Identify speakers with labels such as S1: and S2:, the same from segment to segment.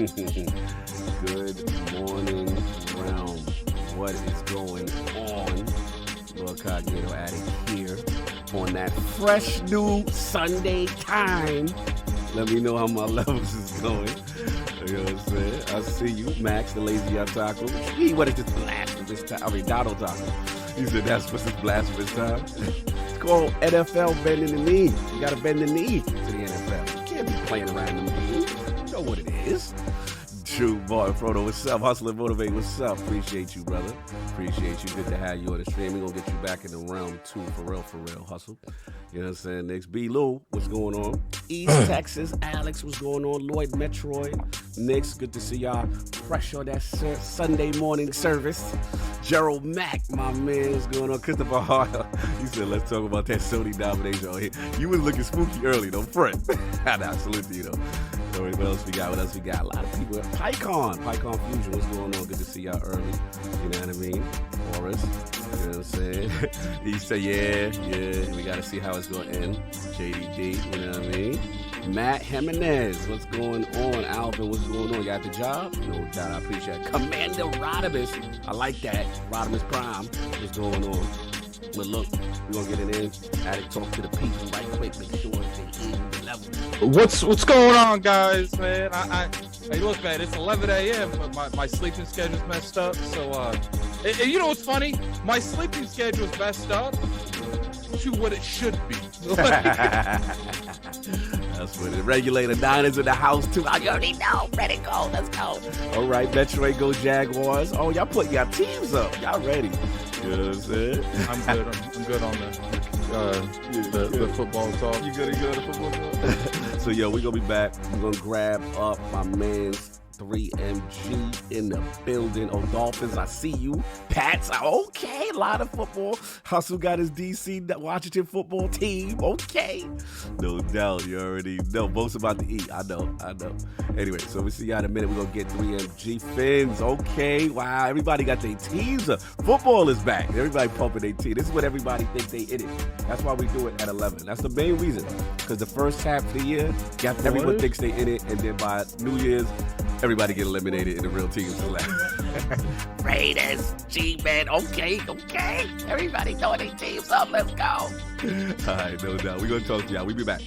S1: Good morning, realm. What is going on? LordCognito Addict here on that fresh new Sunday time. Let me know how my levels is going. You know what I'm saying? I see you, Max, the lazy taco. What is this blasphemous time? I mean, Donald Taco. He said that's what's this blasphemous time. It's called NFL bending the knee. You got to bend the knee to the NFL. You can't be playing around them games. You know what it is. True boy, Frodo, what's up? Hustle and Motivate, what's up? Appreciate you, brother. Appreciate you. Good to have you on the stream. We're going to get you back in the realm, too, for real, Hustle. You know what I'm saying? Next, B. Lou, what's going on? East Texas, Alex, what's going on? Lloyd Metroid, Knicks, good to see y'all. Fresh on that Sunday morning service. Gerald Mack, my man, what's going on? Christopher Hart, he said, let's talk about that Sony domination on here. You was looking spooky early, don't front. Nah, salute to you, though. So what else we got? A lot of people. PyCon Fusion, what's going on? Good to see y'all early. You know what I mean? Horace, you know what I'm saying? He said, yeah. We got to see how it's going to end. JDD, you know what I mean? Matt Jimenez, what's going on? Alvin, what's going on? You got the job? No doubt, I appreciate it. Commander Rodimus, I like that. Rodimus Prime, what's going on? But look, we're going to get it in. Addict talk to the people right quick. Make sure they in the level.
S2: What's going on, guys, man? Hey, look, man, it's 11 a.m., but my sleeping schedule's messed up. So, you know what's funny? My sleeping schedule's messed up to what it should be.
S1: That's what it. Regulator Niners in the house, too. I already know. Ready, go. Let's go. All right, Metroid, go Jaguars. Oh, y'all put your teams up. Y'all ready. You know what I'm saying?
S2: I'm good on the football talk.
S1: You good on the football talk? So, yo, we're going to be back. We're going to grab up my man's 3MG in the building. Oh, Dolphins, I see you. Pats, okay, a lot of football. Hustle got his DC Washington football team. Okay. No doubt, you already know. Most about to eat. I know. Anyway, so we see y'all in a minute. We're going to get 3MG Fins. Okay, wow, everybody got their teams up. Football is back. Everybody pumping their team. This is what everybody thinks they in it. That's why we do it at 11. That's the main reason. Because the first half of the year, everyone thinks they in it, and then by New Year's, everybody get eliminated and the real teams left. Raiders, G-Men, okay. Everybody throwing their teams up. Let's go. All right, no doubt. We're going to talk to y'all. We'll be back.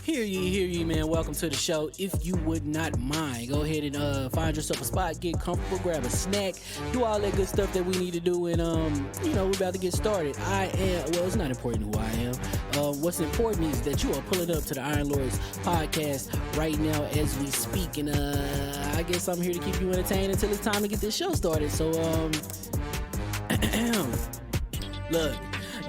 S3: Hear ye, man. Welcome to the show. If you would not mind, go ahead and find yourself a spot, get comfortable, grab a snack, do all that good stuff that we need to do, and we're about to get started. It's not important who I am. What's important is that you are pulling up to the Iron Lords podcast right now as we speak, and I guess I'm here to keep you entertained until it's time to get this show started. So look,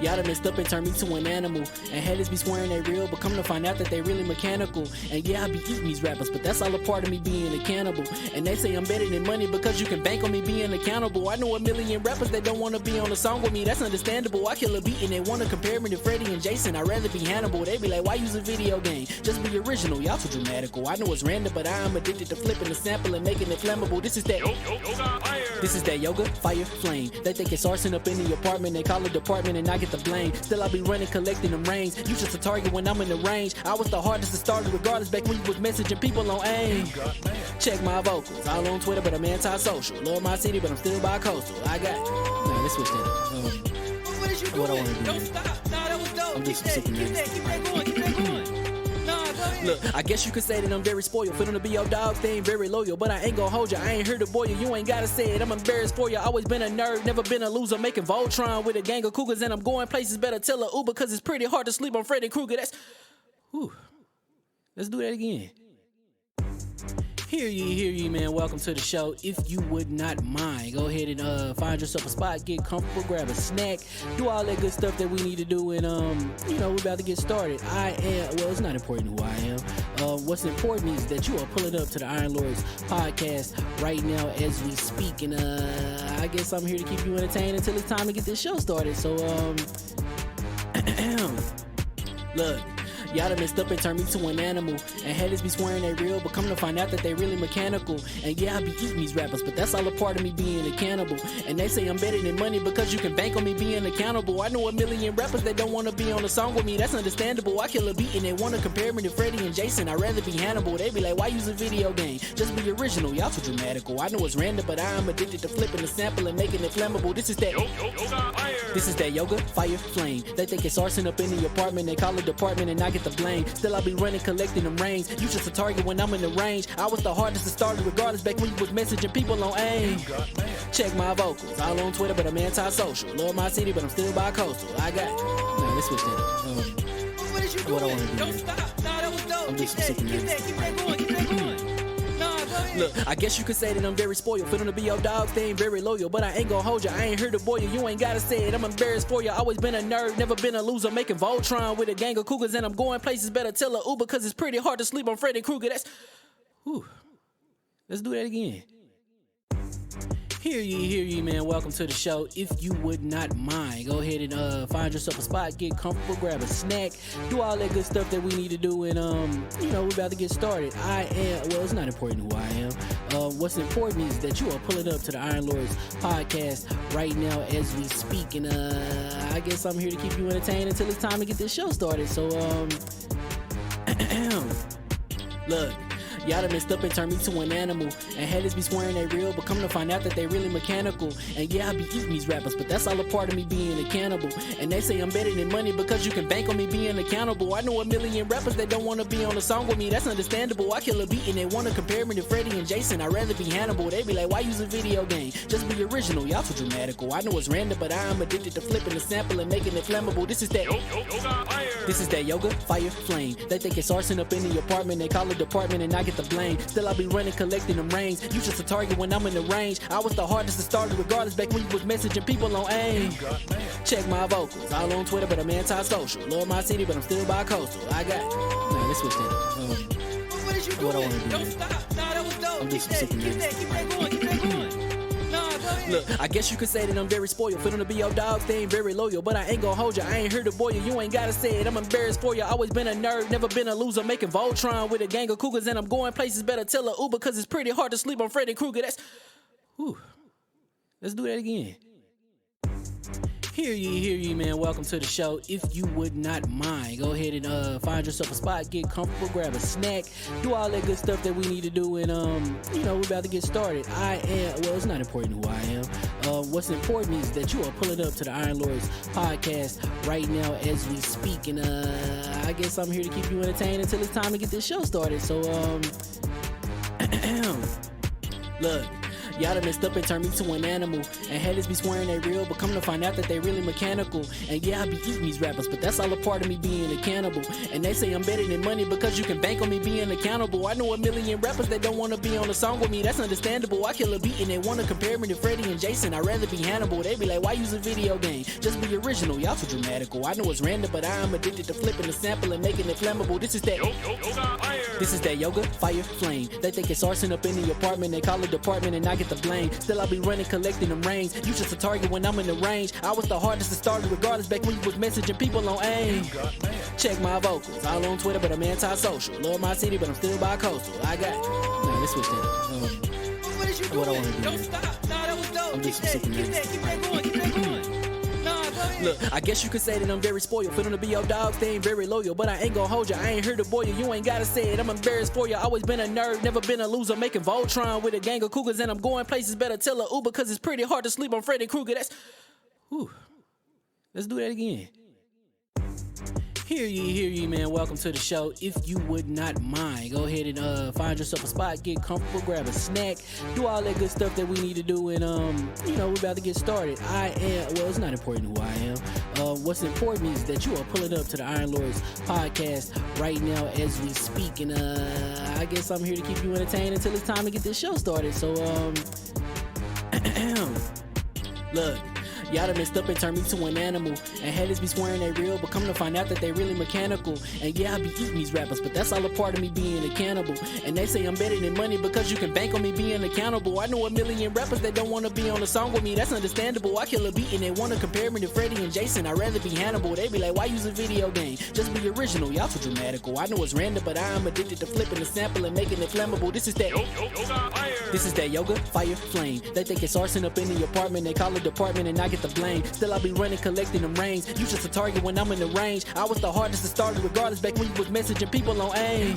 S3: y'all done messed up and turned me to an animal, and haters be swearing they real, but come to find out that they really mechanical. And yeah, I be eating these rappers, but that's all a part of me being a cannibal. And they say I'm better than money because you can bank on me being accountable. I know a million rappers that don't want to be on a song with me. That's understandable. I kill a beat and they want to compare me to Freddie and Jason. I'd rather be Hannibal. They be like, why use a video game? Just be original. Y'all too dramatical. I know it's random, but I am addicted to flipping the sample and making it flammable. This is that yoga, fire, flame. They think it's arson up in the apartment. They call it department and I get the blame. Still I be running, collecting them rings. You just a target when I'm in the range. I was the hardest to start regardless back when you was messaging people on AIM. Check my vocals. All on Twitter, but I'm anti-social. Love my city, but I'm still bi-coastal. Let's switch that up.
S4: What is you doing?
S3: What I want to do.
S4: Don't stop. Nah, that was dope.
S3: I'm just super nasty.
S4: Keep that going. Nah, go ahead.
S3: Look, I guess you could say that I'm very spoiled. For them to be your dog, they ain't very loyal. But I ain't gonna hold you. I ain't here to boil you. You ain't gotta say it. I'm embarrassed for you. Always been a nerd, never been a loser. Making Voltron with a gang of cougars, and I'm going places. Better tell a Uber, cause it's pretty hard to sleep on Freddy Krueger. Let's do that again. Hear ye, man. Welcome to the show. If you would not mind, go ahead and find yourself a spot, get comfortable, grab a snack, do all that good stuff that we need to do, and we're about to get started. It's not important who I am. What's important is that you are pulling up to the Iron Lords podcast right now as we speak, and I guess I'm here to keep you entertained until it's time to get this show started. So look. Y'all done messed up and turned me to an animal. And haters be swearing they real, but come to find out that they really mechanical. And yeah, I be eating these rappers, but that's all a part of me being a cannibal. And they say I'm better than money because you can bank on me being accountable. I know a million rappers that don't want to be on a song with me, that's understandable. I kill a beat and they want to compare me to Freddie and Jason. I'd rather be Hannibal. They be like, why use a video game? Just be original, y'all too dramatical. I know it's random, but I am addicted to flipping the sample and making it flammable. This is that yoga, fire, flame. They think it's arson up in the apartment, they call it department and I get the blame. Still I be running, collecting them rains. You just a target when I'm in the range. I was the hardest to start regardless back when you was messaging people on AIM. Check my vocals, all on Twitter but I'm anti-social. Love my city but I'm still bi-coastal. I got let's switch that up.
S4: What is you doing?
S3: What I wanna do
S4: Don't
S3: here.
S4: stop. Nah, that was dope.
S3: I'm just
S4: Keep that going. Keep that going. Nah, go ahead.
S3: Look, I guess you could say that I'm very spoiled. For them to be your dogs, they ain't very loyal. But I ain't gonna hold you, I ain't here to boil you. You ain't gotta say it, I'm embarrassed for you. Always been a nerd, never been a loser. Making Voltron with a gang of cougars. And I'm going places, better tell a Uber. Cause it's pretty hard to sleep on Freddy Krueger. Let's do that again. Hear ye, man. Welcome to the show. If you would not mind, go ahead and find yourself a spot, get comfortable, grab a snack, do all that good stuff that we need to do, and we're about to get started. It's not important who I am. What's important is that you are pulling up to the Iron Lords podcast right now as we speak, and I guess I'm here to keep you entertained until it's time to get this show started. So look. Y'all done messed up and turned me to an animal. And haters be swearing they real, but come to find out that they really mechanical. And yeah, I be eating these rappers, but that's all a part of me being a cannibal. And they say I'm better than money because you can bank on me being accountable. I know a million rappers that don't want to be on a song with me, that's understandable. I kill a beat and they want to compare me to Freddie and Jason. I'd rather be Hannibal. They be like, why use a video game? Just be original, y'all too dramatical. I know it's random, but I am addicted to flipping the sample and making it flammable. This is that yoga, fire, flame. They think it's arson up in the apartment, they call it department and I get the blame. Still I be running, collecting them rains. You just a target when I'm in the range. I was the hardest to start regardless back when you was messaging people on AIM. Check my vocals, all on Twitter but I'm anti-social. Love my city but I'm still bi-coastal. I got let's switch that up.
S4: What is you doing?
S3: What I wanna do
S4: Don't
S3: here.
S4: stop. Nah, that was dope.
S3: I'm
S4: Keep
S3: just
S4: that
S3: super
S4: going. Keep that going. Nah, go ahead.
S3: Look, I guess you could say that I'm very spoiled. For them to be your dogs, they ain't very loyal. But I ain't gonna hold you, I ain't here to boil you. You ain't gotta say it, I'm embarrassed for you. Always been a nerd, never been a loser. Making Voltron with a gang of cougars. And I'm going places, better tell a Uber. Cause it's pretty hard to sleep on Freddy Krueger. Let's do that again. Hear ye, man. Welcome to the show. If you would not mind, go ahead and find yourself a spot, get comfortable, grab a snack, do all that good stuff that we need to do, and we're about to get started. It's not important who I am. What's important is that you are pulling up to the Iron Lords podcast right now as we speak, and I guess I'm here to keep you entertained until it's time to get this show started. So look. Y'all done messed up and turned me to an animal. And haters be swearing they real, but come to find out that they really mechanical. And yeah, I be eating these rappers, but that's all a part of me being a cannibal. And they say I'm better than money because you can bank on me being accountable. I know a million rappers that don't want to be on a song with me, that's understandable. I kill a beat and they want to compare me to Freddie and Jason. I'd rather be Hannibal. They be like, why use a video game? Just be original, y'all too dramatical. I know it's random, but I am addicted to flipping the sample and making it flammable. This is that yoga, fire, flame. They think it's arson up in the apartment, they call it department and I get the blame. Still I be running, collecting them rains. You just a target when I'm in the range. I was the hardest to start regardless back when you was messaging people on AIM. Check my vocals, all on Twitter but I'm anti-social. Love my city but I'm still bi-coastal. I got let's switch that up.
S4: What is you doing?
S3: What I wanna do
S4: Don't
S3: here.
S4: stop. Nah, that was dope.
S3: I'm just
S4: Keep
S3: super
S4: that going. Nah, go ahead.
S3: Look, I guess you could say that I'm very spoiled. For them to be your dogs, they ain't very loyal. But I ain't gonna hold you, I ain't here to boil you. You ain't gotta say it, I'm embarrassed for you. Always been a nerd, never been a loser. Making Voltron with a gang of cougars. And I'm going places, better tell a Uber. Cause it's pretty hard to sleep on Freddy Krueger. Let's do that again. Hear ye, man. Welcome to the show. If you would not mind, go ahead and find yourself a spot, get comfortable, grab a snack, do all that good stuff that we need to do, and we're about to get started. It's not important who I am. What's important is that you are pulling up to the Iron Lords podcast right now as we speak, and I guess I'm here to keep you entertained until it's time to get this show started. So look, y'all done messed up and turned me to an animal, and haters be swearing they real, but come to find out that they really mechanical. And yeah, I be eating these rappers, but that's all a part of me being a cannibal. And they say I'm better than money because you can bank on me being accountable. I know a million rappers that don't want to be on a song with me, that's understandable. I kill a beat and they want to compare me to Freddie and Jason, I'd rather be Hannibal. They be like, why use a video game? Just be original, y'all too dramatical. I know it's random, but I am addicted to flipping the sample and making it flammable. This is that yoga, fire, flame. They think it's arson up in the apartment, they call it department and I get the blame. Still I be running, collecting them rings. You just a target when I'm in the range. I was the hardest to start regardless back when you was messaging people on AIM.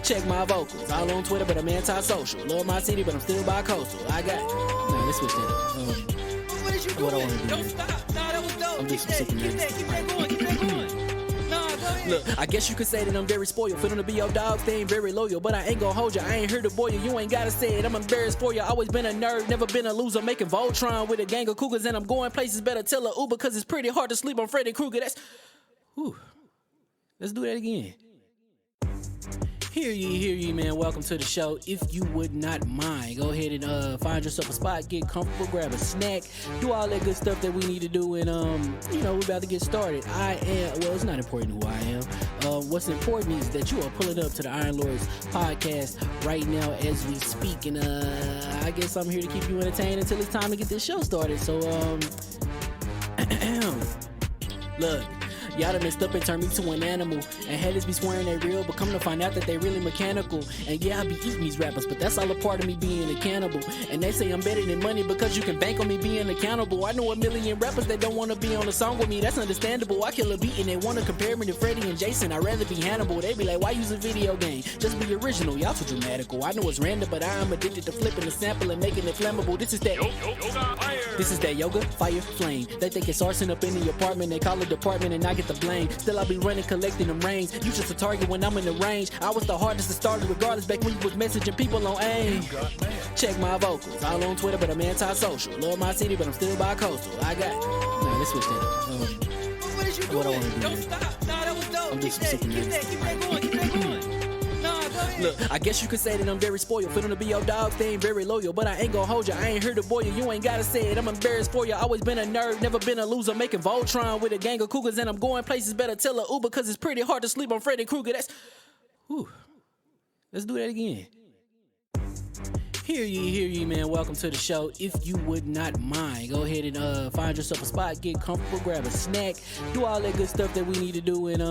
S3: Check my vocals, all on Twitter but I'm anti-social. Love my city but I'm still bi-coastal. I got, nah, let's switch that up.
S4: What is you
S3: What I
S4: doing?
S3: wanna do,
S4: Don't
S3: man.
S4: stop. Nah, that was dope.
S3: I'm
S4: Keep
S3: just
S4: that,
S3: super
S4: keep
S3: nervous.
S4: that, keep that going, keep that going. Nah, go ahead.
S3: Look, I guess you could say that I'm very spoiled. For them to be your dogs, they ain't very loyal. But I ain't gonna hold you, I ain't here to boil you. You ain't gotta say it, I'm embarrassed for you. Always been a nerd, never been a loser. Making Voltron with a gang of cougars, and I'm going places. Better tell a Uber, cause it's pretty hard to sleep on Freddy Krueger. That's, whew. Let's do that again. Hear ye, man. Welcome to the show. If you would not mind, go ahead and find yourself a spot, get comfortable, grab a snack, do all that good stuff that we need to do, and we're about to get started. It's not important who I am. What's important is that you are pulling up to the Iron Lords podcast right now as we speak, and I guess I'm here to keep you entertained until it's time to get this show started. So look, y'all done messed up and turned me to an animal, and haters be swearing they real, but come to find out that they really mechanical. And yeah, I be eating these rappers, but that's all a part of me being a cannibal. And they say I'm better than money because you can bank on me being accountable. I know a million rappers that don't want to be on a song with me, that's understandable. I kill a beat and they want to compare me to Freddie and Jason, I'd rather be Hannibal. They be like, why use a video game? Just be original, y'all too dramatical. I know it's random, but I am addicted to flipping the sample and making it flammable. This is that yoga, fire, flame. They think it's arson up in the apartment, they call it department and I get the blame. Still I be running, collecting them rings. You just a target when I'm in the range. I was the hardest to start regardless back when you was messaging people on AIM. Check my vocals, all on Twitter but I'm anti-social. Love my city but I'm still bi-coastal. I got, nah, let's switch that up.
S4: What is you
S3: What I
S4: doing?
S3: wanna do,
S4: Don't
S3: man.
S4: stop. Nah, that was dope.
S3: I'm
S4: Keep
S3: just
S4: that,
S3: super
S4: keep
S3: nervous.
S4: that, keep that going, keep that going. Nah, go ahead.
S3: Look, I guess you could say that I'm very spoiled. For them to be your dogs, they ain't very loyal. But I ain't gonna hold you, I ain't here to boil you. You ain't gotta say it, I'm embarrassed for you. Always been a nerd, never been a loser. Making Voltron with a gang of cougars, and I'm going places. Better tell a Uber, cause it's pretty hard to sleep on Freddy Krueger. That's, whew. Let's do that again. Hear ye, man. Welcome to the show. If you would not mind, go ahead and find yourself a spot, get comfortable, grab a snack, do all that good stuff that we need to do, and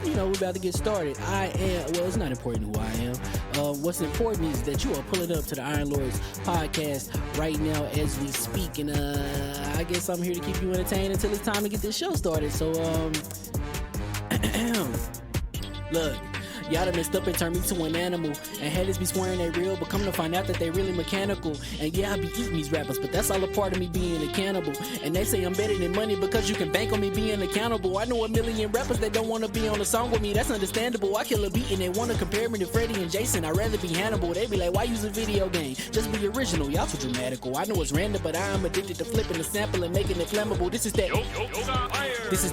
S3: we're about to get started. It's not important who I am. What's important is that you are pulling up to the Iron Lords podcast right now as we speak, and I guess I'm here to keep you entertained until it's time to get this show started. So look, y'all done messed up and turned me to an animal, and haters be swearing they real, but come to find out that they really mechanical. And yeah, I be eating these rappers, but that's all a part of me being a cannibal. And they say I'm better than money because you can bank on me being accountable. I know a million rappers that don't want to be on a song with me, that's understandable. I kill a beat and they want to compare me to Freddie and Jason, I'd rather be Hannibal. They be like, why use a video game? Just be original, y'all too dramatical. I know it's random, but I am addicted to flipping the sample and making it flammable. This is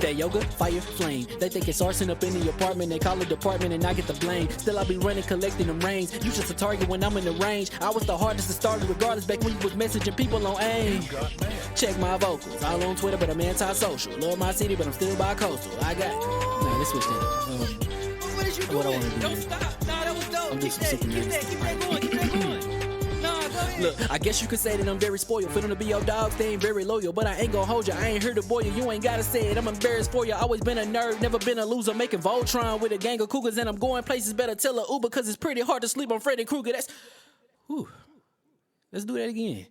S3: that yoga, fire, flame. They think it's arson up in the apartment, they call it department and I get the blame. Still I be running, collecting them rings. You just a target when I'm in the range. I was the hardest to start regardless back when you was messaging people on AIM. Check my vocals, all on Twitter but I'm anti-social. Love my city but I'm still bi-coastal. I got, nah, let's switch that up.
S4: What is you
S3: What I
S4: doing?
S3: wanna do,
S4: Don't
S3: man.
S4: stop. Nah, that was dope.
S3: I'm
S4: Keep
S3: just
S4: that,
S3: super
S4: keep
S3: nervous.
S4: that, keep that going, keep that going. Nah, go ahead.
S3: Look, I guess you could say that I'm very spoiled. For them to be your dogs, they ain't very loyal. But I ain't gonna hold you, I ain't here to boil you. You ain't gotta say it, I'm embarrassed for you. Always been a nerd, never been a loser. Making Voltron with a gang of cougars, and I'm going places. Better tell a Uber, cause it's pretty hard to sleep on Freddy Krueger. That's, whew. Let's do that again.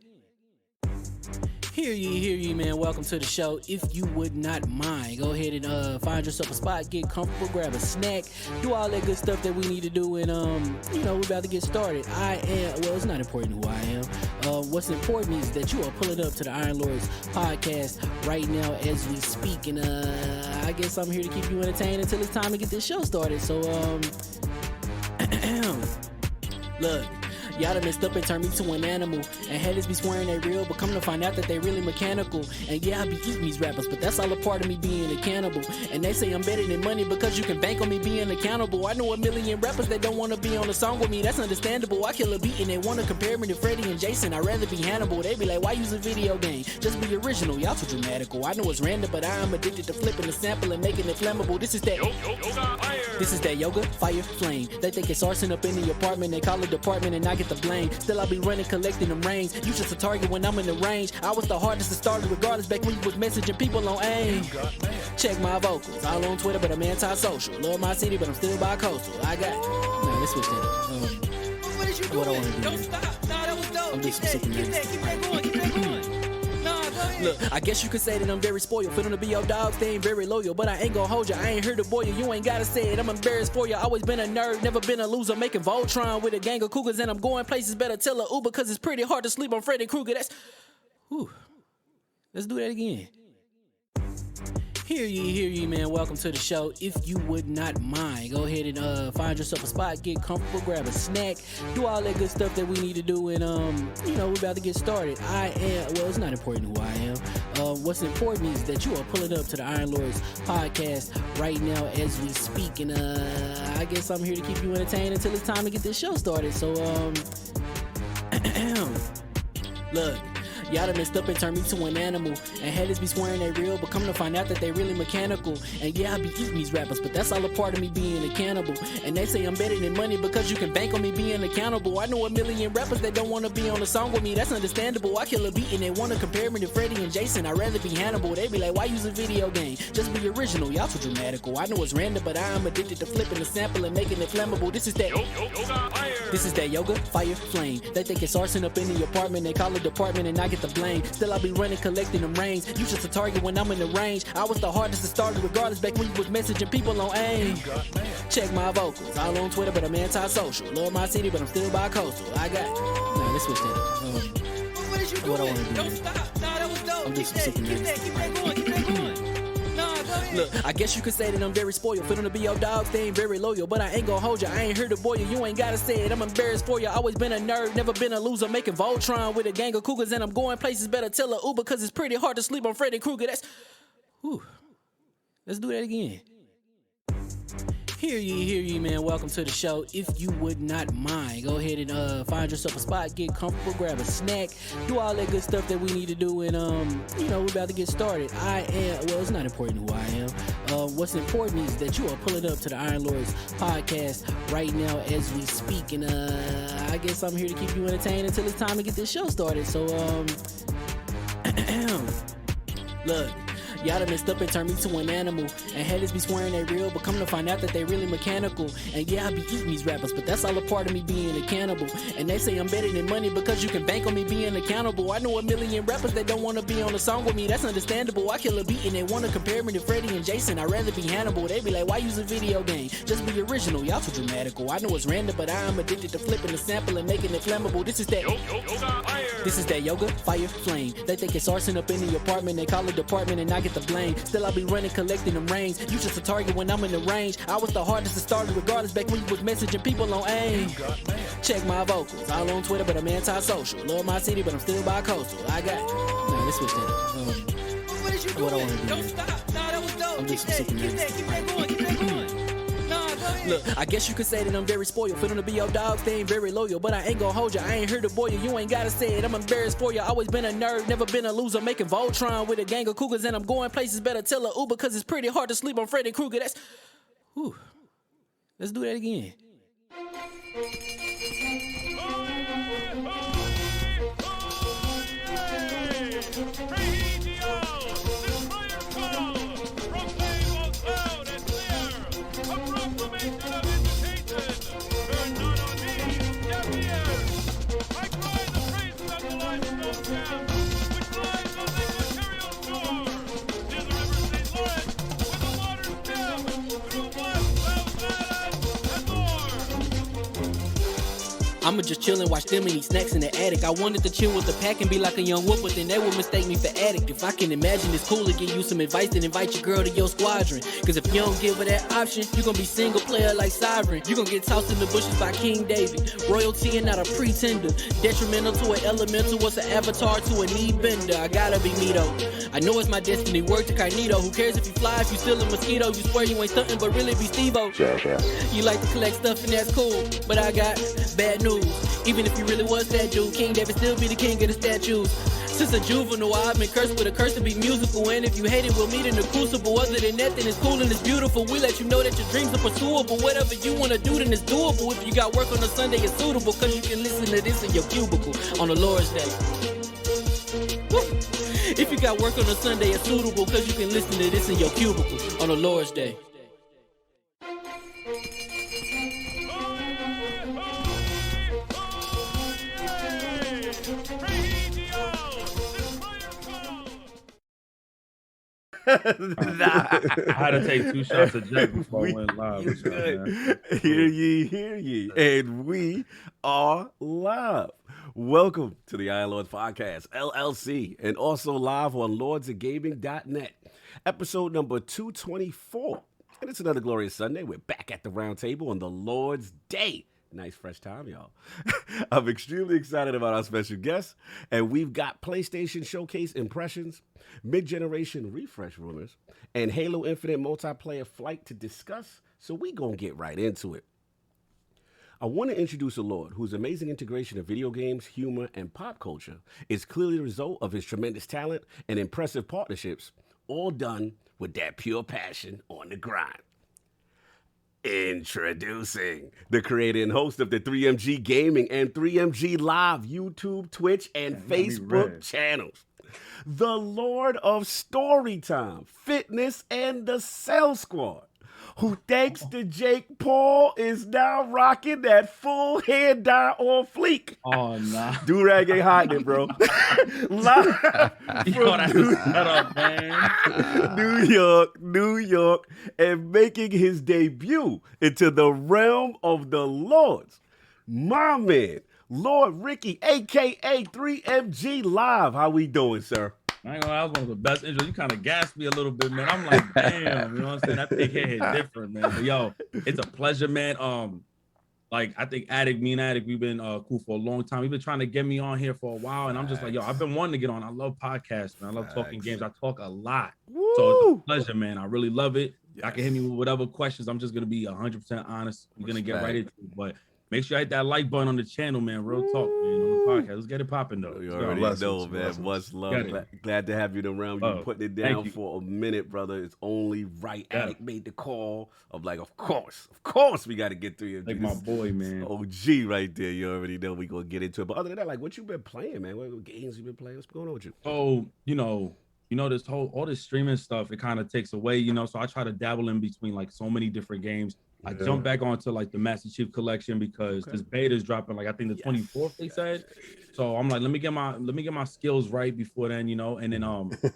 S3: Hear ye, man. Welcome to the show. If you would not mind, go ahead and find yourself a spot, get comfortable, grab a snack, do all that good stuff that we need to do, and we're about to get started. It's not important who I am. What's important is that you are pulling up to the Iron Lords podcast right now as we speak, and I guess I'm here to keep you entertained until it's time to get this show started. So look, Y'all done messed up and turned me to an animal. And haters be swearing they real, but come to find out that they really mechanical. And yeah, I be eating these rappers, but that's all a part of me being a cannibal. And they say I'm better than money because you can bank on me being accountable. I know a million rappers that don't wanna be on a song with me, that's understandable. I kill a beat and they wanna compare me to Freddie and Jason. I'd rather be Hannibal. They be like, why use a video game? Just be original, y'all too dramatical. I know it's random, but I am addicted to flipping the sample and making it flammable. This is that This is that yoga, fire, flame. They think it's arson up in the apartment. They call it department and I get the blame. Still I be running, collecting them rings. You just a target when I'm in the range. I was the hardest to start regardless back when you was messaging people on AIM. Check my vocals, all on Twitter, but I'm anti-social. Love my city, but I'm still bi-coastal. I got nah, let's switch that up.
S4: What did you do?
S3: What I wanna do,
S4: Don't
S3: man.
S4: stop. Nah, that was dope.
S3: I'm just
S4: Keep
S3: super
S4: that going. Keep that going. Nah, go ahead.
S3: Look, I guess you could say that I'm very spoiled. For them to be your dogs, they ain't very loyal. But I ain't gon' hold you, I ain't here to boil you. You ain't gotta say it, I'm embarrassed for you. Always been a nerd, never been a loser. Making Voltron with a gang of cougars. And I'm going places, better tell a Uber. Cause it's pretty hard to sleep on Freddy Krueger. That's, whew. Let's do that again. Hear ye, man. Welcome to the show. If you would not mind, go ahead and find yourself a spot, get comfortable, grab a snack, do all that good stuff that we need to do, and we're about to get started. It's not important who I am. What's important is that you are pulling up to the Iron Lords podcast right now as we speak, and I guess I'm here to keep you entertained until it's time to get this show started. So look. Y'all done messed up and turned me to an animal. And haters be swearing they real, but come to find out that they really mechanical. And yeah, I be eating these rappers, but that's all a part of me being a cannibal. And they say I'm better than money because you can bank on me being accountable. I know a million rappers that don't wanna be on a song with me, that's understandable. I kill a beat and they wanna compare me to Freddie and Jason. I'd rather be Hannibal. They be like, why use a video game? Just be original, y'all too dramatical. I know it's random, but I am addicted to flipping the sample and making it flammable. This is that This is that yoga, fire, flame. They think it's arson up in the apartment. They call it department and I get the blame. Still I be running, collecting them rings. You just a target when I'm in the range. I was the hardest to start regardless back when you was messaging people on AIM. Check my vocals, all on Twitter, but I'm anti-social. Love my city, but I'm still bi-coastal. I got nah, let's switch that up.
S4: What did you do?
S3: What I wanna do,
S4: Don't
S3: man.
S4: stop. Nah, that was dope.
S3: I'm just
S4: Keep
S3: super
S4: that going. Keep that going. Nah, go ahead.
S3: Look, I guess you could say that I'm very spoiled. For them to be your dogs, they ain't very loyal. But I ain't gon' hold you, I ain't here to boil you. You ain't gotta say it, I'm embarrassed for you. Always been a nerd, never been a loser. Making Voltron with a gang of cougars. And I'm going places, better tell a Uber. Cause it's pretty hard to sleep on Freddy Krueger. That's, whew. Let's do that again. Hear ye, man. Welcome to the show. If you would not mind, go ahead and find yourself a spot, get comfortable, grab a snack, do all that good stuff that we need to do, and we're about to get started. It's not important who I am. What's important is that you are pulling up to the Iron Lords podcast right now as we speak, and I guess I'm here to keep you entertained until it's time to get this show started. So look. Y'all done messed up and turned me to an animal. And haters be swearing they real, but come to find out that they really mechanical. And yeah, I be eating these rappers, but that's all a part of me being a cannibal. And they say I'm better than money because you can bank on me being accountable. I know a million rappers that don't wanna be on a song with me, that's understandable. I kill a beat and they wanna compare me to Freddie and Jason. I'd rather be Hannibal. They be like, why use a video game? Just be original, y'all too dramatical. I know it's random, but I am addicted to flipping the sample and making it flammable. This is that This is that yoga, fire, flame. They think it's arson up in the apartment. They call it department and I get the blame. Still I be running, collecting them rings. You just a target when I'm in the range. I was the hardest to start regardless back when you was messaging people on AIM. Check my vocals, all on Twitter, but I'm anti-social. Love my city, but I'm still bi-coastal. I got nah, let's switch that up.
S4: What did you do?
S3: What I wanna do,
S4: Don't
S3: man.
S4: stop. Nah, that was dope.
S3: I'm just
S4: Keep
S3: super
S4: that going. Keep that going. Nah, go ahead.
S3: Look, I guess you could say that I'm very spoiled. For them to be your dogs, they ain't very loyal. But I ain't gon' hold you, I ain't here to boil you. You ain't gotta say it, I'm embarrassed for you. Always been a nerd, never been a loser. Making Voltron with a gang of cougars. And I'm going places, better tell a Uber. Cause it's pretty hard to sleep on Freddy Krueger. That's, whew. Let's do that again. I'ma just chill and watch them and eat snacks in the attic. I wanted to chill with the pack and be like a young wolf, but then they would mistake me for addict. If I can imagine it's cool to give you some advice, then invite your girl to your squadron. Cause if you don't give her that option, you gon' be single player like Sovereign. You gon' get tossed in the bushes by King David. Royalty and not a pretender. Detrimental to an elemental, what's an avatar to a knee bender? I gotta be me though. I know it's my destiny, word to Cognito. Who cares if you fly, if you still a mosquito? You swear you ain't stunting, but really be Steve-O. You like to collect stuff and that's cool, but I got bad news. Even if you really was that dude, King David still be the king of the statues. Since a juvenile, I've been cursed with a curse to be musical. And if you hate it, we'll meet in the crucible. Other than that, then it's cool and it's beautiful. We let you know that your dreams are pursuable. Whatever you wanna do, then it's doable. If you got work on a Sunday, it's suitable. Cause you can listen to this in your cubicle on the Lord's Day. Woo. If you got work on a Sunday, it's suitable. Cause you can listen to this in your cubicle on the Lord's Day.
S5: I had to take 2 shots of Jack before I went live. With y'all, man.
S1: Hear ye, and we are live. Welcome to the Iron Lords Podcast, LLC, and also live on lordsofgaming.net, episode number 224. And it's another glorious Sunday. We're back at the round table on the Lord's Day. Nice fresh time, y'all. I'm extremely excited about our special guest, and we've got PlayStation Showcase impressions, mid-generation refresh rumors, and Halo Infinite multiplayer flight to discuss, so we gonna get right into it. I want to introduce a Lord whose amazing integration of video games, humor, and pop culture is clearly the result of his tremendous talent and impressive partnerships, all done with that pure passion on the grind. Introducing the creator and host of the 3MG Gaming and 3MG Live YouTube, Twitch, and Facebook channels. The Lord of Storytime, Fitness, and the Cell Squad, who thanks to Jake Paul is now rocking that full hair dye on fleek.
S5: Oh, nah.
S1: Do-rag ain't hiding it, bro. Live
S5: man.
S1: New York, and making his debut into the realm of the Lords. My man, Lord Ricky, a.k.a. 3MG Live. How we doing, sir?
S5: I ain't gonna lie, that was one of the best intros. You kind of gassed me a little bit, man. I'm like, damn, you know what I'm saying? That big head hit different, man. But yo, it's a pleasure, man. Like I think me and Addict, we've been cool for a long time. We've been trying to get me on here for a while, and I'm just like, yo, I've been wanting to get on. I love podcasts, man. I love talking games. I talk a lot.
S1: Woo!
S5: So it's a pleasure, man. I really love it. Yes. I can hit me with whatever questions. I'm just gonna be 100% honest. We're gonna get right into it, but make sure you hit that like button on the channel, man. Real talk, man, on the podcast. Let's get it popping, though.
S1: You already know, man. Much love. Glad to have you around. You putting it down for a minute, brother. It's only right. Alec made the call of like, of course, we got to get through you.
S5: Like my boy, man.
S1: OG right there. You already know we gonna get into it. But other than that, like, what you been playing, man? What games you been playing? What's going on with you?
S5: Oh, you know, all this streaming stuff, it kind of takes away, so I try to dabble in between like so many different games. I jumped back onto like the Master Chief Collection because this beta is dropping like I think the 24th they said. So I'm like, let me get my skills right before then, and then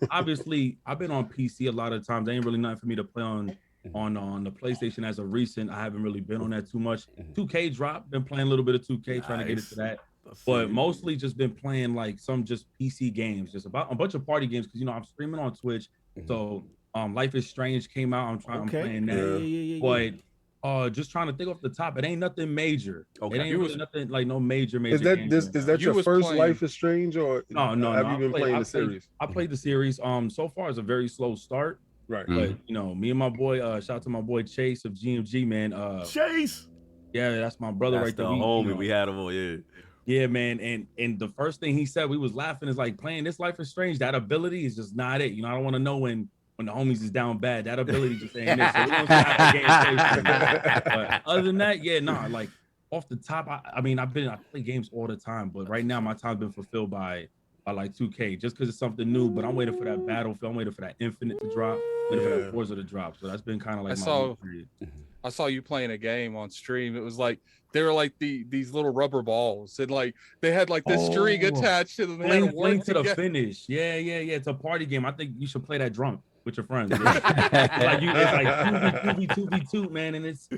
S5: obviously I've been on PC a lot of times. There ain't really nothing for me to play on the PlayStation as of recent. I haven't really been on that too much. 2K dropped, been playing a little bit of 2K, trying to get into that. But mostly just been playing like some just PC games, just about a bunch of party games because I'm streaming on Twitch. So Life is Strange came out. I'm playing that. But just trying to think off the top, it ain't nothing major. It ain't really nothing like no major.
S6: Is that your first Life is Strange or
S5: no?
S6: Have you been playing the series?
S5: I played the series. So far it's a very slow start.
S6: Right.
S5: But me and my boy, shout out to my boy Chase of GMG, man.
S1: Chase.
S5: Yeah, that's my brother right there.
S1: The homie, we had him on, yeah.
S5: Yeah, man, and the first thing he said, we was laughing, is like playing this Life is Strange. That ability is just not it. I don't want to know when the homies is down bad. That ability just ain't it. So we don't have that game. But other than that, like off the top, I play games all the time, but right now my time's been fulfilled by like 2K just because it's something new. But I'm waiting for that Battlefield. I'm waiting for that Infinite to drop. Waiting for that Forza to drop. So that's been kind of like
S2: I saw you playing a game on stream. It was like they were like these little rubber balls, and like they had like this string attached to them.
S5: Link to the finish. Yeah. It's a party game. I think you should play that drunk. with your friends. Like it's like 2v2, man, and it's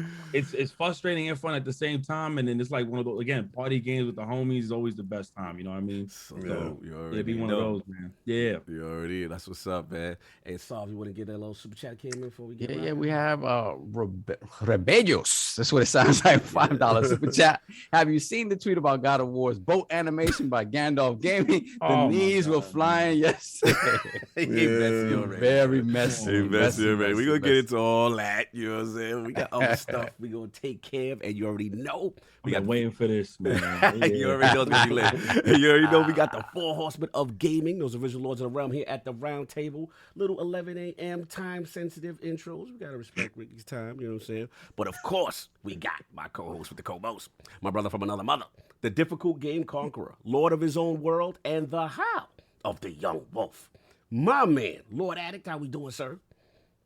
S5: frustrating and fun at the same time. And then it's like one of those, again, party games with the homies is always the best time. You know what I mean?
S1: So you already
S5: be one of those, man. Yeah,
S1: you already. That's what's up, man. Hey, Sav, you want to get that little super chat came in before we get?
S7: Yeah, we have Rebellios. That's what it sounds like. $5 super chat. Have you seen the tweet about God of War's boat animation by Gandalf Gaming? The knees were flying yesterday. Very messy.
S1: We're gonna get into all that. You know what I'm saying? We got other stuff we gonna take care of, and you already know
S5: we got waiting for this, man.
S1: You already know it's gonna be lit. You already know we got the 4 horsemen of gaming, those original lords of the realm here at the round table. Little 11 a.m. time sensitive intros. We gotta respect Ricky's time. You know what I'm saying? But of course, we got my co-host with the co-most, my brother from another mother, the difficult game conqueror, lord of his own world, and the howl of the young wolf. My man, Lord Addict, how we doing, sir?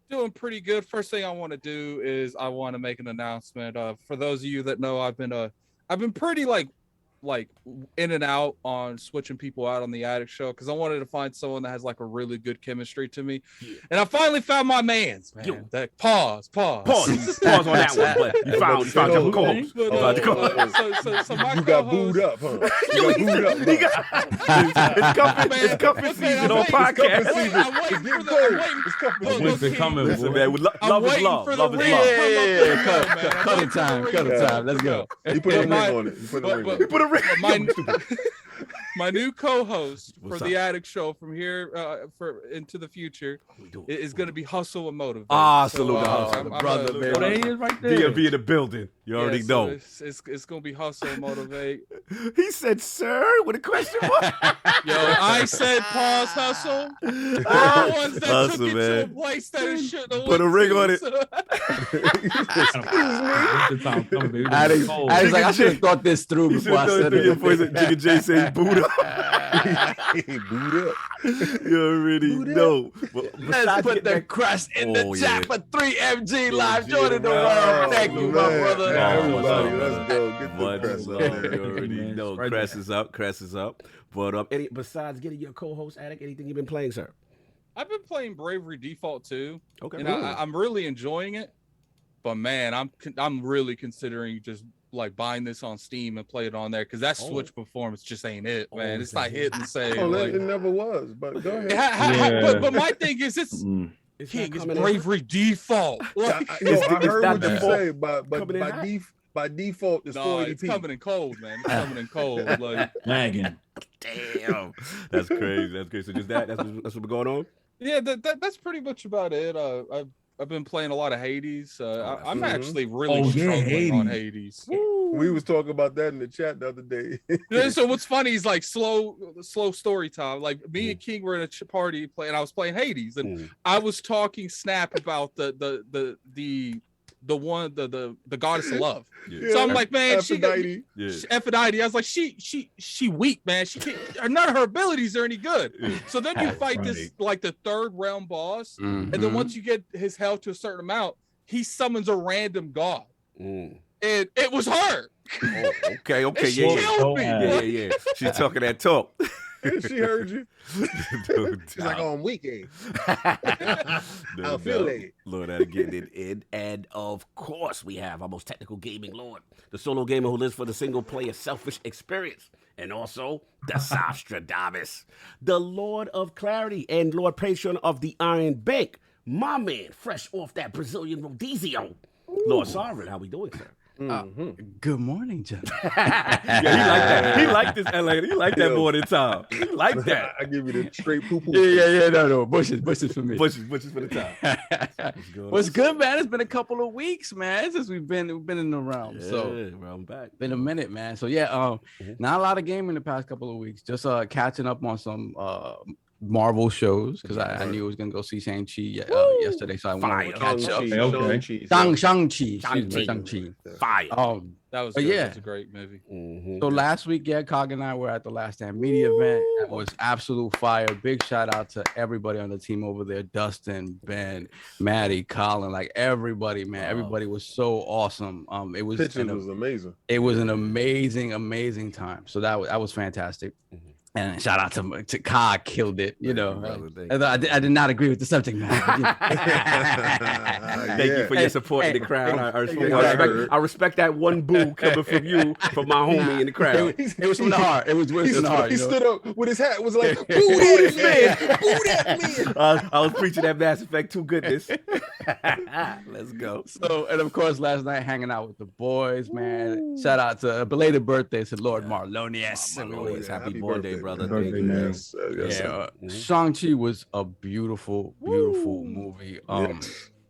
S2: Doing pretty good. First thing I want to do is I want to make an announcement. For those of you that know, I've been pretty like in and out on switching people out on the Addict show because I wanted to find someone that has like a really good chemistry to me, and I finally found my man's. Man, pause on
S1: that one. But you found your co-host.
S2: So my
S6: you got booed up, huh? You got booed up.
S1: It's cuffing season on podcast.
S6: It's
S5: coming.
S1: Love is love. Love is love.
S7: Cut it time. Let's go.
S6: You put a ring on it. You put a ring.
S2: My new co-host for the Addict show from here for into the future is going to be Hustle and Motivate.
S1: Salute the Hustle, brother.
S5: There he is, right there.
S1: DMV in the building. You already know.
S2: It's going to be Hustle and Motivate.
S1: He said, "Sir," with a question mark.
S2: Yo, I said pause, Hustle. The ones that
S1: Hustle,
S2: took it
S1: man.
S2: to a place that it shouldn't have
S1: Put a ring on it.
S7: I was like, I should have thought this through before I said it.
S1: Jigga J said, "Boot up."
S6: Boot up.
S1: You already know.
S7: Let's put the crust in the chat for 3MG Live. Joining the world. Thank you, my brother.
S6: Everybody, let's go. Get the press up.
S1: You already know. Crest is up. But besides getting your co-host, Addict, anything you've been playing, sir?
S2: I've been playing Bravery Default 2.
S1: Okay.
S2: And I'm really enjoying it. But man, I'm really considering just like buying this on Steam and play it on there because that Switch performance just ain't it, man. It's not hitting the same.
S6: It never was, but go ahead.
S2: But my thing is, it's Bravery Default. Like,
S6: I heard what you say, but by default, it's 480p.
S2: It's coming in cold, man. It's coming in cold. Like,
S5: lagging.
S1: Damn, that's crazy. So just that's what's going on.
S2: Yeah, that's pretty much about it. I've been playing a lot of Hades. I'm actually really struggling on Hades.
S6: We was talking about that in the chat the other day.
S2: So what's funny is like slow story time. Like me and King were in a party and I was playing Hades, and I was talking snap about the goddess of love. Yeah. So I'm like, man, Aphrodite. Aphrodite. I was like, she weak, man. She can't, none of her abilities are any good. So then you fight this like the 3rd realm boss, and then once you get his health to a certain amount, he summons a random god, and it was her.
S1: Oh, okay,
S2: she killed me.
S1: Yeah. She's talking that talk.
S6: She heard you.
S8: She's like, on weekend. I'll feel it.
S1: Lord, I'm getting it in. And of course, we have our most technical gaming lord, the solo gamer who lives for the single player selfish experience. And also, the Sostradamus, the Lord of Clarity and Lord Patron of the Iron Bank. My man, fresh off that Brazilian Rodizio. Lord Sovereign, how we doing, sir?
S7: Good morning, gentlemen.
S1: Yeah, he like that. He like this LA. He like that more than Tom. He like that.
S6: I give you the straight poo-poo.
S7: Yeah. No. Bushes for me.
S1: Bushes for the top.
S7: What's good, man? It's been a couple of weeks, man, since we've been in the realm.
S1: Yeah,
S7: so
S1: I'm back.
S7: Been a minute, man. So not a lot of gaming the past couple of weeks. Just catching up on some Marvel shows because I knew I was gonna go see Shang-Chi yesterday, so I wanted to catch up. Shang-Chi.
S1: Fire.
S2: That was good.
S7: Yeah,
S2: it was a great movie.
S7: So last week, Cog and I were at the Last Stand Media event. That was absolute fire. Big shout out to everybody on the team over there: Dustin, Ben, Maddie, Colin, like everybody, man. Everybody was so awesome. It was
S6: amazing.
S7: It was an amazing time. So that was fantastic. And shout out to Cog, killed it. You know,
S1: brother, thank
S7: although I did not agree with the subject matter.
S1: Thank you for your support in the crowd. I
S8: hey,
S1: respect that one boo coming from you, from my homie in the crowd.
S7: It was from the heart. It was from the heart.
S8: He
S7: You know?
S8: stood up with his hat, was like, "Boo that man! Boo that man!"
S1: I was preaching that Mass Effect 2 goodness. Let's go.
S7: So, and of course, last night hanging out with the boys, man. Shout out to belated birthday to Lord Marlonius.
S1: Marlonius, happy birthday, brother.
S6: Birthday,
S1: Thank you.
S6: man.
S8: Yes, yes,
S7: Yeah, Shang-Chi was a beautiful, beautiful movie.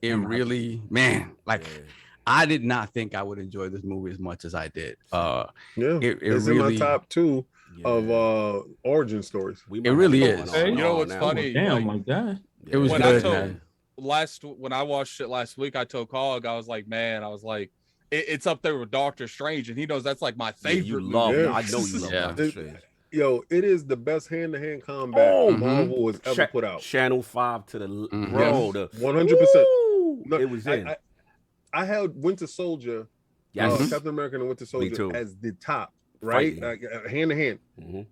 S7: It really, man, like I did not think I would enjoy this movie as much as I did.
S8: yeah.
S7: It
S8: It's
S7: really,
S8: in my top 2 of origin stories.
S7: It really is.
S2: You know what's funny?
S5: Damn,
S2: Like,
S5: like that.
S7: It was
S2: when
S7: good,
S2: I told
S7: man.
S2: when I watched it last week, I told Cog, I was like, it's up there with Doctor Strange, and he knows that's like my favorite.
S1: You love
S8: Yeah.
S1: I know you love
S7: Yeah.
S1: Doctor Strange.
S8: Yo, it is the best hand-to-hand combat Marvel has ever put out.
S1: Channel 5 to the
S7: Mhm.
S1: bro. The
S8: 100%.
S1: Woo! It was in.
S8: I held Winter Soldier,
S1: Yes.
S8: Captain America and Winter
S1: Me too.
S8: Soldier as the top, right?
S1: Fighting.
S8: Hand to hand.
S1: Mhm.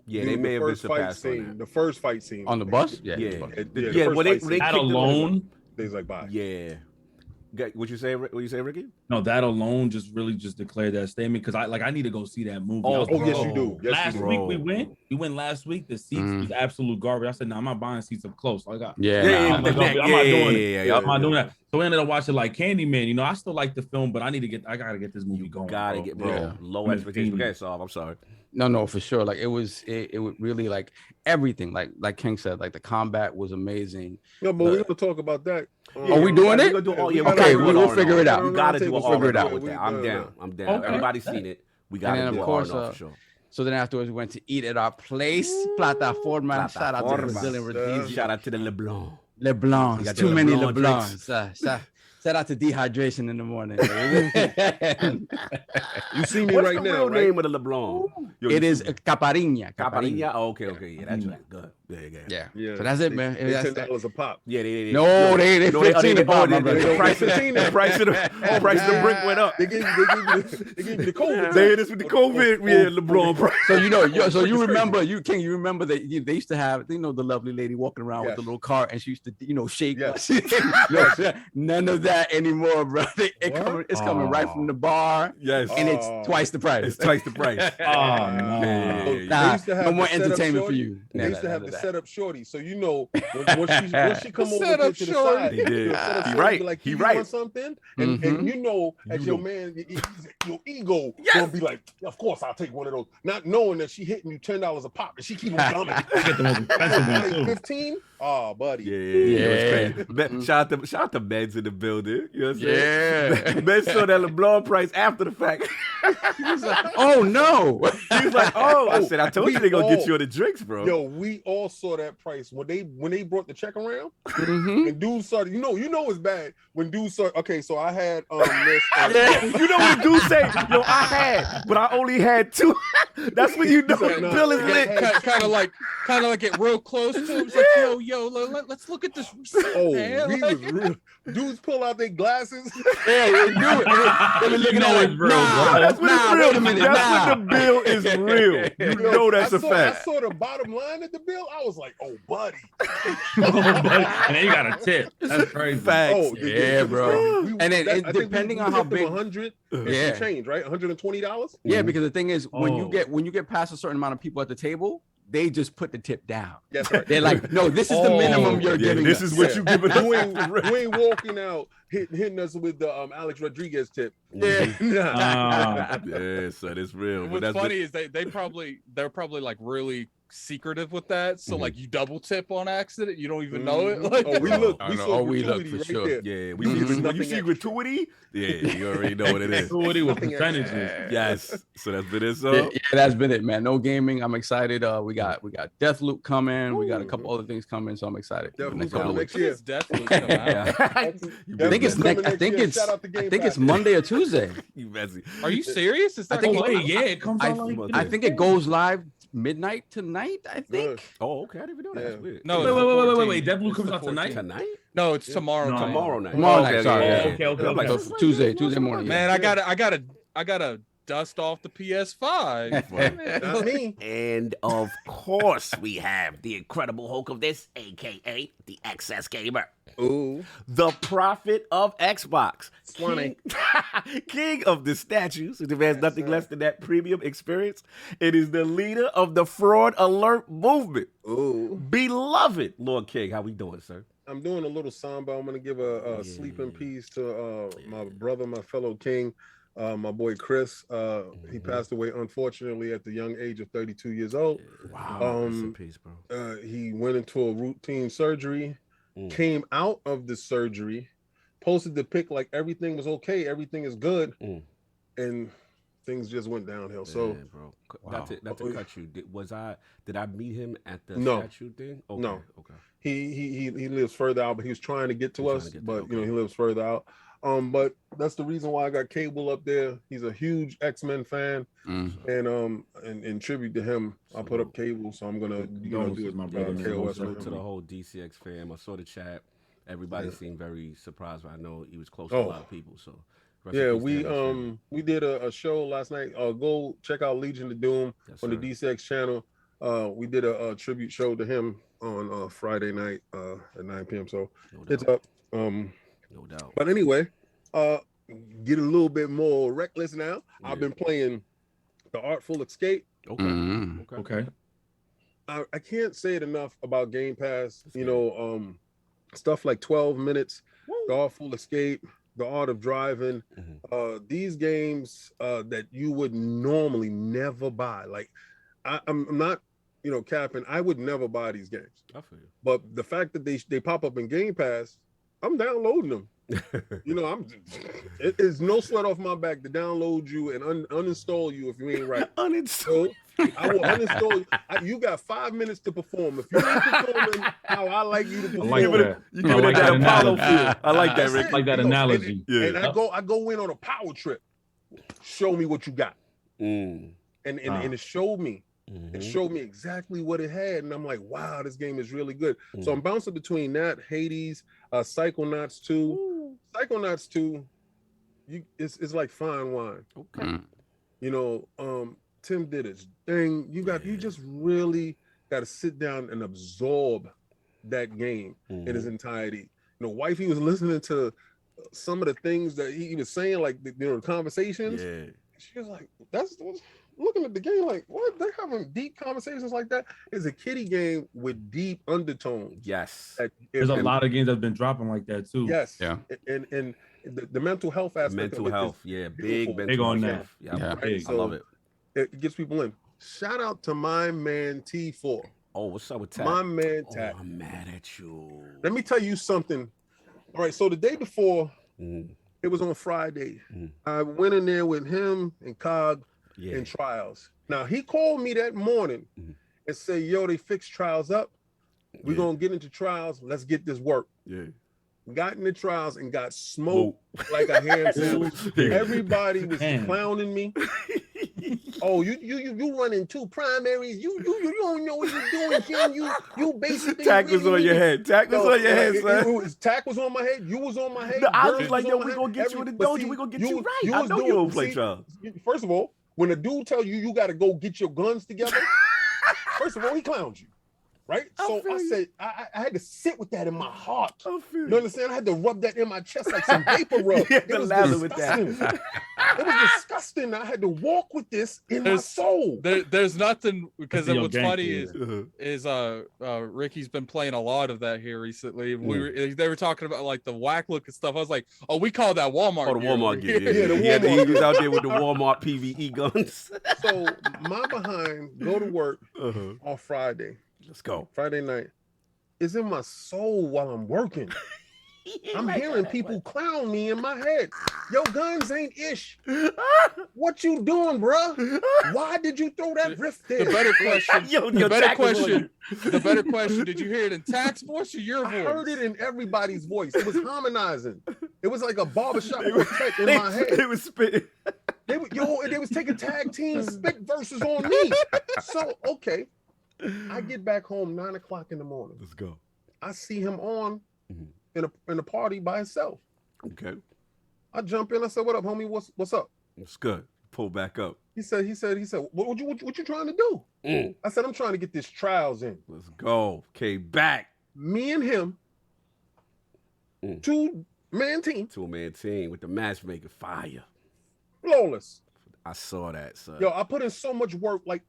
S1: Yeah, they may have been
S8: first fight
S1: surpassed on
S8: scene.
S1: that.
S8: The first fight scene
S7: On the bus? Yeah.
S1: Yeah.
S7: the bus.
S1: Yeah,
S8: first
S1: when they
S8: fight scene.
S1: kicked
S5: That
S1: him in the-
S5: alone,
S8: He's like, bye.
S1: Yeah. What you say? What you say, Ricky?
S5: no, that alone just really just declared that statement because I need to go see that movie.
S1: Oh,
S5: I was
S8: Oh,
S5: like,
S8: yes, you do. Yes,
S5: last
S8: you do.
S5: week
S1: Bro.
S5: we went last week. The seats was absolute garbage. I said, no, I'm not buying seats up close. I got
S7: Yeah.
S5: I'm not doing it.
S1: Yeah.
S5: I'm not doing that. So we ended up watching like Candyman. You know, I still like the film, but I gotta get this movie going.
S1: Gotta
S5: bro.
S1: get bro.
S7: Yeah.
S1: Low
S5: I'm
S1: expectations.
S5: fiending.
S1: Okay, so I'm sorry.
S7: No, for sure. Like it was really like everything. Like King said, like the combat was amazing.
S8: No, but we're gonna talk about that.
S7: Are we doing
S1: Yeah,
S7: it?
S1: we gonna do all-
S8: Yeah,
S1: yeah,
S7: okay,
S1: we gotta
S7: we'll
S1: do
S7: figure it out.
S1: We gotta do
S8: We'll
S1: all
S7: figure it out.
S1: with that. I'm down. I'm down.
S5: Okay.
S1: Everybody's seen it. We
S7: And
S1: gotta
S7: then,
S1: do
S7: of
S1: all
S7: course,
S1: for sure.
S7: So then afterwards we went to eat at our place, Plataforma. Shout out to
S1: Plataforma.
S7: Brazilian Rodizio.
S1: Shout out to the LeBlanc. We
S7: LeBlancs,
S1: got
S7: too
S1: the
S7: many
S1: LeBlanc
S7: LeBlancs. Shout out to dehydration in the morning.
S8: You see me
S1: What's
S8: right
S1: the
S8: now,
S1: real
S8: right?
S1: name of the LeBlanc? Yo,
S7: It
S1: you
S7: is
S1: see-
S7: Caparinha.
S1: Caparinha. Oh, okay. Yeah, that's right. Good.
S7: Yeah.
S8: Yeah.
S7: So that's it, man.
S8: They
S7: That's
S8: $10 a pop.
S1: Yeah, they
S7: No, they 15 a pop, my brother.
S1: the price of the brick went up.
S8: They gave you the COVID.
S1: They hit us with the COVID. Yeah, LeBlanc price.
S7: So you remember, King, you remember that they used to have, the lovely lady walking around with the little car, and she used to, shake.
S8: Yes.
S7: None of that anymore, bro. It's coming right from the bar,
S1: Yes.
S7: and it's twice the price.
S1: It's twice the price.
S5: Oh no.
S8: They
S7: Nah,
S8: used to have
S7: no more
S8: the setup
S7: entertainment for
S8: shorty.
S7: you.
S8: They
S7: Nah,
S8: used to
S7: none
S8: have
S7: of
S8: the
S7: that.
S8: setup shorty, so when she come over
S2: Setup
S8: to the
S2: shorty.
S8: side,
S1: He did.
S8: the setup
S1: He
S8: shorty
S1: right.
S8: be like,
S1: He
S8: you
S1: right.
S8: want something, and as your man, your ego gonna be like, of course I'll take one of those, not knowing that she hitting you $10 a pop, and she keep on coming.
S5: Get the most expensive one too.
S8: 15? Oh, buddy.
S1: Shout out to Meds in the building. You know what I'm saying?
S7: Yeah.
S1: Meds saw that LeBlanc price after the fact.
S7: Oh no!
S1: He was like, "Oh," I said, "I told you they gonna get
S8: all-
S1: you on the drinks, bro."
S8: Yo, we all saw that price when they brought the check around, and dudes started. You know it's bad when dudes start. Okay, so I had this.
S1: You know what dude say? Yo, I had, but I only had 2. That's when you know
S8: He's like,
S1: the
S8: nah,
S1: bill is
S8: I
S1: lit.
S8: had-
S2: kind of like get real close to him. It's like, yo, let's look at this receipt,
S8: Oh,
S2: man.
S8: we
S2: Like-
S8: was real. Dudes pull out their glasses.
S7: Yeah, they do it. They be looking
S5: know
S7: at
S5: it's
S7: it.
S5: real,
S7: Nah,
S1: That's when it's
S7: nah,
S1: real.
S7: wait a minute.
S1: That's
S7: Nah.
S1: when the bill is real. You know that's
S8: I
S1: a
S8: saw,
S1: fact.
S8: I saw the bottom line of the bill. I was like, oh, buddy.
S5: And then you got a tip. That's crazy.
S1: Facts.
S8: Oh,
S7: Yeah, bro.
S8: We-
S7: And then
S8: that-
S7: it-
S8: I think
S7: depending
S8: we
S7: on how
S8: hit them
S7: big-
S8: 100 and
S7: Yeah.
S8: some change, right? $120.
S7: Yeah, because the thing is, when
S5: Oh.
S7: you get past a certain amount of people at the table, they just put the tip down.
S8: That's right.
S7: They're like, no, this is the minimum you're giving.
S1: This
S7: us.
S1: is what you giving us.
S8: You ain't walking out hitting us with the Alex Rodriguez tip.
S7: Yeah.
S1: Yeah, son, it's real.
S2: What's funny is they're probably like really secretive with that. So like you double tip on accident, you don't even know it. Like,
S8: Oh, we look.
S7: I
S8: We
S7: know.
S8: saw
S7: Oh, we look
S8: gratuity
S7: for
S8: right
S7: sure.
S8: there.
S1: Yeah,
S8: There was
S1: when you
S8: nothing
S1: see
S8: extra.
S1: gratuity, yeah, you already know what it is.
S5: What with percentages?
S1: Yes, so that's been it.
S7: Yeah,
S1: So
S7: that's been it, man. No gaming. I'm excited. We got Deathloop coming. We got a couple other things coming, so I'm excited.
S8: Deathloop
S7: Next
S8: coming
S7: couple
S8: next
S7: weeks.
S8: year.
S2: It's definitely come out.
S7: I think it's
S8: Coming
S7: next. I
S8: next
S7: think
S8: year.
S7: it's.
S8: Shout out to Game
S7: I think it's
S8: Pass.
S7: Monday or Tuesday.
S1: you messy.
S2: Are you serious? Is
S7: I
S2: that
S7: think
S5: Oh, wait, yeah, it comes out like
S7: I think it goes live midnight tonight. I think.
S8: Good.
S1: Oh, okay, I didn't even know that.
S8: Yeah.
S1: That's weird.
S2: No,
S5: Wait. Deathloop
S2: It's
S5: comes
S2: the
S5: out tonight?
S1: Tonight?
S2: No, it's tomorrow.
S5: No.
S2: night.
S1: Tomorrow night.
S7: Tomorrow
S1: Oh,
S7: night,
S1: okay,
S7: sorry,
S1: yeah,
S7: yeah.
S1: yeah.
S5: Okay.
S1: I'm like,
S7: So
S1: that's like
S7: Tuesday morning.
S2: Man, I gotta dust off the PS5.
S8: Not me.
S1: And of course, we have the Incredible Hulk of this, aka the XS Gamer.
S8: Ooh.
S1: The prophet of Xbox.
S8: Funny.
S1: King of the statues, who demands nothing less than that premium experience. It is the leader of the fraud alert movement.
S8: Ooh.
S1: Beloved Lord King, how we doing, sir?
S8: I'm doing a little somber. I'm gonna give a sleep in peace to my brother, my fellow king, my boy Chris. He passed away unfortunately at the young age of 32 years old.
S1: Wow. Rest in peace, bro.
S8: He went into a routine surgery, came out of the surgery, posted the pic like everything was okay, everything is good, and things just went downhill. So,
S1: bro. Not to cut you. Did I meet him at the
S8: No.
S1: statue thing? Okay.
S8: No.
S1: Okay.
S8: he lives further out, but he was trying to get to us, but you know, he lives further out. But that's the reason why I got Cable up there. He's a huge X-Men fan, and in tribute to him, I put up Cable. So I'm gonna do it.
S5: My brother,
S8: KOS
S1: to the whole DCX fam. I saw the chat. Everybody seemed very surprised, but I know he was close to a lot of people. So
S8: yeah, we did a show last night. Go check out Legion of Doom on the DCX channel. We did a tribute show to him on Friday night at 9 p.m. So it's up.
S1: No doubt.
S8: But anyway, get a little bit more reckless now. I've been playing The Artful Escape.
S5: Okay.
S8: I can't say it enough about Game Pass. You know, stuff like 12 Minutes, The Artful Escape, The Art of Driving. These games that you would normally never buy. Like, I'm not, capping. I would never buy these games.
S1: I feel you.
S8: But the fact that they pop up in Game Pass, I'm downloading them. It is no sweat off my back to download you and uninstall you if you ain't right.
S1: Uninstall.
S8: So I will uninstall you. You got 5 minutes to perform. If you ain't performing how I like you to perform,
S5: like that.
S1: You give it that Apollo feel. I like that, Rick.
S5: Like that analogy.
S8: And I go in on a power trip. Show me what you got. And it showed me. It showed me exactly what it had, and I'm like, wow, this game is really good. So I'm bouncing between that, Hades, Psychonauts 2. Psychonauts 2, it's like fine wine.
S1: Okay.
S8: Tim did his thing. You just really got to sit down and absorb that game in its entirety. Wifey was listening to some of the things that he was saying, like the conversations.
S1: Yeah.
S8: She was like, that's looking at the game like, what? They're having deep conversations like that? It's a kiddie game with deep undertones.
S1: Yes.
S5: There's a lot of games that have been dropping like that too.
S8: Yes.
S7: Yeah.
S8: And the mental health aspect.
S1: Mental health. Yeah. Big mental
S5: Big on
S1: health.
S5: that.
S1: Yeah.
S5: Big.
S1: I love it.
S8: It gets people in. Shout out to my man T4.
S1: Oh, what's up with Tat?
S8: My man Tat.
S1: I'm mad at you.
S8: Let me tell you something. All right. So the day before, it was on Friday. I went in there with him and Cog and Trials. Now he called me that morning and said, yo, they fixed Trials up. We're gonna get into Trials. Let's get this work.
S1: Yeah.
S8: Got into Trials and got smoked like a ham sandwich. Everybody was clowning me. Oh, you running two primaries. You don't know what you're doing, Ken. You basically
S1: Tack was on your head. Tack was on your head, son.
S8: Tack was on my head. You was on my head.
S1: No, I was like, yo, we gonna get you in the dojo. We gonna get you right. I know you don't play Trials.
S8: First of all, when a dude tell you got to go get your guns together, first of all, he clowned you. Right? So I said, I had to sit with that in my heart. You understand? I had to rub that in my chest like some vapor rub. It was disgusting. It was disgusting. I had to walk with this in my soul.
S2: There's nothing, because what's funny is Ricky's been playing a lot of that here recently. They were talking about like the whack look and stuff. I was like, oh, we call that Walmart.
S1: Oh, the Walmart gear. He was out there with the Walmart PVE guns.
S8: So my behind go to work on Friday.
S1: Let's go.
S8: Friday night is in my soul while I'm working. I'm hearing people clown me in my head. Yo, guns ain't ish. What you doing, bruh? Why did you throw that rift there?
S2: The better question. The better question. Did you hear it in Tack's voice or your voice?
S8: I heard it in everybody's voice. It was harmonizing. It was like a barbershop quartet in my head.
S1: They was spitting.
S8: They was taking tag team spit verses on me. So okay. I get back home 9 o'clock in the morning.
S1: Let's go.
S8: I see him on in a party by himself.
S1: Okay.
S8: I jump in. I said, "What up, homie? What's up?"
S1: It's good. pull back up.
S8: He said, what you trying to do? I said, I'm trying to get this trials in.
S1: Let's go. Came back.
S8: Me and him, 2-man team.
S1: 2-man team with the matchmaker fire.
S8: Flawless.
S1: I saw that, son.
S8: Yo, I put in so much work. Like,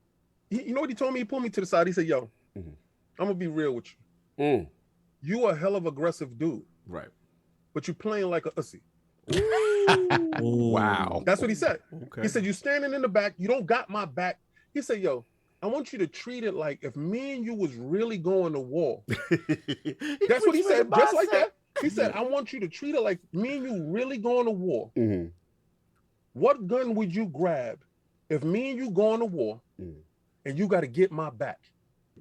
S8: you know what he told me? He pulled me to the side. He said, yo, I'm gonna be real with you. You a hell of aggressive dude.
S1: Right.
S8: But you playing like a ussy.
S7: Wow.
S8: That's what he said.
S1: Okay.
S8: He said, you standing in the back, you don't got my back. He said, yo, I want you to treat it like if me and you was really going to war. That's what he said, just like that. He said, I want you to treat it like me and you really going to war. What gun would you grab if me and you going to war and you got to get my back?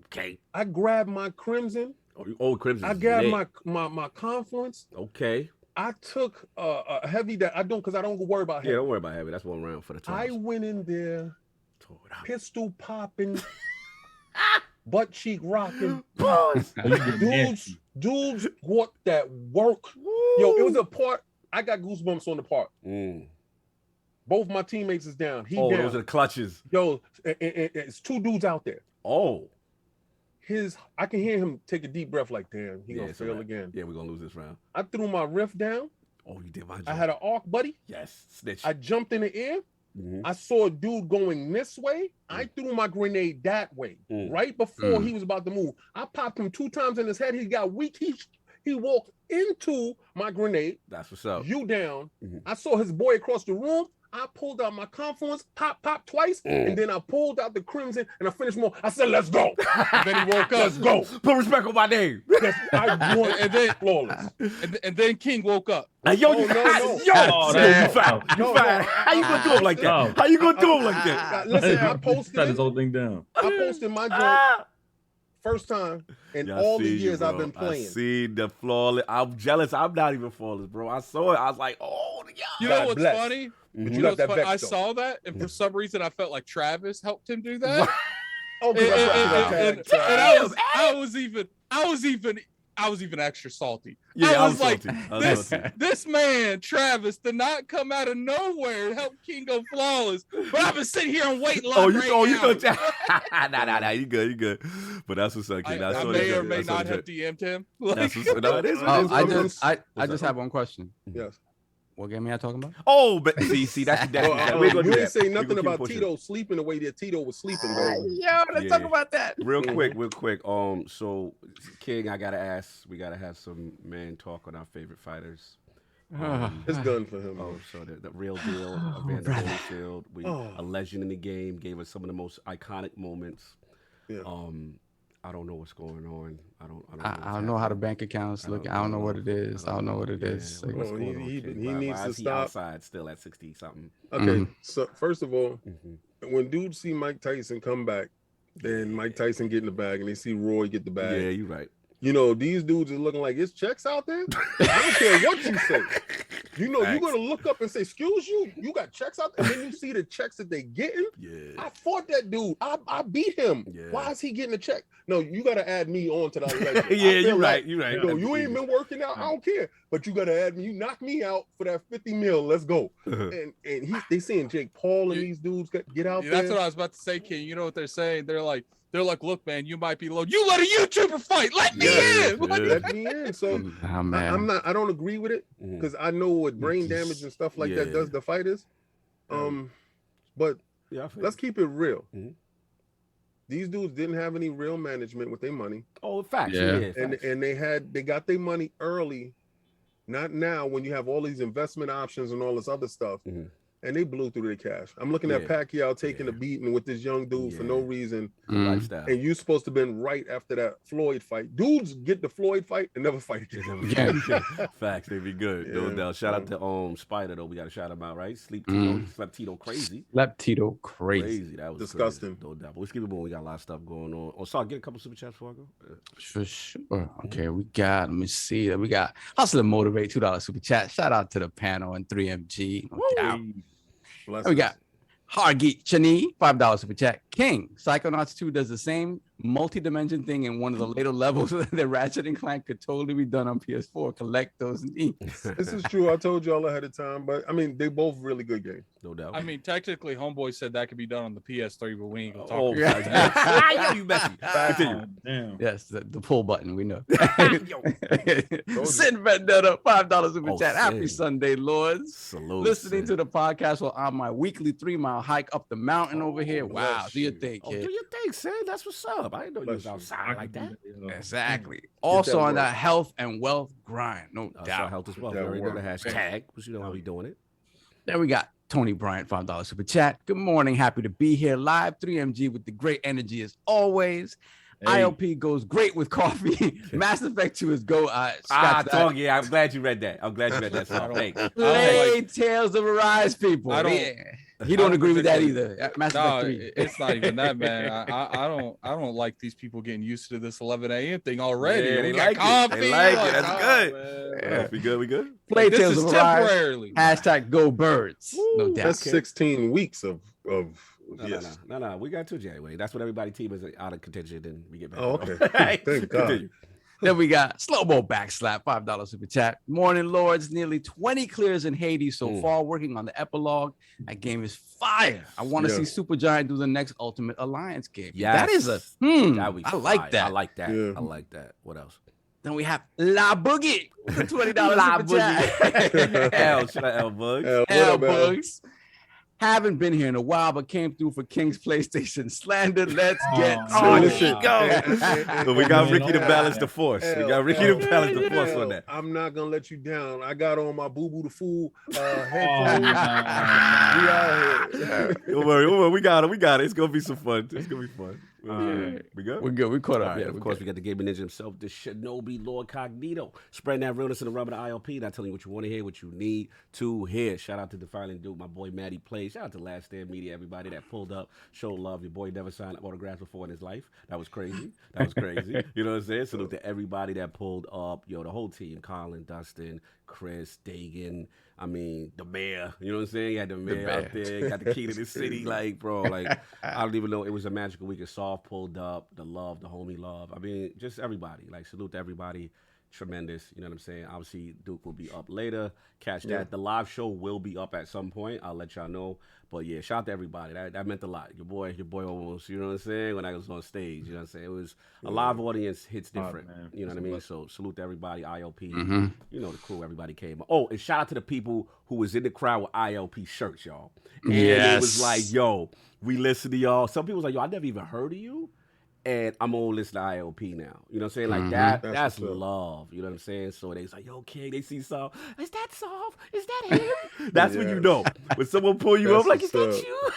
S1: Okay.
S8: I grabbed my Crimson.
S1: Oh, Crimson.
S8: I grabbed my Confluence.
S1: Okay.
S8: I took a heavy that I don't, because I don't worry about heavy.
S1: Yeah, don't worry about heavy. That's 1 round for the time.
S8: I went in there, pistol popping, butt cheek rocking. Dudes want that work. Yo, it was a part. I got goosebumps on the part. Both my teammates is down. He down.
S1: Those are the clutches.
S8: Yo, it's 2 dudes out there.
S1: Oh.
S8: I can hear him take a deep breath like, damn, he gonna fail again.
S1: Yeah, we're gonna lose this round.
S8: I threw my riff down.
S1: Oh, you did my job.
S8: I had an arc buddy.
S1: Yes, snitch.
S8: I jumped in the air. I saw a dude going this way. I threw my grenade that way. Right before he was about to move. I popped him 2 times in his head. He got weak. He walked into my grenade.
S1: That's what's up.
S8: You down. I saw his boy across the room. I pulled out my Confluence, pop twice, and then I pulled out the Crimson, and I finished more. I said, let's go. And then he woke up. Let's go.
S1: Put respect on my name.
S8: I won, and then flawless.
S2: And then King woke up.
S1: Yo, you
S8: no.
S1: foul. You foul. How you gonna do him like that? How you gonna do him like that?
S8: Listen, I posted
S5: Shut this whole thing down.
S8: I posted my joint first time in all the years I've been playing.
S1: I see the flawless. I'm jealous. I'm not even flawless, bro. I saw it. I was like, oh,
S2: you know what's funny?
S8: But
S2: you know what's funny? I saw that, and for some reason, I felt like Travis helped him do that. I was even extra salty.
S1: Yeah,
S2: I was like, this man, Travis, did not come out of nowhere and help King go flawless. But I've been sitting here and waiting now.
S1: You nah, you good. But that's what's up, King.
S2: I may or may not have DM'd him.
S7: I just have one question.
S8: Yes.
S7: What game are you talking about?
S1: Oh, but see, that's
S8: you didn't say nothing about Tito sleeping the way that Tito was sleeping, though.
S7: Yo, let's talk about that.
S1: Real quick. So King, I gotta ask, we gotta have some man talk on our favorite fighters.
S8: It's done for him.
S1: Oh, so the real deal, Evander Holyfield, a legend in the game, gave us some of the most iconic moments.
S8: Yeah.
S1: I don't know what's going on.
S7: I don't know how the bank accounts look. I don't know what it is. I don't know what it is.
S8: He needs to stop.
S1: Outside still at 60 something.
S8: Okay, so first of all, when dudes see Mike Tyson come back, then Mike Tyson get in the bag, and they see Roy get the bag.
S1: Yeah, you're right.
S8: You know, these dudes are looking like it's checks out there. I don't care what you say. You know, you're gonna look up and say, "Excuse you, you got checks out there," and then you see the checks that they getting.
S1: Yeah.
S8: I fought that dude. I beat him.
S1: Yeah.
S8: Why is he getting a check? No, you gotta add me on to that legend.
S1: Yeah, you're right. You're right.
S8: You know, you ain't been working out. I don't care, but you gotta add me. You knock me out for that 50 mil. Let's go. And they saying Jake Paul and these dudes get out there.
S2: That's what I was about to say, King. You know what they're saying? They're like, look, man, you might be low. You let a YouTuber fight. Let me in.
S8: Let me in. So I don't agree with it because I know what brain damage and stuff like that does to fighters. But let's keep it real. These dudes didn't have any real management with their money.
S1: Oh, facts.
S8: And they got their money early, not now when you have all these investment options and all this other stuff. And they blew through their cash. I'm looking at Pacquiao taking a beating with this young dude for no reason.
S1: Lifestyle.
S8: And you're supposed to have been right after that Floyd fight. Dudes get the Floyd fight and never fight again.
S1: Facts, they be good. No doubt. Shout out to Spider though. We gotta shout him out, right? Slept Tito crazy. That was
S7: disgusting.
S1: Crazy. No doubt. But let's keep it moving. We got a lot of stuff going on. Oh, sorry, get a couple super chats before I go.
S7: For sure. Okay, let me see. We got Hustle and Motivate, $2 super chat. Shout out to the panel and 3MG. We got Hargeet Chani, $5 super chat. King, Psychonauts 2 does the same multi-dimension thing in one of the later levels that Ratchet and Clank could totally be done on PS4. Collect those needs.
S8: This is true. I told y'all ahead of time, but I mean, they both really good games.
S6: No doubt.
S2: I mean, technically, Homeboy said that could be done on the PS3, but we ain't gonna talk
S6: Oh,
S2: about that.
S6: yo, you messy. Continue.
S5: Damn.
S7: Yes, the pull button. We know.
S6: Yo.
S7: Sin Vendetta, $5 super
S6: Oh,
S7: chat. Happy
S6: Sin.
S7: Sunday, Lords.
S6: Salute.
S7: Listening to the podcast while on my weekly 3-mile hike up the mountain over here. Wow,
S8: bless
S7: do your
S8: you.
S7: thing,
S6: Oh,
S7: kid.
S6: do your thing, Sin. That's what's up. I didn't know you was
S8: Bless you.
S6: outside like that.
S7: Exactly. Also
S8: that
S7: on
S8: work.
S7: that health and wealth grind, no
S6: That's our
S7: doubt.
S6: health as well.
S8: That
S6: We already know the
S8: work.
S6: hashtag, but you know how we doing it.
S7: There we got Tony Bryant, $5 super chat. Good morning. Happy to be here live. 3MG with the great energy as always.
S5: Hey.
S7: ILP goes great with coffee. Mass Effect 2 is go.
S6: Dog, yeah, I'm glad you read that. I'm glad you read that. So, thanks.
S7: Play Tales of Arise, people.
S2: I don't-
S7: Yeah. He don't agree with that
S2: particularly-
S7: either. Mass
S2: No,
S7: Effect 3.
S2: it's not even that, man. I don't like these people getting used to this 11 a.m. thing already.
S6: Yeah,
S2: We
S6: they
S2: got
S6: like it.
S2: coffee.
S6: They like it.
S2: like,
S6: That's
S2: oh,
S6: good.
S2: man.
S6: Yeah, we good? We good?
S7: Play
S2: This
S7: Tales
S2: is
S7: of Arise.
S2: temporarily.
S7: Hashtag go birds. No doubt.
S8: That's 16 weeks of yes.
S6: No. We got 2 January. That's when everybody team is out of contention. Then we get back.
S8: Oh,
S6: on.
S8: okay. Thank God.
S6: Continue.
S7: Then we got Slow Mo Backslap, $5 super chat. Morning, Lords. Nearly 20 clears in Hades so far, working on the epilogue. That game is fire. I want to see Supergiant do the next Ultimate Alliance game.
S6: Yes.
S7: That is a
S6: That we
S7: I like
S6: fire.
S7: that.
S6: I like that.
S8: Yeah.
S6: I like that. What else?
S7: Then we have La Boogie, with the $20
S6: La
S7: super chat.
S6: L, shout out L Bug.
S8: What
S7: L
S8: up, Al?
S7: Bugs. Haven't been here in a while, but came through for King's PlayStation slander. Let's get
S5: Oh,
S7: to
S8: listen.
S7: it.
S6: But we got
S5: Man,
S6: Ricky to
S5: don't
S6: balance
S5: lie.
S6: the force. We
S8: L,
S6: got Ricky to
S8: L,
S6: balance the force on that.
S8: I'm not gonna let you down. I got on my Boo Boo the Fool
S5: Oh,
S8: headphones.
S5: nah.
S8: We out here.
S6: Don't worry. We got it. It's gonna be some fun. It's gonna be fun. We good?
S7: We're good. We caught
S6: All
S7: up.
S6: right,
S7: Yeah,
S6: of course, we got the gaming ninja himself, the Shinobi LordCognito. Spreading that realness in the rubber of the ILP, not telling you what you want to hear, what you need to hear. Shout out to Defiling Dude, my boy Matty Plays. Shout out to Last Stand Media, everybody that pulled up, showed love. Your boy never signed autographs before in his life. That was crazy. You know what I'm saying? Salute to everybody that pulled up. Yo, the whole team, Colin, Dustin, Chris, Dagan. I mean, the mayor, you know what I'm saying? You had the mayor out there, got the key to the city. Like, bro, like, I don't even know. It was a magical week. Soft pulled up, the love, the homie love. I mean, just everybody. Like, salute to everybody. Tremendous. You know what I'm saying? Obviously, Duke will be up later. Catch that. The live show will be up at some point. I'll let y'all know. But yeah, shout out to everybody. That meant a lot. Your boy almost, you know what I'm saying? When I was on stage, you know what I'm saying? It was a live audience hits different.
S5: man.
S6: You know what I mean? So salute to everybody, ILP.
S7: Mm-hmm.
S6: You know the crew, everybody came. Oh, and shout out to the people who was in the crowd with ILP shirts, y'all. And it was
S7: Yes.
S6: like, yo, we listen to y'all. Some people was like, yo, I never even heard of you. And I'm gonna listen to ILP now. You know what I'm saying? Like that's
S8: That's what's up.
S6: love. You know what I'm saying? So they was like, yo, King, they see Soft. Is that Soft? Is that him? That's when you know. When someone pull you
S8: That's
S6: up, like, is
S8: what's
S6: that
S8: up.
S6: you?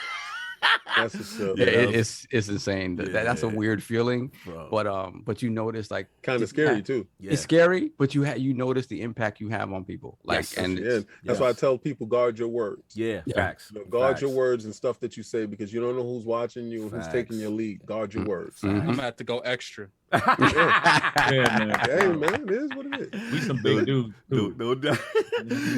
S8: That's what's up.
S7: Yeah,
S6: Yeah.
S7: it's insane. That's a weird feeling.
S6: Bro.
S7: But you notice like
S8: Kind of
S7: it's
S8: scary too.
S6: Yeah.
S7: It's scary, but you notice the impact you have on people. Like
S6: Yes.
S7: and
S8: Yeah, that's why I tell people guard your words.
S6: Yeah,
S7: Yeah.
S6: facts.
S8: You know, guard your
S6: Facts.
S8: words and stuff that you say because you don't know who's watching you and who's taking
S6: Facts.
S8: your lead. Guard your words.
S2: I'm gonna have to go extra.
S5: Yeah, man.
S8: Hey man, it is what it is.
S5: We some big dudes. too.
S6: No doubt.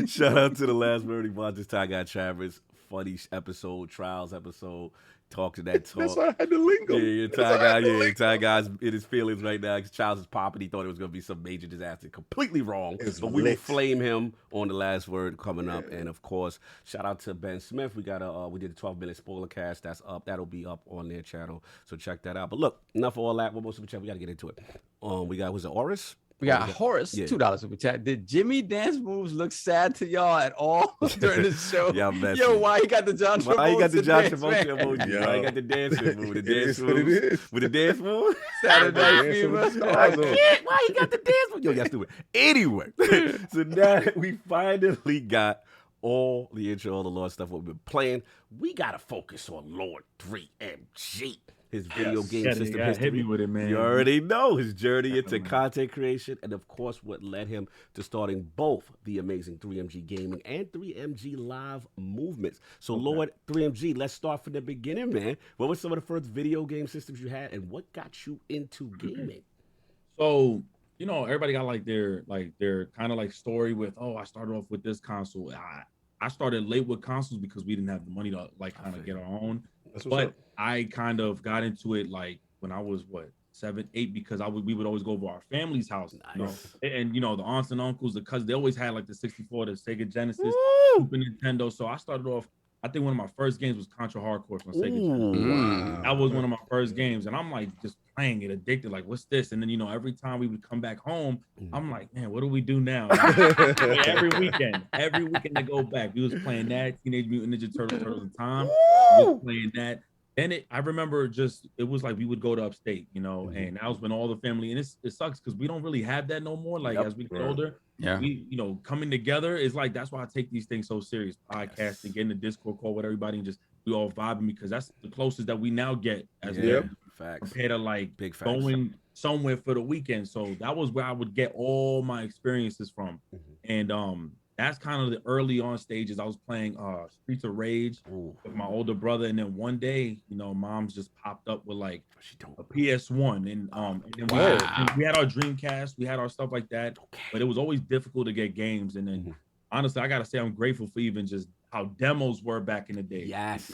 S6: Shout out to the last Murray Watch. This time got Travis. Funny episode, trials episode. Talk to that talk.
S8: That's why I had to lingo.
S6: Yeah,
S8: That's why I had to lingo.
S6: Ty guy's in his feelings right now. Charles is popping. He thought it was gonna be some major disaster. Completely wrong.
S8: It's
S6: But we will
S8: lit.
S6: flame him on the last word coming up. And of course, shout out to Ben Smith. We got we did a 12-minute spoiler cast. That's up. That'll be up on their channel. So check that out. But look, enough of all that. One more super chat. We gotta get into it. Was it Oris?
S7: we got Horace,
S6: Yeah.
S7: $2 super chat. Did Jimmy dance moves look sad to y'all at all during the show?
S6: Yeah, I'm messy.
S7: Yo, why he got the John Travolta?
S6: Why you got the John
S7: dance,
S6: Travolta
S7: man?
S6: emoji?
S8: Yo.
S6: Why you got the dance move? The
S8: It
S6: dance
S8: is what it
S6: move?
S8: is.
S6: With the dance move?
S7: Saturday Night
S8: Dancing with
S7: Fever.
S8: the
S6: I
S8: stars on.
S6: can't. Why you got the dance move? Yo, y'all stupid. Anyway, so now we finally got all the intro, all the Lord stuff, what we've been playing. We got to focus on Lord 3MG. His video game
S5: Yeah,
S6: system
S5: hit
S6: history.
S5: me with it, man.
S6: You already know his journey into content creation, and of course, what led him to starting both the amazing 3MG Gaming and 3MG Live movements. So, Lord 3MG, let's start from the beginning, man. What were some of the first video game systems you had, and what got you into gaming?
S5: So, you know, everybody got like their kind of like story with, oh, I started off with this console. I started late with consoles because we didn't have the money to like kind of get our own.
S8: That's what's
S5: But
S8: up.
S5: I kind of got into it like when I was what 7, 8, because we would always go over our family's house,
S6: Nice.
S5: and the aunts and uncles, the cousins, they always had like the 64, the Sega Genesis, Super Nintendo. So I started off. I think one of my first games was Contra Hard Corps on Sega Genesis.
S8: Wow.
S5: That was one of my first games, and I'm like just playing it, addicted. Like, what's this? And then every time we would come back home, I'm like, man, what do we do now? every weekend to go back, we was playing that Teenage Mutant Ninja Turtles in Time. We was playing that. Then I remember it was like we would go to upstate, and that was when all the family, and it sucks because we don't really have that no more. Like as we get older, we, coming together is like, that's why I take these things so serious. Podcasting, getting the Discord call with everybody, and just we all vibing, because that's the closest that we now get as
S6: Facts.
S5: compared to like
S6: Big facts.
S5: going somewhere for the weekend. So that was where I would get all my experiences from, and that's kind of the early on stages. I was playing Streets of Rage with my older brother, and then one day, mom's just popped up with like a PS1, and then we had our Dreamcast, we had our stuff like that, but it was always difficult to get games. And then honestly, I gotta say I'm grateful for even just how demos were back in the day.
S6: Yes,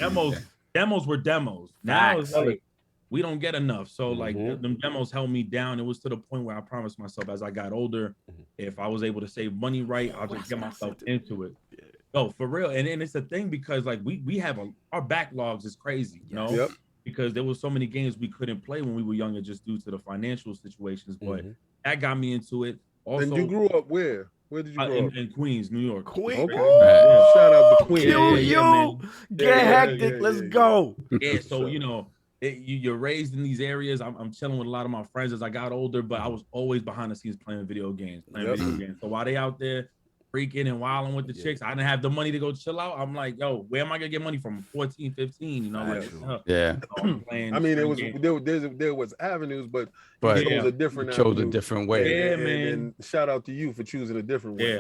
S5: demos were demos. Now it's like we don't get enough. So like them demos held me down. It was to the point where I promised myself as I got older, if I was able to save money right, I'll just get myself into it. No, for real. And it's a thing because like we have our backlogs is crazy, because there was so many games we couldn't play when we were younger just due to the financial situations. But that got me into it. Also,
S8: and you grew up where? Where did you grow up?
S5: In Queens, New York.
S8: Okay. Yeah. Shout out to Queens.
S6: Get hectic. Let's go.
S5: Yeah, so you're raised in these areas. I'm chilling with a lot of my friends as I got older, but I was always behind the scenes playing video games. So while they out there freaking and wilding with the chicks, I didn't have the money to go chill out. I'm like, yo, where am I gonna get money from? 14, 15,
S7: I
S8: mean, there was avenues, but you chose a different
S7: a different way.
S5: Yeah, man.
S8: And shout out to you for choosing a different way.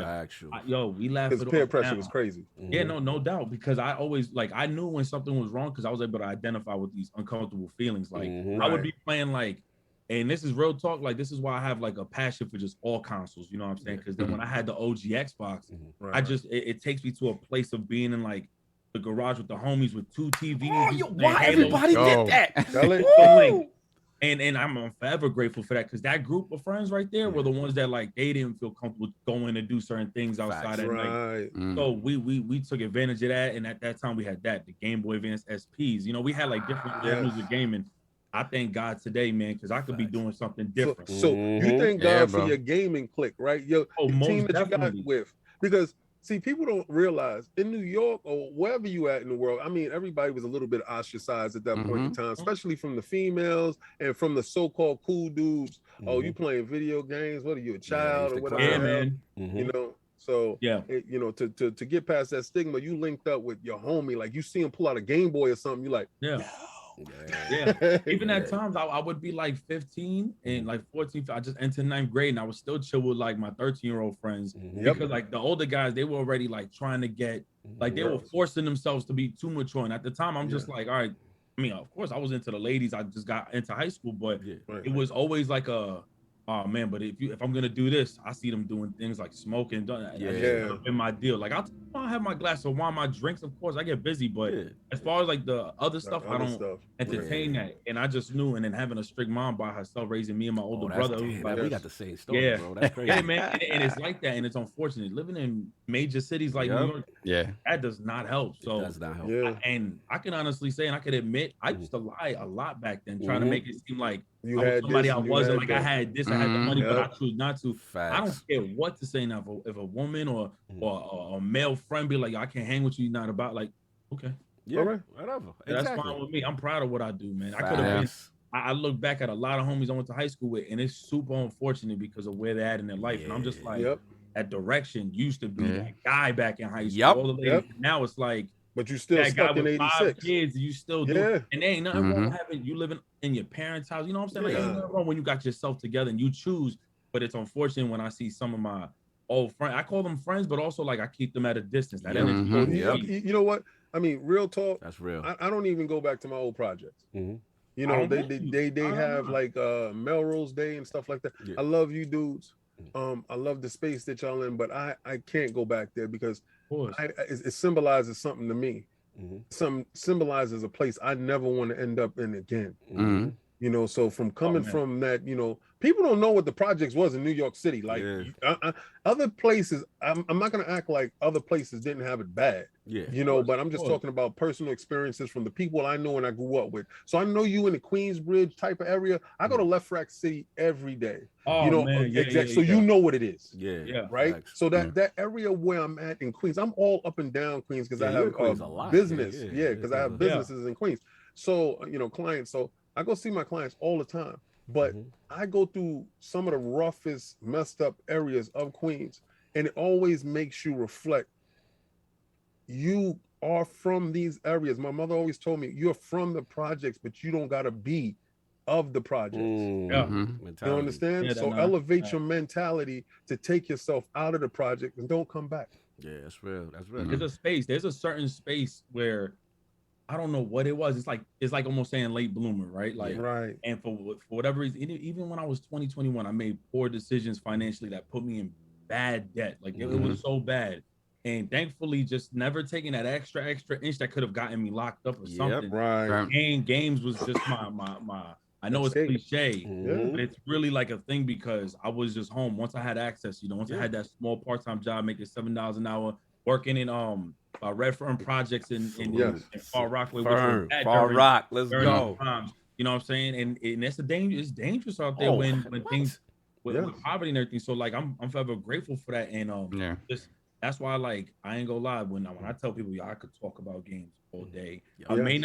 S5: We laugh
S8: because peer pressure was crazy.
S5: Yeah, no doubt, because I always I knew when something was wrong because I was able to identify with these uncomfortable feelings. Like I would be playing like, and this is real talk, like this is why I have like a passion for just all consoles, you know what I'm saying? Because then when I had the OG Xbox, I just it takes me to a place of being in like the garage with the homies with 2 TVs.
S6: Why everybody did
S5: that? And I'm forever grateful for that, because that group of friends right there were the ones that like they didn't feel comfortable going to do certain things outside at night. So we took advantage of that, and at that time we had the Game Boy Advance SPs. We had like different avenues of gaming. I thank God today, man, because I could be doing something different.
S8: So you thank God for your gaming clique, right? Your team that you got with, because see, people don't realize in New York or wherever you at in the world, I mean, everybody was a little bit ostracized at that point in time, especially from the females and from the so-called cool dudes. Oh, you playing video games? What are you, a child or whatever?
S5: Yeah, man.
S8: So to get past that stigma, you linked up with your homie. Like you see him pull out a Game Boy or something, you like,
S5: even at times I would be like 15 and like 14. I just entered 9th grade and I was still chill with like my 13-year-old friends, because like the older guys, they were already like trying to get like they were forcing themselves to be too mature. And at the time I'm just like, all right, I mean, of course I was into the ladies, I just got into high school, but it was always like oh man, but if I'm gonna do this, I see them doing things like smoking. In my deal, like I'll have my glass of wine, my drinks. Of course, I get busy, but as far as like the other stuff, I don't entertain that. And I just knew. And then having a strict mom by herself, raising me and my older brother,
S6: we got the same story, bro. That's crazy.
S5: Yeah, man. And it's like that, and it's unfortunate living in major cities like New York. That does not help. So
S6: it does not help.
S5: And I can honestly say, and I can admit, I used to lie a lot back then, trying to make it seem like
S8: you
S5: I was
S8: had
S5: somebody
S8: this,
S5: I wasn't. Like I had this, I had the money, but I choose not to. I don't care what to say now. If a woman or a male friend be like, I can't hang with you, not about, like, okay,
S6: whatever.
S5: That's fine with me. I'm proud of what I do, man. I could have been. I look back at a lot of homies I went to high school with, and it's super unfortunate because of where they're at in their life. And I'm just like, that direction used to be that guy back in high school. All the ladies, now it's like,
S8: but you still stuck in 86.
S5: 5 kids, you still do it. And there ain't nothing wrong with having you living in your parents' house. You know what I'm saying? Like, ain't nothing wrong when you got yourself together and you choose. But it's unfortunate when I see some of my old friends. I call them friends, but also like I keep them at a distance. That
S8: You know what? I mean, real talk.
S6: That's real.
S8: I don't even go back to my old projects. You know, they have like Melrose Day and stuff like that. I love you dudes. I love the space that y'all in, but I can't go back there because it symbolizes something to me. Something symbolizes a place I never want to end up in again. You You know, so from coming from that, you know, people don't know what the projects was in New York City. Like other places, I'm not gonna act like other places didn't have it bad.
S6: Yeah,
S8: you know, but I'm just talking about personal experiences from the people I know and I grew up with. So I know you in the Queensbridge type of area. I go to Left Rack City every day.
S5: Oh,
S8: you know,
S5: man.
S8: exactly. So you know what it is.
S6: Yeah.
S8: Right.
S6: Thanks.
S8: So that area where I'm at in Queens, I'm all up and down Queens because I have business. Because I have businesses in Queens. So you know, clients. So I go see my clients all the time. But I go through some of the roughest, messed up areas of Queens, and it always makes you reflect. You are from these areas. My mother always told me, you're from the projects, but you don't gotta be of the projects. You understand? So elevate your mentality to take yourself out of the project and don't come back.
S6: Yeah, that's real. That's real.
S5: There's a space. There's a certain space where I don't know what it was. It's like almost saying late bloomer, right? Like, and for whatever reason, even when I was 20, 21, I made poor decisions financially that put me in bad debt. Like it was so bad. And thankfully, just never taking that extra inch that could have gotten me locked up or something. Games was just my I know it's cliche, but it's really like a thing because I was just home. Once I had access, you know, once I had that small part-time job making $7 an hour, working in Red Fern projects in Far Rockaway.
S6: Far Rock, let's go.
S5: You know what I'm saying? And it's dangerous out there when things with poverty and everything. So like I'm forever grateful for that. And just that's why like I ain't gonna lie, when I tell people I could talk about games all day. I may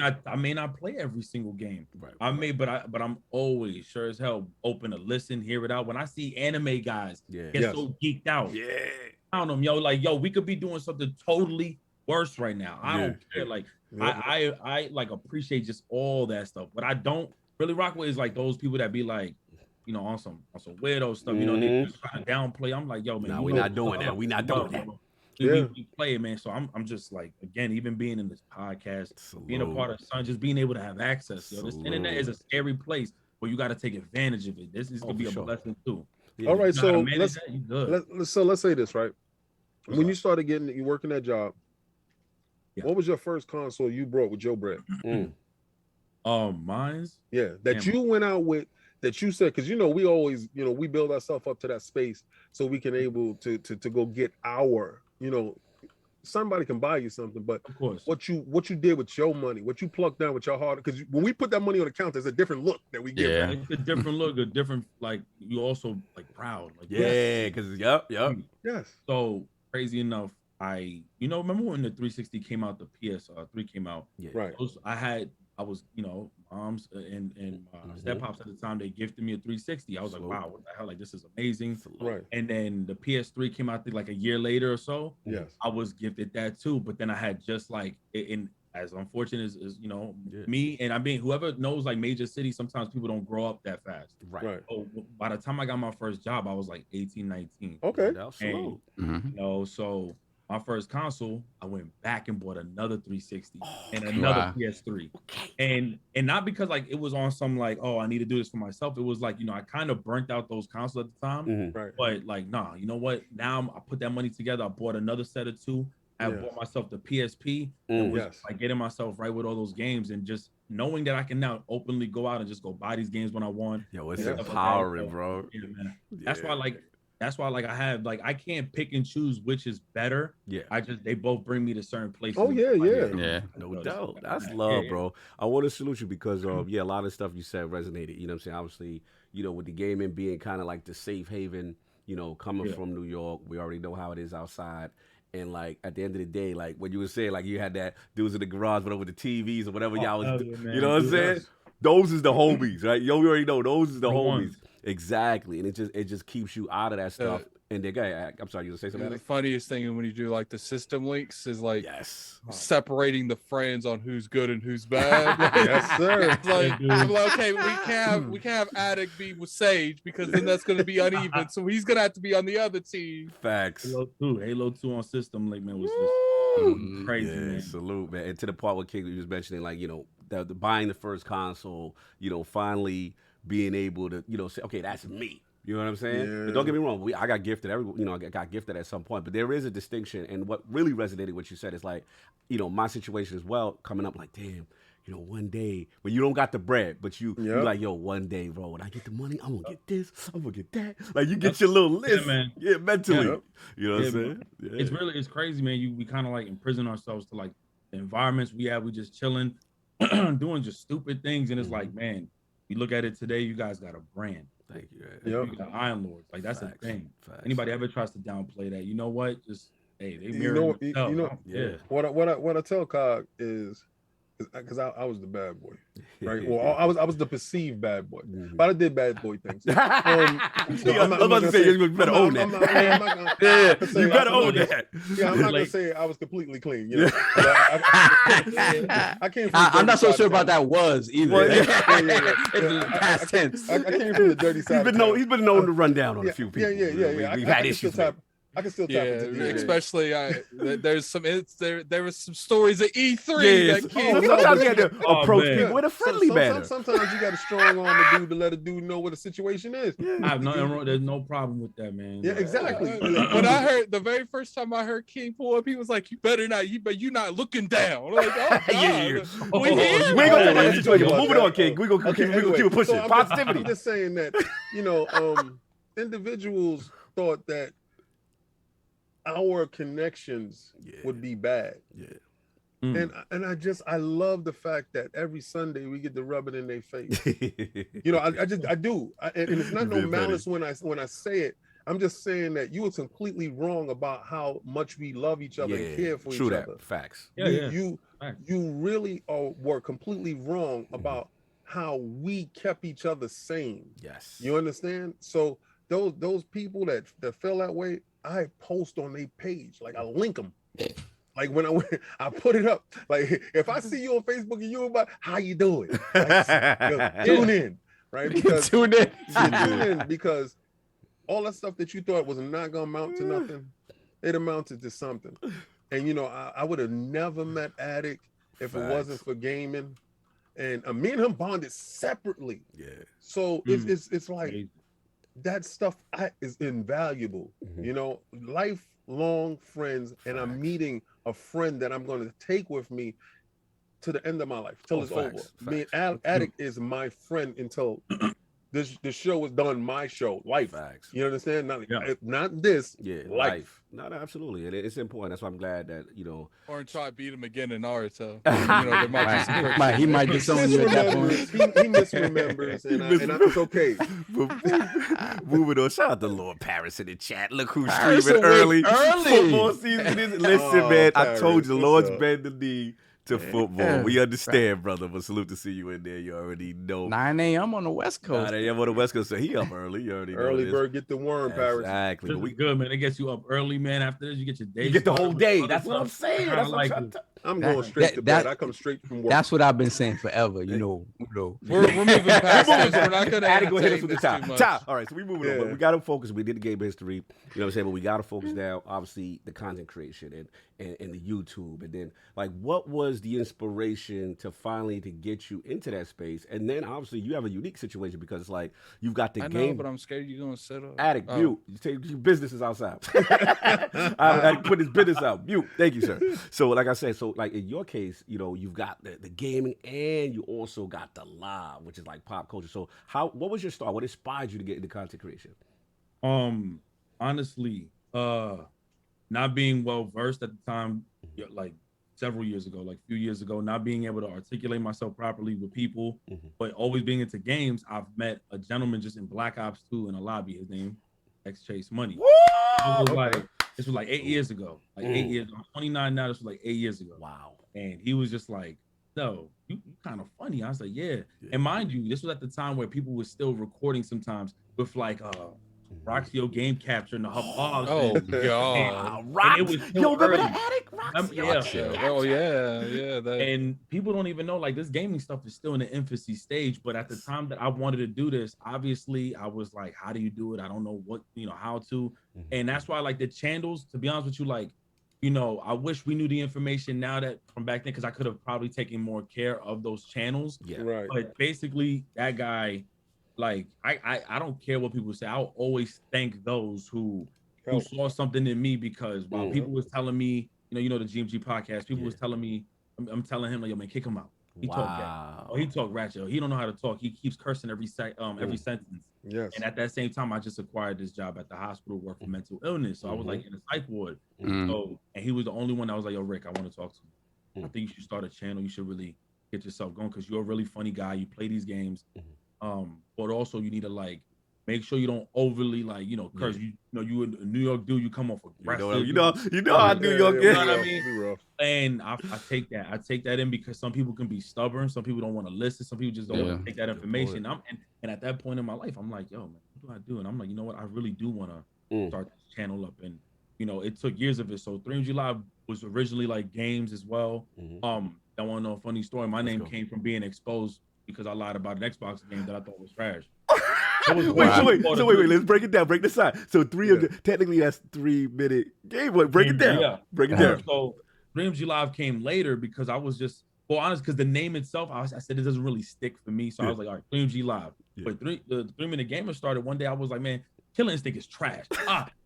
S5: not play every single game. But I'm always sure as hell open to listen, hear it out. When I see anime guys get so geeked out. I don't know, yo, we could be doing something totally worse right now. I don't care. Like I like appreciate just all that stuff, but I don't really rock with is like those people that be like, you know, on some weirdo stuff. You know, they just kind of downplay. I'm like, yo, man,
S6: no, we're not doing that. We're not doing that.
S5: We play it, man. So I'm just like, again, even being in this podcast, being a part of Sun, just being able to have access. Yo, this internet is a scary place, but you got to take advantage of it. This is gonna be a blessing too.
S8: All right, so let's say this, right? When you started you working that job, what was your first console you brought with your bread?
S5: Mine's
S8: that you went out with, that you said, because you know we always, you know, we build ourselves up to that space so we can able to go get our, you know, somebody can buy you something, but
S5: of course
S8: what you did with your money, what you plucked down with your heart, because when we put that money on the counter, there's a different look that we get.
S5: It's a different look, a different, like, you also like proud, like
S6: because
S8: yes.
S5: So crazy enough, you know, remember when the 360 came out, the PS3 came out, I was, you know, moms and step pops at the time, they gifted me a 360. I was like, wow, what the hell? Like, this is amazing.
S8: Right.
S5: And then the PS3 came out, I think, like a year later or so.
S8: Yes.
S5: I was gifted that too. But then I had just like, as unfortunate as you know, me, and I mean, whoever knows like major cities, sometimes people don't grow up that fast.
S6: Right.
S5: So by the time I got my first job, I was like 18, 19.
S8: Okay.
S5: And, you know, so my first console, I went back and bought another 360 and another PS3. And not because like it was on some like, oh, I need to do this for myself. It was like, you know, I kind of burnt out those consoles at the time. But like, nah, you know what? Now I put that money together. I bought another set of two. I bought myself the PSP and was like getting myself right with all those games and just knowing that I can now openly go out and just go buy these games when I want.
S6: Yo, it's empowering, bro.
S5: Yeah, man. That's why like I have like I can't pick and choose which is better. They both bring me to certain places.
S8: Oh yeah.
S6: No doubt. That's love, bro. I want to salute you because a lot of stuff you said resonated. You know what I'm saying? Obviously, you know, with the gaming being kind of like the safe haven, you know, coming from New York, we already know how it is outside. And like at the end of the day, like when you were saying, like you had that dudes in the garage, but over the TVs or whatever y'all was, you know what I'm saying? Those is the homies, right? Yo, we already know those is the homies. Exactly, and it just keeps you out of that stuff. And the guy, I'm sorry, you gonna say something?
S2: The funniest thing when you do like the system links is like separating the friends on who's good and who's bad. Like,
S8: yes, sir.
S2: It's like, okay, we can't have Addict be with Sage because then that's gonna be uneven. So he's gonna have to be on the other team.
S6: Facts.
S5: Halo 2 on system link, man, was just crazy. Man.
S6: Salute, man. And to the part where King was mentioning, like, you know, the buying the first console, you know, finally being able to, you know, say, okay, that's me. You know what I'm saying? And don't get me wrong. I got gifted. I got gifted at some point. But there is a distinction. And what really resonated with what you said is like, you know, my situation as well coming up. Like, damn, you know, one day, but you don't got the bread, but you
S8: Yep.
S6: like, yo, one day, bro, when I get the money, I'm gonna get this, I'm gonna get that. Like you get your little list,
S5: man.
S6: yeah, mentally.
S8: Yep.
S6: You know what I'm
S5: Yeah,
S6: saying? Yeah.
S5: It's crazy, man. We kind of like imprison ourselves to like the environments we have. We just chilling, doing just stupid things, and it's like, man, you look at it today. You guys got a brand.
S6: Thank you.
S5: You got Iron Lords. Like that's
S6: Facts.
S5: a thing.
S6: Facts.
S5: Anybody ever tries to downplay that, you know what? Just hey, they
S8: You
S5: mirror
S8: know,
S5: themselves.
S6: Yeah.
S8: what I tell Cog is because I was the bad boy, right? Well, I was the perceived bad boy, but I did bad boy things. So
S6: I was about to say you better own that. You better own that.
S8: Yeah, I'm not gonna say I was completely clean. You know, I came from
S7: I'm not so sure about
S8: that.
S7: that was either.
S6: Well,
S7: Past tense.
S8: I came from the dirty side.
S6: He's been known to run down on a few people.
S8: Yeah.
S6: We've had issues.
S8: I can still tap
S2: Yeah,
S8: into these.
S2: especially there's some there was some stories at E3
S6: Yes.
S2: that came.
S6: Sometimes you had to approach
S5: man.
S6: people with a friendly manner.
S8: Sometimes you got to strong arm a dude to let a dude know what the situation is.
S5: I have nothing wrong. There's no problem with that, man.
S8: Yeah, exactly.
S2: When I heard the very first time I heard King pull up, he was like, "You better not. You not looking down." I'm like, oh, God.
S6: Yeah.
S2: We here?
S6: We ain't gonna talk about that
S8: Yeah,
S6: situation.
S8: yeah,
S6: Moving
S8: yeah.
S6: on, King. We gonna keep it pushing.
S8: So
S6: Positivity.
S8: I'm just saying that, individuals thought that our connections would be bad.
S6: Yeah.
S8: And I love the fact that every Sunday we get to rub it in their face. I do. And it's not no malice when I say it. I'm just saying that you were completely wrong about how much we love each other and care for each other.
S6: Facts.
S8: You really were completely wrong about how we kept each other sane.
S6: Yes.
S8: You understand? So those people that feel that way, I post on their page. Like I link them. Like when I put it up. Like if I see you on Facebook and you about how you doing, tune in, right? Because
S7: Tune in.
S8: tune in because all that stuff that you thought was not gonna amount to nothing, it amounted to something. And I would have never met Addict if it wasn't for gaming. And me and him bonded separately.
S6: Yeah.
S8: So it's like that stuff is invaluable. Lifelong friends, and I'm meeting a friend that I'm going to take with me to the end of my life till it's over. Me and Addict is my friend until this show is done. My show, life.
S6: Facts.
S8: You understand? Not this.
S6: Yeah,
S8: life.
S6: No, absolutely, and it's important. That's why I'm glad that
S2: Or try to beat him again in Naruto.
S7: He might get some of you at that point.
S8: He misremembers, and it's okay.
S6: Moving on. Shout out to Lord Paris in the chat. Look who's streaming early. Football season is. Listen, man. I told you, the Lord's bend the knee to football. We understand, brother. But salute to see you in there. You already know.
S7: 9 a.m. on the West Coast.
S6: 9 a.m. on the West Coast. So he up early. You already know.
S8: Early bird get the worm, Paris.
S6: Exactly.
S5: This is good, man. It gets you up early, man. After this, you get your day.
S6: You get the whole day. That's what I'm saying. That's what I'm trying to.
S8: I'm going straight to bed. I come straight from work.
S7: That's what I've been saying forever.
S2: We're moving past this. We're not going to
S6: go hit us with the
S2: time.
S6: top. All right, so we moving on. But we got to focus. We did the game history. You know what I'm saying? But we got to focus now, obviously, the content creation and the YouTube. And then, like, what was the inspiration to finally to get you into that space? And then, obviously, you have a unique situation because it's like you've got the game.
S2: I know, but I'm scared you're going to set up.
S6: Addict, mute. You take your business is outside. I put his business out. Mute. Thank you, sir. So, like I said, like in your case, you've got the gaming and you also got the live, which is like pop culture. So what was your start? What inspired you to get into content creation?
S5: Honestly, not being well versed at the time, like several years ago, like a few years ago, not being able to articulate myself properly with people, but always being into games. I've met a gentleman just in Black Ops 2 in a lobby. His name X Chase Money. This was like 8 years ago. Like 8 years. I'm 29 now. This was like 8 years ago.
S6: Wow.
S5: And he was just like, "No, you kind of funny." I was like, yeah. And mind you, this was at the time where people were still recording sometimes with like Roxio game capture and the hub.
S2: Oh God,
S6: Rock!
S5: It was
S6: Yo, remember
S5: early.
S6: the Addict?
S5: Yeah.
S2: Oh yeah.
S5: And people don't even know, like, this gaming stuff is still in the infancy stage. But at the time that I wanted to do this, obviously I was like, how do you do it? I don't know what, how to. And that's why, like, the channels, to be honest with you, like, I wish we knew the information now that from back then, because I could have probably taken more care of those channels.
S6: Yeah.
S8: Right.
S5: But basically, that guy, like, I don't care what people say. I'll always thank those who saw something in me, because while people was telling me, the GMG podcast, people was telling me, I'm telling him, like, yo, man, kick him out. He talk ratchet. He don't know how to talk. He keeps cursing every sentence.
S8: Yes.
S5: And at that same time, I just acquired this job at the hospital, work for mental illness. So I was like in a psych ward. So, and he was the only one that was like, yo, Rick, I want to talk to you. I think you should start a channel. You should really get yourself going because you're a really funny guy. You play these games. But also you need to like make sure you don't overly like, curse. You know, you a New York dude, you come off aggressive.
S6: You know how New York is.
S5: You know what I mean? And I take that. I take that in because some people can be stubborn. Some people don't want to listen. Some people just don't want to take that information. And at that point in my life, I'm like, yo, man, what do I do? And I'm like, you know what? I really do want to start this channel up. And, it took years of it. So 3MG Live was originally like games as well. I want to know a funny story. My name came from being exposed because I lied about an Xbox game that I thought was trash.
S6: Wait, let's break it down. Break this side. So technically that's 3-minute game. Break it down.
S5: Yeah.
S6: Break it down.
S5: So 3MG Live came later because I was just, honest, because the name itself, I said it doesn't really stick for me. So I was like, all right, 3MG Live. But the 3-minute gamer started one day. I was like, man, Killer Instinct is trash.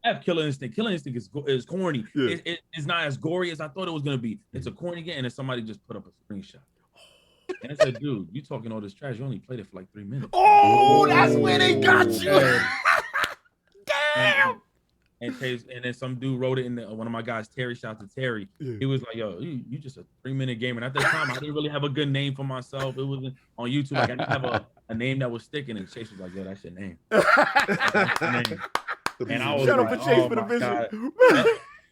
S5: F Killer Instinct. Killer Instinct is corny. It's not as gory as I thought it was going to be. It's a corny game. And then somebody just put up a screenshot. And I said, dude, you talking all this trash. You only played it for like 3 minutes.
S6: Oh, that's where they got you. Damn.
S5: And then some dude wrote it in one of my guys, Terry, shout out to Terry. He was like, yo, you just a 3-minute gamer. And at that time, I didn't really have a good name for myself. It wasn't on YouTube. Like, I didn't have a name that was sticking. And Chase was like, yo, that's your name. That's your name. And I was
S6: Shut
S5: like,
S6: up for Chase for the vision.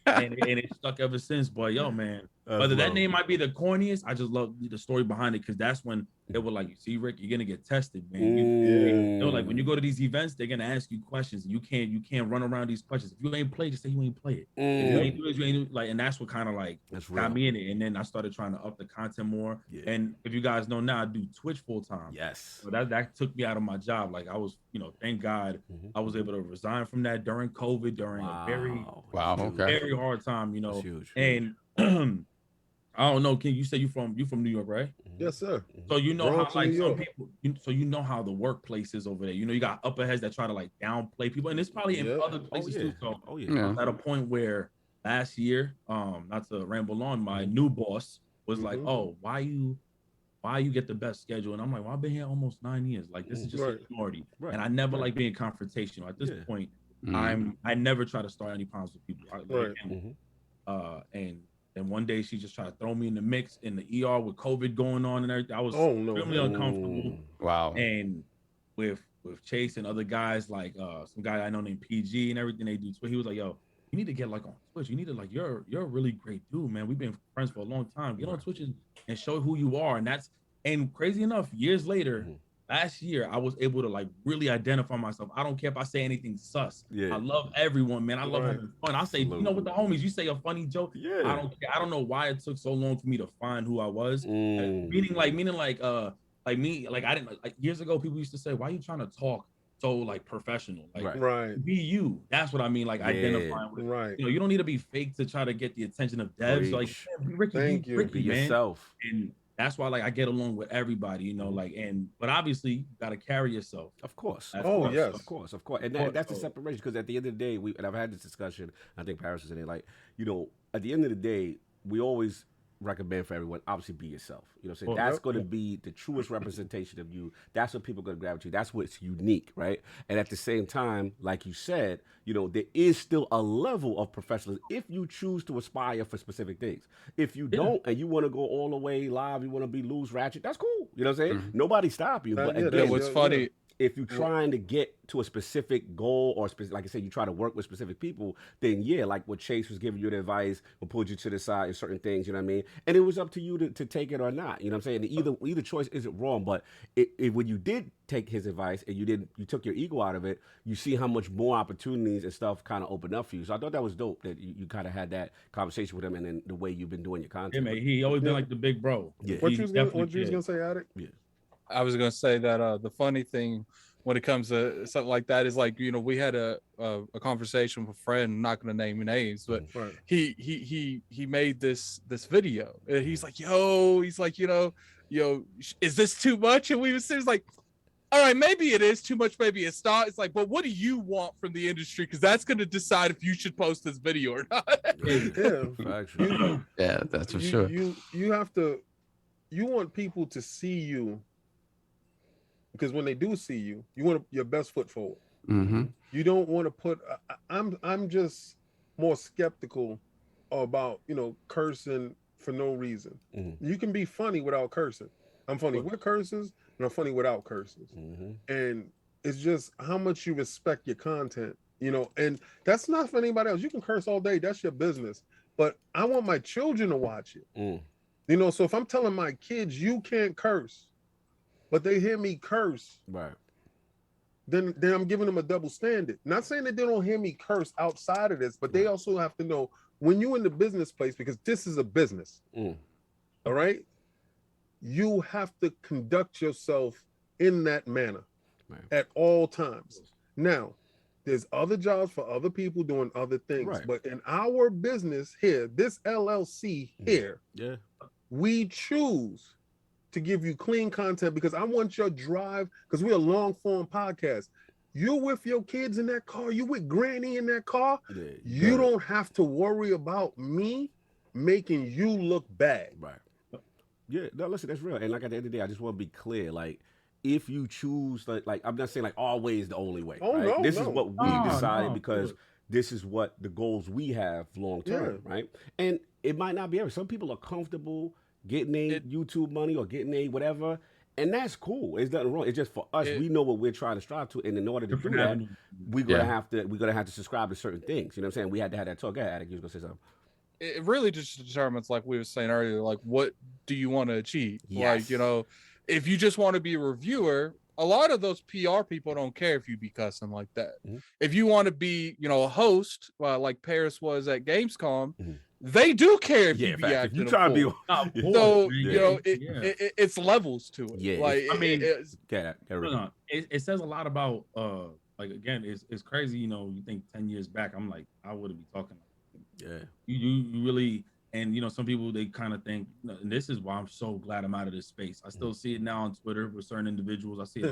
S5: And it stuck ever since. But yo, man, whether that name might be the corniest, I just love the story behind it because that's when they were like, you see, Rick, you're gonna get tested, man. They were like, when you go to these events, they're gonna ask you questions. You can't run around these questions. If you ain't played, just say you ain't play it. If you ain't do this, you ain't do, like, and that's what kind of like got me in it. And then I started trying to up the content more. And if you guys know now, I do Twitch full time.
S6: Yes.
S5: So that took me out of my job. Like I was, thank God I was able to resign from that during COVID, during a very very hard time,
S6: That's huge.
S5: And I don't know, King, you say you from New York, right?
S8: Yes, sir.
S5: So you know how like some people, so you know how the workplace is over there. You got upper heads that try to like downplay people, and it's probably in other places too. So I was at a point where last year, not to ramble on, my new boss was like, "Oh, why you get the best schedule?" And I'm like, "Well, I've been here almost 9 years. Like this is just a seniority, and I never like being confrontational. At this point, I never try to start any problems with people. And one day she just tried to throw me in the mix in the ER with COVID going on and everything. I was really uncomfortable.
S7: Wow.
S5: And with Chase and other guys, like some guy I know named PG and everything they do, he was like, yo, you need to get like on Twitch. You need to like, you're a really great dude, man. We've been friends for a long time. Get on Twitch and show who you are. And crazy enough, years later, last year, I was able to like really identify myself. I don't care if I say anything sus. I love everyone, man. I love having fun. I say, with the homies, you say a funny joke. I don't care. I don't know why it took so long for me to find who I was. Meaning like I didn't like years ago. People used to say, "Why are you trying to talk so like professional? Like be you." That's what I mean. Like identifying with. You don't need to be fake to try to get the attention of devs. Like Ricky,
S6: be
S5: man.
S6: yourself.
S5: And that's why like I get along with everybody, but obviously you gotta carry yourself.
S6: Of course.
S5: Of
S6: course. And that's the separation, because at the end of the day, and I've had this discussion, I think Paris was in it, like, at the end of the day, we always recommend for everyone, obviously be yourself. That's going to be the truest representation of you. That's what people are going to gravitate. That's what's unique, right? And at the same time, like you said, there is still a level of professionalism if you choose to aspire for specific things. If you don't, and you want to go all the way live, you want to be loose ratchet, that's cool. You know what I'm saying? Nobody stop you. But again,
S2: what's funny,
S6: if you're trying to get to a specific goal or like I said, you try to work with specific people, then like what Chase was giving you the advice, will pull you to the side in certain things, you know what I mean? And it was up to you to take it or not, you know what I'm saying? Either choice isn't wrong, but when you did take his advice and you took your ego out of it, you see how much more opportunities and stuff kind of open up for you. So I thought that was dope that you kind of had that conversation with him, and then the way you've been doing your content.
S5: Yeah, man, he always been like the big bro.
S8: Yeah. What you was gonna say, Addict?
S2: Yeah. I was going to say that the funny thing when it comes to something like that is like, we had a conversation with a friend. I'm not going to name names, but he made this video. And he's like, is this too much? And we was like, all right, maybe it is too much, maybe it's not. It's like, but what do you want from the industry? Because that's going to decide if you should post this video or not.
S8: Yeah,
S7: that's for sure.
S8: You have to want people to see you, because when they do see you, you want your best foot forward.
S7: Mm-hmm.
S8: You don't want to put. I'm just more skeptical about cursing for no reason. You can be funny without cursing. I'm funny with curses, and I'm funny without curses. And it's just how much you respect your content, and that's not for anybody else. You can curse all day, that's your business. But I want my children to watch it. So if I'm telling my kids you can't curse, but they hear me curse,
S6: right,
S8: then I'm giving them a double standard. Not saying that they don't hear me curse outside of this, but they also have to know when you're in the business place, because this is a business. All right, you have to conduct yourself in that manner at all times. Now, there's other jobs for other people doing other things, but in our business here, this LLC here, we choose to give you clean content because I want your drive, because we're a long form podcast. You're with your kids in that car, you with granny in that car, you don't have to worry about me making you look bad.
S6: Yeah, no, listen, that's real. And like at the end of the day, I just want to be clear. Like, if you choose, like I'm not saying like always the only way. Right? This is what we decided because this is what the goals we have long term, right? And it might not be every. Some people are comfortable getting a YouTube money or getting a whatever, and that's cool. It's nothing wrong. It's just for us, we know what we're trying to strive to, and in order to do that, we're gonna have to subscribe to certain things. You know what I'm saying? We had to have that talk. Go ahead, Attic, you was gonna say something.
S2: It really just determines, like we were saying earlier, like what do you want to achieve? Like, if you just want to be a reviewer, a lot of those PR people don't care if you be cussing like that. If you want to be, a host, like Paris was at Gamescom, they do care if you be acting.
S6: You try to be
S2: so it's levels to it.
S6: Yeah,
S2: like
S6: I mean,
S5: it says a lot about like again, it's crazy. You think 10 years back, I'm like, I wouldn't be talking. You really, and some people, they kind of think, and this is why I'm so glad I'm out of this space. I still see it now on Twitter with certain individuals. I see it.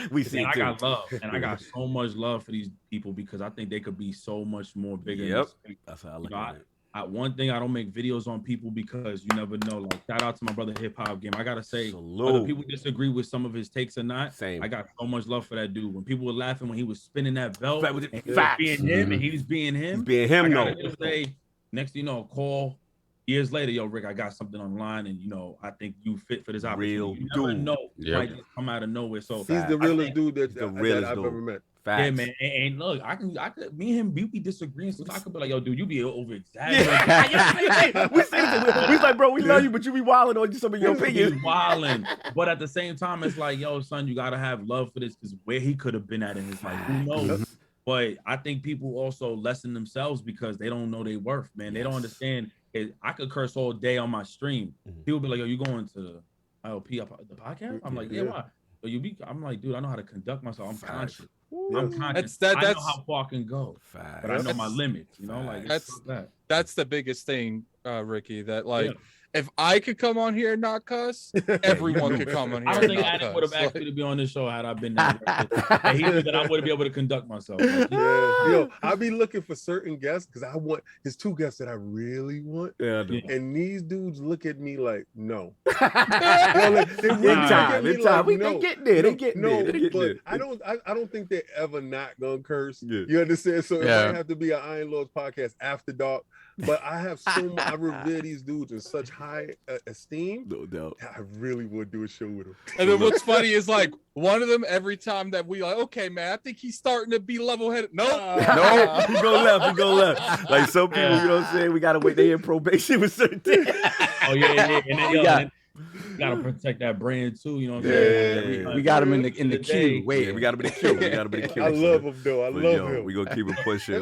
S6: We see it too.
S5: I got love, and I got so much love for these people because I think they could be so much more bigger. In this space.
S6: That's how I look at it.
S5: One thing, I don't make videos on people because you never know. Like, shout out to my brother Hip Hop Game. I gotta say, whether people disagree with some of his takes or not, I got so much love for that dude. When people were laughing when he was spinning that belt, and he was being him, and he was being him. Say, next thing you know, call years later, yo, Rick, I got something online, and I think you fit for this opportunity. You never know, might just come out of nowhere. So
S8: he's the realest dude that I've ever met.
S5: Facts. Yeah, man, and look, I could, me and him, we be disagreeing, so I could be like, yo, dude, you be over exaggerating.
S6: We like, bro, we love you, but you be wilding on some of your opinions.
S5: Wilding, but at the same time, it's like, yo, son, you gotta have love for this because where he could have been at in his life, who knows? But I think people also lessen themselves because they don't know their worth, man. They don't understand. I could curse all day on my stream. People be like, yo, you going to the ILP the podcast? I'm like, yeah, why? So I'm like, dude, I know how to conduct myself. I'm conscious. I'm conscious. I know how far I can go, but I know my limits.
S2: That's the biggest thing, Ricky. That if I could come on here and not cuss, everyone could come on here.
S5: I don't think Adam would have asked me to be on this show had I been there. And he knew that I wouldn't be able to conduct myself.
S8: I be looking for certain guests because I want. There's two guests that I really want. And these dudes look at me like, no. They get there. But I don't think they're ever not gonna curse. You understand? So it might have to be an Iron Lords podcast after dark. But I have so much. I revere these dudes in such high esteem.
S6: No doubt.
S8: I really would do a show with them.
S2: And then what's funny is like one of them every time that we like, okay, man, I think he's starting to be level-headed. Nope.
S6: He go left. Like some people, you know what I'm saying? We gotta wait. They in probation with certain things.
S5: Oh yeah. And then you gotta protect that brand too. You know what I'm saying?
S7: We got him in the queue.
S6: Wait, we got him in the queue.
S8: I love him though. I love him.
S6: We gonna keep him pushing.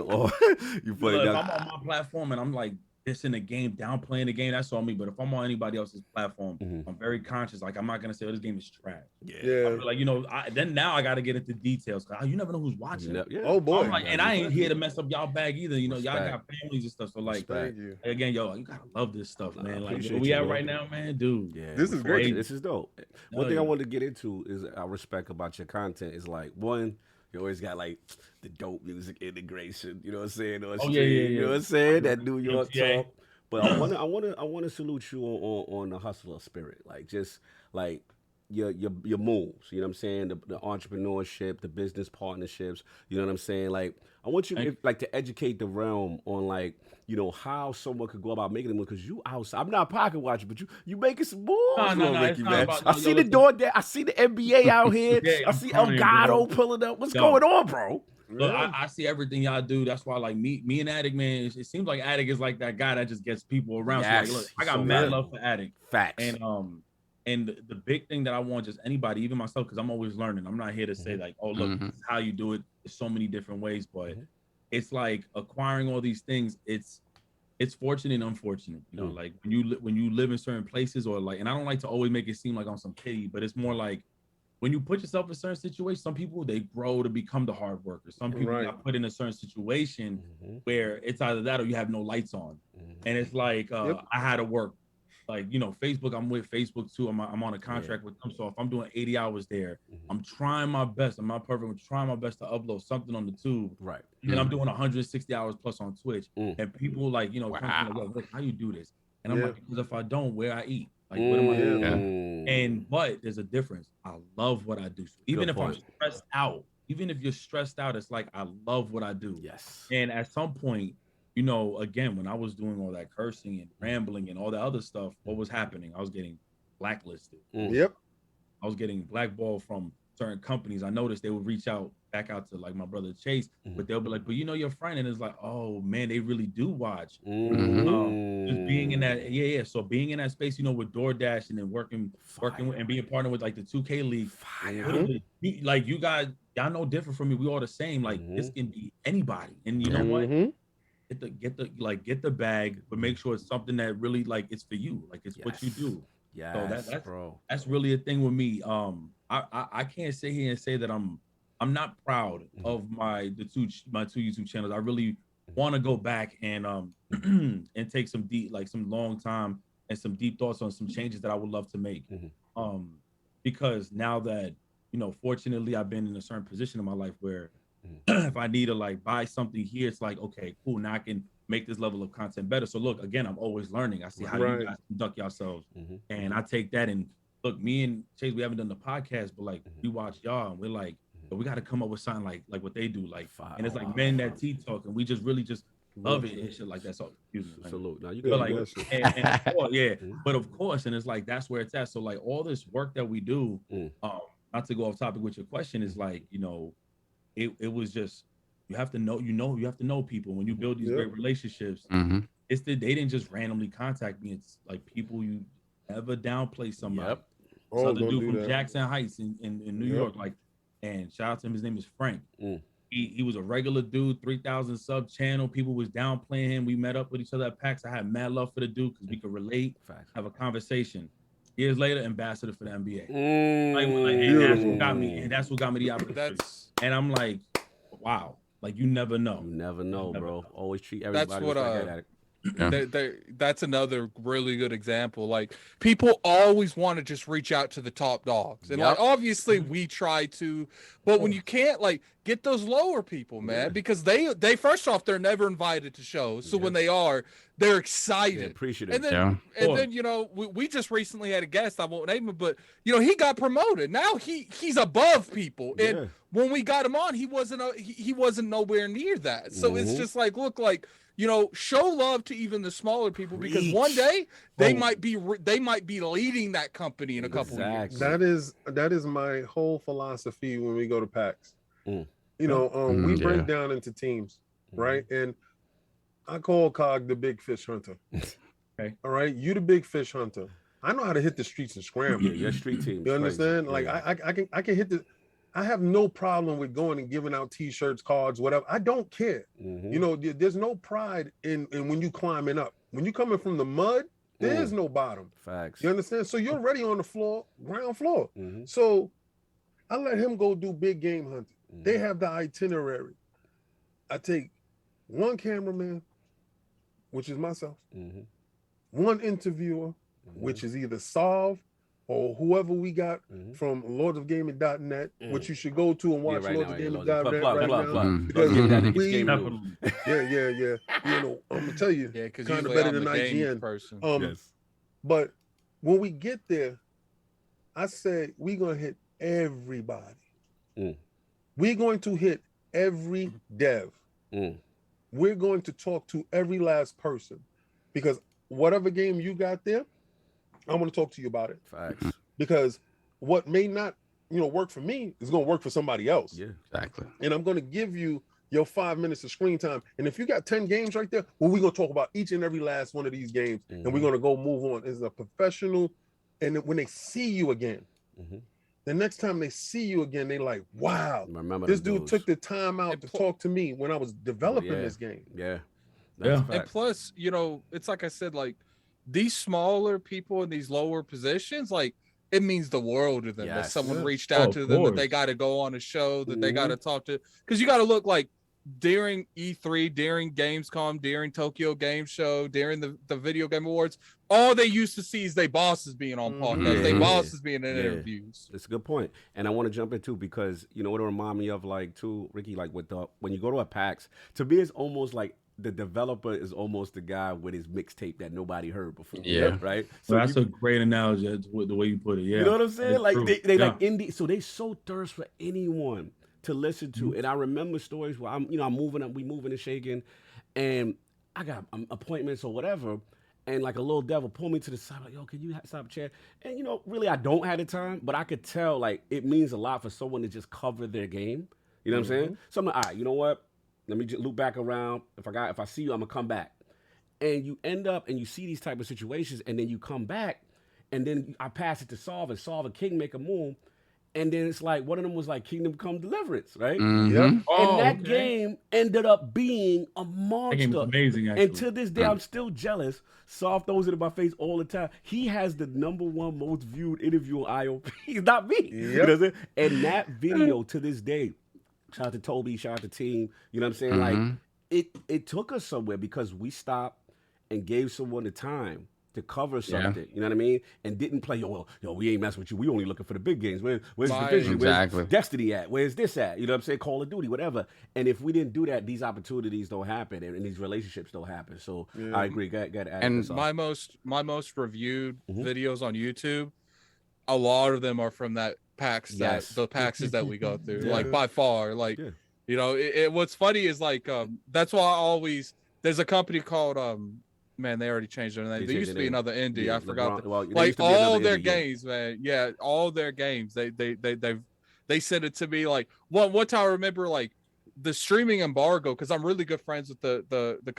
S6: You play.
S5: If I'm on my platform and I'm like this in the game, downplaying the game, that's on me. But if I'm on anybody else's platform, I'm very conscious. Like I'm not gonna say, "Oh, this game is trash." Like then now I gotta get into details because you never know who's watching.
S8: Oh boy.
S5: So and I ain't here to mess up y'all bag either. Y'all got families and stuff. So like, again, yo, you gotta love this stuff, man. Like where we at right now, man, dude.
S6: Yeah,
S8: this is great.
S6: This is dope. One thing I wanted to get into is I respect about your content is like one. You always got like the dope music integration, you know what I'm saying? You know what I'm saying? That New York talk. But I want to salute you on the hustler spirit, like just like your moves. You know what I'm saying? The entrepreneurship, the business partnerships. You know what I'm saying? Like I want you to educate the realm on like how someone could go about making them, because you outside. I'm not pocket watching, but you making some moves,
S5: No,
S6: Ricky, man.
S5: about,
S6: I see the door there. I see the NBA out here.
S5: Yeah,
S6: I see Elgato pulling up. What's going on, bro?
S5: Look, I see everything y'all do. That's why, like me and Attic, man, it seems like Attic is like that guy that just gets people around.
S6: Yes,
S5: so like, look, I got mad love for Attic.
S6: Facts.
S5: And the big thing that I want just anybody, even myself, because I'm always learning. I'm not here to say like, oh look, this is how you do it. There's so many different ways, but it's like acquiring all these things. It's fortunate and unfortunate, like when you live in certain places, or like, and I don't like to always make it seem like I'm some pity, but it's more like when you put yourself in certain situations, some people, they grow to become the hard workers. Some people got put in a certain situation where it's either that or you have no lights on. And it's like, I had to work. Like, Facebook, I'm with Facebook too. I'm on a contract with them. So if I'm doing 80 hours there, I'm trying my best. I'm not perfect. I'm trying my best to upload something on the tube.
S6: Right.
S5: And I'm doing 160 hours plus on Twitch. And people like, come to me like, look, how you do this? And I'm like, because if I don't, where I eat? Like, what am I doing? But there's a difference. I love what I do. So even if I'm stressed out, even if you're stressed out, it's like, I love what I do.
S6: Yes.
S5: And at some point, again, when I was doing all that cursing and rambling and all that other stuff, what was happening? I was getting blacklisted.
S8: Yep.
S5: I was getting blackballed from certain companies. I noticed they would reach back out to like my brother Chase, but they'll be like, but your friend, and it's like, oh man, they really do watch. Just being in that, so being in that space, with DoorDash and then working and being partnered with like the 2K League. Like you guys, y'all know different from me. We all the same. Like this can be anybody, and you know what? Get the bag, but make sure it's something that really like it's for you, like it's what you do.
S6: Yeah,
S5: so
S6: bro.
S5: That's really a thing with me. I can't sit here and say that I'm not proud of my two YouTube channels. I really want to go back and and take some some long time and some deep thoughts on some changes that I would love to make. Because now that fortunately I've been in a certain position in my life where if I need to like buy something here, it's like, okay, cool, now I can make this level of content better. So look, again, I'm always learning. I see how you guys conduct yourselves, and I take that. And look, me and Chase, we haven't done the podcast, but like we watch y'all, and we're like, we got to come up with something like what they do, like, and it's like men that tea talk, and we just really just love it and shit like that. So excuse me,
S6: salute. Now you
S5: but like, and of course, but of course, and it's like that's where it's at. So like all this work that we do, not to go off topic with your question, is like it was just you have to know people when you build these great relationships. It's they didn't just randomly contact me. It's like people you never downplay somebody. So the dude from Jackson Heights in New York, like, and shout out to him. His name is Frank. He was a regular dude, 3,000 sub channel. People was downplaying him. We met up with each other at PAX. I had mad love for the dude because we could relate, have a conversation. Years later, ambassador for the NBA. And that's what got me the opportunity. And I'm like, wow, like you never know.
S6: You never know, bro. Always treat everybody.
S2: That's what that's another really good example. Like people always want to just reach out to the top dogs, and like obviously we try to, but when you can't, like, get those lower people, man, because they first off, they're never invited to shows, so when they are, they're excited,
S6: appreciative,
S2: and then we just recently had a guest, I won't name him, but he got promoted. Now he's above people, and when we got him on, he wasn't nowhere near that. So it's just like, look, like, show love to even the smaller people, because one day they might be leading that company in a couple of years.
S8: That is my whole philosophy when we go to PAX. We break down into teams, right? And I call Cog the big fish hunter.
S5: Okay.
S8: All right, you the big fish hunter. I know how to hit the streets and scramble.
S6: Your street team.
S8: You understand? Like I can hit the. I have no problem with going and giving out T-shirts, cards, whatever. I don't care. There's no pride in when you climbing up. When you coming from the mud, there is no bottom.
S6: Facts.
S8: You understand? So you're already on the floor, ground floor. So I let him go do big game hunting. They have the itinerary. I take one cameraman, which is myself, one interviewer, which is either Solve or whoever we got from lordsofgaming.net, which you should go to and watch lordsofgaming.net right now. Because yeah. You know, I'm gonna tell you, kind of better than IGN.
S2: Person.
S8: But when we get there, I said we're gonna hit everybody. We're going to hit every dev. We're going to talk to every last person, because whatever game you got there, I'm going to talk to you about it.
S6: Facts.
S8: Because what may not, work for me is going to work for somebody else.
S6: Yeah,
S7: exactly.
S8: And I'm going to give you your 5 minutes of screen time. And if you got 10 games right there, well, we're going to talk about each and every last one of these games, and we're going to go move on as a professional. And when they see you again, the next time they see you again, they like, wow, this dude took the time out to talk to me when I was developing this game.
S2: And plus, it's like I said, like, these smaller people in these lower positions, like, it means the world to them that someone reached out to them, that they got to go on a show, that they got to talk to. Because you got to look like during E3, during Gamescom, during Tokyo Game Show, during the Video Game Awards, all they used to see is their bosses being on podcasts, their bosses being in interviews.
S6: That's a good point. And I want to jump in too, because you know what it remind me of, like, too, Ricky, like with when you go to a PAX, to me it's almost like the developer is almost the guy with his mixtape that nobody heard before. Right.
S5: So that's a great analogy. That's the way you put it. Yeah.
S6: You know what I'm saying? Like they like indie, so they so thirst for anyone to listen to. And I remember stories where I'm moving up, we moving and shaking, and I got appointments or whatever, and like a little devil pulled me to the side, like, yo, can you stop a chair? And really I don't have the time, but I could tell like it means a lot for someone to just cover their game. You know what I'm saying? So I'm like, all right, you know what? Let me just loop back around. If I see you, I'm gonna come back. And you end up and you see these type of situations, and then you come back, and then I pass it to Solve, and Solve a King make a move, and then it's like one of them was like Kingdom Come Deliverance, right? And that game ended up being a monster. That game was amazing, actually. And to this day, I'm still jealous. Solve throws it in my face all the time. He has the #1 most viewed interview on IOP. It's not me. You know what I'm saying? And that video to this day. Shout out to Toby, shout out to team. You know what I'm saying? Like it took us somewhere because we stopped and gave someone the time to cover something. You know what I mean? And didn't play, yo, we ain't messing with you. We only looking for the big games. Where's Division?
S7: Exactly.
S6: Where's Destiny at? Where's this at? You know what I'm saying? Call of Duty, whatever. And if we didn't do that, these opportunities don't happen, and these relationships don't happen. So I agree. Got to add
S2: and my most reviewed videos on YouTube, a lot of them are from that PAX the PAXs that we go through, like by far, like what's funny is like that's why I always, there's a company called man, they already changed their name. There used to be another indie. I forgot. Like all their games, man. Yeah, all their games. They sent it to me. Like one time I remember like the streaming embargo, because I'm really good friends with the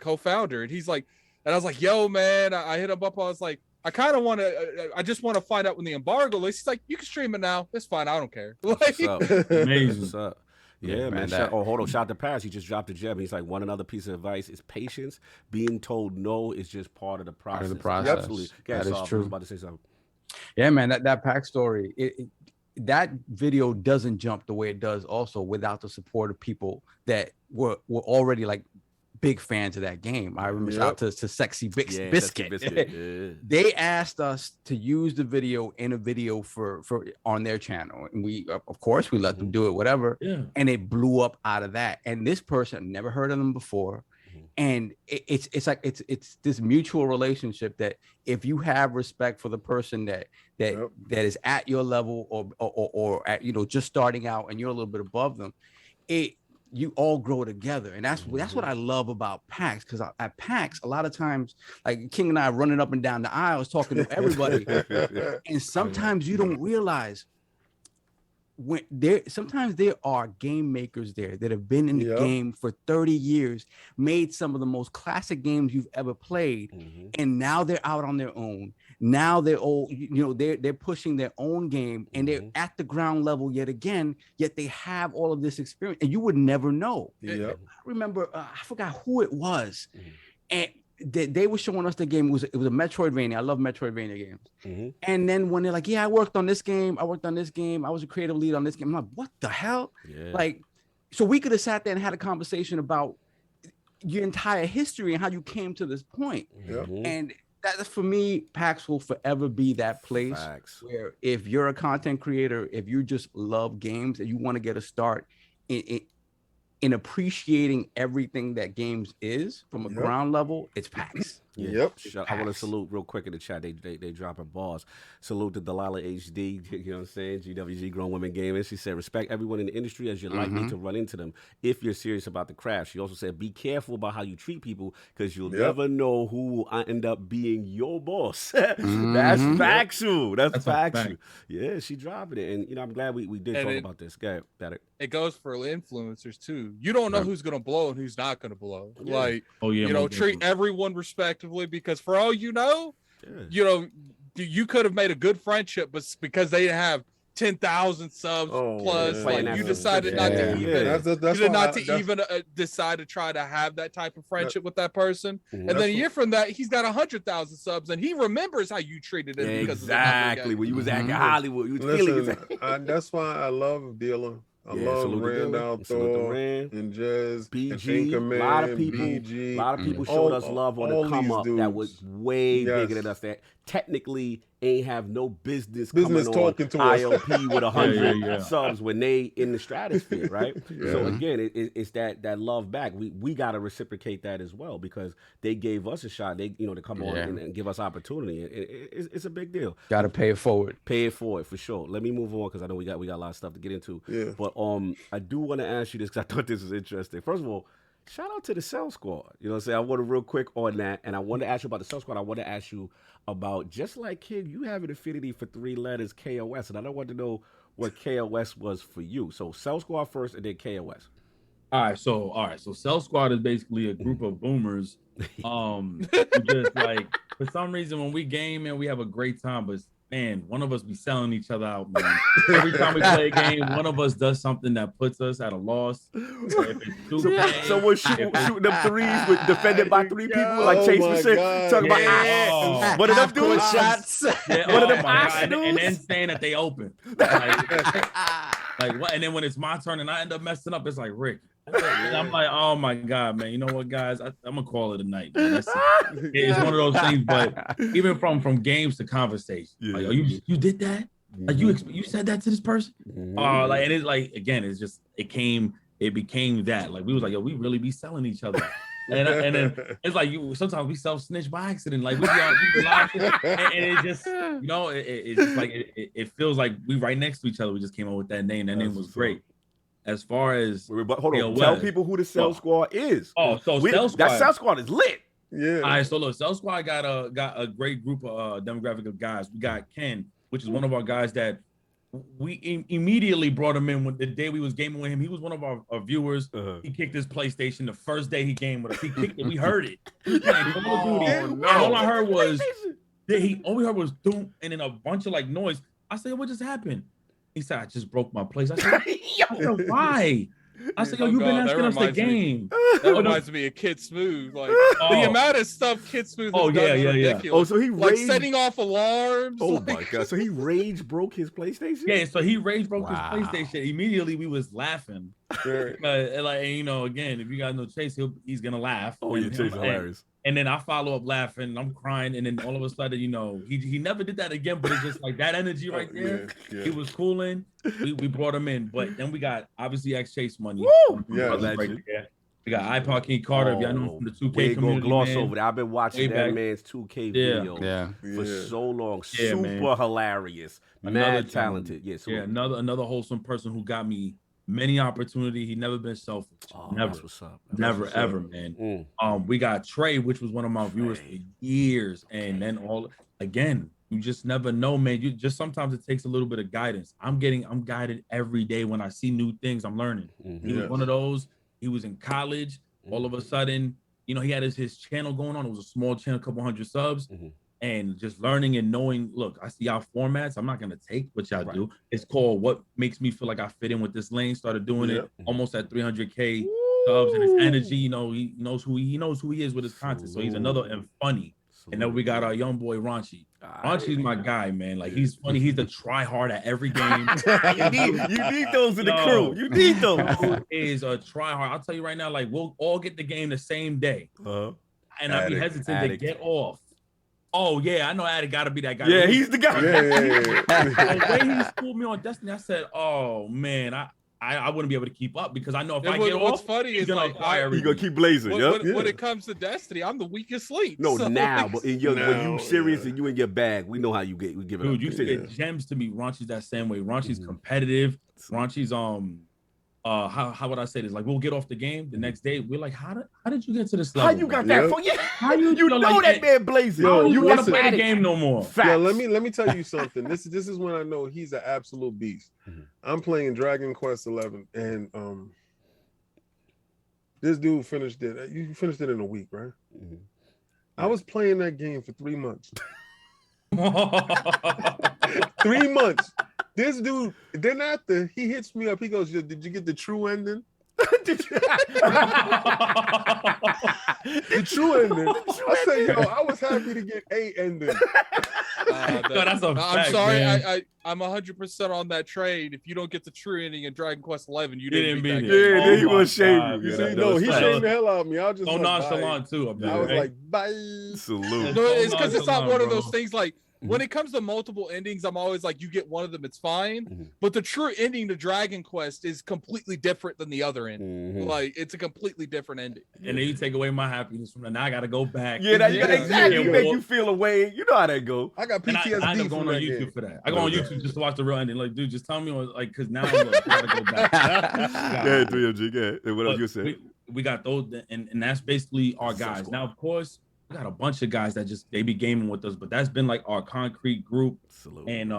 S2: co-founder, and he's like, and I was like, yo, man, I hit him up. I was like, I kind of want to. I just want to find out when the embargo list. He's like, you can stream it now. It's fine. I don't care. Like,
S6: amazing. What's up? Yeah, man. Hold on. Shout out to Paris. He just dropped a gem. He's like, one another piece of advice is patience. Being told no is just part of the process.
S7: Part of the process.
S6: Absolutely.
S7: That is true.
S6: I was about to say something.
S7: Yeah, man. That PAX story. That video doesn't jump the way it does also without the support of people that were already like big fans of that game. I remember shout out to Sexy Biscuit. They asked us to use the video in a video for on their channel, and we of course we let them do it, whatever. And it blew up out of that. And this person never heard of them before, and it's like it's this mutual relationship that if you have respect for the person that is at your level or at just starting out and you're a little bit above them, you all grow together. And that's what I love about PAX, because at PAX, a lot of times, like King and I running up and down the aisles talking to everybody, and sometimes you don't realize sometimes there are game makers there that have been in the game for 30 years, made some of the most classic games you've ever played, and now they're out on their own. Now they're all, they're pushing their own game, and they're at the ground level yet they have all of this experience, and you would never know. I remember, I forgot who it was, and they were showing us the game. It was a Metroidvania. I love Metroidvania games. And then when they're like, yeah, I worked on this game. I was a creative lead on this game. I'm like, what the hell? Like, so we could have sat there and had a conversation about your entire history and how you came to this point. And That for me, PAX will forever be that place
S6: Facts.
S7: where if you're a content creator, if you just love games and you want to get a start in appreciating everything that games is from a ground level, it's PAX.
S8: Yep.
S6: I want to salute real quick in the chat. They dropping balls. Salute to Delilah HD. You know what I'm saying? GWG Grown Women Gaming. She said, respect everyone in the industry as you're likely to run into them if you're serious about the craft. She also said, be careful about how you treat people because you'll never know who will end up being your boss. That's factual. That's factual. Yeah, she dropping it. And, you know, I'm glad we did talk about this. Go ahead, Patrick.
S2: It goes for influencers too. You don't know who's gonna blow and who's not gonna blow. Like, you know, treat everyone respectively because for all you know, you know, you could have made a good friendship, but because they have 10,000 subs plus, like you decided not to even decide to try to have that type of friendship with that person. And then a year from that, he's got 100,000 subs, and he remembers how you treated him.
S6: Exactly. When you was acting Hollywood, you was feeling it.
S8: That's why I love Dealer. I love Randall, Thor, and Jazz,
S6: PG. A lot of people showed us love on the come up that was way bigger than us. That technically ain't have no business coming
S8: talking
S6: on
S8: to us.
S6: ILP with 100 subs when they in the stratosphere, right? So again, it's that love back. We got to reciprocate that as well because they gave us a shot. They to come on and give us opportunity. It's a big deal.
S7: Got to pay it forward.
S6: Pay it forward for sure. Let me move on because I know we got a lot of stuff to get into.
S8: Yeah.
S6: But I do want to ask you this because I thought this was interesting. First of all, shout out to the Cell Squad. You know what I'm saying? I want to real quick on that. And I want to ask you about the Cell Squad. I want to ask you about, just like Kid, you have an affinity for 3 letters, KOS. And I don't want to know what KOS was for you. So Cell Squad first and then KOS.
S5: All right. So Cell Squad is basically a group of boomers. Who just like, for some reason, when we game, man, we have a great time, but man, one of us be selling each other out, man. Every time we play a game, one of us does something that puts us at a loss.
S6: Someone shooting them threes with defended by 3 people, like Chase was saying, talking about what are them doing?
S7: Shots.
S6: What are them
S5: and then saying that they open. Like what? And then when it's my turn and I end up messing up, it's like, Rick. And I'm like, oh my God, man. You know what, guys? I'm gonna call it a night. Man. It's one of those things. But even from games to conversation, like, oh, you did that? Like you said that to this person? Like, and it's like, again, it became that. Like we was like, yo, we really be selling each other. And then it's like sometimes we self snitch by accident. Like we laughing, and it just it's just like it feels like we right next to each other. We just came up with that name. That name was great. As far as
S6: but hold on, tell people who the Cell Squad is.
S5: Cell Squad.
S6: That Cell Squad is lit.
S8: Yeah.
S5: All right, so look, Cell Squad got a great group of demographic of guys. We got Ken, which is one of our guys that we immediately brought him in when the day we was gaming with him. He was one of our viewers. He kicked his PlayStation the first day he gamed with us. He kicked it. We heard it. He was playing Call of Duty. All I heard was doom and then a bunch of like noise. I said, what just happened? He said, I just broke my place. I said, why? I said, yo, you've been asking us the game.
S2: That reminds me of Kid Smooth. Like the amount of stuff Kid Smooth has done is ridiculous.
S6: Oh, so he
S2: like setting off alarms.
S6: Oh my God. So he rage broke his PlayStation?
S5: Yeah, so he rage broke his PlayStation. Immediately we was laughing. Like, again, if you guys know Chase, he's gonna laugh.
S6: Oh, yeah, Chase is hilarious.
S5: And then I follow up laughing, I'm crying, and then all of a sudden, he never did that again, but it's just like that energy right there. He was cooling. We brought him in, but then we got obviously X Chase money.
S6: Woo!
S5: Right there. We got iPod King Carter. If y'all know him from the 2K community,
S6: gloss over that. I've been watching that man's 2K video for so long. Super hilarious, mad talented.
S5: Another wholesome person who got me many opportunity. He never been selfish. Never.
S6: That's what's up.
S5: Never ever, man. We got Trey, which was one of my viewers for years, and then you just never know, man. You just sometimes it takes a little bit of guidance. I'm guided every day when I see new things. I'm learning. He was one of those. He was in college. All of a sudden, he had his channel going on. It was a small channel, a couple hundred subs. And just learning and knowing, look, I see y'all formats. I'm not going to take what y'all do. It's called what makes me feel like I fit in with this lane. Started doing it almost at 300K subs, and his energy, he knows who he is with his content. So he's another and funny. And then we got our young boy, Ranchi. Ranchi's my guy, man. Like, he's funny. He's the try hard at every game.
S6: you need those in the crew. You need those.
S5: He is a try hard. I'll tell you right now, like, we'll all get the game the same day. And I'd be hesitant to get off Oh yeah, I know Addy gotta be that guy.
S6: Yeah, he's the guy.
S5: The way he schooled me on Destiny, I said, oh man, I wouldn't be able to keep up because I know if I get
S2: what's
S5: off,
S2: funny
S5: he's
S2: is
S5: gonna
S2: like
S5: acquire
S6: You gonna keep blazing,
S2: when it comes to Destiny, I'm the weakest link.
S6: No,
S2: so,
S6: now,
S2: like,
S6: but when you serious and you in your bag, we know how you get. We give it
S5: dude,
S6: up.
S5: you get gems to me. Ranchi's that same way. Ranchi's competitive. Ranchi's how would I say this? Like we'll get off the game the next day. We're like, how did you get to this level?
S6: How you got that? For,
S5: How you
S6: know
S5: like,
S6: that man blazing?
S8: Yo,
S5: you want to
S8: listen.
S5: play the game no more?
S6: Facts.
S8: Yo, let me tell you something. This is when I know he's an absolute beast. I'm playing Dragon Quest 11, and this dude finished it. You finished it in a week, right? I was playing that game for 3 months. 3 months. This dude, then after he hits me up, he goes, "Did you get the true ending?" The true ending. I said, yo, I was happy to get a ending.
S5: That's a fact,
S2: I'm sorry,
S5: man.
S2: I'm 100% on that trade. If you don't get the true ending in Dragon Quest 11, you
S5: didn't
S2: didn't
S5: beat
S2: beat
S5: it.
S2: that game.
S6: Yeah, then he
S5: Oh
S6: was
S5: my
S6: shaming
S5: God,
S6: you.
S5: yeah,
S8: See,
S5: that
S8: no,
S5: was
S8: he
S5: fact.
S8: shamed the hell out of me. I was just
S5: So
S8: like,
S5: nonchalant too. Up there,
S8: I was
S5: right?
S8: like, bye.
S6: Salute.
S2: No, it's because it's not
S5: nonchalant,
S2: one of
S5: bro.
S2: those things like when it comes to multiple endings, I'm always like, you get one of them, it's fine. But the true ending to Dragon Quest is completely different than the other ending. Like, it's a completely different ending.
S5: And then you take away my happiness from that. Now I got to go back.
S6: Yeah, that, exactly.
S8: yeah.
S6: Make you feel away. You know how that go.
S8: I got
S5: And I end
S8: PTSD
S5: up going
S8: from
S5: on
S8: that
S5: YouTube
S8: game.
S5: for that. I go on YouTube just to watch the real ending. Like, dude, just tell me, like, because now I'm like, I gotta go back.
S6: Yeah, 3MG. Yeah. What else
S5: But
S6: you say?
S5: we got those, and that's basically our guys. Now, of course, we got a bunch of guys that they be gaming with us, but that's been like our concrete group.
S6: Salute.
S5: And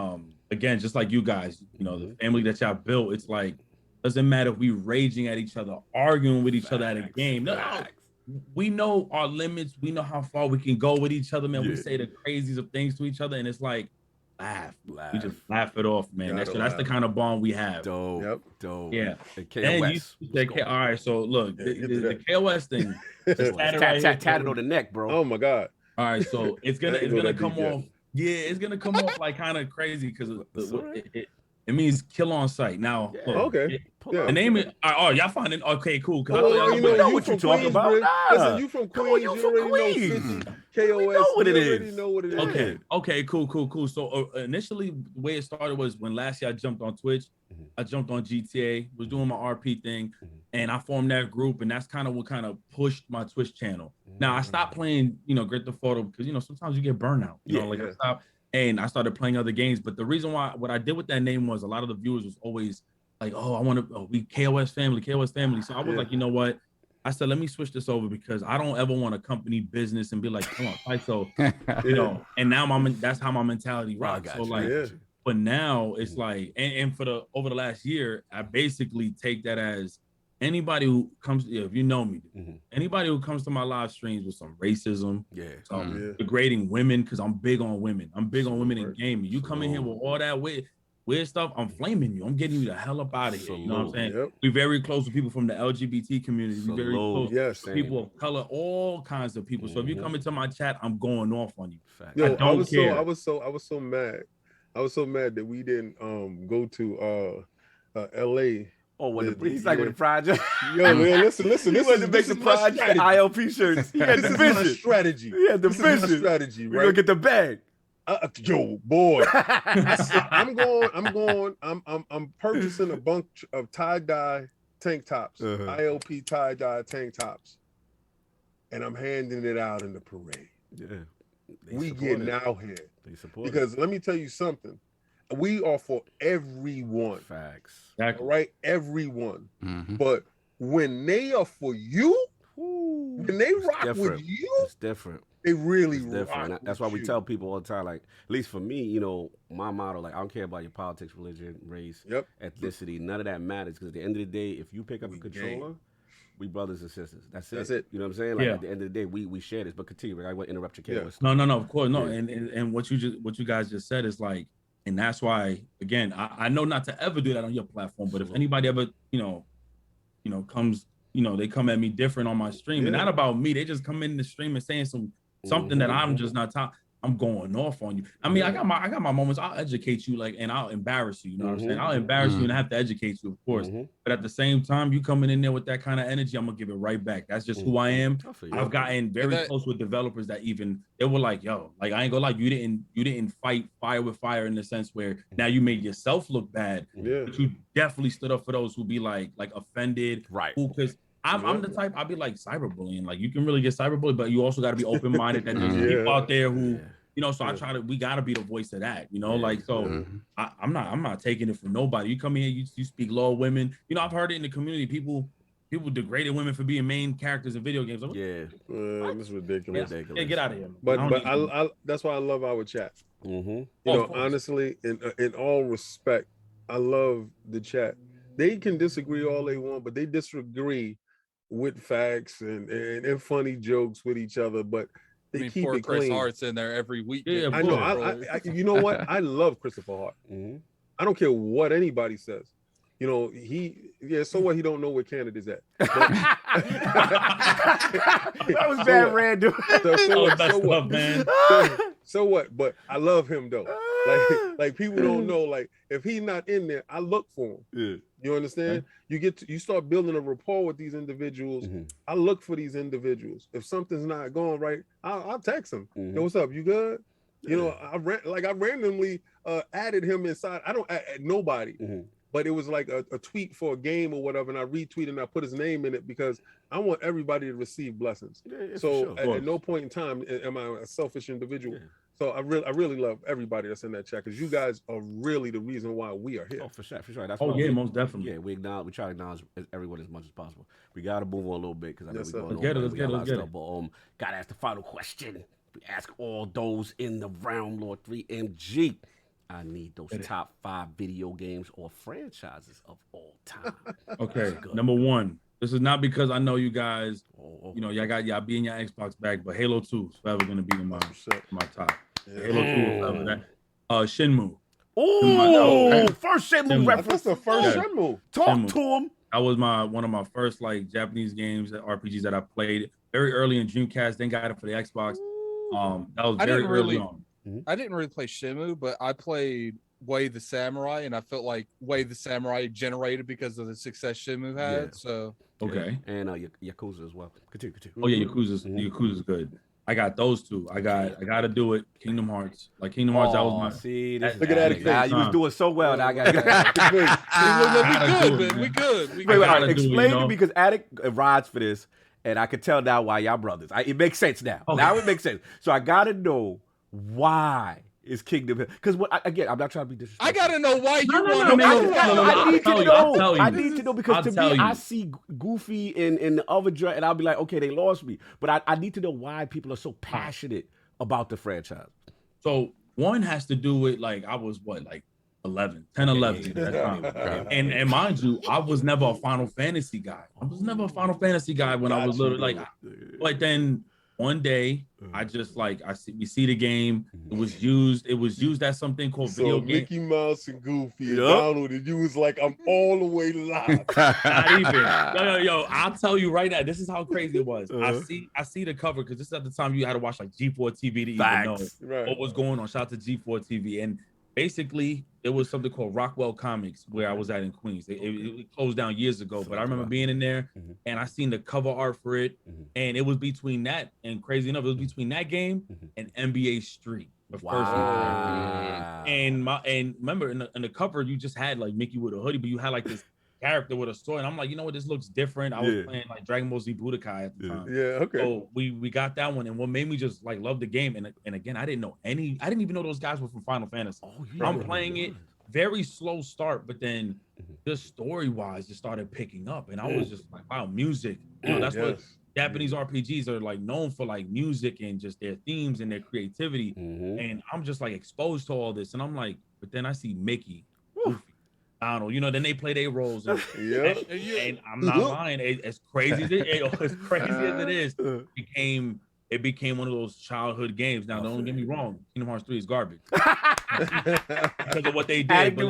S5: again, just like you guys, you know, the family that y'all built, it's like doesn't matter if we raging at each other, arguing with each other at a game. No, we know our limits. We know how far we can go with each other, man. We say the craziest of things to each other, and it's like laugh. We just laugh it off, man. That's the kind of bond we have.
S6: Dope. Dope.
S5: Yeah.
S6: And
S5: You said, all right, so look, the KOS thing,
S6: tatted on the neck, bro.
S8: Oh my God.
S5: All right, so it's gonna come off. Yeah, it's gonna come off like kind of crazy because it means kill on sight. Now, look, the name is y'all find it okay, cool.
S8: Well,
S6: you know what you're talking about.
S8: Listen, you from Queens, you already know 50 KOS.
S6: know what it
S8: you already
S6: is.
S8: know what it is.
S5: Okay, cool. So initially, the way it started was when last year I jumped on Twitch. I jumped on GTA, was doing my RP thing, and I formed that group, and that's kind of what kind of pushed my Twitch channel. Now I stopped playing, Grand Theft Auto because sometimes you get burnout. I stopped and I started playing other games. But the reason why what I did with that name was a lot of the viewers was always like, "Oh, I want to we KOS family." So I was like, you know what? I said, let me switch this over because I don't ever want a company business and be like, come on, fight. So and now that's how my mentality rocks. But now it's like, and for over the last year, I basically take that as anybody who comes, if you know me, anybody who comes to my live streams with some racism, degrading women, because I'm big on women. I'm big on women in gaming. You come in here with all that weird stuff, I'm flaming you. I'm getting you the hell up out of here. You know what I'm saying? We're very close with people from the LGBT community. We're very close with people of color, all kinds of people. So if you come into my chat, I'm going off on you.
S8: Yo,
S5: I was
S8: so mad. I was so mad that we didn't go to LA.
S6: Oh, he's like with the project.
S8: Yo, listen.
S6: He wanted to make the project ILP shirts. He had the vision.
S8: Strategy.
S6: He had the vision.
S8: Strategy.
S6: We're gonna get the bag.
S8: Yo, boy. I'm purchasing a bunch of tie-dye tank tops, ILP tie-dye tank tops, and I'm handing it out in the parade.
S6: Yeah.
S8: We getting out here.
S6: They support
S8: because let me tell you something. We are for everyone.
S6: Facts.
S8: All right, everyone. But when they are for you, when they rock with you,
S6: it's different.
S8: They really
S6: it's different. That's why we tell people all the time, like, at least for me, my motto, like, I don't care about your politics, religion, race, ethnicity. None of that matters. Because at the end of the day, if you pick up a controller, we brothers and sisters. That's it. You know what I'm saying? Like at the end of the day, we share this. But continue. Like, I won't interrupt your chaos.
S5: No, of course, no. And what you guys just said is like, and that's why, again, I know not to ever do that on your platform. But if anybody ever, comes, they come at me different on my stream, and not about me. They just come in the stream and saying something that I'm just not talking. I'm going off on you. I mean, I got my moments. I'll educate you, like, and I'll embarrass you. You know what I'm saying? I'll embarrass you and I have to educate you, of course. But at the same time, you coming in there with that kind of energy, I'm gonna give it right back. That's just who I am. I've gotten very close with developers that they were like, yo, like, I ain't gonna lie, you didn't fight fire with fire in the sense where now you made yourself look bad. But you definitely stood up for those who be like offended, right? Because I'm the type, I'll be like cyberbullying. Like, you can really get cyberbullied, but you also got to be open-minded that there's people out there who, you know, so we got to be the voice of that, you know, like, so I'm not taking it from nobody. You come in here, you speak low women. You know, I've heard it in the community. People degraded women for being main characters in video games. Like,
S8: this is ridiculous.
S5: Yeah, get out of here.
S8: But I that's why I love our chat. You know, honestly, in all respect, I love the chat. They can disagree all they want, but they disagree with facts and funny jokes with each other, but they keep it
S2: Chris
S8: clean.
S2: Hart's in there every week.
S8: I know. I you know what? I love Christopher Hart. I don't care what anybody says. You know, so what? He don't know where Canada's at.
S6: That was bad, random.
S8: So what? But I love him though. Like people don't know. Like, if he's not in there, I look for him. You understand? You start building a rapport with these individuals. I look for these individuals. If something's not going right, I'll text him. Yo, what's up? You good? You know, I randomly added him inside. I don't add nobody. But it was like a tweet for a game or whatever, and I retweeted and I put his name in it because I want everybody to receive blessings. So at no point in time am I a selfish individual. So I really love everybody that's in that chat, because you guys are really the reason why we are here.
S6: Oh, for sure. That's
S5: most definitely.
S6: Yeah, we try to acknowledge everyone as much as possible. We got to move on a little bit because I know
S5: Let's get it.
S6: But got to ask the final question. We ask all those in the round, Lord 3MG. I need those top 5 video games or franchises of all time.
S5: Okay, number 1. This is not because I know you guys, you know, y'all be in your Xbox bag, but Halo 2 is forever gonna be in my top. Halo 2 is forever that. Shenmue.
S6: Oh, first Shenmue reference.
S8: That's the first Shenmue.
S6: Talk to him.
S5: That was one of my first like Japanese games, RPGs that I played very early in Dreamcast. Then got it for the Xbox. That was very early on.
S2: I didn't really play Shenmue, but I played Way the Samurai, and I felt like Way the Samurai generated because of the success Shenmue had.
S6: Yeah.
S2: So
S6: and Yakuza as well. Continue.
S5: Oh yeah, Yakuza's good. I got those 2. I got to do it. Kingdom Hearts. Like Kingdom Hearts, that was my.
S6: See,
S8: look at that.
S6: Now you was doing so well. Now I got.
S2: We good.
S6: Wait, explain to me, because Attic rides for this, and I can tell now why y'all brothers. It makes sense now. Okay. Now it makes sense. So I gotta know why is Kingdom. Because I'm not trying to be disrespectful.
S2: I gotta know why you
S6: want to. I need to know because to me, I see Goofy in the other dress, and I'll be like, okay, they lost me. But I need to know why people are so passionate about the franchise.
S5: So one has to do with, like, I was like 11 at that time. And mind you, I was never a Final Fantasy guy. When I was little. Like, but then one day, we see the game. It was used as something called video game.
S8: Mickey Mouse and Goofy and Donald, and you was like, I'm all the way live.
S5: Not even. Yo, I'll tell you right now, this is how crazy it was. I see the cover, because this is at the time you had to watch like G4 TV to even know what was going on. Shout out to G4 TV. And basically, it was something called Rockwell Comics, where I was at in Queens. It closed down years ago, but I remember being in there, and I seen the cover art for it, and it was between that, and crazy enough, it was between that game and NBA Street, the first one. And remember, in the cover, you just had like Mickey with a hoodie, but you had like this character with a story, and I'm like, you know what, this looks different. I was playing like Dragon Ball Z Budokai at the time. So we got that one, and what made me just like love the game, and again, I didn't even know those guys were from Final Fantasy. I'm playing it, very slow start, but then just story-wise just started picking up, and I was just like, wow, music. You know, that's what Japanese RPGs are like known for, like music and just their themes and their creativity. And I'm just like exposed to all this, and I'm like, but then I see Mickey, Goofy, Donald, you know, then they play their roles, and I'm not lying. As crazy as it is, it became one of those childhood games. Now, don't get me wrong, Kingdom Hearts 3 is garbage because of what they did.
S6: Do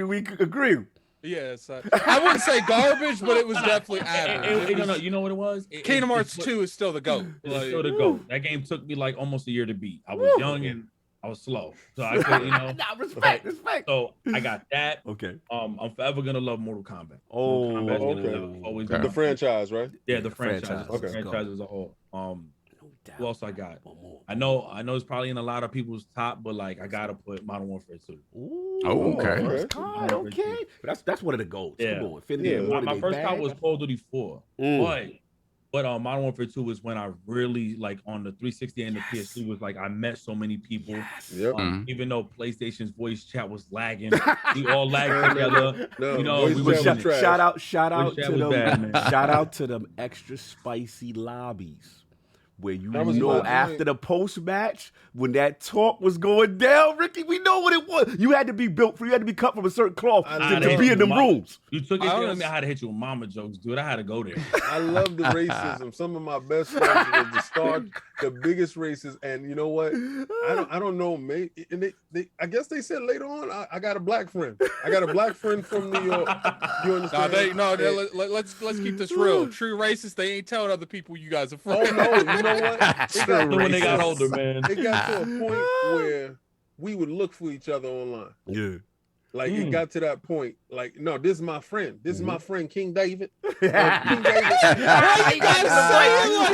S6: we agree?
S2: Yeah, so I wouldn't say garbage, but it was definitely average.
S5: No, you know what it was?
S2: Kingdom Hearts 2 is still the GOAT.
S5: It's still the GOAT. That game took me like almost a year to beat. I was young and I was slow, so I could,
S6: Nah, respect.
S5: So I got that.
S6: Okay.
S5: I'm forever gonna love Mortal Kombat.
S6: Oh,
S5: Mortal Kombat's
S8: okay.
S5: gonna always
S8: The
S5: be
S8: franchise, right?
S5: Yeah, the franchise.
S6: franchise.
S5: The
S8: Okay.
S5: franchise as a whole. Who else I got?
S6: One more.
S5: I know it's probably in a lot of people's top, but like I gotta put Modern Warfare 2.
S6: Ooh,
S7: Oh, okay.
S6: first card, okay. That's one of the goals.
S5: Yeah.
S6: Come on, Infinity
S8: Yeah.
S6: Ward in
S5: My
S6: they
S5: first card
S6: bag.
S5: was Call of Duty 4, but Modern Warfare 2 was when I really like on the 360 and the PS2 was like I met so many people.
S8: Yep.
S5: Even though PlayStation's voice chat was lagging, we all lagged together.
S8: No,
S5: You know,
S8: voice
S5: we
S8: chat
S5: were
S8: was trash.
S6: Shout out
S5: Voice
S6: to
S5: chat was
S6: them.
S5: bad, man.
S6: Shout out to them extra spicy lobbies. Where you
S8: That was
S6: know
S8: my
S6: after
S8: point.
S6: the post match when that talk was going down, Ricky, we know what it was. You had to be built for. You had to be cut from a certain cloth to be in them rooms.
S5: You took it
S2: I
S5: there.
S2: honest-
S5: I had to hit you with mama jokes, dude. I had to go there.
S8: I love the racism. Some of my best friends was the start, the biggest races, and you know what? I don't know, mate. And I guess they said later on, I got a black friend. I got a black friend from New York. You understand?
S2: Let's keep this real. True racists, they ain't telling other people you guys are from.
S8: Oh no, you know what? It got,
S5: When they got older, man.
S8: it got to a point where we would look for each other online.
S6: Yeah.
S8: Like it got to that point. Like, no, this is my friend. This is my friend King David. King David.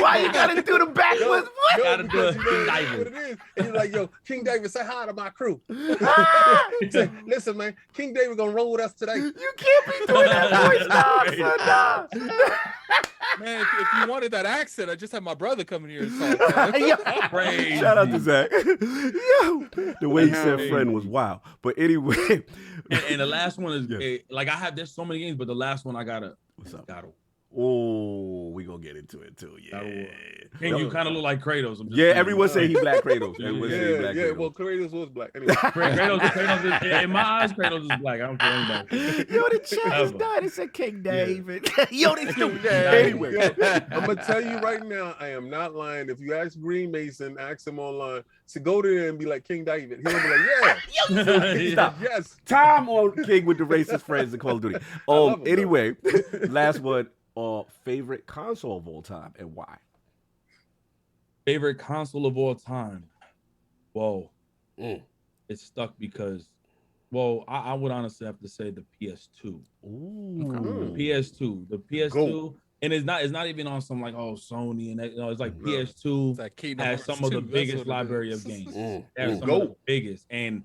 S6: Why you gotta do the backwards?
S8: No,
S5: Gotta do
S8: because
S5: it.
S8: you know
S5: King
S8: what
S5: David.
S8: it is. And you're like, yo, King David, say hi to my crew. Say, listen, man, King David gonna roll with us today.
S6: You can't be doing that voice, nah, son, nah.
S2: Man, if you wanted that accent, I just had my brother coming here and talk.
S6: Yo,
S5: Crazy.
S6: shout out to Zach. Yo, the way he said friend was wild. But anyway,
S5: And the last one is
S6: Yeah.
S5: like there's so many games, but the last one I gotta.
S6: What's up? Oh, we gonna get into it too. Yeah.
S5: And you kind of look like Kratos. I'm just
S6: Yeah,
S5: saying.
S6: everyone say he Black Kratos. Everyone say he
S8: Yeah,
S6: Black
S8: yeah.
S6: Kratos.
S8: Well, Kratos was black. Anyway,
S5: Kratos is, in my eyes, Kratos is black. I don't care anybody.
S6: Yo, the chat is
S5: Ever.
S6: done. It said King David. Yo, they stupid.
S5: David.
S6: Anyway.
S8: I'm gonna tell you right now, I am not lying. If you ask Green Mason, ask him online, so go there and be like King David. He'll be like, yeah,
S6: Stop.
S8: yes.
S6: Time on King with the racist friends in Call of Duty.
S8: love 'em, though.
S6: Anyway, last one. Favorite console of all time and why?
S5: Favorite console of all time. Whoa. It's stuck because, I would honestly have to say the PS2.
S6: Ooh.
S5: The PS2. The PS2.
S8: Go.
S5: And it's not even on some like Sony and that, it's like PS2
S2: That Kingdom
S5: has
S2: Hearts
S5: some of the
S2: 2, that's
S5: biggest
S2: what it
S5: library
S2: is.
S5: of games.
S6: Mm.
S5: That's some
S8: Go.
S5: of the biggest. And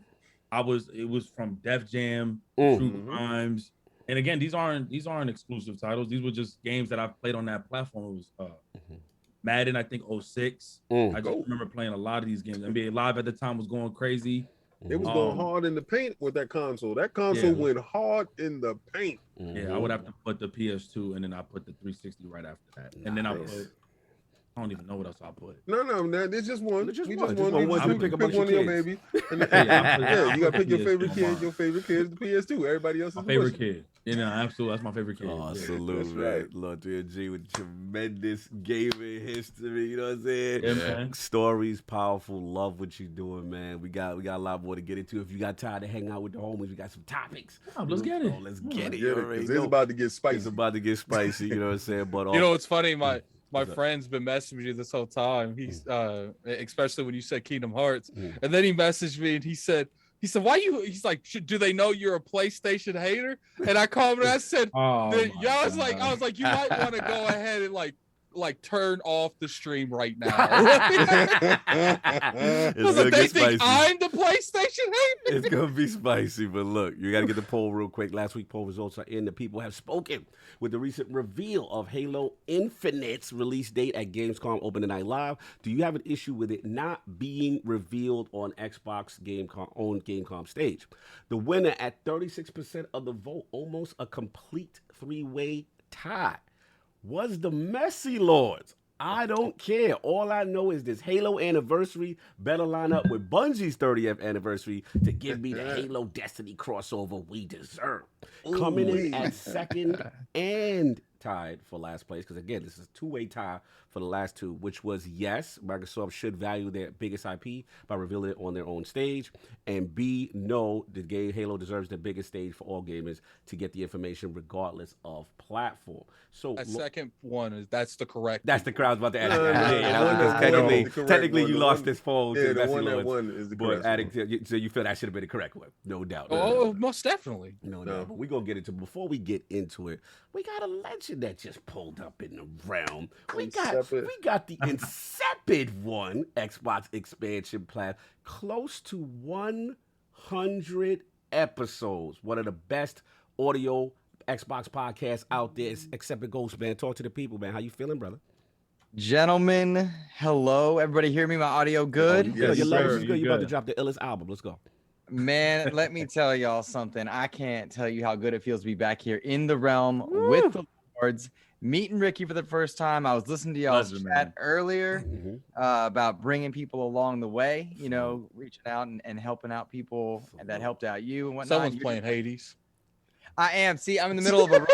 S5: it was from Def Jam,
S6: Mm.
S5: True Crimes. And again, these aren't exclusive titles. These were just games that I've played on that platform. It was Madden, I think 06.
S6: Mm.
S5: I just remember playing a lot of these games. NBA Live at the time was going crazy.
S8: It was going hard in the paint with that console. That console went hard in the paint.
S5: Yeah, I would have to put the PS2 and then I put the 360 right after that. And then I don't even know what else I put.
S8: No, there's just one.
S6: Just
S8: We
S6: one.
S8: just
S6: Just
S8: one.
S6: one.
S8: You
S6: Pick
S8: pick
S6: amongst
S8: one of
S6: your
S8: your
S6: kids.
S8: baby. And
S5: Yeah,
S8: you gotta pick your
S5: PS2
S8: favorite kid.
S5: mine.
S8: Your favorite kid is the PS2. Everybody else is
S5: My
S8: the
S5: favorite
S8: pussy.
S5: kid. Absolutely. That's my favorite kid.
S6: Oh,
S5: Yeah.
S6: salute,
S8: That's
S6: right?
S8: right.
S6: Lord 3G with tremendous gaming history. You know what I'm saying?
S5: Yeah, man.
S6: Stories, powerful. Love what you're doing, man. We got a lot more to get into. If you got time to hang out with the homies, we got some topics.
S5: Let's get it.
S6: Let's get it.
S8: Get
S6: You
S8: it,
S6: already
S8: 'cause
S6: know.
S8: it's about to get
S6: It's
S8: spicy.
S6: about to get spicy. You know what I'm saying? But
S2: You know, it's funny. My
S6: What's up?
S2: friend's been messaging me this whole time. He's especially when you said Kingdom Hearts,
S6: Mm.
S2: and then he messaged me and he said, why you? He's like, do they know you're a PlayStation hater? And I commented, I said,
S5: Oh,
S2: I was like, you might want to go ahead and like turn off the stream right now. I was like, they think I'm the PlayStation hater.
S6: It's gonna be spicy, but look, you gotta get the poll real quick. Last week poll results are in. The people have spoken with the recent reveal of Halo Infinite's release date at Gamescom Open Night Live. Do you have an issue with it not being revealed on Xbox Gamecom stage? The winner at 36% of the vote, almost a complete three-way tie, was the Messy Lords. I don't care. All I know is this Halo anniversary better line up with Bungie's 30th anniversary to give me the Halo Destiny crossover we deserve. Coming in at second and tied for last place, because again, this is a two-way tie for the last two, which was yes, Microsoft should value their biggest IP by revealing it on their own stage, and B, no, the game Halo deserves the biggest stage for all gamers to get the information regardless of platform. So
S2: That second one that's the correct.
S6: that's the crowd about to ask.
S8: No,
S6: Technically, you
S8: the
S6: lost
S8: one-
S6: this poll.
S8: Yeah,
S6: to
S8: the
S6: Bessie
S8: one that
S6: Lawrence,
S8: won is the
S6: but
S8: correct one.
S6: Addict, so you feel that should have been the correct one, no doubt.
S2: Oh, most definitely.
S6: No, but we're gonna get into before we get into it. We got a legend that just pulled up in the realm. We got the Insipid One Xbox expansion plan, close to 100 episodes. One of the best audio Xbox podcasts out there. It's InsipidGhost, man. Talk to the people, man. How you feeling, brother?
S9: Gentlemen, hello. Everybody hear me? My audio good?
S6: Your
S8: Yes,
S6: levels
S8: sir.
S6: is good. You about to drop the illest album. Let's go.
S9: Man, let me tell y'all something. I can't tell you how good it feels to be back here in the realm with the Lords, meeting Ricky for the first time. I was listening to y'all's
S5: Pleasure,
S9: chat
S5: man.
S9: earlier about bringing people along the way, you know, reaching out and helping out people that helped out you and whatnot.
S2: Someone's playing Hades.
S9: I am. See, I'm in the middle of a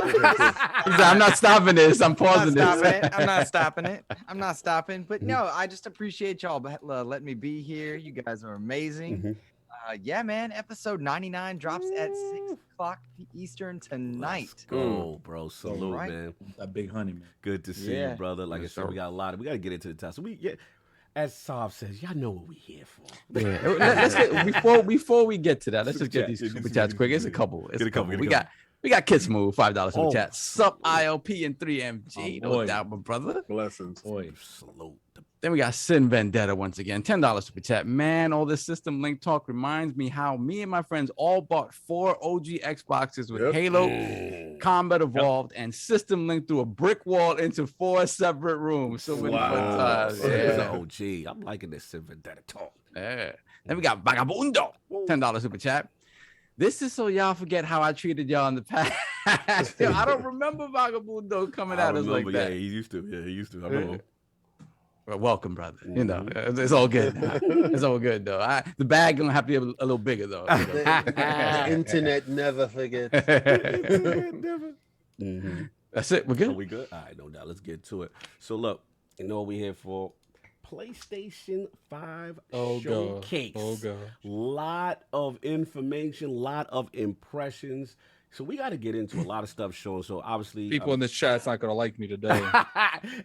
S9: I'm not stopping this. I'm pausing this. I'm not stopping it. I'm not stopping. But no, I just appreciate y'all letting me be here. You guys are amazing. Yeah, man. Episode 99 drops at 6 o'clock Eastern tonight.
S6: Let's go, bro. Salute,
S9: right.
S6: man.
S5: That big honey, man.
S6: Good to see you, brother. Like I said, we got a lot of. We got to get into the time. So as Saab says, y'all know what we here for.
S7: Yeah. Let's get before we get to that. Let's just get these super chats quick. It's a couple. It's a couple. We got Kids Move, $5 super chat. Sup ILP and 3MG. No doubt, my brother.
S8: Blessings.
S5: Boy.
S6: Salute.
S7: Then we got Sin Vendetta once again, $10 super chat. Man, all this system link talk reminds me how me and my friends all bought 4 OG Xboxes with Halo, Combat Evolved, and System Link through a brick wall into 4 separate rooms. So many fun times.
S6: Yeah. OG. I'm liking this Sin Vendetta talk.
S7: Yeah. Then we got Vagabundo, $10 super chat. This is so y'all forget how I treated y'all in the past. Yo, I don't remember Vagabundo coming at us like that.
S6: Yeah, he used to. I remember.
S7: Well, welcome, brother. You know, it's all good. It's all good, though. The bag gonna have to be a little bigger, though.
S8: The internet never forgets.
S7: That's it. We're good.
S6: Are we good? All right, no doubt. Let's get to it. So look, you know what we here for? PlayStation 5 showcase.
S2: Oh god.
S6: Lot of information, lot of impressions. So we got to get into a lot of stuff showing. So obviously,
S2: People in this chat's not gonna like me today.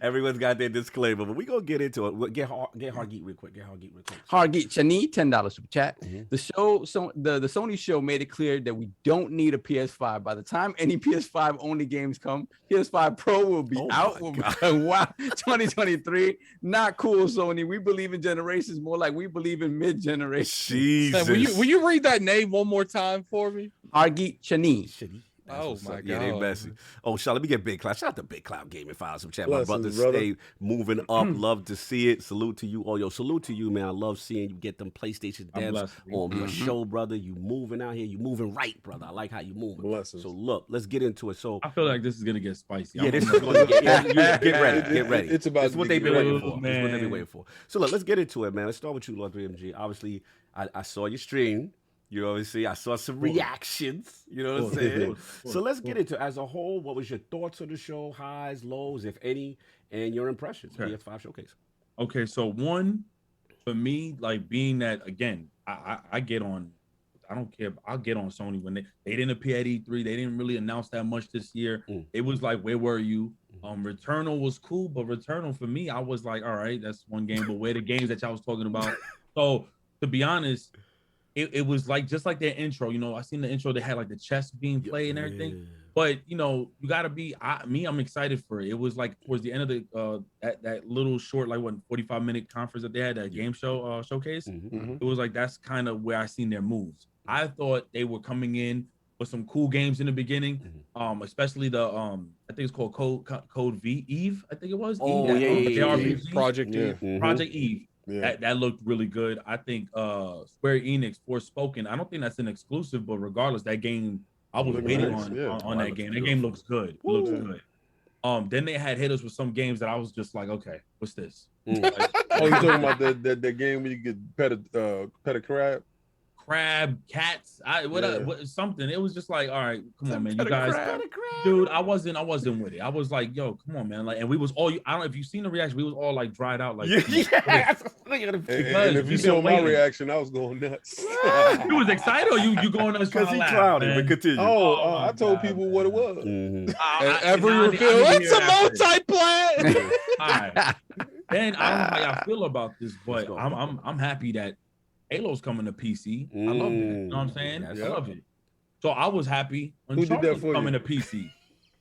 S6: everyone's got their disclaimer, but we gonna get into it. Get hard geek real quick.
S7: Hargeet Chani, $10 super chat. The Sony show made it clear that we don't need a PS5. By the time any PS5 only games come, PS5 Pro will be out. Wow, 2023. Not cool, Sony. We believe in generations more like we believe in mid-generation.
S6: Jesus.
S2: Will you read that name one more time for me?
S7: Hargeet Chani.
S2: Oh my god.
S6: Yeah, they messy. Oh, Sean, let me get Big Cloud. Shout out to Big Cloud Gaming Files. Some chat. My
S8: Blessings,
S6: brothers
S8: brother.
S6: stay moving up. Love to see it. Salute to you. Oh, yo, salute to you, man. I love seeing you get them PlayStation
S5: I'm
S6: devs
S5: blessed.
S6: on your show, brother. You moving out here. You moving right, brother. I like how you moving.
S8: Blessings.
S6: So look, let's get into it. So
S5: I feel like this is gonna get spicy.
S6: yeah, this is going to get ready. Get ready.
S8: It's about
S6: It's
S8: to
S6: what
S8: be
S6: they've been
S8: good.
S6: waiting for. It's what they've been
S5: Man.
S6: waiting for. So look, let's get into it, man. Let's start with you, Lord 3MG. Obviously, I saw your stream. You obviously, I saw some reactions. You know what I'm saying? So let's get into it. As a whole, what was your thoughts on the show? Highs, lows, if any, and your impressions?
S5: Okay.
S6: PS5 showcase.
S5: Okay, so one for me, like being that again, I get on. I don't care. I'll get on Sony when they didn't appear at E3. They didn't really announce that much this year. It was like, where were you? Returnal was cool, but Returnal for me, I was like, all right, that's one game. But where the games that y'all was talking about? So to be honest, it was like just like their intro. You know, I seen the intro. They had like the chess being played and everything. But you know, you gotta be. I'm excited for it. It was like towards the end of the that little short, like 45-minute conference that they had, that game show showcase. It was like that's kind of where I seen their moves. I thought they were coming in with some cool games in the beginning, especially the I think it's called Code V Eve. I think it was.
S6: Oh,
S5: Eve,
S6: yeah.
S2: Project Eve.
S5: Project Eve.
S8: Yeah.
S5: That looked really good. I think Square Enix Forspoken. I don't think that's an exclusive, but regardless, that game I was waiting on that game. That game looks good. It looks good. Then they had hit us with some games that I was just like, okay, what's this? Like,
S8: Oh, you talking about the game where you get pet a crab?
S5: crab cats. What something. It was just like, all right, come on, man, you guys.
S6: Crab.
S5: Dude, I wasn't with it. I was like, yo, come on, man. Like, and we was all. I don't know if you've seen the reaction. We was all like dried out. Like,
S8: And if you saw my reaction, I was going nuts.
S5: You was excited, or you going nuts trying to laugh?
S6: Clowning, but continue.
S8: I told people what it was.
S2: Every reveal, it's a multi-plat.
S5: All right. Then I don't know how y'all feel about this, but I'm happy that Halo's coming to PC. I love that. You know what I'm saying? I love it. So I was happy when
S8: Who did that for
S5: coming
S8: you?
S5: to PC.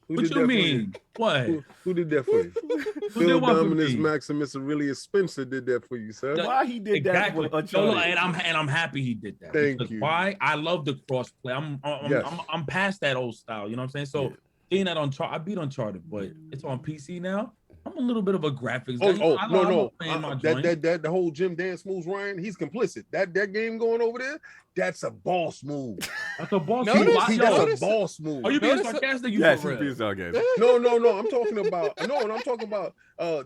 S8: Who
S5: What
S8: did
S5: you
S8: that for
S5: mean? What?
S8: Who did that for you?
S5: Who did
S8: Phil
S5: what for
S8: Dominus
S5: me?
S8: Maximus Aurelius Spencer did that for you, sir.
S6: Why he did
S5: Exactly.
S6: that?
S5: So, look, and I'm happy he did that.
S8: Thank
S5: because
S8: you.
S5: Why? I love the crossplay. I'm past that old style. You know what I'm saying? So seeing that I beat Uncharted, but it's on PC now. I'm a little bit of a graphics guy.
S8: No.
S5: That
S8: The whole Jim Dance moves, Ryan, he's complicit. That game going over there, that's a boss move.
S5: That's a boss
S8: That's
S5: move.
S8: a boss move.
S5: Are you being sarcastic?
S6: Yes, he's being sarcastic.
S8: No. I'm talking about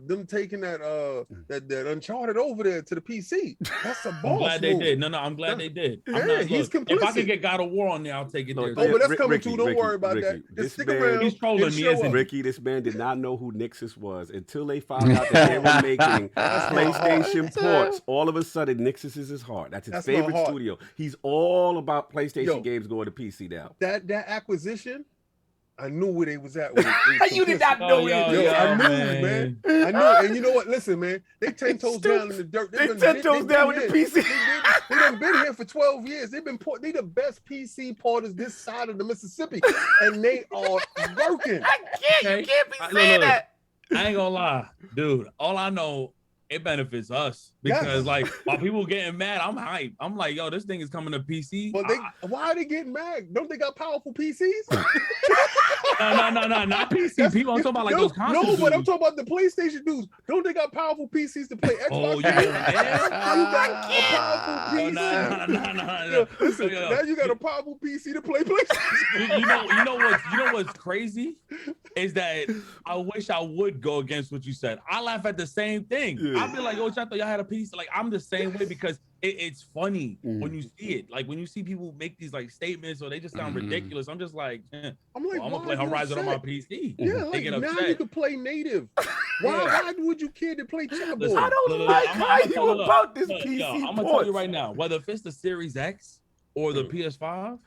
S8: them taking that Uncharted over there to the PC. That's a boss.
S5: I'm glad
S8: move.
S5: they did. No, I'm glad they did.
S8: He's complicit.
S5: If I could get God of War on there, I'll take it there.
S8: Oh, but that's coming too. Don't worry about that. Just stick around.
S5: He's trolling me, isn't he?
S6: Ricky, this man did not know who Nixus was until they found out that they were making PlayStation ports. All of a sudden, Nixus is his heart. That's his favorite studio. He's all about PlayStation games going to PC now.
S8: That acquisition, I knew where they was at. With it.
S6: You did not know it.
S8: I knew, man. I knew. And you know what? Listen, man. They 10 toes down in the dirt.
S6: They 10 toes down with the PC.
S8: They done been here for 12 years. They the best PC porters this side of the Mississippi, and they are working.
S6: You can't be saying that.
S5: I ain't gonna lie, dude. All I know, it benefits us because, like, while people getting mad, I'm hyped. I'm like, yo, this thing is coming to PC.
S8: But why are they getting mad? Don't they got powerful PCs?
S5: No, not PC. People, I'm talking about like those consoles.
S8: No, but I'm talking about the PlayStation dudes. Don't they got powerful PCs to play Xbox?
S5: Oh,
S8: you got a powerful PC. Listen, now you got a powerful PC to play PlayStation.
S5: You know what's crazy is that I wish I would go against what you said. I laugh at the same thing. Yeah. I'd be like, yo, I thought y'all had a piece. Like, I'm the same way because it's funny when you see it. Like, when you see people make these like statements or they just sound ridiculous, I'm just like, I'm gonna play Horizon on my PC.
S8: Yeah, like, now you can play native. Why would you care to play chessboard?
S6: I don't like how you about this PC.
S5: I'm gonna tell you right now, whether if it's the Series X or the PS5,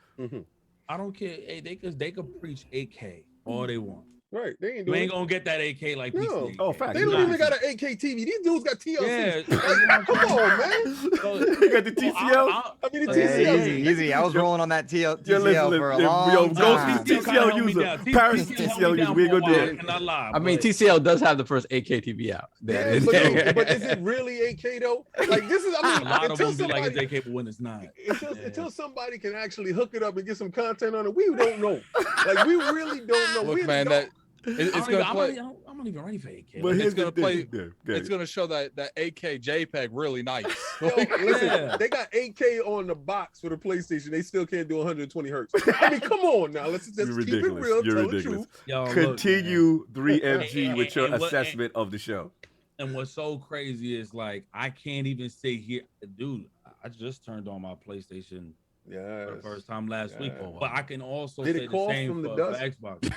S5: I don't care. Hey, they could preach 8K all they want.
S8: Right, they ain't
S5: you ain't gonna get that 8K like PC.
S6: Oh, fact.
S8: They don't even got an 8K TV. These dudes got TLC. Yeah, come on, man.
S6: You got the TCL.
S8: I mean, the TCL.
S9: Easy. I was rolling on that TCL for a long time.
S6: TCL user, Paris TCL user. We ain't gonna do it.
S7: I mean, TCL does have the first 8K TV out.
S8: Yeah, but is it really 8K though? Like this is, I mean,
S5: a lot of them be like it's 8K, but when it's not.
S8: Until somebody can actually hook it up and get some content on it, we don't know. Like we really don't know.
S2: Look, man, it's gonna play.
S5: I'm not even ready for 8K.
S2: But it's gonna play. It's gonna show that 8K JPEG really nice.
S8: Listen, they got 8K on the box for the PlayStation. They still can't do 120 hertz. I mean, come on now. Let's just keep it real.
S6: You're ridiculous. Continue 3MG with your assessment of the show.
S5: And what's so crazy is like I can't even say here, dude. I just turned on my PlayStation. For the first time last week, but I can also say the same for Xbox.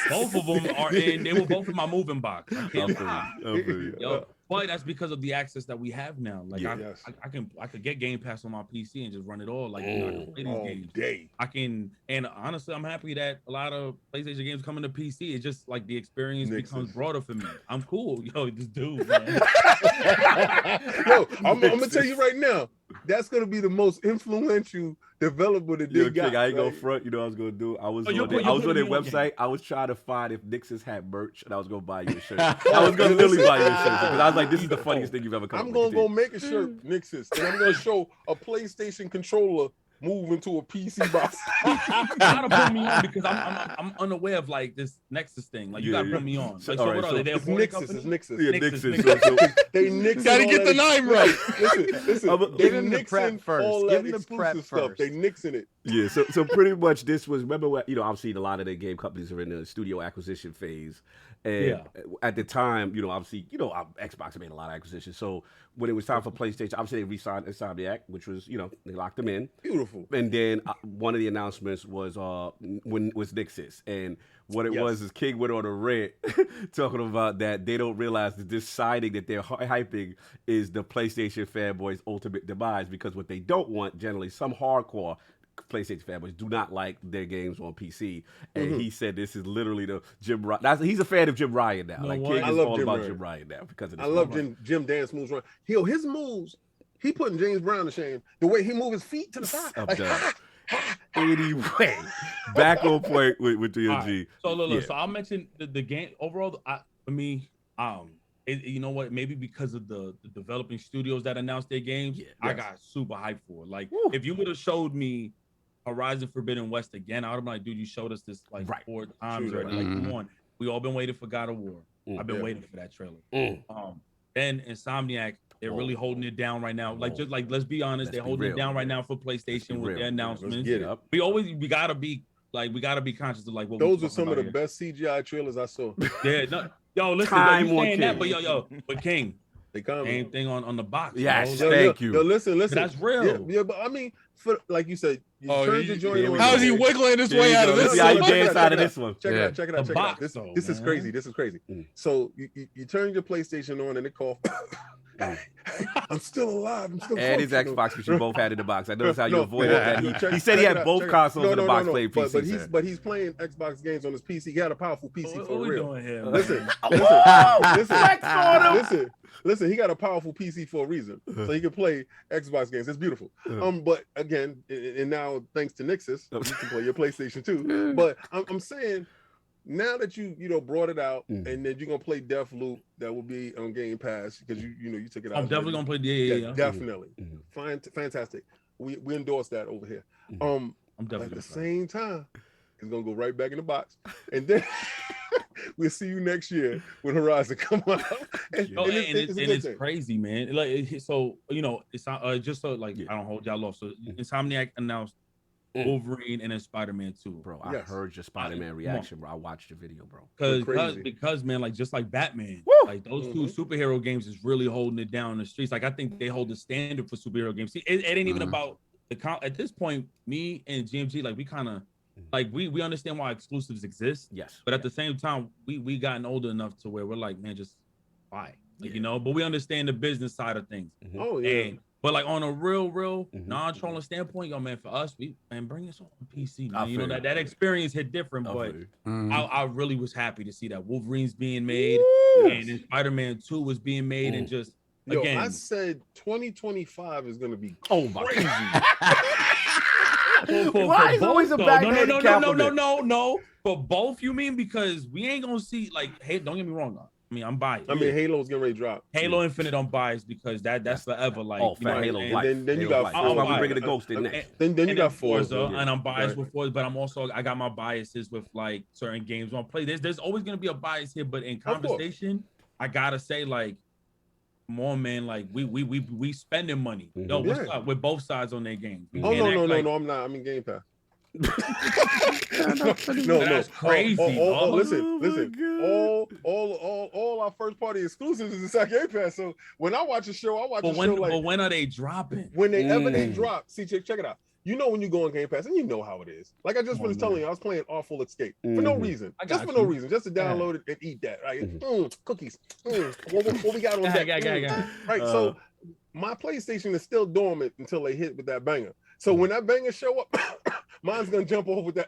S5: Both of them are in. They were both in my moving box. I can't but that's because of the access that we have now. Like I could get Game Pass on my PC and just run it all. Like I can play these games. I can, and honestly, I'm happy that a lot of PlayStation games coming to PC. It's just like the experience becomes broader for me. I'm cool, yo. This dude, man.
S8: Yo, I'm gonna tell you right now. That's gonna be the most influential developer that they got.
S6: I ain't gonna front. You know what I was gonna do? I was on their website. I was trying to find if Nixus had merch, and I was gonna buy you a shirt. I was gonna literally buy you a shirt because I was like, "This is the funniest thing you've ever come."
S8: I'm gonna go make a shirt, Nixus, and I'm gonna show a PlayStation controller move into a PC box.
S5: You gotta put me on because I'm unaware of like this Nexus thing. Like you gotta put me on. Like, so what are they? They're
S8: Nixus. It's Nixus.
S6: Yeah, Nixus.
S8: They Nixon.
S2: Gotta get the name right.
S8: Listen.
S9: Give him the prep first.
S8: Give him the prep first. They Nixon it.
S6: Yeah, so pretty much this was, remember what, obviously a lot of the game companies are in the studio acquisition phase. And at the time, obviously, Xbox made a lot of acquisitions. So when it was time for PlayStation, obviously they re-signed Insomniac, which was, they locked them in.
S8: Beautiful.
S6: And then one of the announcements was Nixis. And what it was is King went on a rant talking about that they don't realize that this signing that they're hyping is the PlayStation fanboys' ultimate demise, because what they don't want, generally, some hardcore PlayStation fanboys do not like their games on PC, and he said this is literally the Jim Ryan. He's a fan of Jim Ryan now. King
S8: I
S6: is
S8: love
S6: all
S8: Jim
S6: about
S8: Ryan.
S6: Jim Ryan now because of this.
S8: I love Jim Dance moves. His moves. He putting James Brown to shame. The way he move his feet to the side.
S6: Anyway, back on point with DMG.
S5: Right. So look, so I'll mention the game overall. For me, you know what? Maybe because of the developing studios that announced their games, I got super hyped for it. Like, if you would have showed me Horizon Forbidden West again, I would have been like, dude, you showed us this like 4 times already. Like, come on. We all been waiting for God of War. I've been waiting for that trailer. Then Insomniac, they're really holding it down right now. Like, just like, let's be honest, they're holding it down right now for PlayStation with their announcements. We gotta be conscious of like what
S8: those are some of the best CGI trailers I saw.
S5: Yo, listen, you saying that, but but King, same thing on the box.
S6: Yes, thank you.
S8: Yo, listen.
S5: That's real.
S8: Yeah, but I mean, like you said, you turned your joint on.
S2: How is he wiggling his way out of this?
S6: How you dance out of this one?
S8: Check it out. This is crazy. This is crazy. So you turn your PlayStation on and it calls. I'm still alive. I'm still
S6: and his Xbox, which you both had in the box. I noticed how you avoided that. He said he had both consoles in the box playing PC.
S8: But he's playing Xbox games on his PC. He had a powerful PC for real. Listen. He got a powerful PC for a reason, so he can play Xbox games. It's beautiful. But again, and now thanks to Nixis, you can play your PlayStation too. But I'm saying, now that you brought it out, and then you're gonna play Deathloop, that will be on Game Pass because you took it out.
S5: I'm definitely gonna play
S8: definitely. Fantastic. We endorse that over here. I'm definitely at the same time, it's gonna go right back in the box, and then we'll see you next year when Horizon come out.
S5: It's crazy, man. Like, so it's just so like I don't hold y'all off. So Insomniac announced Wolverine and then Spider-Man 2.
S6: Bro, I heard your Spider-Man reaction, bro. I watched your video, bro.
S5: Because man, like just like Batman, like those 2 superhero games is really holding it down in the streets. Like I think they hold the standard for superhero games. See, it ain't even about at this point, me and GMG, like we kind of like we understand why exclusives exist.
S6: Yes.
S5: But at the same time, we gotten older enough to where we're like, man, just buy. Like, but we understand the business side of things.
S8: Oh yeah.
S5: But like on a real non-trolling standpoint, man, for us, bring us on PC, man. That experience hit different, but I really was happy to see that Wolverine's being made and then Spider-Man 2 was being made, and just again,
S8: I said 2025 is gonna be
S6: crazy. Why is always a backhanded compliment?
S5: No. For both, you mean? Because we ain't gonna see like, hey, don't get me wrong. I mean, I'm biased.
S8: I mean, Halo's getting ready to drop.
S5: Halo Infinite, I'm biased because that's forever. Like,
S6: Halo Life.
S8: And then you got
S6: Forza. That's why we bringing the Ghost in next.
S8: Then you got Forza,
S5: and I'm biased with Forza, but I got my biases with like certain games on play. There's always gonna be a bias here, but in conversation, I gotta say, like, come on, man, like we spending money. Yo, what's up with both sides on their games?
S8: No, I'm not. I'm in Game Pass. No,
S5: that's crazy.
S8: Listen. All our first party exclusives is inside Game Pass. So when I watch a show,
S5: But when are they dropping?
S8: When they drop, see, check it out. when you go on Game Pass, and you know how it is. Like I just finished telling you, I was playing Awful Escape for no reason, just no reason, just to download it and eat that. Right? Cookies. What we got on that? Right. So my PlayStation is still dormant until they hit with that banger. So when that banger show up, mine's gonna jump over with that.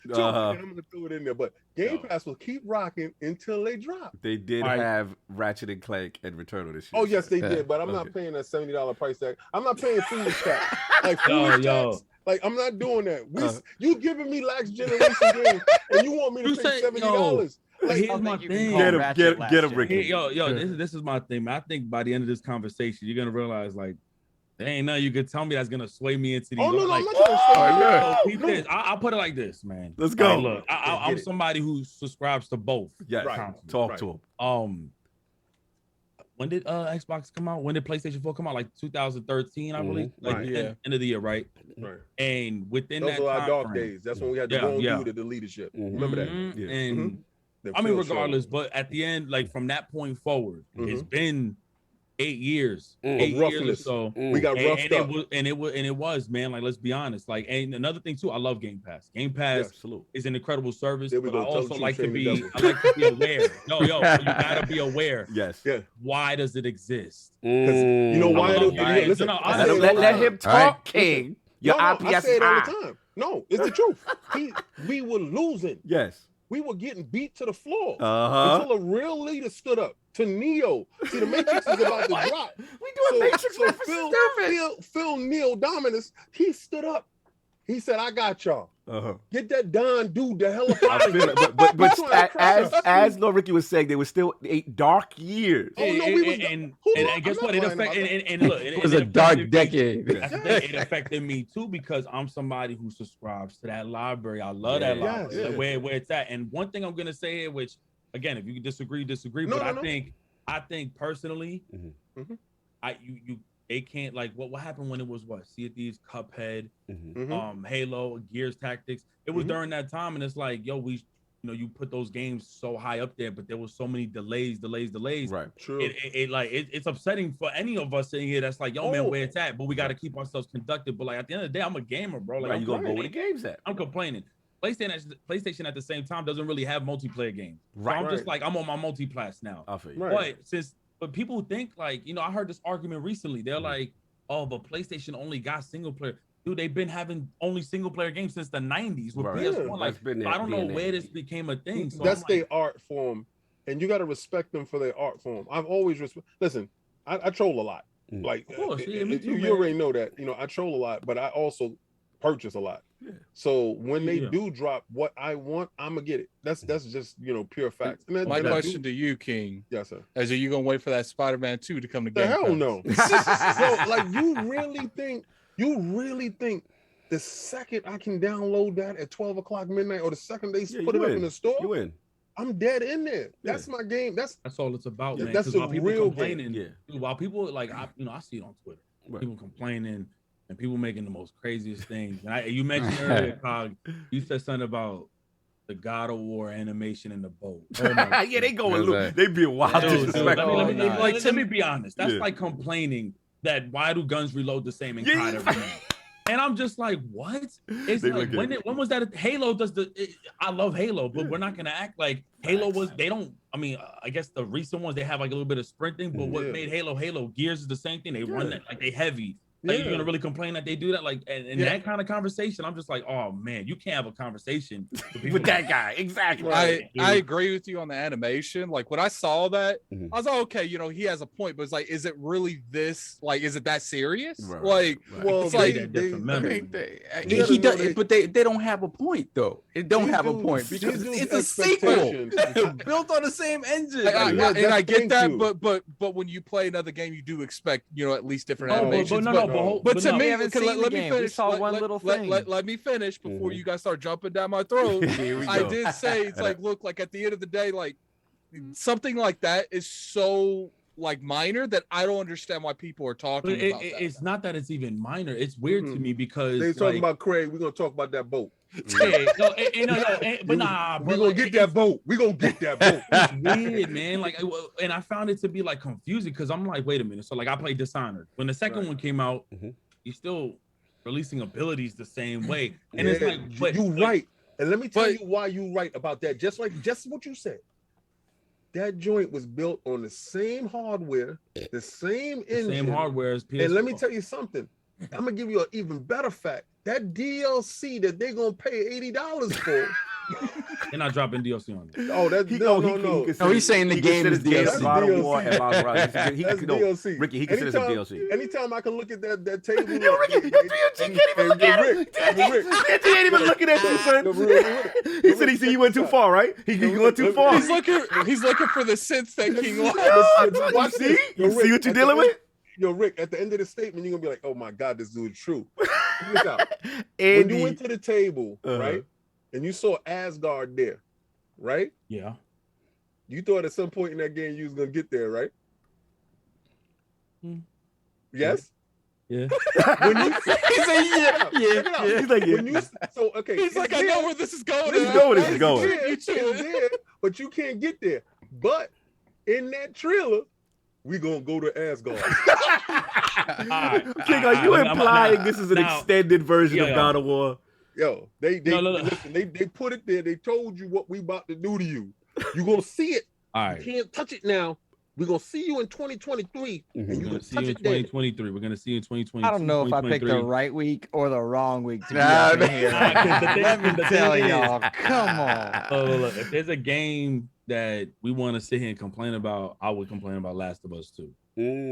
S8: And I'm gonna throw it in there. But Game Pass will keep rocking until they drop.
S6: They did have Ratchet and Clank and Returnal this year.
S8: Oh yes, they did. But I'm not paying that $70 price tag. I'm not paying foolish tax. Like foolish tax. Like I'm not doing that. You giving me Lax Generation games, and you want me to pay $70?
S5: Like, here's my thing.
S6: Get him, Ricky.
S5: This is my thing, man. I think by the end of this conversation, you're gonna realize like there ain't nothing you could tell me that's gonna sway me into these. I'll put it like this, man.
S6: Let's go.
S5: Hey, look, I'm somebody who subscribes to both.
S6: Yeah, talk to him.
S5: when did Xbox come out? When did PlayStation 4 come out? Like 2013, I believe. Like
S8: Right.
S5: end of the year, right?
S8: Right.
S5: And within
S8: Those
S5: that
S8: were our
S5: time
S8: dark
S5: frame,
S8: days. That's when we had to go and do the leadership. Remember that?
S5: And
S8: The
S5: I mean,
S8: field show.
S5: regardless, but at the end, like from that point forward, it's been 8 years,
S8: Of
S5: 8 years or
S8: roughness.
S5: so.
S8: We got roughed up.
S5: It was, man. Like, let's be honest. Like, and another thing too, I love Game Pass. Game Pass is an incredible service.
S8: There we
S5: But
S8: go.
S5: I
S8: Tell
S5: also
S8: the truth,
S5: like to
S8: shame the
S5: be,
S8: devil.
S5: I like to be aware. Yo, you gotta be aware.
S6: Yes.
S8: Yeah.
S5: Why does it exist?
S8: Because you know why? Listen, I say it all the
S6: Let
S8: time.
S6: him talk, King. Your
S8: No,
S6: IPS
S8: I say it all
S6: high.
S8: the time. No, it's the truth. We were losing.
S6: Yes.
S8: We were getting beat to the floor
S6: Uh-huh.
S8: until a real leader stood up to Neo. See, the Matrix is about to drop.
S6: We doing Matrix references.
S8: Phil Neil Dominus, he stood up. He said, "I got y'all. Get that Don dude the hell up out
S6: I
S8: of
S6: feel
S8: here."
S6: it, but
S8: We're trying to crash our
S6: as
S8: sleep.
S6: Lord Ricky was saying, there was still 8 dark years.
S8: Oh, no, we was-
S5: and
S8: Hold on,
S5: guess
S8: I'm
S5: what?
S8: not
S5: It
S8: lying
S5: affected
S8: about that.
S5: and look,
S7: It was a dark decade.
S5: That's the thing, it affected me too because I'm somebody who subscribes to that library. I love that library,
S8: Yes.
S5: like where it's at. And one thing I'm gonna say here, which again, if you disagree.
S8: No,
S5: But
S8: no, no.
S5: I think personally,
S8: Mhm.
S5: they can't like what happened when it was Sea of Thieves, Cuphead,
S8: Mhm.
S5: Halo, Gears Tactics. It was during that time, and it's like, yo, you put those games so high up there, but there was so many delays.
S6: Right.
S8: True.
S5: It's upsetting for any of us sitting here that's like, yo, man,
S8: Oh.
S5: where it's at, but we got to keep ourselves conducted. But like at the end of the day, I'm a gamer, bro. Like
S6: Right,
S5: I'm
S6: you gonna go where the
S5: complaining.
S6: game's at.
S5: I'm complaining. PlayStation at the same time doesn't really have multiplayer games.
S6: Right.
S5: So I'm just like, I'm on my multi-pass now.
S6: I feel you.
S8: Right.
S5: But people think like, I heard this argument recently. They're like, oh, but PlayStation only got single player. Dude, they've been having only single player games since the 90s with
S6: Right.
S5: PS1.
S8: Yeah.
S5: Like,
S6: That's been
S5: so I don't know
S6: DNA.
S5: where this became a thing. So
S8: That's
S5: I'm like,
S8: their art form, and you got to respect them for their art form. I've always listen. I troll a lot. Like,
S5: Of course, yeah, me too,
S8: you
S5: man.
S8: already know that. I troll a lot, but I also purchase a lot.
S6: Yeah.
S8: So when they
S5: Yeah.
S8: do drop what I want, I'm gonna get it. That's just pure facts. And
S2: My
S8: and I
S2: question
S8: do-
S2: to you, King,
S8: yes, sir.
S2: is: are you gonna wait for that Spider-Man 2 to come to
S8: The
S2: Game
S8: hell
S2: Pass?
S8: no. Yo, like you really think the second I can download that at 12 o'clock midnight, or the second they
S6: Yeah,
S8: put
S6: you
S8: it up
S6: in.
S8: in the store,
S6: You in?
S8: I'm dead in there. That's my game. That's
S5: all it's about,
S8: Yeah,
S5: man.
S8: that's
S5: 'Cause
S8: the
S5: while people
S8: real
S5: complaining,
S6: game.
S5: dude, while people like, I see it on Twitter.
S6: Right.
S5: People complaining and people making the most craziest things. And you mentioned earlier, Cog, you said something about the God of War animation in the boat. Oh my
S6: Yeah, they going
S7: That's
S6: look.
S7: right.
S6: They being wild
S5: Dude,
S6: disrespectful.
S5: let me be honest. That's
S6: Yeah.
S5: like complaining that why do guns reload the same in
S6: Yeah.
S5: COD every minute? And I'm just like, what? It's
S6: They
S5: like
S6: look at
S5: when was that? Halo does I love Halo, but we're not gonna act like Halo was. They don't. I mean, I guess the recent ones they have like a little bit of sprinting, but what
S8: Yeah.
S5: made Halo? Gears is the same thing. They run that like they heavy. Like,
S8: Yeah.
S5: you're gonna really complain that they do that? Like, and that kind of conversation, I'm just like, oh man, you can't have a conversation
S6: with that guy. Exactly.
S2: I agree with you on the animation. Like when I saw that,
S6: Mhm.
S2: I was like, okay, he has a point, but it's like, is it really this? Like, is it that serious?
S6: Right,
S2: Like,
S6: right.
S8: well,
S2: it's like
S7: He does, but they don't have a point though. It don't
S8: These
S7: have a
S8: dudes-
S7: point
S8: these
S7: because
S8: dudes'
S7: it's a sequel
S8: expectations-
S7: built on the same engine.
S2: I
S8: Yeah,
S2: and I get
S8: thank
S2: that,
S8: you.
S2: but when you play another game, you do expect at least different
S8: Oh, but
S2: animations.
S5: but
S2: to
S5: no.
S2: me,
S9: We haven't
S2: let
S9: seen the
S2: me
S9: game. We
S2: finish.
S9: saw one little thing.
S2: Let me finish before you guys start jumping down my throat.
S6: Here we
S2: I
S6: go.
S2: did say it's like, look, like at the end of the day, like something like that is so like minor that I don't understand why people are talking
S5: But
S2: about that.
S5: it's not that it's even minor. It's weird to me because
S8: They talking
S5: like,
S8: about Craig. We're gonna talk about that boat.
S5: but nah,
S8: We're
S5: but
S8: gonna
S5: like,
S8: get that boat. We're gonna get that boat.
S5: it's weird, man. Like, and I found it to be like confusing because I'm like, wait a minute. So like, I played Dishonored. When the second one came out, you're still releasing abilities the same way, and it's
S8: Yeah,
S5: like, but
S8: you
S5: like,
S8: right. And let me tell you why you right about that. Just what you said. That joint was built on the same hardware, the same
S5: the
S8: engine.
S5: same hardware as PS4.
S8: And let me tell you something. I'm gonna give you an even better fact. That DLC that they're gonna pay $80 for.
S5: They're not dropping DLC on it.
S8: Oh, that's no.
S7: No, he's saying the game is DLC.
S6: God of War and Miles Morales.
S8: That's DLC.
S6: Ricky, he considers it DLC.
S8: Anytime I can look at that table.
S6: Yo, Ricky, can't even look at him. He ain't even looking at you, son. He said you went too far, right? He went too far.
S2: He's looking for the sense that King lost.
S6: You see? You see what you're dealing with?
S8: Yo, Rick, at the end of the statement, you're gonna be like, oh my God, this dude's true. Check this out. When you went to the table, right? And you saw Asgard there, right?
S5: Yeah.
S8: You thought at some point in that game you was gonna get there, right? Yes.
S5: Yeah.
S8: When you
S7: He said, yeah.
S6: He's like,
S8: when you so okay,
S2: He's
S8: it's
S2: like, I
S8: there.
S2: know where this is going.
S6: You know where this is
S8: It's
S6: going.
S8: there, it's there, but you can't get there. But in that trailer, we gonna go to Asgard.
S6: King, are you implying
S5: now-
S6: this is an
S5: now-
S6: extended version of
S5: yeah.
S6: God of War?
S8: Yo, they
S5: No.
S8: listen, they put it there. They told you what we about to do to you. You gonna see it.
S5: All
S8: You
S5: right.
S8: can't touch it now. We're gonna see you in 2023, and
S6: Mhm.
S8: you
S5: We're
S8: gonna
S5: gonna see
S8: touch
S5: you in
S8: it then.
S5: 2023. We're gonna see you in 2022.
S9: I don't know if I picked the
S5: 2023.
S9: right week or the wrong week to be
S7: Nah,
S9: up in
S7: man.
S9: here.
S5: Nah, 'cause the thing-
S9: Let me
S5: the thing
S9: tell
S5: is-
S9: y'all, come on.
S5: Look, if there's a game that we want to sit here and complain about, I would complain about Last of Us 2.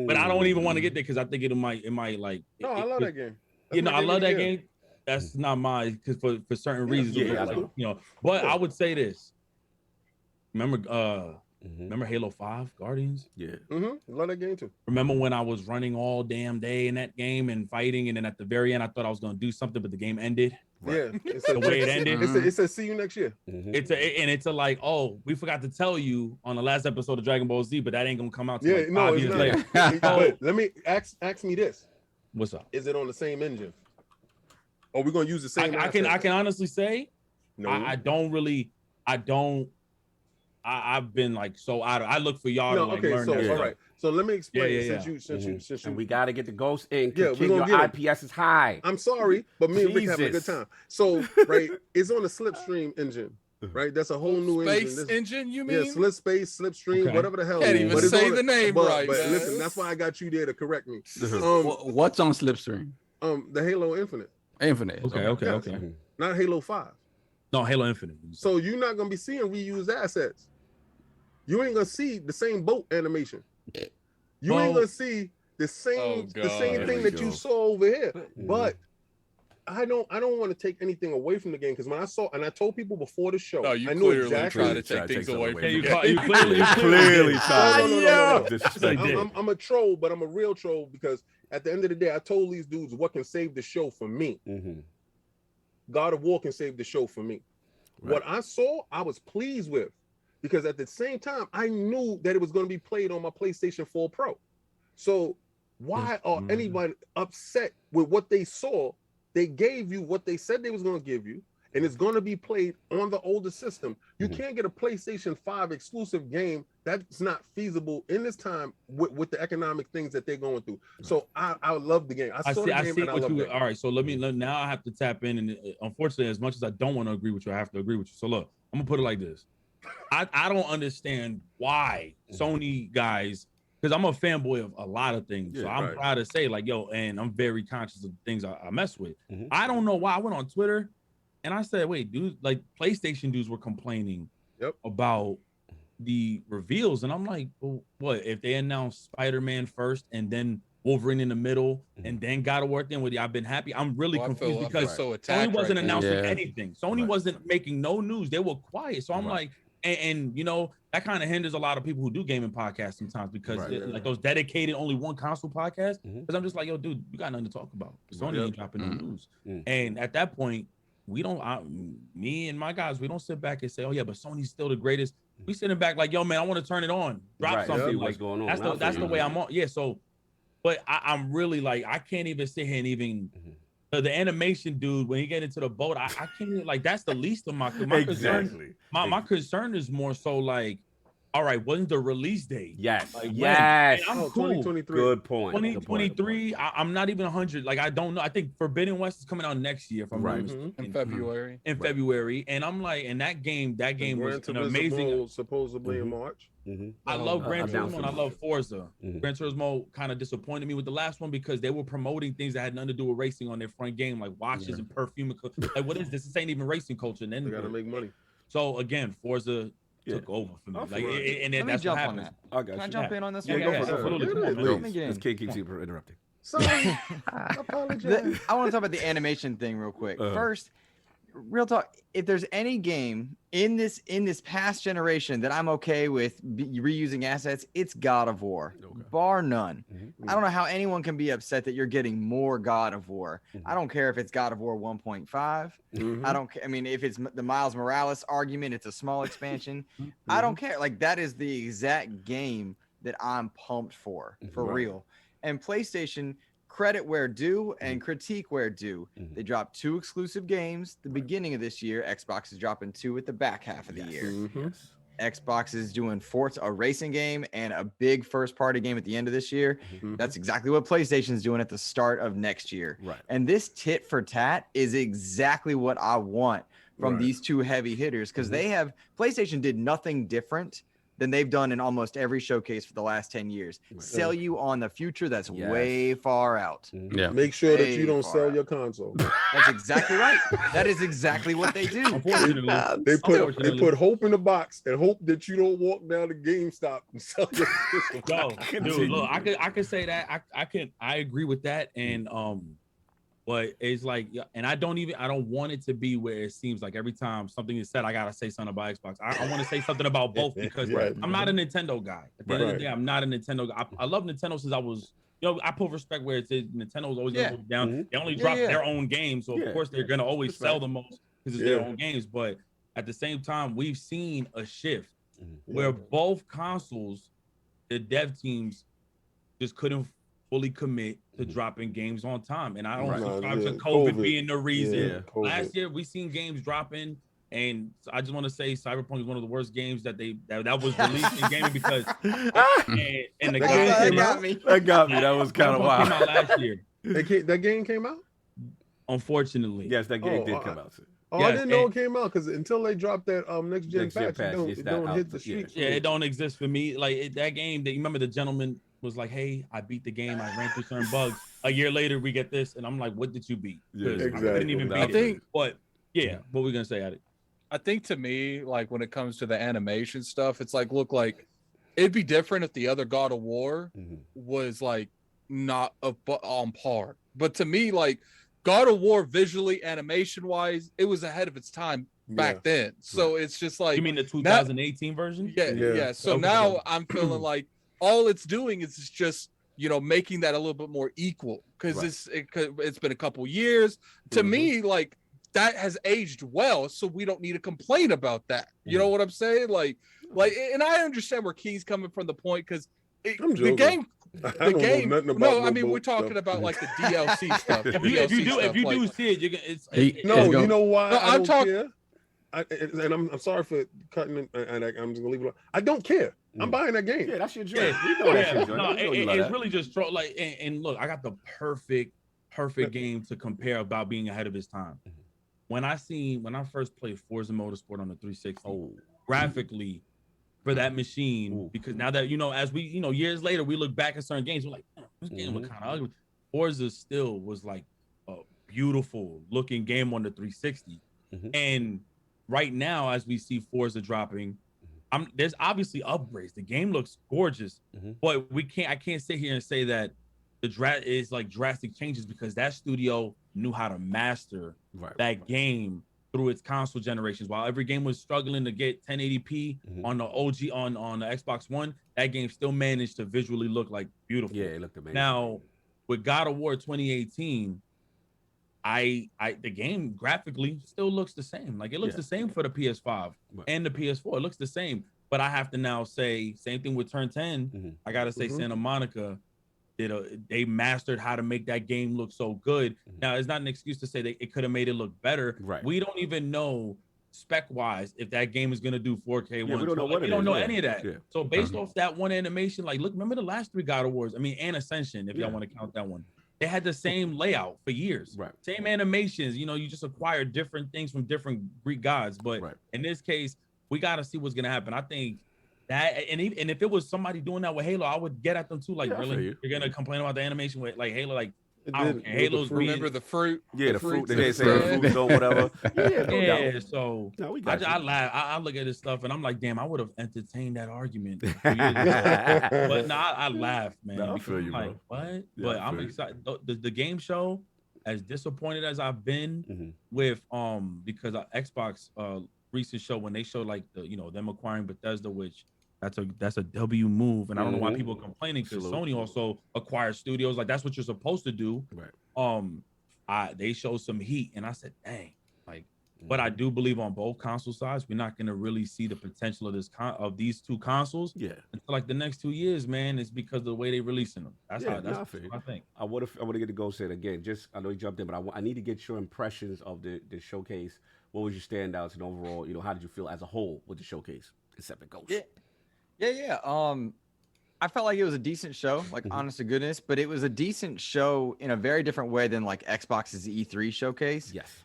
S5: But I don't even want to get there because I think it might like.
S8: No, I love that game.
S5: You know, I love that
S8: of the year.
S5: game. That's not mine because for certain reasons.
S6: yeah,
S5: like,
S6: I know.
S5: you know. But
S8: Yeah.
S5: I would say this. Remember Halo 5 Guardians?
S6: Yeah.
S8: Love that game too.
S5: Remember when I was running all damn day in that game and fighting, and then at the very end I thought I was gonna do something, but the game ended.
S8: Yeah, it's
S5: The way it ended.
S8: It says see you next year.
S5: It's a like, oh, we forgot to tell you on the last episode of Dragon Ball Z, but that ain't gonna come out till
S8: Yeah,
S5: like
S8: no,
S5: 5
S8: it's
S5: years
S8: not.
S5: later.
S8: But let me ask me this:
S5: What's up?
S8: is it on the same engine? Are we gonna use the same?
S5: I can honestly say
S8: No.
S5: I've been like so out of. I look for y'all to
S8: No,
S5: like
S8: okay,
S5: learn
S8: so
S5: that
S8: all
S5: stuff.
S8: right. So let me explain
S5: Yeah.
S8: since you
S6: And we got to get the ghost in.
S8: Yeah,
S6: Yeah,
S8: we
S6: your
S8: gonna get
S6: IPS is high.
S8: I'm sorry, but me and Rick having a good
S6: Jesus.
S8: time. So right, it's on the Slipstream engine, right? That's a whole new
S2: Space
S8: engine.
S2: engine, you
S8: Yeah,
S2: mean?
S8: Slipstream,
S5: Okay.
S8: whatever the hell.
S2: Can't even
S8: But it's
S2: say
S8: on
S2: the name right,
S8: But
S2: man.
S8: listen, that's why I got you there to correct me.
S7: What's on Slipstream?
S8: The Halo Infinite,
S7: Infinite.
S5: Okay.
S8: Yes. not Halo 5.
S5: No, Halo Infinite.
S8: So you're not gonna be seeing reused assets. You ain't gonna see the same boat animation. You ain't
S5: Well-
S8: gonna see the same
S2: Oh,
S8: the same
S2: God.
S8: thing
S6: There
S8: that
S6: we
S8: you
S6: go.
S8: saw over here. But I don't want to take anything away from the game because when I saw and I told people before the show,
S2: No, you
S8: I knew
S2: clearly
S8: exactly.
S2: try to
S6: Try
S2: take
S6: to
S2: things
S6: take
S2: away
S6: something
S2: from
S6: away
S2: the
S5: Yeah,
S2: game.
S5: you clearly
S6: Clearly
S5: did.
S6: tried.
S8: No.
S5: Like that.
S8: I'm a troll, but I'm a real troll because at the end of the day, I told these dudes what can save the show for me. God of War can save the show for me.
S6: Right.
S8: What I saw, I was pleased with because at the same time, I knew that it was going to be played on my PlayStation 4 Pro. So why are anybody upset with what they saw? They gave you what they said they was going to give you, and it's going to be played on the older system. You can't get a PlayStation 5 exclusive game. That's not feasible in this time with the economic things that they're going through. So I love the game. I saw the game and I love it.
S5: All right, so now I have to tap in, and unfortunately, as much as I don't want to agree with you, I have to agree with you. So look, I'm gonna put it like this: I don't understand why Sony guys, because I'm a fanboy of a lot of things, so
S6: Yeah,
S5: I'm
S6: right.
S5: proud to say like, yo, and I'm very conscious of the things I mess with. I don't know why I went on Twitter and I said, wait, dude, like PlayStation dudes were complaining about the reveals, and I'm like, well, what if they announced Spider-Man first and then Wolverine in the middle and then God of War then with you? I've been happy. I'm really confused because
S2: so
S5: Sony
S2: attacked
S5: wasn't
S2: right now.
S5: announcing
S7: Yeah.
S5: anything. Sony wasn't making no news. They were quiet. So I'm like, and you know, that kind of hinders a lot of people who do gaming podcasts sometimes because like those dedicated only one console podcasts. Because I'm just like, yo, dude, you got nothing to talk about. Sony ain't dropping no news. And at that point, we don't, me and my guys, we don't sit back and say, oh yeah, but Sony's still the greatest. We sitting back like, yo, man, I want to turn it on, drop something.
S6: See
S5: Like,
S6: what's going on.
S5: that's the way I'm on. Yeah. So, but I'm really like, I can't even sit here and even the animation dude when he get into the boat, I can't even, like, that's the least of my concern. My concern is more so like, all right, when's the release date?
S6: Yes.
S5: Like,
S6: Yes.
S5: I'm cool.
S8: 2023.
S6: Good point.
S5: 2023. I'm not even 100. Like, I don't know. I think Forbidden West is coming out next year. If I'm not mistaken.
S2: In February.
S5: In February, and I'm like, and that game
S8: Gran
S5: was an
S8: Turismo
S5: amazing.
S8: supposedly in March.
S5: I love Gran
S6: I'm down
S5: Turismo
S6: for
S5: and I
S6: that.
S5: love Forza. Gran Turismo kind of disappointed me with the last one because they were promoting things that had nothing to do with racing on their front game, like watches and perfume. Like, what is this? This ain't even racing culture. And then
S8: They gotta make money.
S5: So again, Forza took over for me. Like, and then
S9: Let me
S5: that's what
S9: jump on
S5: happens.
S9: that.
S6: I got
S9: Can I
S6: you.
S9: jump in on this
S5: Yeah,
S9: one?
S5: yeah,
S9: guys?
S5: absolutely. Come on, man.
S9: Let me get in.
S6: This kid keeps interrupting.
S8: Sorry. I apologize.
S9: I want to talk about the animation thing real quick. First, real talk. If there's any game in this past generation that I'm okay with reusing assets, it's God of War, bar none. I don't know how anyone can be upset that you're getting more God of War. I don't care if it's God of War 1.5. I don't care. I mean, if it's the Miles Morales argument, it's a small expansion. I don't care. Like, that is the exact game that I'm pumped for real. And PlayStation, credit where due and critique where due. They dropped 2 exclusive games the beginning of this year. Xbox is dropping 2 at the back half of the year. Xbox is doing Forza, a racing game, and a big first-party game at the end of this year. That's exactly what PlayStation's doing at the start of next year. And this tit for tat is exactly what I want from these 2 heavy hitters, because PlayStation did nothing different than they've done in almost every showcase for the last 10 years. Sell you on the future that's way far out.
S7: Yeah.
S8: Make sure that you don't sell your console.
S9: That's exactly right. That is exactly what they do.
S8: Unfortunately, they put hope in the box and hope that you don't walk down to GameStop and sell your system.
S5: Yo, dude, look, I can say that I agree with that, and but it's like, and I don't want it to be where it seems like every time something is said, I gotta say something about Xbox. I want to say something about both, because I'm not a Nintendo guy. At the end of the day, I'm not a Nintendo guy. I love Nintendo since I was, I put respect where it says Nintendo's always gonna go down. They only drop their own games, so of course they're gonna always sell the most because it's their own games. But at the same time, we've seen a shift where both consoles, the dev teams just couldn't fully commit to dropping games on time, and I don't subscribe to COVID being the reason. Last year we seen games dropping, and I just want to say Cyberpunk is one of the worst games that was released in gaming, because and the
S9: That got me.
S6: That was kind of wild.
S5: Came out last year.
S8: That game came out?
S5: Unfortunately,
S6: yes, that game did come out.
S8: I didn't know it came out, because until they dropped that next gen patch, it don't hit the streets.
S5: Yeah, it don't exist for me. Like that game, you remember the gentleman was like, hey, I beat the game, I ran through certain bugs. A year later we get this, and I'm like, what did you beat? I couldn't even beat it. But yeah, what were we gonna say at it?
S2: I think to me, like when it comes to the animation stuff, it's like, look, like it'd be different if the other God of War was like not on par. But to me, like God of War visually, animation wise, it was ahead of its time back then. So it's just like,
S5: you mean the 2018 version?
S2: Yeah. So now I'm feeling like all it's doing is just, making that a little bit more equal, because it's been a couple years. To me, like that has aged well, so we don't need to complain about that. You know what I'm saying? Like, and I understand where Key's coming from, the point, because the game. No, I mean we're talking about like the DLC stuff.
S5: If you do see it, you can.
S8: You know why?
S2: No,
S8: I'm talking. And I'm sorry for cutting it, and I'm just gonna leave it alone. I don't care. I'm buying that game.
S6: Yeah, that's your joint.
S5: It's really just like, and look, I got the perfect game to compare about being ahead of its time. When I first played Forza Motorsport on the 360, graphically for that machine, because now that as we years later we look back at certain games, we're like, this game look kind of ugly. Forza still was like a beautiful looking game on the 360, and right now as we see Forza dropping, there's obviously upgrades. The game looks gorgeous, but I can't sit here and say that is like drastic changes, because that studio knew how to master that game through its console generations. While every game was struggling to get 1080p on the OG on the Xbox One, that game still managed to visually look like beautiful.
S6: Yeah, it looked amazing.
S5: Now with God of War 2018, the game graphically still looks the same. Like it looks the same for the PS5 and the PS4. It looks the same. But I have to now say, same thing with Turn 10. I gotta say Santa Monica they mastered how to make that game look so good. Now it's not an excuse to say that it could have made it look better. We don't even know spec wise if that game is gonna do 4K.
S6: We don't know
S5: we don't know any of that. So based off that one animation, like look, remember the last 3 God of Wars? I mean, and Ascension, if y'all want to count that one. They had the same layout for years, same animations. You just acquire different things from different Greek gods. But in this case, we got to see what's gonna happen. I think that, and if it was somebody doing that with Halo, I would get at them too. Like, really, you're gonna complain about the animation with like Halo? Like, I don't care. Halo's
S2: remember the fruit.
S6: Yeah, the fruit. They say the fruit or whatever.
S5: Yeah. So I laugh. I look at this stuff and I'm like, damn, I would have entertained that argument. But I laugh, man.
S6: I feel you,
S5: like,
S6: bro.
S5: what? But I'm excited. The game show, as disappointed as I've been with because Xbox recent show when they showed like them acquiring Bethesda, which that's a W move, and I don't know why people are complaining, because Sony also acquired studios. Like that's what you're supposed to do. They showed some heat, and I said, dang, like But I do believe on both console sides, we're not going to really see the potential of these two consoles until like the next 2 years, man. It's because of the way they're releasing them. That's what I think.
S6: I want to get the Ghost said again. Just I know you jumped in, but I need to get your impressions of the showcase. What was your standouts and overall? How did you feel as a whole with the showcase? InsipidGhost.
S9: Yeah. I felt like it was a decent show, like honest to goodness, but it was a decent show in a very different way than like Xbox's E3 showcase.
S6: Yes.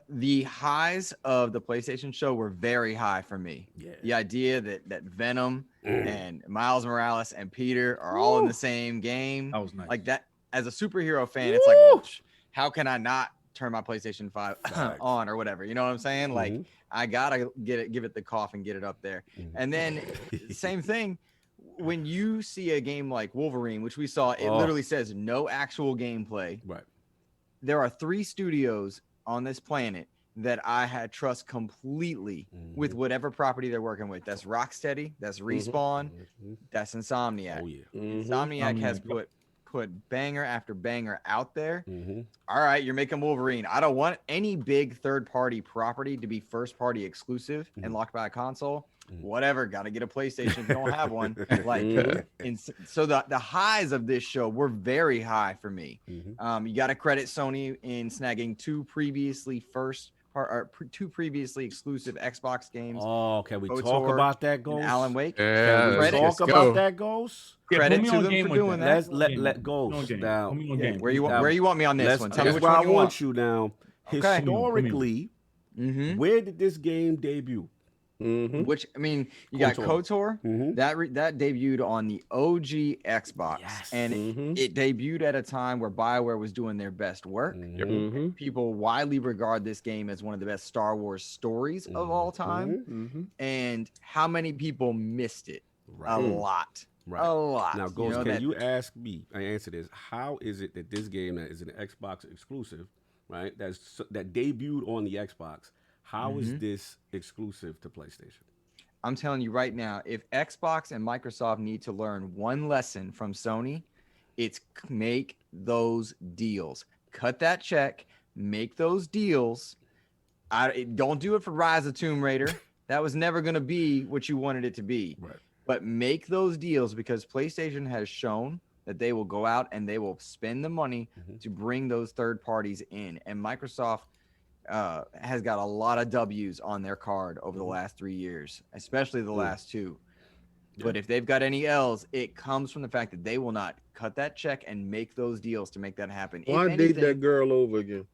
S9: The highs of the PlayStation show were very high for me.
S6: Yeah.
S9: The idea that Venom and Miles Morales and Peter are all in the same game.
S5: That was nice.
S9: Like that, as a superhero fan, it's like, well, how can I not turn my PlayStation 5 on or whatever? You know what I'm saying? Like I gotta give it the cough and get it up there. And then same thing. When you see a game like Wolverine, which we saw, it literally says no actual gameplay.
S6: Right.
S9: There are 3 studios on this planet that I had trust completely with whatever property they're working with. That's Rocksteady, that's Respawn, that's Insomniac.
S6: Oh yeah.
S9: Insomniac has put banger after banger out there. All right, you're making Wolverine. I don't want any big third-party property to be first-party exclusive and locked by a console. Whatever, got to get a PlayStation if you don't have one. Like, so the highs of this show were very high for me. You got to credit Sony in snagging 2 previously exclusive Xbox games.
S6: Oh, can we talk about that, Ghost?
S9: Alan Wake.
S6: Can we talk about that, Ghost?
S9: Credit to them for doing that.
S6: Let's let Ghost now.
S9: Where you want me on this one? Tell me which
S6: one
S9: one you want.
S6: you now. Historically, where did this game debut?
S9: Which, I mean, you got KOTOR that debuted on the OG Xbox, and it debuted at a time where BioWare was doing their best work. People widely regard this game as one of the best Star Wars stories of all time. And how many people missed it? A lot.
S6: Right.
S9: A lot.
S6: Now, Ghost, can you ask me? I answer this. How is it that this game that is an Xbox exclusive, right? That debuted on the Xbox. How is this exclusive to PlayStation?
S9: I'm telling you right now, if Xbox and Microsoft need to learn one lesson from Sony, it's make those deals. Cut that check, make those deals. Don't do it for Rise of Tomb Raider. That was never going to be what you wanted it to be.
S6: Right.
S9: But make those deals, because PlayStation has shown that they will go out and they will spend the money to bring those third parties in. And Microsoft has got a lot of W's on their card over the last 3 years, especially the last 2. But if they've got any L's, it comes from the fact that they will not cut that check and make those deals to make that happen.
S8: Why date that girl over again?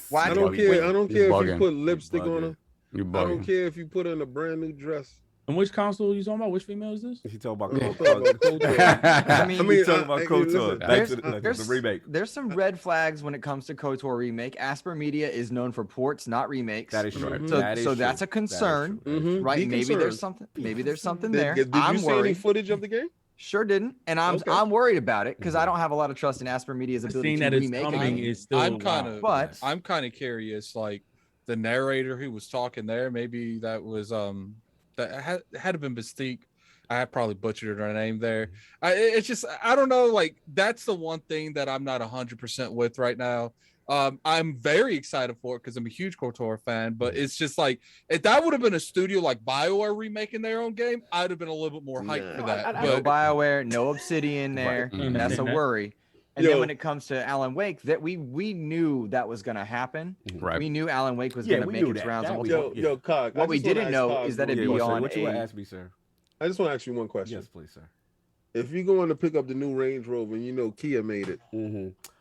S9: Why?
S8: I don't care. I don't care if you put lipstick on her.
S7: I
S8: don't care if you put her in a brand new dress.
S5: And which console are you talking about? Which female is this?
S6: He talking about KOTOR.
S9: I mean,
S6: he's talking about KOTOR. That's the remake.
S9: There's some red flags when it comes to KOTOR remake. Asper Media is known for ports, not remakes.
S6: That is true.
S9: So that's a concern, right? Maybe there's something. Maybe there's something there.
S8: Did you see any footage of the game?
S9: Sure didn't, and I'm worried about it because I don't have a lot of trust in Asper Media's ability to remake it.
S2: I'm kind of curious, like the narrator who was talking there. Maybe that was that had to been Mystique. I probably butchered her name there. It's just I don't know. Like that's the one thing that I'm not 100% with right now. I'm very excited for it because I'm a huge KOTOR fan, but it's just like if that would have been a studio like BioWare remaking their own game, I'd have been a little bit more hyped for that.
S9: No BioWare, no Obsidian there. That's a worry. And then when it comes to Alan Wake, that we knew that was going to happen.
S7: Right.
S9: We knew Alan Wake was going to make its rounds.
S8: Cog,
S9: what we didn't know is that it'd be on.
S6: What you want to ask me, sir?
S8: I just want to ask you one question.
S6: Yes, please, sir.
S8: If you're going to pick up the new Range Rover, and you know Kia made it.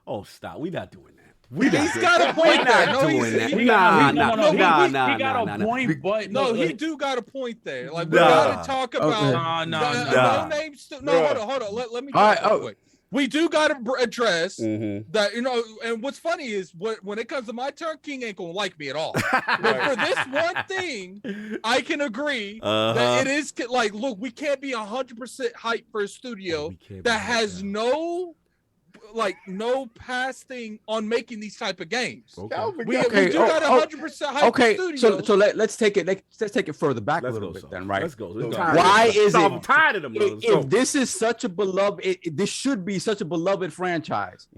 S6: Oh, stop. We're not doing that.
S2: He's got a point there. No,
S6: he got
S5: a point, but
S2: no, he do got a point there. Like we got to talk about no names. No, hold on. Let me talk real quick. We do got to address that, you know, and what's funny is when it comes to my turn, King ain't going to like me at all. But for this one thing, I can agree that it is like, look, we can't be 100% hyped for a studio that has no past thing on making these type of games. We do got 100% hype.
S7: Okay, so let's take it further back a little bit then, right?
S6: Let's go.
S7: Why is it?
S6: I'm tired of them.
S7: If this is such a beloved, this should be such a beloved franchise.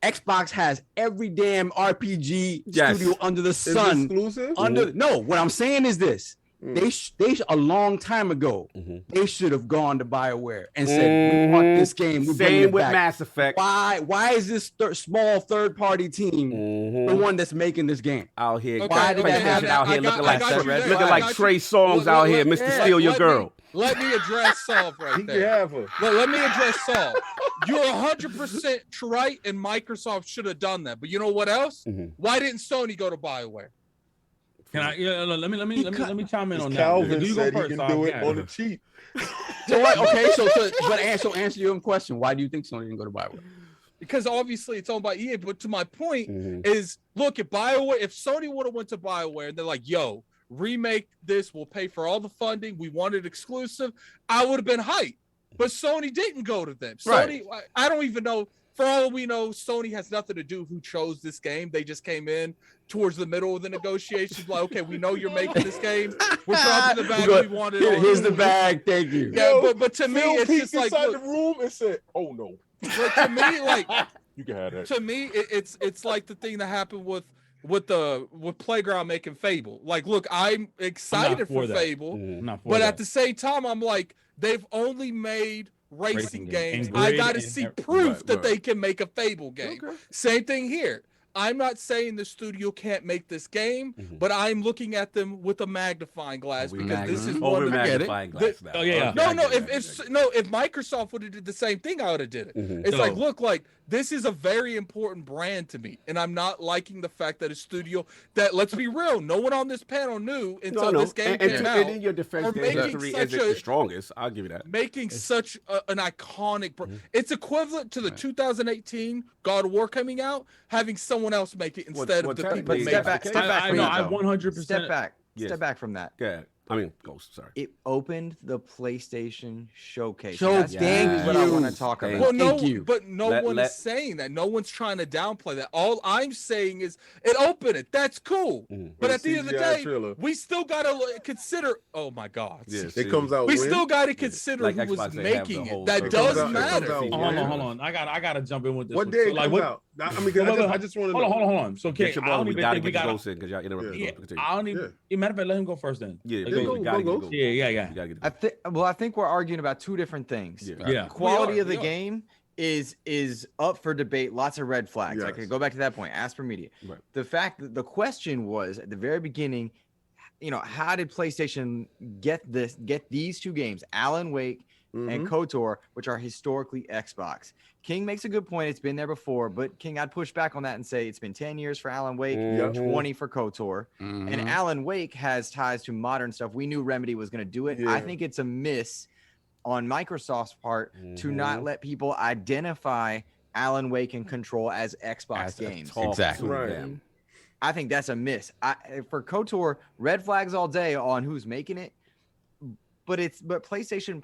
S7: Xbox has every damn RPG
S6: Yes.
S7: studio under the
S8: Is it
S7: sun.
S8: exclusive?
S7: No, what I'm saying is this. They a long time ago, they should have gone to BioWare and said, we want this game. We bring
S6: Same
S7: it
S6: with
S7: back.
S6: Mass Effect.
S7: Why is this small third-party team the one that's making this game?
S6: Out here,
S7: Why did that happen?
S6: out here looking like
S2: looking
S6: like Trey Songz out here, Mr. Steal Your Girl.
S2: Let me address Saul right
S8: He can
S2: there.
S8: have her.
S2: Let me address Saul. You're 100% right, and Microsoft should have done that. But you know what else? Why didn't Sony go to BioWare?
S5: Can I? Yeah, let me chime in on that.
S8: Calvin
S5: You go
S8: said he
S5: first,
S8: can do it
S5: yeah.
S8: on the cheap.
S7: So what? Okay, so answer your own question. Why do you think Sony didn't go to BioWare?
S2: Because obviously it's owned by EA. But to my point is, look, if Sony would have went to BioWare and they're like, yo, remake this, we'll pay for all the funding, we want it exclusive, I would have been hyped. But Sony didn't go to them. Sony,
S7: Right.
S2: I don't even know. For all we know, Sony has nothing to do who chose this game. They just came in towards the middle of the negotiations. Like, okay, we know you're making this game. We're dropping the bag we wanted.
S7: Here's the bag. Thank you.
S2: Yeah, but to me,
S8: Phil
S2: it's
S8: peeked
S2: just like,
S8: inside
S2: look,
S8: the room and said, "Oh no,
S2: but to me, like,
S8: you can have that."
S2: to me, it's like the thing that happened with Playground making Fable. Like, look, I'm excited for
S5: that.
S2: Fable,
S5: I'm not for
S2: but
S5: that.
S2: at the same time, I'm like, they've only made racing games.
S5: And
S2: I
S5: grid
S2: got to
S5: and
S2: see
S5: everything.
S2: proof that they can make a Fable game. Same thing here. I'm not saying the studio can't make this game, but I'm looking at them with a magnifying glass because this is one
S6: we're
S2: of
S6: magnifying glass now.
S5: Oh, yeah.
S2: no, if Microsoft would have did the same thing, I would have did it. It's like, look, like this is a very important brand to me, and I'm not liking the fact that a studio that, let's be real, no one on this panel knew until this game came out.
S6: And in your defense,
S2: or
S6: their
S2: making
S6: history
S2: such
S6: isn't the strongest. I'll give you that.
S2: Making such an iconic, it's equivalent to the 2018 God of War coming out, having someone else make it instead of the people
S6: technically,
S2: making
S6: that's
S2: it.
S6: the case.
S5: I know. I
S9: though.
S5: 100%.
S9: Step back.
S6: Yes.
S9: Step back from that.
S6: Yeah. I mean, Ghost, sorry.
S9: It opened the PlayStation showcase.
S7: Thank
S9: That's what I
S7: you.
S9: want to talk about.
S2: Well, no,
S7: Thank you.
S2: but no one is saying that. No one's trying to downplay that. All I'm saying is it opened it. That's cool. But at the end of the
S8: CGI
S2: day,
S8: trailer.
S2: we still got to consider. Oh my God.
S6: Yes,
S8: It comes out.
S2: We
S8: when?
S2: still got to consider
S6: Like
S2: who was
S6: Xbox, they have the
S2: making
S6: whole
S2: it. That
S6: thing.
S2: does
S8: It comes
S2: matter.
S8: out
S5: Hold on. I gotta jump in with this.
S8: What
S5: one.
S8: day
S5: So,
S8: it
S5: like,
S8: comes out? I mean, I just want to know.
S5: Hold on. So,
S6: Get
S5: okay,
S6: your
S5: I
S6: ball.
S5: don't
S6: We
S5: even
S6: gotta
S5: think we
S6: get the
S5: got.
S6: Ghost in because y'all interrupted.
S5: Yeah,
S6: Continue.
S5: I don't even. Matter of fact, let him go first then.
S6: Yeah,
S8: go,
S6: we gotta
S8: go,
S6: get the
S8: go.
S6: Ghost.
S5: Yeah.
S6: You gotta get the Ghost.
S9: I think we're arguing about two different things.
S5: Yeah.
S9: Quality of
S2: We
S9: the
S2: are.
S9: game is up for debate. Lots of red flags. I
S8: Yes.
S9: could go back to that point. Ask for media.
S6: Right.
S9: The fact that the question was at the very beginning, how did PlayStation get these two games, Alan Wake and KOTOR, which are historically Xbox? King makes a good point. It's been there before, but King, I'd push back on that and say it's been 10 years for Alan Wake, 20 for KOTOR. And Alan Wake has ties to modern stuff. We knew Remedy was going to do it.
S8: Yeah.
S9: I think it's a miss on Microsoft's part to not let people identify Alan Wake and Control as Xbox games.
S7: Exactly.
S8: Right.
S9: I think that's a miss. For KOTOR, red flags all day on who's making it, but PlayStation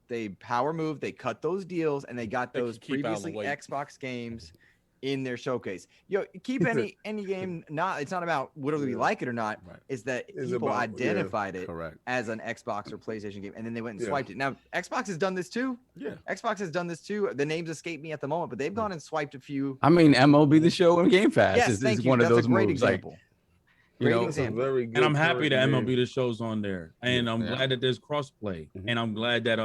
S9: they power move, they cut those deals, and they got
S2: They
S9: those
S2: can keep Alan
S9: previously
S2: Wake.
S9: Xbox games in their showcase. Keep any game. It's not about whether we like it or not.
S6: Right.
S9: It's that
S8: It's
S9: people
S8: about-
S9: identified it
S6: Correct.
S9: as an Xbox or PlayStation game, and then they went and
S8: Yeah.
S9: swiped it. Now Xbox has done this too.
S6: Yeah.
S9: Xbox has done this too. The names escape me at the moment, but they've gone and swiped a few.
S7: I mean, MLB The Show and Game Pass
S9: Yes,
S7: is
S9: thank you.
S7: one of
S9: That's
S7: those
S9: a great
S7: moves.
S9: example.
S7: You
S9: Great
S7: know,
S8: It's a
S9: example.
S8: very good
S5: And I'm happy that
S8: current
S5: MLB
S8: game.
S5: The Show's on there, and I'm glad that there's crossplay, and I'm glad that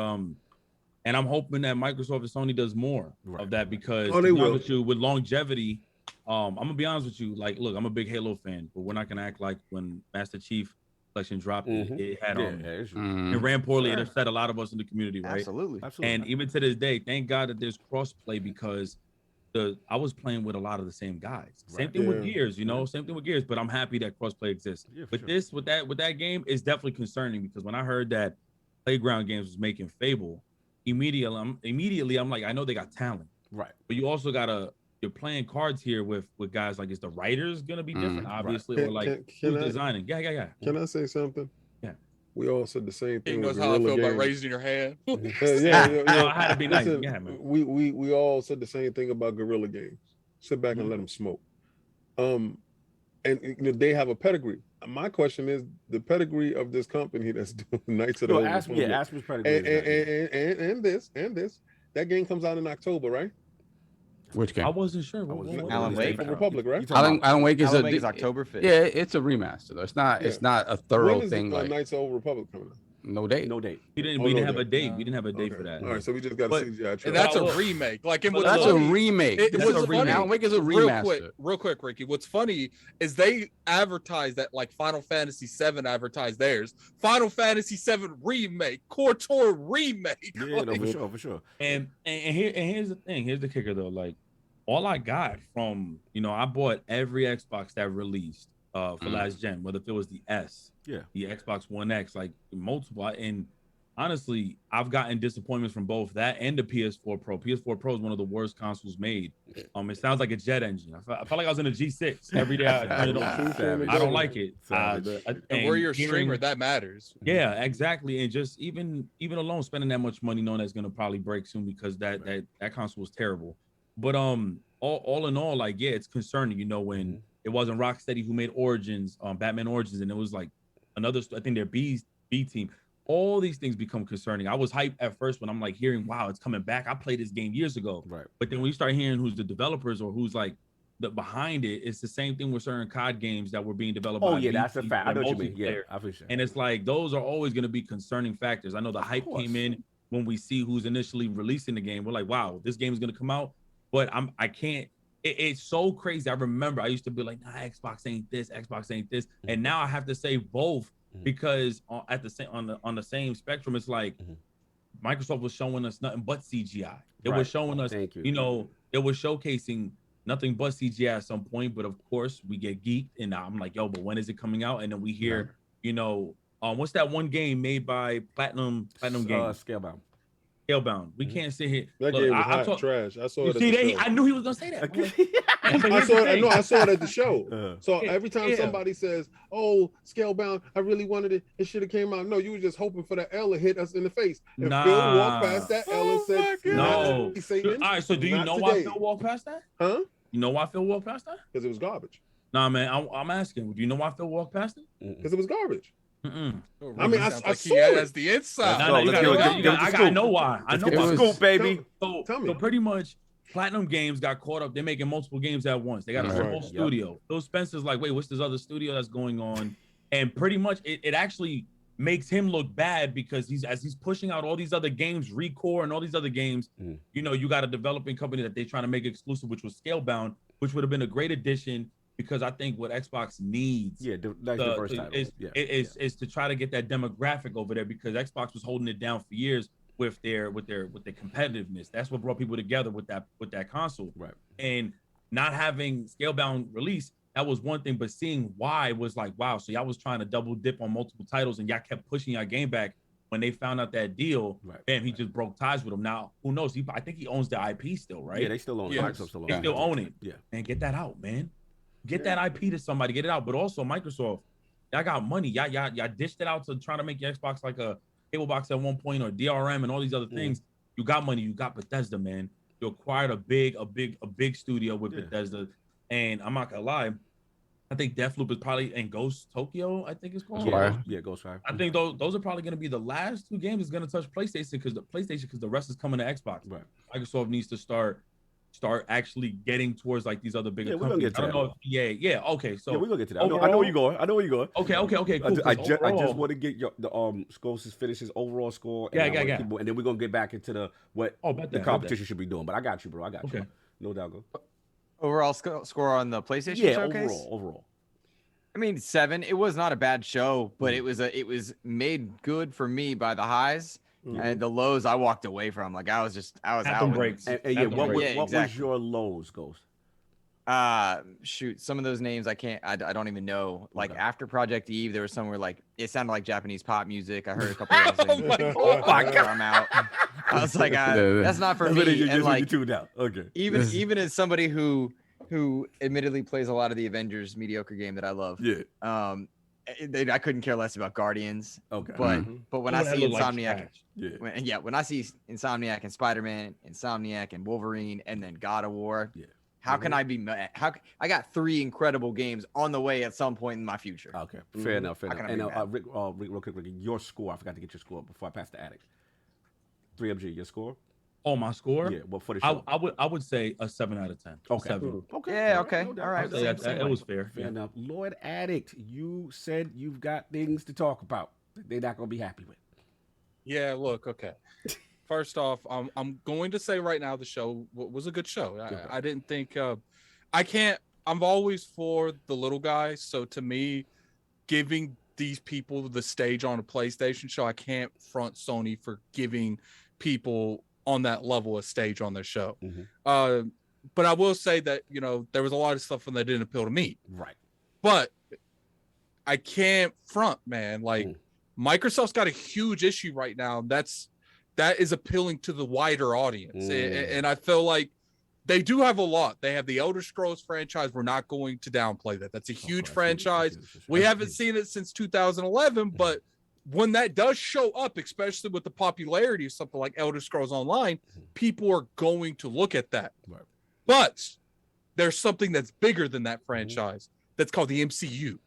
S5: and I'm hoping that Microsoft and Sony does more of that because
S8: Oh, they
S5: to be honest
S8: will.
S5: with you, with longevity, I'm gonna be honest with you. Like, look, I'm a big Halo fan, but we're not gonna act like when Master Chief Collection dropped, it had it ran poorly. It upset a lot of us in the community, right?
S9: Absolutely.
S5: And even to this day, thank God that there's crossplay because I was playing with a lot of the same guys. Same thing with Gears, same thing with Gears. But I'm happy that crossplay exists. But with that game, is definitely concerning because when I heard that Playground Games was making Fable, immediately I'm like, I know they got talent,
S6: right?
S5: But you also you're playing cards here with guys like, is the writers gonna be different, obviously, or like who's designing? Yeah.
S8: Can I say something?
S5: Yeah.
S8: We all said the same
S2: He
S8: thing.
S2: knows
S8: with
S2: how I feel
S8: Guerrilla
S2: about
S8: Games.
S2: raising your hand.
S5: No, I had to be nice.
S8: Listen,
S5: Yeah, man.
S8: we all said the same thing about Guerrilla Games. Sit back and let them smoke. And they have a pedigree. My question is the pedigree of this company that's doing Knights of the Old Republic.
S6: Ask me pedigree.
S8: And this. That game comes out in October, right?
S7: Which game?
S5: I wasn't sure.
S9: Alan Wake?
S8: Republic, right?
S7: Alan Wake is
S9: Alan Wake is October 5th.
S7: Yeah, it's a remaster. Though. It's not.
S8: Yeah.
S7: It's not a thorough
S8: When is
S7: thing. Like
S8: Knights of the Old Republic coming out?
S7: no date.
S6: No date.
S5: We didn't.
S8: Oh,
S5: we
S8: no
S5: didn't have a
S8: date.
S5: date. We didn't have a date for that.
S8: All right, so we just got a
S2: But-
S8: CGI
S2: And
S8: trailer.
S2: that's
S5: Well,
S2: a remake. Like, and
S7: But
S2: what's
S7: that's a
S2: funny-
S7: remake.
S2: It-
S7: That's
S2: what's
S7: a remake.
S2: funny-
S7: Alan Wake is a
S2: real
S7: remaster.
S2: quick, Ricky. What's funny is they advertise that like Final Fantasy VII advertised theirs. Final Fantasy VII remake, KOTOR remake.
S6: Yeah, no,
S2: Like,
S6: for sure.
S5: And here's the thing. Here's the kicker though. Like all I got from I bought every Xbox that released for last gen, whether if it was the S,
S6: Yeah.
S5: the Xbox One X, like multiple. And honestly, I've gotten disappointments from both that and the PS4 Pro. PS4 Pro is one of the worst consoles made. It sounds like a jet engine. I felt like I was in a G6 every day. I turn it on. I don't like it.
S2: and we're your streamer, that matters.
S5: Yeah, exactly. And just even alone spending that much money knowing that's gonna probably break soon because that console was terrible. But all in all, like it's concerning, when it wasn't Rocksteady who made Origins, Batman Origins, and it was like another, I think their B team. All these things become concerning. I was hyped at first when I'm like hearing, wow, it's coming back. I played this game years ago.
S6: Right.
S5: But then when you start hearing who's the developers or who's like the behind it, it's the same thing with certain COD games that were being developed.
S6: Oh
S5: by
S6: yeah, that's a
S5: VC,
S6: fact. I know what you mean.
S5: multiplayer.
S6: Yeah, I appreciate.
S5: And it's like those are always going to be concerning factors. I know the hype came in when we see who's initially releasing the game. We're like, wow, this game is going to come out. But I can't. It's so crazy. I remember I used to be like, nah, Xbox ain't this, Xbox ain't this, and now I have to say both because at the same on the same spectrum, it's like Microsoft was showing us nothing but CGI. It was showing us, it was showcasing nothing but CGI at some point. But of course, we get geeked, and I'm like, yo, but when is it coming out? And then we hear, what's that one game made by Platinum Games? Scalebound. We can't sit here.
S8: That
S5: Look,
S8: game was hot trash. I saw it.
S5: I knew he was gonna say that.
S8: I saw it at the show. So every time somebody says, "Oh, Scalebound, I really wanted it. It should have came out." No, you were just hoping for that L to hit us in the face. And Phil walked past that L and said,
S5: "No." All right. So do you know why Phil walked past that?
S8: Huh?
S5: You know why Phil walked past that?
S8: Because it was garbage.
S5: Nah, man. I'm asking. Do you know why Phil walked past it?
S8: Because it was garbage.
S5: Mm-mm.
S8: I mean, I saw
S2: he
S8: it.
S2: has the inside.
S5: I know why. I know why.
S6: Scoop, baby.
S8: Tell me.
S5: So pretty much, Platinum Games got caught up. They're making multiple games at once. They got a whole studio. Phil Spencer's like, wait, what's this other studio that's going on? And pretty much, it actually makes him look bad because as he's pushing out all these other games, Recore and all these other games, you got a developing company that they're trying to make exclusive, which was Scalebound, which would have been a great addition. Because I think what Xbox needs is to try to get that demographic over there because Xbox was holding it down for years with their competitiveness. That's what brought people together with that console.
S6: Right.
S5: And not having Scalebound release, that was one thing, but seeing why was like, wow, so y'all was trying to double dip on multiple titles and y'all kept pushing y'all game back. When they found out that deal, bam, he just broke ties with them. Now, who knows? I think he owns the IP still, right?
S6: Yeah, they still own it. Microsoft still owns it.
S5: They still own it.
S6: Yeah.
S5: And get that out, man. Get that IP to somebody, get it out. But also Microsoft, y'all got money. Y'all dished it out to trying to make your Xbox like a cable box at one point or DRM and all these other things. You got money. You got Bethesda, man. You acquired a big studio with Bethesda. And I'm not gonna lie, I think Deathloop is probably in Ghost Tokyo, I think it's called.
S6: Yeah, Ghostfire.
S5: I think those are probably gonna be the last two games that's gonna touch PlayStation because the rest is coming to Xbox.
S6: Right.
S5: Microsoft needs to start actually getting towards like these other bigger companies.
S6: Get to
S5: I don't know if okay, so
S6: we're gonna get to that. I know where you're going. Okay,
S5: cool.
S6: I just want to get the Scopes finish his overall score. And and then we're gonna get back into the competition should be doing. But I got you, bro. I got you. No doubt. Go.
S9: Overall score on the PlayStation showcase?
S6: Overall.
S9: I mean, 7. It was not a bad show, but it was made good for me by the highs. And the lows I walked away from. Like I was out.
S5: Breaks.
S6: What was your lows, Ghost?
S9: Shoot, some of those names I don't even know. Like after Project Eve, there was somewhere like it sounded like Japanese pop music. I heard a couple of those things.
S6: Oh my God.
S9: I'm out. I was like, that's not for me. And like, even as somebody who admittedly plays a lot of the Avengers mediocre game that I love.
S6: Yeah.
S9: I couldn't care less about Guardians.
S6: Okay.
S9: But when I see Insomniac,
S6: like
S9: when I see Insomniac and Spider-Man, Insomniac and Wolverine, and then God of War, how can I be mad? I got 3 incredible games on the way at some point in my future.
S6: Okay, fair enough. And Rick, real quick, your score. I forgot to get your score before I pass the attic. 3MG, your score?
S5: Oh, my score?
S6: Yeah, well, for the show.
S5: I would say a 7 out of 10.
S6: Okay.
S5: 7.
S6: Okay.
S9: Yeah, okay.
S6: No doubt.
S9: All right.
S5: I'd say
S9: Same
S5: it
S9: way.
S5: was fair.
S6: Fair
S5: Yeah.
S6: enough. Lord Addict, you said you've got things to talk about that they're not gonna be happy with.
S2: Yeah, look, okay. First off, I'm going to say right now the show was a good show. I didn't think I'm always for the little guys, so to me, giving these people the stage on a PlayStation show, I can't front Sony for giving people on that level a stage on their show. But I will say that, you know, there was a lot of stuff that didn't appeal to me.
S6: Right.
S2: But I can't front, man. Like Microsoft's got a huge issue right now. That is appealing to the wider audience. And I feel like they do have a lot. They have the Elder Scrolls franchise. We're not going to downplay that. That's a huge franchise. We haven't seen it since 2011, but when that does show up, especially with the popularity of something like Elder Scrolls Online, people are going to look at that.
S6: Right.
S2: But there's something that's bigger than that franchise that's called the MCU.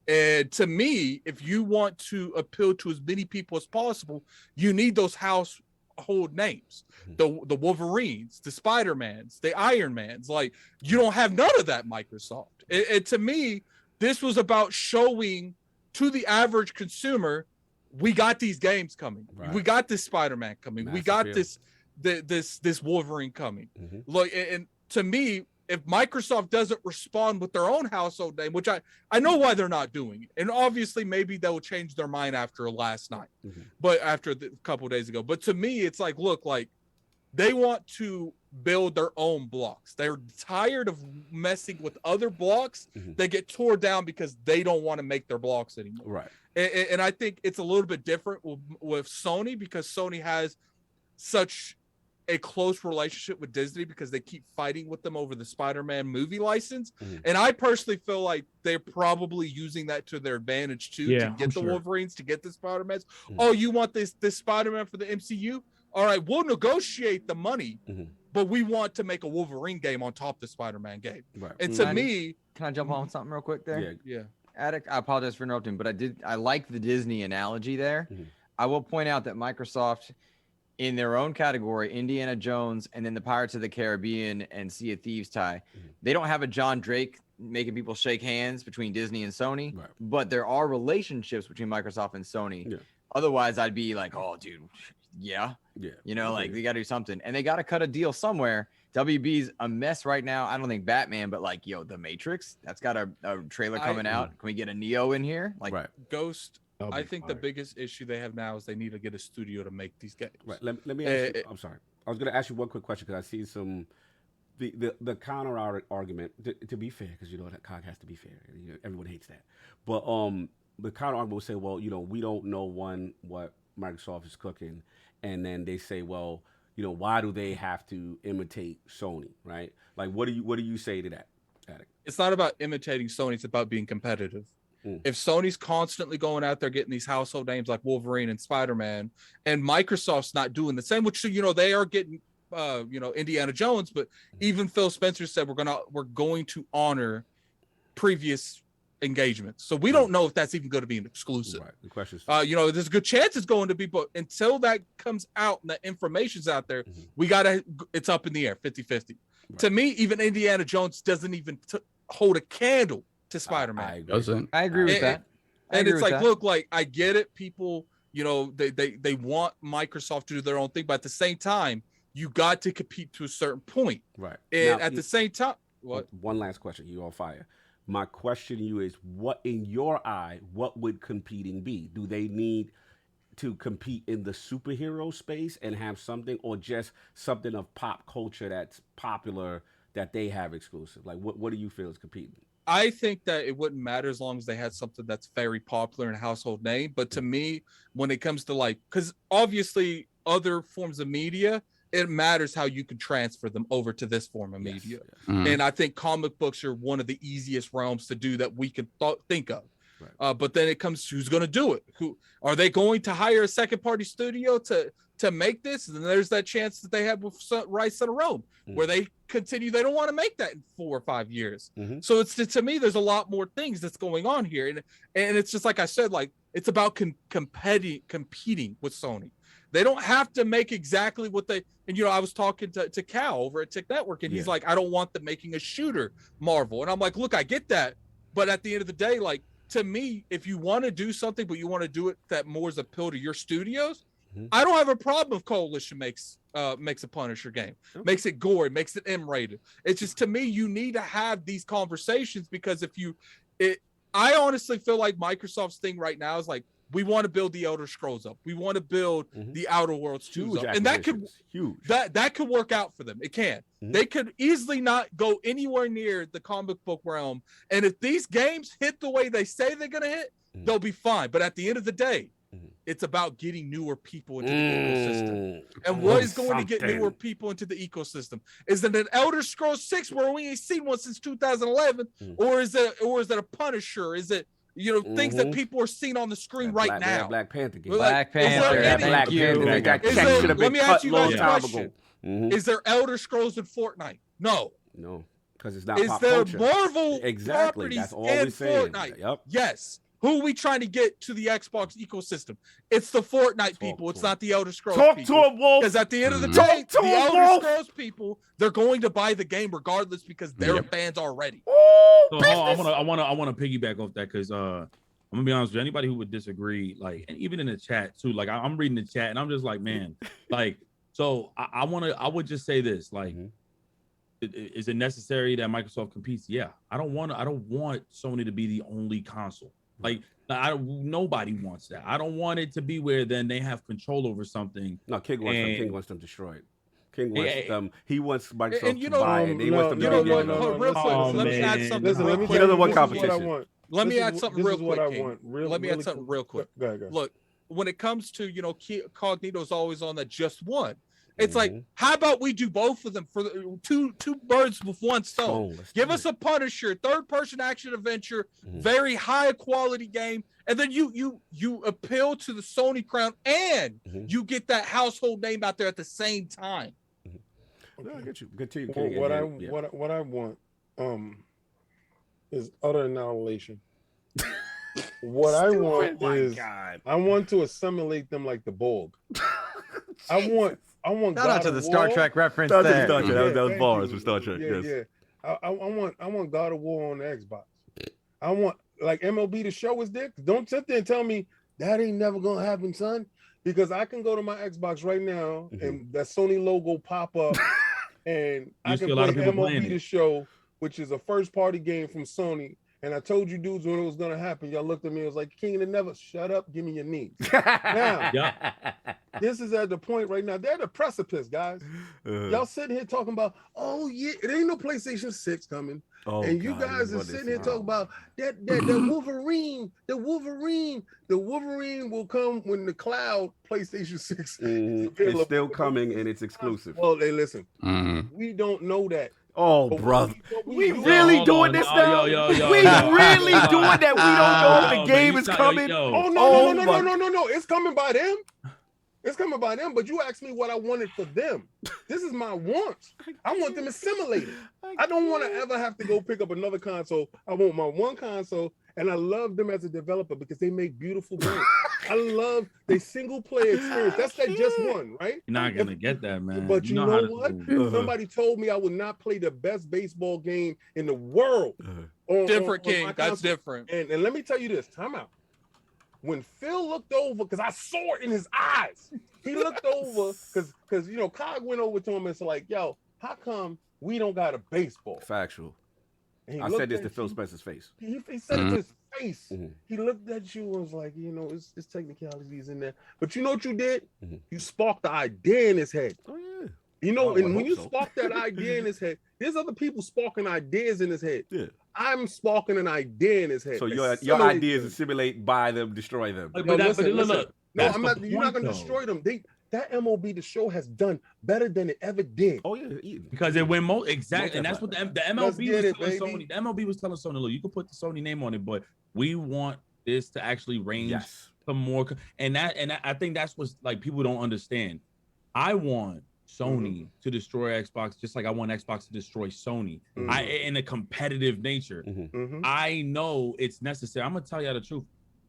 S2: And to me, if you want to appeal to as many people as possible, you need those household names, the Wolverines, the Spider-Mans, the Iron Mans. Like, you don't have none of that, Microsoft. And to me, this was about showing to the average consumer, we got these games coming. Right. We got this Spider-Man coming. We got this Wolverine coming. Look, and to me, if Microsoft doesn't respond with their own household name, which I know why they're not doing it, and obviously maybe they'll change their mind after last night, but after a couple of days ago. But to me, it's like, look, like they want to build their own blocks. They're tired of messing with other blocks that get tore down because they don't want to make their blocks anymore.
S6: Right.
S2: And I think it's a little bit different with Sony, because Sony has such a close relationship with Disney because they keep fighting with them over the Spider-Man movie license. And I personally feel like they're probably using that to their advantage too, to get the Wolverines, to get the Spider-Mans. Oh, you want this Spider-Man for the MCU? All right, we'll negotiate the money, but we want to make a Wolverine game on top of the Spider-Man game. Right. And to me,
S9: can I jump on something real quick there?
S2: Yeah.
S9: Attic, I apologize for interrupting, but I like the Disney analogy there. I will point out that Microsoft, in their own category, Indiana Jones and then the Pirates of the Caribbean and Sea of Thieves tie, they don't have a John Drake making people shake hands between Disney and Sony, but there are relationships between Microsoft and Sony. Otherwise, I'd be like, oh, dude, you know, like they got to do something, and they got to cut a deal somewhere. WB's a mess right now. I don't think Batman, but like, yo, The Matrix, that's got a trailer coming out. Can we get a Neo in here? Like,
S2: Ghost. I think the biggest issue they have now is they need to get a studio to make these games.
S6: Right. Let me ask you, I'm sorry. I was going to ask you one quick question because I see some the counter argument. To be fair, because you know that COG has to be fair. You know, everyone hates that, but the counter argument will say, well, you know, we don't know what Microsoft is cooking, and then they say, well, you know, why do they have to imitate Sony, right? Like, what do you say to that, Attic?
S2: It's not about imitating Sony. It's about being competitive. If Sony's constantly going out there getting these household names like Wolverine and Spider-Man, and Microsoft's not doing the same, which, you know, they are getting, you know, Indiana Jones, but even Phil Spencer said we're going to honor previous engagements. So we don't know if that's even going to be an exclusive.
S6: Right. The question is,
S2: you know, there's a good chance it's going to be, but until that comes out and that information's out there, it's up in the air, 50-50. Right. To me, even Indiana Jones doesn't even hold a candle to Spider-Man.
S9: I agree with that.
S2: And it's like, look, like, I get it. People, you know, they want Microsoft to do their own thing, but at the same time, you got to compete to a certain point.
S6: Right.
S2: And now, at the same time, what?
S6: One last question. You on fire. My question to you is, what in your eye, what would competing be? Do they need to compete in the superhero space and have something, or just something of pop culture that's popular that they have exclusive? Like, what do you feel is competing?
S2: I think that it wouldn't matter as long as they had something that's very popular and household name. But to me, when it comes to, like, because obviously other forms of media, it matters how you can transfer them over to this form of media. And I think comic books are one of the easiest realms to do that we can think of. Right. But then it comes to who's going to do it. Who are they going to hire a second party studio to make this? And then there's that chance that they have with Rise Center Rome, where they continue. They don't want to make that in 4 or 5 years. So it's, to me, there's a lot more things that's going on here. And it's just like I said, like, It's about competing with Sony. They don't have to make exactly what they, and I was talking to Cal over at Tech Network, and he's like, I don't want them making a shooter Marvel. And I'm like, look, I get that. But at the end of the day, like, to me, if you want to do something, but you want to do it that more is appeal to your studios, I don't have a problem if Coalition makes a Punisher game, makes it gory, makes it M-rated. It's just, to me, you need to have these conversations, because I honestly feel like Microsoft's thing right now is like, we want to build the Elder Scrolls up. We want to build the Outer Worlds 2 up. And that could work out for them. It can. They could easily not go anywhere near the comic book realm. And if these games hit the way they say they're going to hit, they'll be fine. But at the end of the day, it's about getting newer people into the ecosystem. And what is going to get newer people into the ecosystem? Is it an Elder Scrolls 6 where we ain't seen one since 2011? Or is it a Punisher? Is it things that people are seeing on the screen right now?
S6: Black Panther game.
S9: Black Panther.
S6: Thank you.
S2: Let me ask you guys a question. Is there Elder Scrolls in Fortnite? No.
S6: No, because it's not
S2: Is
S6: pop
S2: there
S6: culture.
S2: Marvel
S6: Exactly.
S2: properties
S6: That's all
S2: in
S6: we're saying.
S2: Fortnite?
S6: Yep.
S2: Yes. Who are we trying to get to the Xbox ecosystem? It's the Fortnite people. It's not the Elder Scrolls people.
S6: Talk to him, Wolf.
S2: Because at the end of the day, the Elder Scrolls people, they're going to buy the game regardless, because they're fans already.
S5: So I want to piggyback off that, because I'm gonna be honest with you, anybody who would disagree, like, and even in the chat too, like I'm reading the chat and I'm just like, man, like, so I would just say this, like, is it necessary that Microsoft competes? Yeah, I don't want Sony to be the only console. Like, nobody wants that. I don't want it to be where then they have control over something.
S6: No, King wants them destroyed. King wants them. He wants Microsoft to buy it. He wants them to
S2: real quick. Let me add something.
S8: Listen, let me
S6: he doesn't want
S8: this is what I
S6: competition.
S8: want.
S2: Let me add something real quick.
S8: Let me add something real quick. Go ahead.
S2: Look, when it comes to Cognito's always on that just one. It's like, how about we do both of them for the two birds with one stone? Give us a Punisher, third-person action adventure, very high quality game, and then you appeal to the Sony crown, and you get that household name out there at the same time.
S6: No, I get you. Good team.
S8: What I want is utter annihilation. What I want is I want to assimilate them like the Borg. I want
S9: Shout
S8: God
S9: out to the Star Trek reference
S6: That
S9: there.
S6: was bars from Star Trek.
S8: Yeah. I want God of War on the Xbox. I want, like, MLB The Show is there. Don't sit there and tell me that ain't never gonna happen, son. Because I can go to my Xbox right now and that Sony logo pop up, and I can play MLB The Show, which is a first-party game from Sony. And I told you dudes when it was gonna happen, y'all looked at me and was like, King of the Never, shut up, give me your knees. Now, this is at the point right now. They're at the precipice, guys. Y'all sitting here talking about, oh yeah, it ain't no PlayStation 6 coming. Oh, and you guys are sitting here talking about that Wolverine, the Wolverine will come when the cloud PlayStation 6
S6: it's still coming and it's exclusive.
S8: Well, hey, listen, we don't know that.
S6: Oh, brother. We really doing this now? We really doing that? We don't know if the game is coming?
S8: Oh, no. It's coming by them. It's coming by them, but you asked me what I wanted for them. This is my wants. I want them assimilated. I don't want to ever have to go pick up another console. I want my one console, and I love them as a developer because they make beautiful games. I love the single player experience. That's that just one, right?
S5: You're not gonna get that, man.
S8: But you know what? Somebody told me I would not play the best baseball game in the world.
S2: Different, King. That's different.
S8: And let me tell you this. Time out. When Phil looked over, because I saw it in his eyes, he looked over because Cog went over to him and said, like, yo, how come we don't got a baseball?
S6: Factual. I said this to Phil Spencer's face.
S8: He said it to his face. He looked at you and was like, it's technicalities in there. But you know what you did? You sparked the idea in his head.
S6: Oh, yeah.
S8: And when you spark that idea in his head, there's other people sparking ideas in his head. Yeah. I'm sparking an idea in his head.
S6: So your ideas assimilate, buy them, destroy them.
S8: Look. No, I'm not. You're not going to destroy them. That MLB The Show has done better than it ever did.
S6: Oh yeah,
S5: because it went exactly, and that's what the MLB was telling Sony. The MLB was telling Sony, look, you can put the Sony name on it, but we want this to actually range some more. And I think that's what, like, people don't understand. I want Sony to destroy Xbox just like I want Xbox to destroy Sony. In a competitive nature. I know it's necessary. I'm gonna tell you the truth.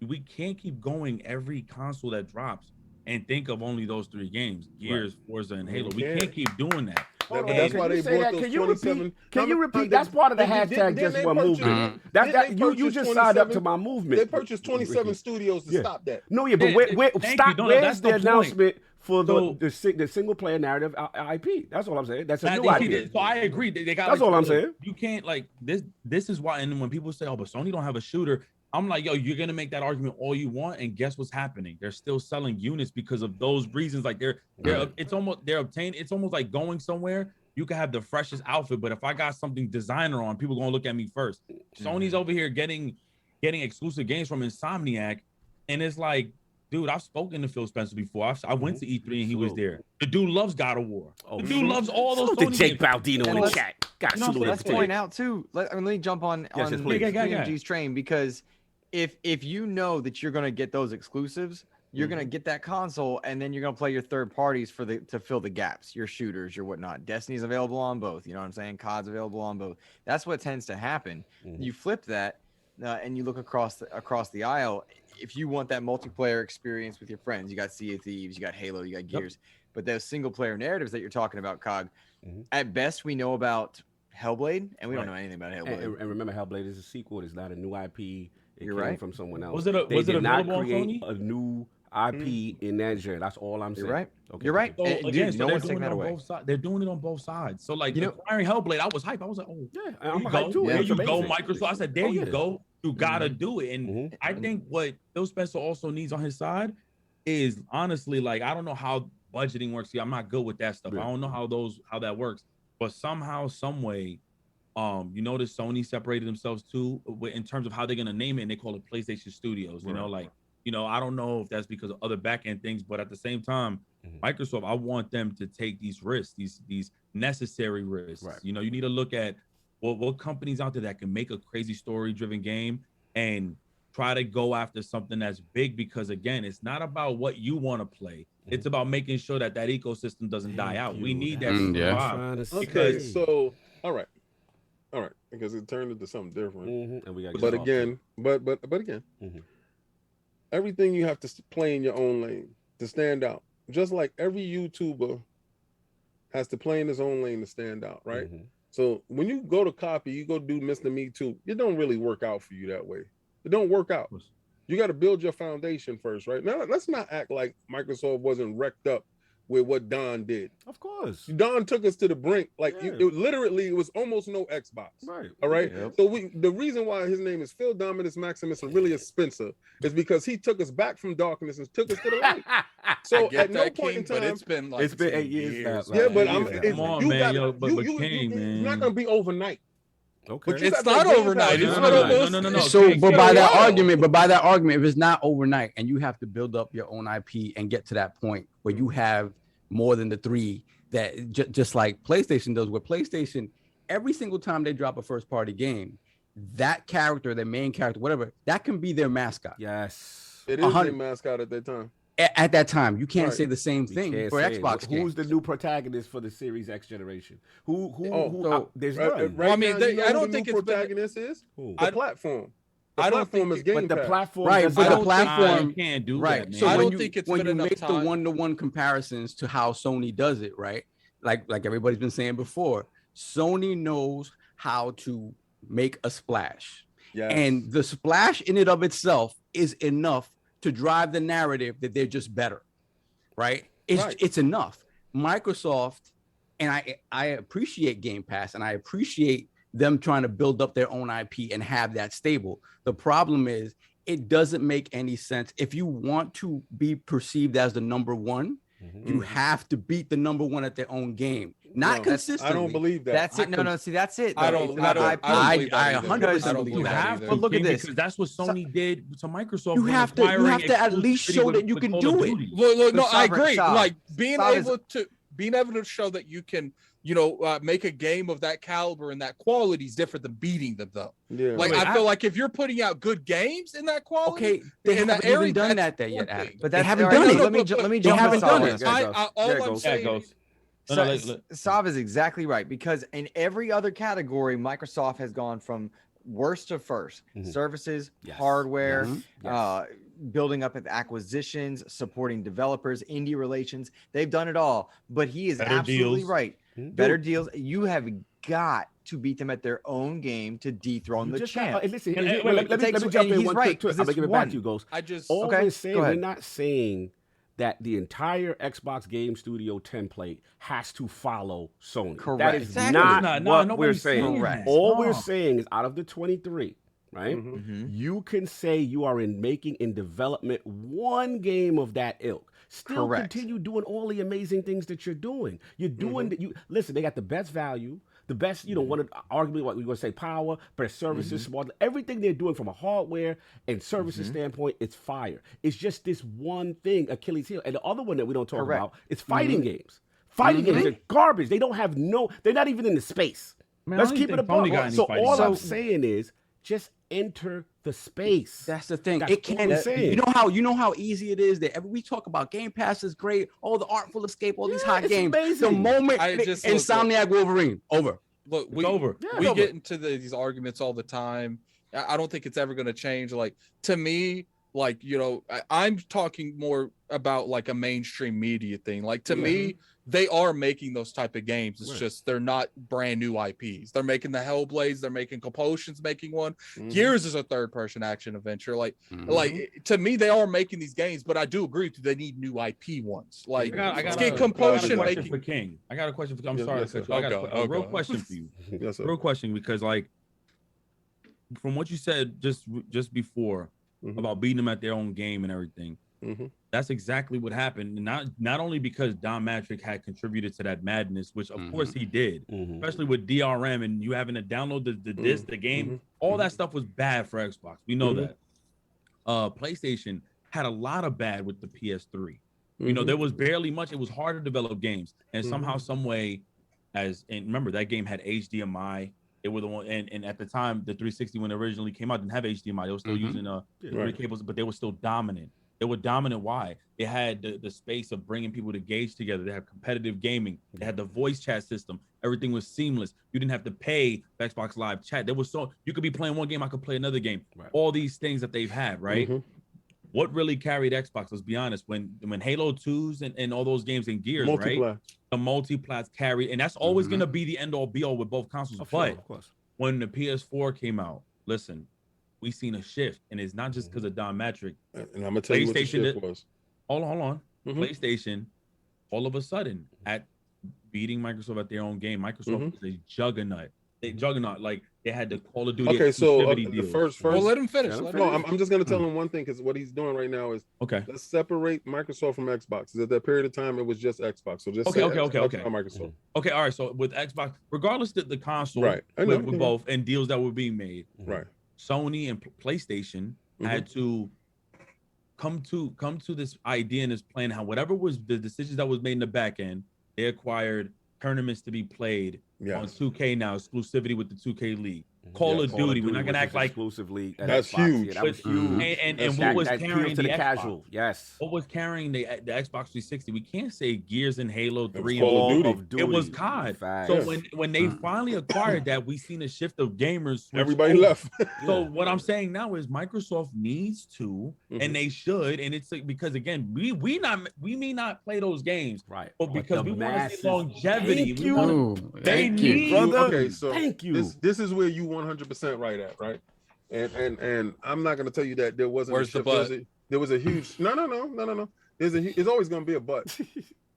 S5: we can't keep going every console that drops and think of only those 3 games: Gears, Forza, and Halo. We can't keep doing that.
S8: But that's why they brought those
S1: Can you
S8: 27.
S1: repeat? Can you repeat? That's part of the hashtag just one movement. You just signed up to my movement.
S8: They purchased 27 studios to stop that.
S1: No, yeah, but where's the announcement for the single player narrative IP? That's all I'm saying. That's a new IP.
S5: So I agree. They got.
S1: That's all I'm saying.
S5: You can't like this. This is why. And when people say, "Oh, but Sony don't have a shooter," I'm like, "Yo, you're gonna make that argument all you want, and guess what's happening? They're still selling units because of those reasons. Like it's almost like going somewhere. You can have the freshest outfit, but if I got something designer on, people gonna look at me first. Sony's over here getting exclusive games from Insomniac, and it's like, dude, I've spoken to Phil Spencer before. I went to E3 and he was there. The dude loves God of War. The dude loves all those.
S1: Salute to Jake Baldino in the chat.
S9: Let's point out too. Let me jump on PMG's train, because if you know that you're gonna get those exclusives, you're gonna get that console, and then you're gonna play your third parties to fill the gaps, your shooters, your whatnot. Destiny's available on both. You know what I'm saying? COD's available on both. That's what tends to happen. You flip that, and you look across the aisle. If you want that multiplayer experience with your friends, you got Sea of Thieves, you got Halo, you got Gears, but those single player narratives that you're talking about, Cog, at best we know about Hellblade, and we don't know anything about Hellblade.
S1: And remember, Hellblade is a sequel. It's not a new IP. It came from someone else.
S5: Was it available on Sony?
S1: A new IP in that genre. That's all I'm saying.
S9: You're right.
S1: Okay.
S9: You're right.
S5: So, again,
S9: no one's taking that away.
S5: They're doing it on both sides. So like acquiring Hellblade, I was hyped. I was like, oh
S1: yeah,
S5: there
S1: I'm
S5: you
S1: hyped
S5: go.
S1: too.
S5: There
S1: It's
S5: you go,
S1: amazing.
S5: Microsoft. I said, there you go. You gotta do it. And I think what Phil Spencer also needs on his side is honestly, like, I don't know how budgeting works. I'm not good with that stuff. I don't know how that works. But somehow, some way, you notice Sony separated themselves too in terms of how they're gonna name it, and they call it PlayStation Studios. You know, like, I don't know if that's because of other back-end things, but at the same time, Microsoft, I want them to take these risks, these necessary risks. Right. You need to look at what companies out there that can make a crazy story-driven game and try to go after something that's big, because again, it's not about what you want to play. It's about making sure that ecosystem doesn't die out. We need that to survive.
S8: Okay, so all right, because it turned into something different.
S1: And we got
S8: but again, everything you have to play in your own lane to stand out. Just like every YouTuber has to play in his own lane to stand out, right? So when you go to copy, you go do Mr. Me Too, it don't really work out for you that way. It don't work out. You got to build your foundation first, right? Now, let's not act like Microsoft wasn't wrecked up with what Don did.
S1: Of course.
S8: Don took us to the brink. Like, it was almost no Xbox. Right. All right. Yep. So the reason why his name is Phil Dominus Maximus Aurelius Spencer is because he took us back from darkness and took us to the light. So at no point in time,
S2: but it's been
S1: 8 years now.
S8: Yeah, but
S5: come on, man.
S8: It's not gonna be overnight.
S2: Okay, it's not overnight. It's
S5: no.
S7: So, but by that argument, if it's not overnight and you have to build up your own IP and get to that point where you have more than the 3 that just like PlayStation does, where PlayStation, every single time they drop a first party game, that character, their main character, whatever, that can be their mascot.
S1: Yes.
S8: It is their mascot at that time.
S7: At that time, you can't say the same thing for Xbox.
S1: Who's the new protagonist for the Series X generation? There's none.
S8: Right now, I don't think the protagonist is the platform. The platform is Game Pass.
S1: But the platform,
S7: right? But the platform
S5: can't do
S7: right.
S5: that, man.
S7: So
S2: I
S7: when
S2: don't
S7: you,
S2: think it's
S7: when
S2: been
S7: you
S2: enough
S7: make the
S2: time.
S7: one-to-one comparisons to how Sony does it, right? Like everybody's been saying before, Sony knows how to make a splash, and the splash in and of itself is enough to drive the narrative that they're just better, right? It's enough. Microsoft, and I appreciate Game Pass, and I appreciate them trying to build up their own IP and have that stable. The problem is it doesn't make any sense. If you want to be perceived as the number one, you have to beat the number one at their own game. Not consistently.
S8: I don't believe that.
S9: That's it. No. See, that's it.
S2: I
S7: 100% believe
S5: You
S7: that.
S5: have to,
S9: But look at this.
S5: because that's what Sony did to Microsoft.
S7: You have to at least show that you can do it.
S2: Look, no, I agree.
S9: Sovereign.
S2: Like being
S9: Sovereign.
S2: able to show that you can, make a game of that caliber and that quality is different than beating them, though.
S8: Yeah.
S2: Like I feel like if you're putting out good games in that quality,
S7: Okay, they
S2: in
S7: haven't
S2: that area,
S7: even done
S2: that's
S7: that yet,
S2: one
S7: Adam.
S2: thing.
S9: But
S7: They
S9: that's
S7: haven't
S9: all right,
S7: done
S9: no,
S7: it.
S9: Let me
S7: They
S9: jump
S7: haven't
S9: on
S7: done it.
S2: All I'm saying.
S9: Sav is exactly right, because in every other category, Microsoft has gone from worst to first, services,
S6: Yes.
S9: hardware,
S6: Yes.
S9: building up of acquisitions, supporting developers, indie relations. They've done it all. But he is
S5: Better
S9: absolutely
S5: deals.
S9: right. Better deals. You have got to beat them at their own game to dethrone
S6: You
S9: the
S6: just
S9: champ.
S6: got, listen,
S5: And-
S6: let
S5: wait,
S6: me jump in
S9: he's
S6: one
S9: right,
S6: quick.
S9: 'cause
S6: I'm gonna
S9: it's
S6: give it back
S9: one.
S6: to you, Ghost.
S2: I just
S6: All
S9: Okay,
S6: we're
S9: go
S6: saying,
S9: ahead.
S6: we're not saying that the entire Xbox Game Studio template has to follow Sony. That
S9: Correct.
S6: is
S9: Exactly.
S6: not what we're
S5: nobody's
S6: saying.
S9: Correct.
S6: All
S5: No.
S6: we're saying is out of the 23, right?
S8: Mhm.
S6: You can say you are making in development one game of that ilk. Still
S9: Correct.
S6: continue doing all the amazing things that you're doing. You're doing that. You listen. They got the best value, the best. You know, one of arguably what we're gonna say, power, best services, smart. Everything they're doing from a hardware and services standpoint, it's fire. It's just this one thing, Achilles heel, and the other one that we don't talk
S9: Correct.
S6: about is fighting games. Fighting games are garbage. They don't have they're not even in the space.
S5: Man, I
S6: Let's
S5: don't
S6: keep
S5: even
S6: it
S5: think Sony
S6: above.
S5: got any
S6: So
S5: fighting
S6: all I'm
S5: games.
S6: saying is just enter the space.
S7: That's the thing.
S6: That's
S7: It
S6: all
S7: can't.
S6: I'm saying.
S7: You know how easy it is that we talk about Game Pass is great. Oh, the Artful Escape, all these hot
S6: it's
S7: games.
S6: amazing.
S7: The moment
S2: I just look-
S7: Insomniac Wolverine over.
S2: Look, we
S5: over.
S6: Yeah,
S2: we
S6: it's
S2: get
S6: over.
S2: into these arguments all the time. I don't think it's ever going to change. Like, to me, like, you know, I'm talking more about like a mainstream media thing. Like, to me, they are making those type of games. It's just they're not brand new IPs. They're making the Hellblades. They're making Compulsion's making one. Gears is a third person action adventure. Like to me, they are making these games. But I do agree with you. They need new IP ones. Like,
S5: I got
S2: get
S5: a
S2: Compulsion
S5: question
S2: making.
S5: for King. I got a question for. I'm
S8: Yes,
S5: sorry
S8: yes,
S5: to cut
S8: sir.
S5: you. I got
S2: Oh,
S5: a real
S2: God.
S5: question for you.
S8: Yes, sir.
S5: Real question, because like from what you said just before about beating them at their own game and everything, that's exactly what happened. Not only because Don Matrick had contributed to that madness, which of course he did, especially with DRM and you having to download the disc, the game, all that stuff was bad for Xbox. We know that. PlayStation had a lot of bad with the PS3. You know, there was barely much. It was hard to develop games, and somehow, some way, and remember that game had HDMI. It was the one, and at the time, the 360 when it originally came out didn't have HDMI. They were still using three cables, but they were still dominant. They were dominant. Why? It had the space of bringing people to gauge together. They had competitive gaming. They had the voice chat system. Everything was seamless. You didn't have to pay for Xbox Live Chat. There was you could be playing one game, I could play another game. All these things that they've had, right? What really carried Xbox, let's be honest, when Halo 2s and all those games and Gears, right? The multi-plats carried, and that's always going to be the end-all be-all with both consoles. But when the PS4 came out, listen, we seen a shift, and it's not just because of Don Matrick.
S8: And I'm going to tell you what the shift was.
S5: Hold on. PlayStation, all of a sudden, at beating Microsoft at their own game, Microsoft is a juggernaut. Like they had the Call of Duty.
S8: Okay, so
S5: exclusivity
S8: the
S5: deals.
S8: first.
S2: Well, let him finish.
S8: No, I'm just gonna tell him one thing, because what he's doing right now is let's separate Microsoft from Xbox. Because at that period of time, it was just Xbox. So just
S5: okay.
S8: Microsoft.
S5: Okay, all right. So with Xbox, regardless of the console,
S8: Right, I know,
S5: with both and deals that were being made,
S8: right?
S5: Sony and PlayStation had to come to this idea and this plan. How whatever was the decisions that was made in the back end, they acquired tournaments to be played on 2K now, exclusivity with the 2K League. Call of Duty, we're not gonna act like
S6: exclusively.
S8: That's huge.
S6: Yeah, that was huge.
S5: And what was carrying
S6: to the
S5: Xbox?
S6: casual? Yes.
S5: What was carrying the Xbox 360? We can't say Gears and Halo 3
S8: Call
S5: and
S8: of Duty.
S5: it was COD. So when they finally acquired that, we seen a shift of gamers.
S8: Everybody left.
S5: So what I'm saying now is Microsoft needs to, and they should, and it's like, because again, we may not play those games,
S6: right?
S5: But because we want to see longevity,
S7: Thank you,
S6: brother.
S8: Okay, so
S6: thank you.
S8: This is where you 100% right at, right? And I'm not going to tell you that there wasn't.
S2: Where's the but?
S8: There was a huge. No. It's always going to be a but.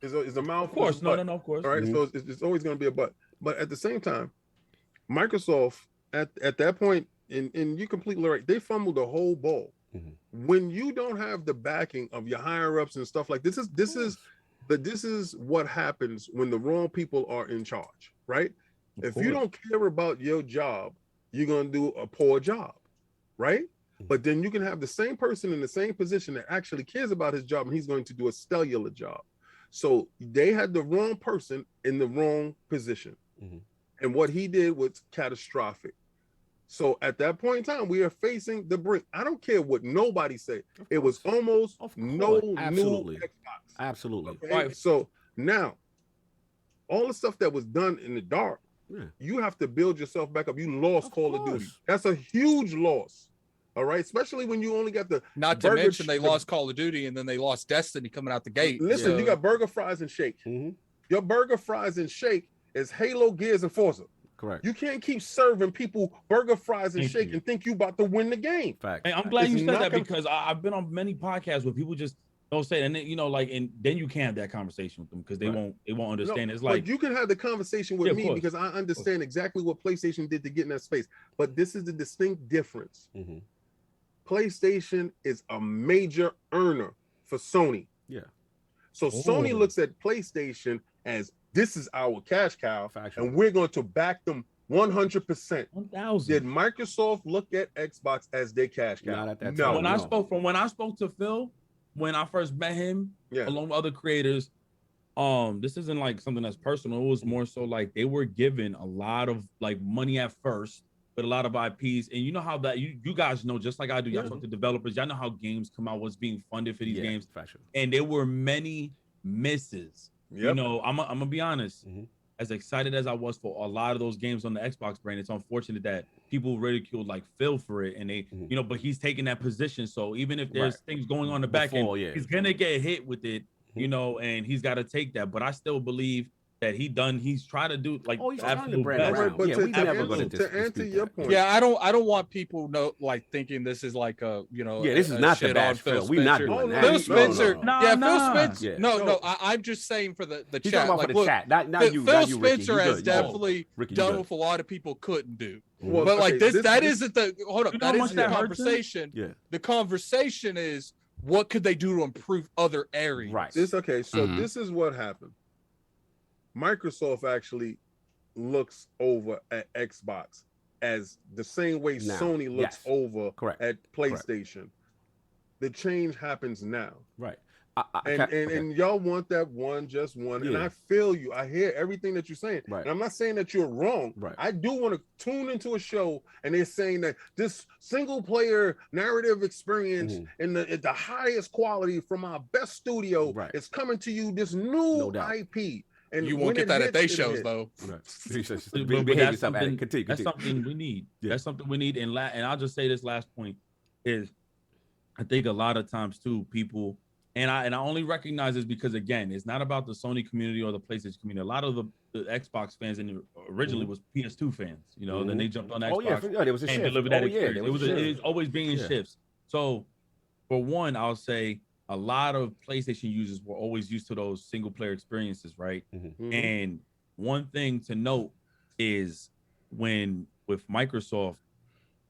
S8: It's a mouth.
S5: Of course, no, of course.
S8: All right, so it's always going to be a but. But at the same time, Microsoft at that point, and you're completely right, they fumbled the whole ball. When you don't have the backing of your higher ups and stuff like this is what happens when the wrong people are in charge, right? If you don't care about your job, you're going to do a poor job, right? But then you can have the same person in the same position that actually cares about his job, and he's going to do a stellar job. So they had the wrong person in the wrong position. And what he did was catastrophic. So at that point in time, we are facing the brink. I don't care what nobody say. It was almost no new Xbox.
S6: Absolutely.
S8: Okay? So now, all the stuff that was done in the dark, you have to build yourself back up. You lost Call of Duty.
S6: course.
S8: That's a huge loss. All right, especially when you only got the
S2: Not to
S8: burger
S2: mention they
S8: sh-
S2: lost Call of Duty and then they lost Destiny coming out the gate.
S8: Listen,
S2: So-
S8: you got burger, fries, and shake. Your burger, fries, and shake is Halo, Gears, and Forza.
S6: Correct.
S8: You can't keep serving people burger, fries, and
S5: Thank
S8: shake
S5: you.
S8: and think you about to win the game.
S6: Fact.
S5: Hey, I'm glad
S8: It's
S5: you said
S8: not
S5: that
S8: gonna-
S5: because I've been on many podcasts where people just don't say it, and then, you know, like, and then you can't have that conversation with them because they won't understand. It's like
S8: but you can have the conversation with
S5: Yeah, of
S8: me
S5: course.
S8: because I understand exactly what PlayStation did to get in that space. But this is the distinct difference. PlayStation is a major earner for Sony.
S6: Yeah.
S8: So Sony
S5: Oh.
S8: looks at PlayStation as this is our cash cow,
S6: Factual.
S8: and we're going to back them 100%.
S5: 1,000.
S8: Did Microsoft look at Xbox as their cash cow?
S6: Not at that
S8: No.
S6: time.
S5: when I spoke to Phil, when I first met him,
S8: Yeah.
S5: along with other creators, this isn't like something that's personal. It was more so like they were given a lot of like money at first, but a lot of IPs. And you know how that you guys know, just like I do, y'all talk to developers, y'all know how games come out, what's being funded for these games.
S6: Factual.
S5: And there were many misses. You
S8: Yep.
S5: know, I'm gonna be honest. As excited as I was for a lot of those games on the Xbox brand, it's unfortunate that people ridiculed like Phil for it, and they, you know, but he's taking that position. So even if there's things going on in the back end, he's gonna get hit with it, you know, and he's got to take that. But I still believe that he's tried to do like
S6: he's
S5: the
S6: trying to
S5: absolute
S6: brand
S5: best.
S6: around.
S8: But
S6: Yeah,
S8: to,
S6: we never
S8: answer,
S6: gonna
S8: to answer your point,
S2: Yeah, I don't want people like thinking this is like a, you know,
S6: Yeah, this is
S2: a
S6: not the
S2: shit
S6: bash
S2: on Phil
S6: Phil. We're not
S2: Spencer.
S6: doing that.
S2: Phil
S8: No,
S2: Spencer,
S8: no,
S5: no.
S2: yeah,
S5: Nah,
S2: Phil Spencer.
S6: Yeah.
S2: No, I'm just saying for the
S6: He's
S2: chat.
S6: talking about
S2: Like,
S6: for the
S2: look,
S6: chat. Not
S2: Phil
S6: you. Not you, Ricky.
S2: Spencer
S6: You
S2: has
S6: good. You good.
S2: definitely
S6: Ricky, you
S2: done
S6: good.
S2: what a lot of people couldn't do.
S8: Well,
S2: But like
S8: okay,
S2: that
S8: this-
S2: isn't the hold up.
S5: You know
S2: That
S5: how
S2: isn't
S5: much
S2: the
S5: that hurts him?
S2: conversation.
S6: Yeah.
S2: The conversation is what could they do to improve other areas.
S6: Right.
S8: this so this is what happened. Microsoft actually looks over at Xbox as the same way
S6: Now,
S8: Sony looks
S6: yes.
S8: over
S6: Correct.
S8: at PlayStation. The change happens now.
S6: Right.
S8: And y'all want that just one. And
S6: Yeah.
S8: I feel you. I hear everything that you're saying.
S6: Right.
S8: And I'm not saying that you're wrong.
S6: Right.
S8: I do want to tune into a show and they're saying that this single player narrative experience and at the highest quality from our best studio is coming to you, this new
S6: No doubt.
S8: IP. And
S2: You
S8: when
S2: won't get
S8: it
S2: that at
S8: hits,
S2: they
S8: it
S2: shows
S8: hits.
S2: though.
S5: But
S6: Behave
S5: that's
S6: yourself, Addy.
S5: something,
S6: Continue.
S5: that's something we need.
S6: Yeah.
S5: That's something we need. And I'll just say this last point is, I think a lot of times too, people, and I only recognize this because again, it's not about the Sony community or the PlayStation community. A lot of the Xbox fans originally was PS2 fans, you know. Then they jumped on Xbox.
S6: Oh yeah, there was a
S5: and
S6: shift.
S5: delivered that
S6: Oh yeah,
S5: experience.
S6: there
S5: It
S6: was
S5: was
S6: a
S5: it's
S6: shift.
S5: always being in
S6: Yeah.
S5: shifts. So for one, I'll say a lot of PlayStation users were always used to those single player experiences, right? And one thing to note is with Microsoft,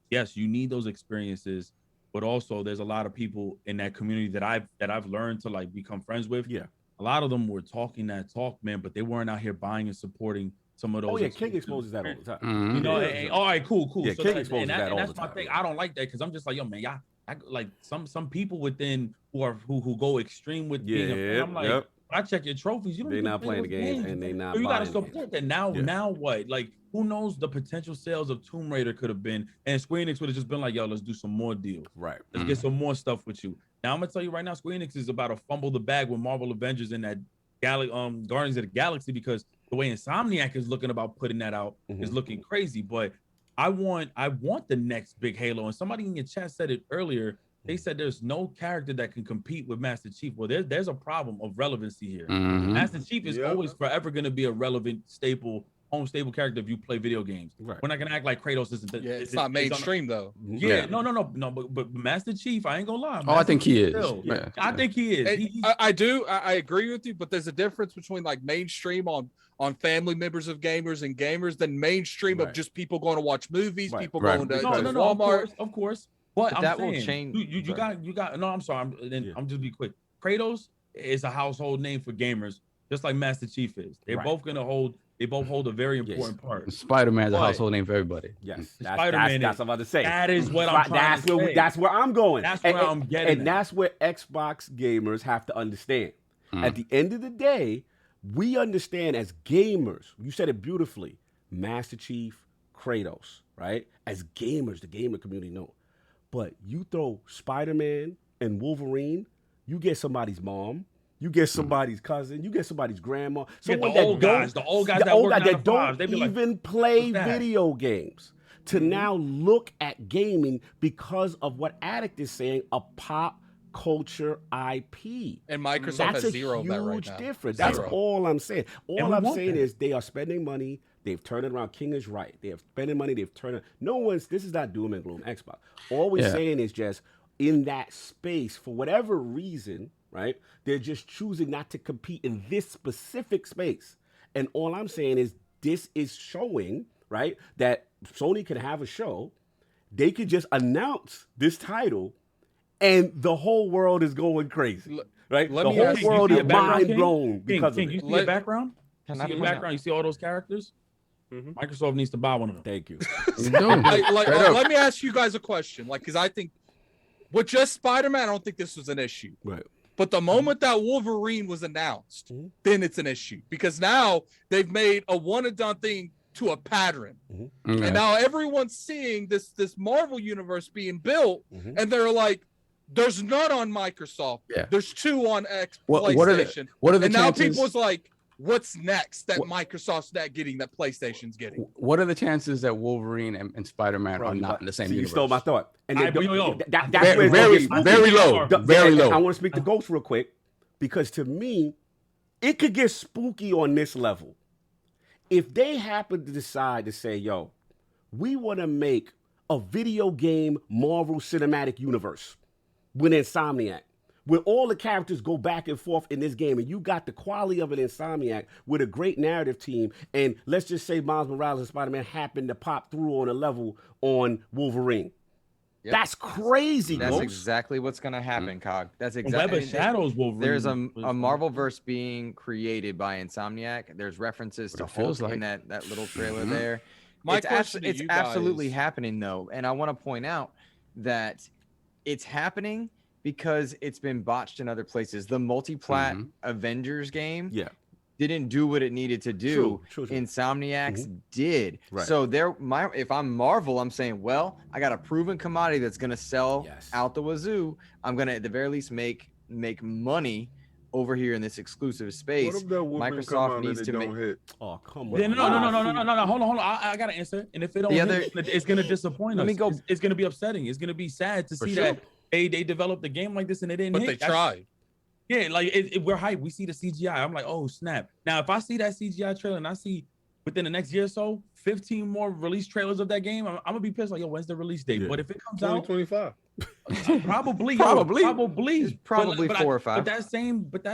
S5: yes, you need those experiences, but also there's a lot of people in that community that I've learned to like become friends with.
S6: Yeah.
S5: A lot of them were talking that talk, man, but they weren't out here buying and supporting some of those.
S6: Oh yeah, King exposes that all the time.
S5: You know, all right, cool.
S6: Yeah,
S5: So
S6: King
S5: that-
S6: exposes
S5: and
S6: that all
S5: that's
S6: the
S5: my
S6: time.
S5: thing. I don't like that because I'm just like, yo, man, y'all, like some people within who go extreme with being a fan. I'm like,
S6: Yep.
S5: I check your trophies. You don't
S6: They're
S5: even
S6: not
S5: play
S6: playing the
S5: those
S6: games and they not
S5: So you gotta
S6: buying the games.
S5: support that. Now,
S6: Yeah.
S5: now what? Like, who knows the potential sales of Tomb Raider could have been? And Square Enix would have just been like, yo, let's do some more deals.
S6: Right.
S5: Let's get some more stuff with you. Now I'm gonna tell you right now, Square Enix is about to fumble the bag with Marvel Avengers and that Guardians of the Galaxy because the way Insomniac is looking about putting that out is looking crazy. But I want the next big Halo. And somebody in your chat said it earlier. They said there's no character that can compete with Master Chief. Well, there's a problem of relevancy here. Master Chief is always forever going to be a relevant home stable character if you play video games.
S6: Right.
S5: We're not going to act like Kratos isn't.
S2: Yeah, it's not mainstream though.
S5: Yeah, no. But Master Chief, I ain't gonna lie.
S7: Oh, I think he is.
S5: Still,
S7: Yeah.
S5: I think he is.
S2: Hey, I do. I agree with you, but there's a difference between like mainstream on family members of gamers and gamers than mainstream of just people going to watch movies, people going to Walmart.
S5: Of course. But I'm
S9: that
S5: saying,
S9: will change.
S5: You got. No, I'm sorry. I'm just be quick. Kratos is a household name for gamers, just like Master Chief is. They're both gonna hold. They both hold a very important part.
S7: Spider-Man's a
S5: But-
S7: household name for everybody.
S6: Yes,
S5: Spider-Man
S6: that's what I'm about to say.
S5: That is what I'm trying to say.
S6: That's where I'm going.
S5: That's where I'm getting.
S6: And that's where Xbox gamers have to understand. At the end of the day, we understand as gamers. You said it beautifully. Master Chief, Kratos, right? As gamers, the gamer community know. But you throw Spider-Man and Wolverine, you get somebody's mom, you get somebody's cousin, you get somebody's grandma,
S5: Get
S6: someone
S5: the old guys that work 9 to 5s,
S6: don't
S5: they be like,
S6: even play
S5: "What's that?"
S6: video games to now look at gaming because of what Addict is saying, a pop culture IP.
S2: And Microsoft
S6: That's
S2: has
S6: a
S2: zero of that right
S6: huge
S2: now.
S6: difference. That's
S2: Zero.
S6: all I'm saying.
S5: And
S6: All
S5: we
S6: I'm
S5: want
S6: saying
S5: that.
S6: is they are spending money. They've turned it around. King is right. They are spending money. They've turned it. No one's. This is not doom and gloom. Xbox. All we're saying is just in that space for whatever reason, right? They're just choosing not to compete in this specific space. And all I'm saying is this is showing, right, that Sony can have a show. They could just announce this title, and the whole world is going crazy, right?
S2: let
S6: The
S2: me
S6: whole
S2: ask you,
S6: world
S5: you
S6: is
S5: see the background,
S6: mind
S5: King?
S6: blown because
S5: King,
S6: of
S5: you
S6: it.
S5: see the background?
S9: Can
S5: You
S9: I
S5: see the
S9: point out-
S5: background? You see all those characters? Microsoft needs to buy one of them.
S6: Thank you.
S7: You do.
S2: Let me ask you guys a question, like, because I think with just Spider-Man, I don't think this was an issue.
S6: Right.
S2: But the moment that Wolverine was announced,
S6: Mhm.
S2: then it's an issue because now they've made a one and done thing to a pattern,
S7: Okay.
S2: and now everyone's seeing this Marvel universe being built,
S6: Mhm.
S2: and they're like, "There's none on Microsoft.
S7: Yeah.
S2: There's 2 on
S7: What are the
S2: PlayStation."
S7: what are the
S2: And now
S7: chances?
S2: people's like, "What's next that
S7: What-
S2: Microsoft's not getting that PlayStation's getting?"
S7: What are the chances that Wolverine and Spider-Man are not in the same
S6: See, you
S7: universe?
S6: stole my thought. And
S5: All right,
S6: then-
S5: yo.
S6: that's
S7: Very,
S6: where
S7: very,
S6: it's gonna
S7: very
S6: get
S7: low.
S6: spooky.
S7: Very
S6: And
S7: low.
S6: I want to speak to Ghost real quick because to me, it could get spooky on this level. If they happen to decide to say, yo, we want to make a video game Marvel Cinematic Universe with Insomniac, where all the characters go back and forth in this game, and you got the quality of an Insomniac with a great narrative team, and let's just say Miles Morales and Spider-Man happen to pop through on a level on Wolverine.
S9: Yep.
S6: That's crazy,
S9: That's
S6: Ghost.
S9: exactly what's gonna happen, Cog. That's
S5: And
S9: exactly.
S5: Web of Shadows Wolverine.
S9: There's a
S5: was-
S9: Marvel-verse being created by Insomniac. There's references to
S7: What it feels
S9: Hulk in
S7: like.
S9: that little trailer there.
S2: My
S9: it's
S2: question to
S9: it's
S2: you
S9: absolutely
S2: guys-
S9: happening though, and I want to point out that it's happening because it's been botched in other places. The multi-plat Avengers game
S6: Yeah.
S9: didn't do what it needed to do.
S6: True.
S9: Insomniacs did.
S6: Right.
S9: So if I'm Marvel, I'm saying, well, I got a proven commodity that's gonna sell
S6: Yes.
S9: out the wazoo. I'm gonna at the very least make money over here in this exclusive space.
S8: What if that Wolverine
S9: Microsoft
S8: come out
S9: needs
S8: and
S9: to
S8: it
S9: make.
S8: don't hit?
S6: Oh, come on.
S5: Yeah, no. Hold on. I got to answer. And if it don't,
S9: The
S5: hit,
S9: other-
S5: it's gonna disappoint
S9: Let
S5: us.
S9: me go-
S5: It's gonna be upsetting. It's gonna be sad to
S6: For
S5: see
S6: sure.
S5: that they developed a game like this and it didn't
S2: But
S5: hit.
S2: they
S5: That's-
S2: tried.
S5: Yeah, like we're hyped. We see the CGI. I'm like, oh snap! Now, if I see that CGI trailer and I see within the next year or so 15 more release trailers of that game, I'm gonna be pissed. Like, yo, when's the release date?
S6: Yeah.
S5: But if it comes out,
S8: 2025.
S5: probably,
S7: Probably.
S5: probably,
S9: Probably
S5: but
S9: 4 or 5.
S5: But that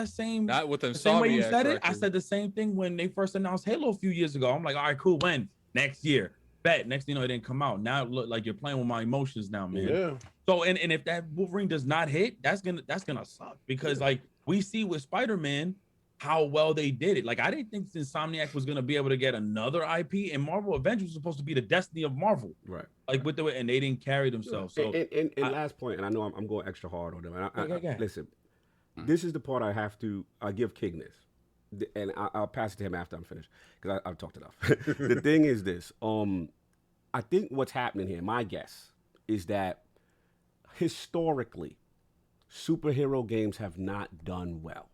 S5: same,
S2: Not with
S5: the same way you
S2: Insomniac
S5: said it, I
S2: record.
S5: said the same thing when they first announced Halo a few years ago. I'm like, all right, cool. When? Next year. Bet. Next thing you know, it didn't come out. Now it look like you're playing with my emotions now, man.
S8: Yeah.
S5: So and if that Wolverine does not hit, that's gonna suck because like we see with Spider-Man how well they did it. Like I didn't think Insomniac was gonna be able to get another IP, and Marvel Avengers was supposed to be the destiny of Marvel.
S6: Right.
S5: Like with the way, and they didn't carry themselves. So
S6: And last point, and I know I'm going extra hard on them. And
S5: Okay.
S6: Listen, this is the part I give King this, and I'll pass it to him after I'm finished because I've talked enough. The thing is this: I think what's happening here, my guess, is that historically, superhero games have not done well.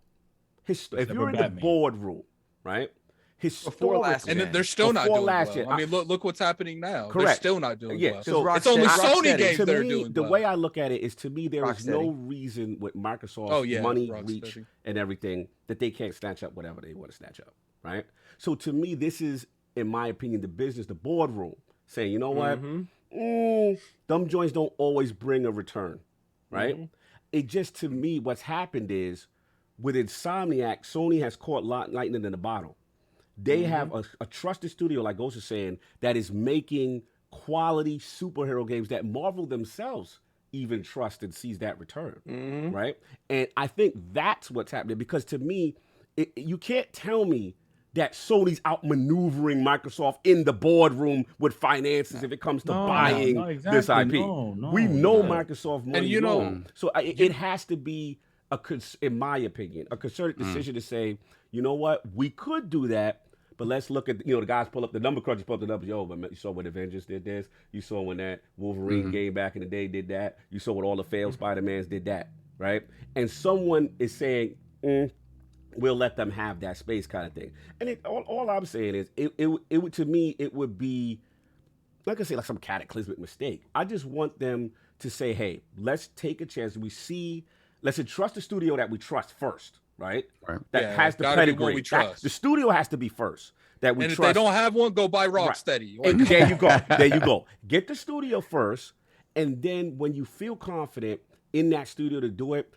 S6: If
S5: Except
S6: you're
S5: for
S6: in the
S5: Batman.
S6: boardroom, right?
S9: Before last
S6: Historically,
S2: And they're still not
S6: Before
S2: doing
S6: last
S2: well.
S6: year,
S2: I mean, look what's happening now. They're
S6: Correct.
S2: still not doing
S6: Yeah,
S2: well.
S6: so
S2: It's only
S9: Rocksteady-
S2: Sony games
S6: to
S2: that are
S6: me,
S2: doing
S6: the
S2: well.
S6: way I look at it is, to me, there is no
S9: Rocksteady.
S6: reason with Microsoft's
S2: Oh, yeah,
S6: money,
S2: Rocksteady.
S6: reach, and everything that they can't snatch up whatever they want to snatch up, right? So to me, this is, in my opinion, the business, the boardroom, saying, you know what, dumb joints don't always bring a return, right? It just, to me, what's happened is, with Insomniac, Sony has caught lightning in the bottle. They have a trusted studio, like Ghost is saying, that is making quality superhero games that Marvel themselves even trust and sees that return, right? And I think that's what's happening because to me, you can't tell me that Sony's outmaneuvering Microsoft in the boardroom with finances if it comes to buying this IP. We know Microsoft money.
S2: And you know-
S6: long. So it has to be in my opinion, a concerted decision to say, you know what, we could do that, but let's look at, the guys pull up the number crunchers, pull up the numbers. Yo, but you saw when Avengers did this. You saw when that Wolverine game back in the day did that. You saw what all the failed Spider-Mans did that, right? And someone is saying, we'll let them have that space kind of thing. And all I'm saying is, it would, to me, it would be, like I say, like some cataclysmic mistake. I just want them to say, hey, let's take a chance. Let's trust the studio that we trust first, right? That has the pedigree.
S2: We trust.
S6: The studio has to be first. That we
S2: and
S6: trust.
S2: if they don't have one, go buy Rocksteady.
S6: And there you go. There you go. Get the studio first, and then when you feel confident in that studio to do it,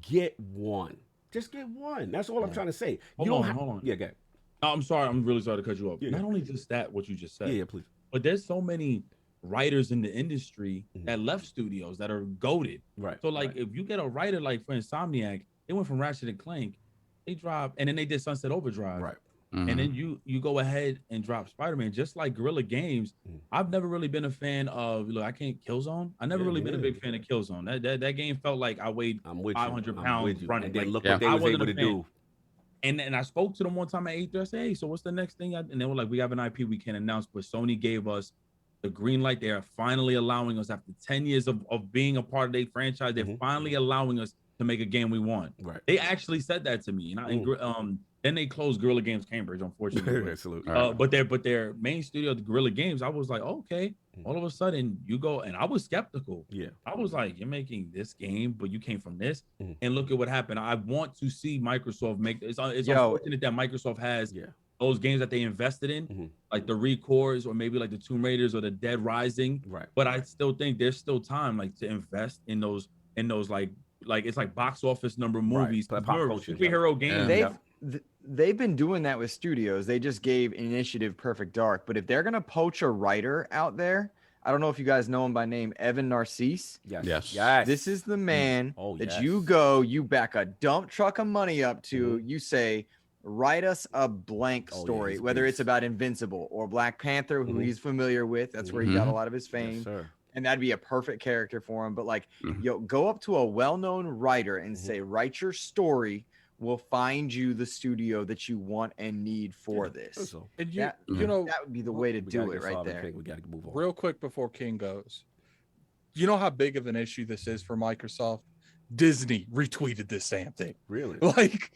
S6: get one. Just get one. That's all I'm trying to say.
S5: Hold on.
S6: Yeah, go ahead.
S5: No, I'm sorry. I'm really sorry to cut you off.
S6: Yeah.
S5: Not only just that, what you just said.
S6: Yeah, please.
S5: But there's so many writers in the industry that left studios that are goated.
S6: Right.
S5: So like, if you get a writer like for Insomniac, they went from Ratchet and Clank, they dropped, and then they did Sunset Overdrive.
S6: Right.
S5: And then you go ahead and drop Spider-Man, just like Guerrilla Games. I've never really been a fan of, look, I can't Killzone. I never really been a big fan of Killzone. That game felt like I weighed 500 pounds running.
S6: And then
S5: like,
S6: look what they was able to do.
S5: And I spoke to them one time at E3. I said, hey, so what's the next thing? And they were like, we have an IP we can't announce, but Sony gave us the green light. They are finally allowing us, after 10 years of being a part of their franchise, they're finally allowing us to make a game we want. Right. They actually said that to me. And then they closed Guerrilla Games Cambridge, unfortunately.
S6: Absolutely.
S5: But their main studio, the Guerrilla Games, I was like, okay. All of a sudden, you go, and I was skeptical.
S6: Yeah.
S5: I was like, you're making this game, but you came from this, and look at what happened. I want to see Microsoft make this. It's unfortunate that Microsoft has those games that they invested in, like the Records or maybe like the Tomb Raiders or the Dead Rising. Right. But I still think there's still time, like, to invest in those like it's like box office number movies, superhero games.
S9: They've been doing that with studios. They just gave Initiative Perfect Dark. But if they're going to poach a writer out there, I don't know if you guys know him by name, Evan Narcisse.
S6: Yes.
S9: This is the man you back a dump truck of money up to. You say, write us a blank story, whether it's about Invincible or Black Panther, who he's familiar with. That's where he got a lot of his fame.
S6: Yes,
S9: and that'd be a perfect character for him. But like, go up to a well-known writer and say, write your story. We'll find you the studio that you want and need for this.
S2: And
S9: you know, that would be the way to do it right there.
S6: We got to move on.
S2: Real quick before King goes, you know how big of an issue this is for Microsoft? Disney retweeted this damn thing.
S6: Really?
S2: Like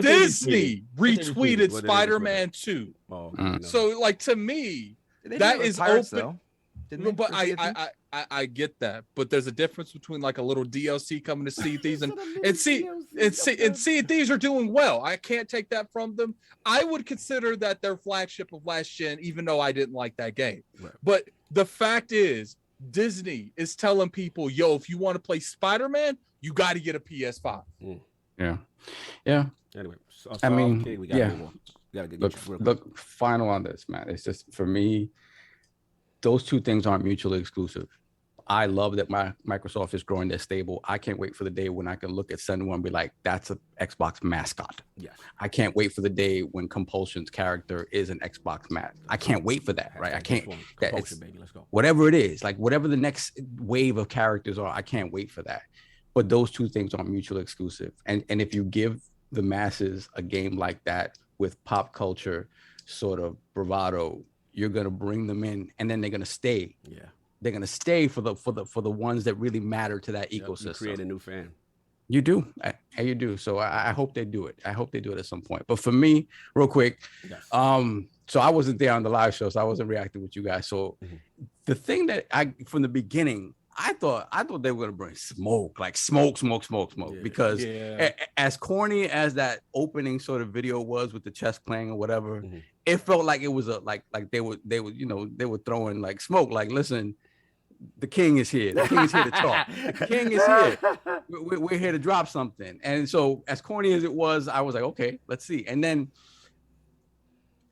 S2: Disney retweeted Spider-Man 2. So like, to me, that is open. But I get that, but there's a difference between like a little DLC coming to see these and see these are doing well. I can't take that from them. I would consider that their flagship of last gen, even though I didn't like that game. Right. But the fact is, Disney is telling people, yo, if you want to play Spider-Man, you got to get a PS5.
S7: Yeah.
S6: Anyway,
S7: I mean,
S6: we gotta
S7: look, final on this, man. It's just, for me, those two things aren't mutually exclusive. I love that Microsoft is growing their stable. I can't wait for the day when I can look at Senua and be like, that's an Xbox mascot.
S6: Yes.
S7: I can't wait for the day when Compulsion's character is an Xbox mascot. I can't wait for that, right? I can't.
S6: Compulsion, baby, let's go.
S7: Whatever it is, like whatever the next wave of characters are, I can't wait for that. But those two things aren't mutually exclusive. And if you give the masses a game like that with pop culture sort of bravado, you're gonna bring them in, and then they're gonna stay.
S6: Yeah,
S7: they're gonna stay for the ones that really matter to that ecosystem.
S6: You create a new fan.
S7: You do, and you do. So I hope they do it. I hope they do it at some point. But for me, real quick, so I wasn't there on the live show, so I wasn't reacting with you guys. So the thing that from the beginning, I thought they were gonna bring smoke, like smoke, because as corny as that opening sort of video was with the chess playing or whatever, it felt like it was like they were throwing like smoke, like, listen, the king is here. The king is here to talk. The king is here. We're here to drop something. And so as corny as it was, I was like, okay, let's see. And then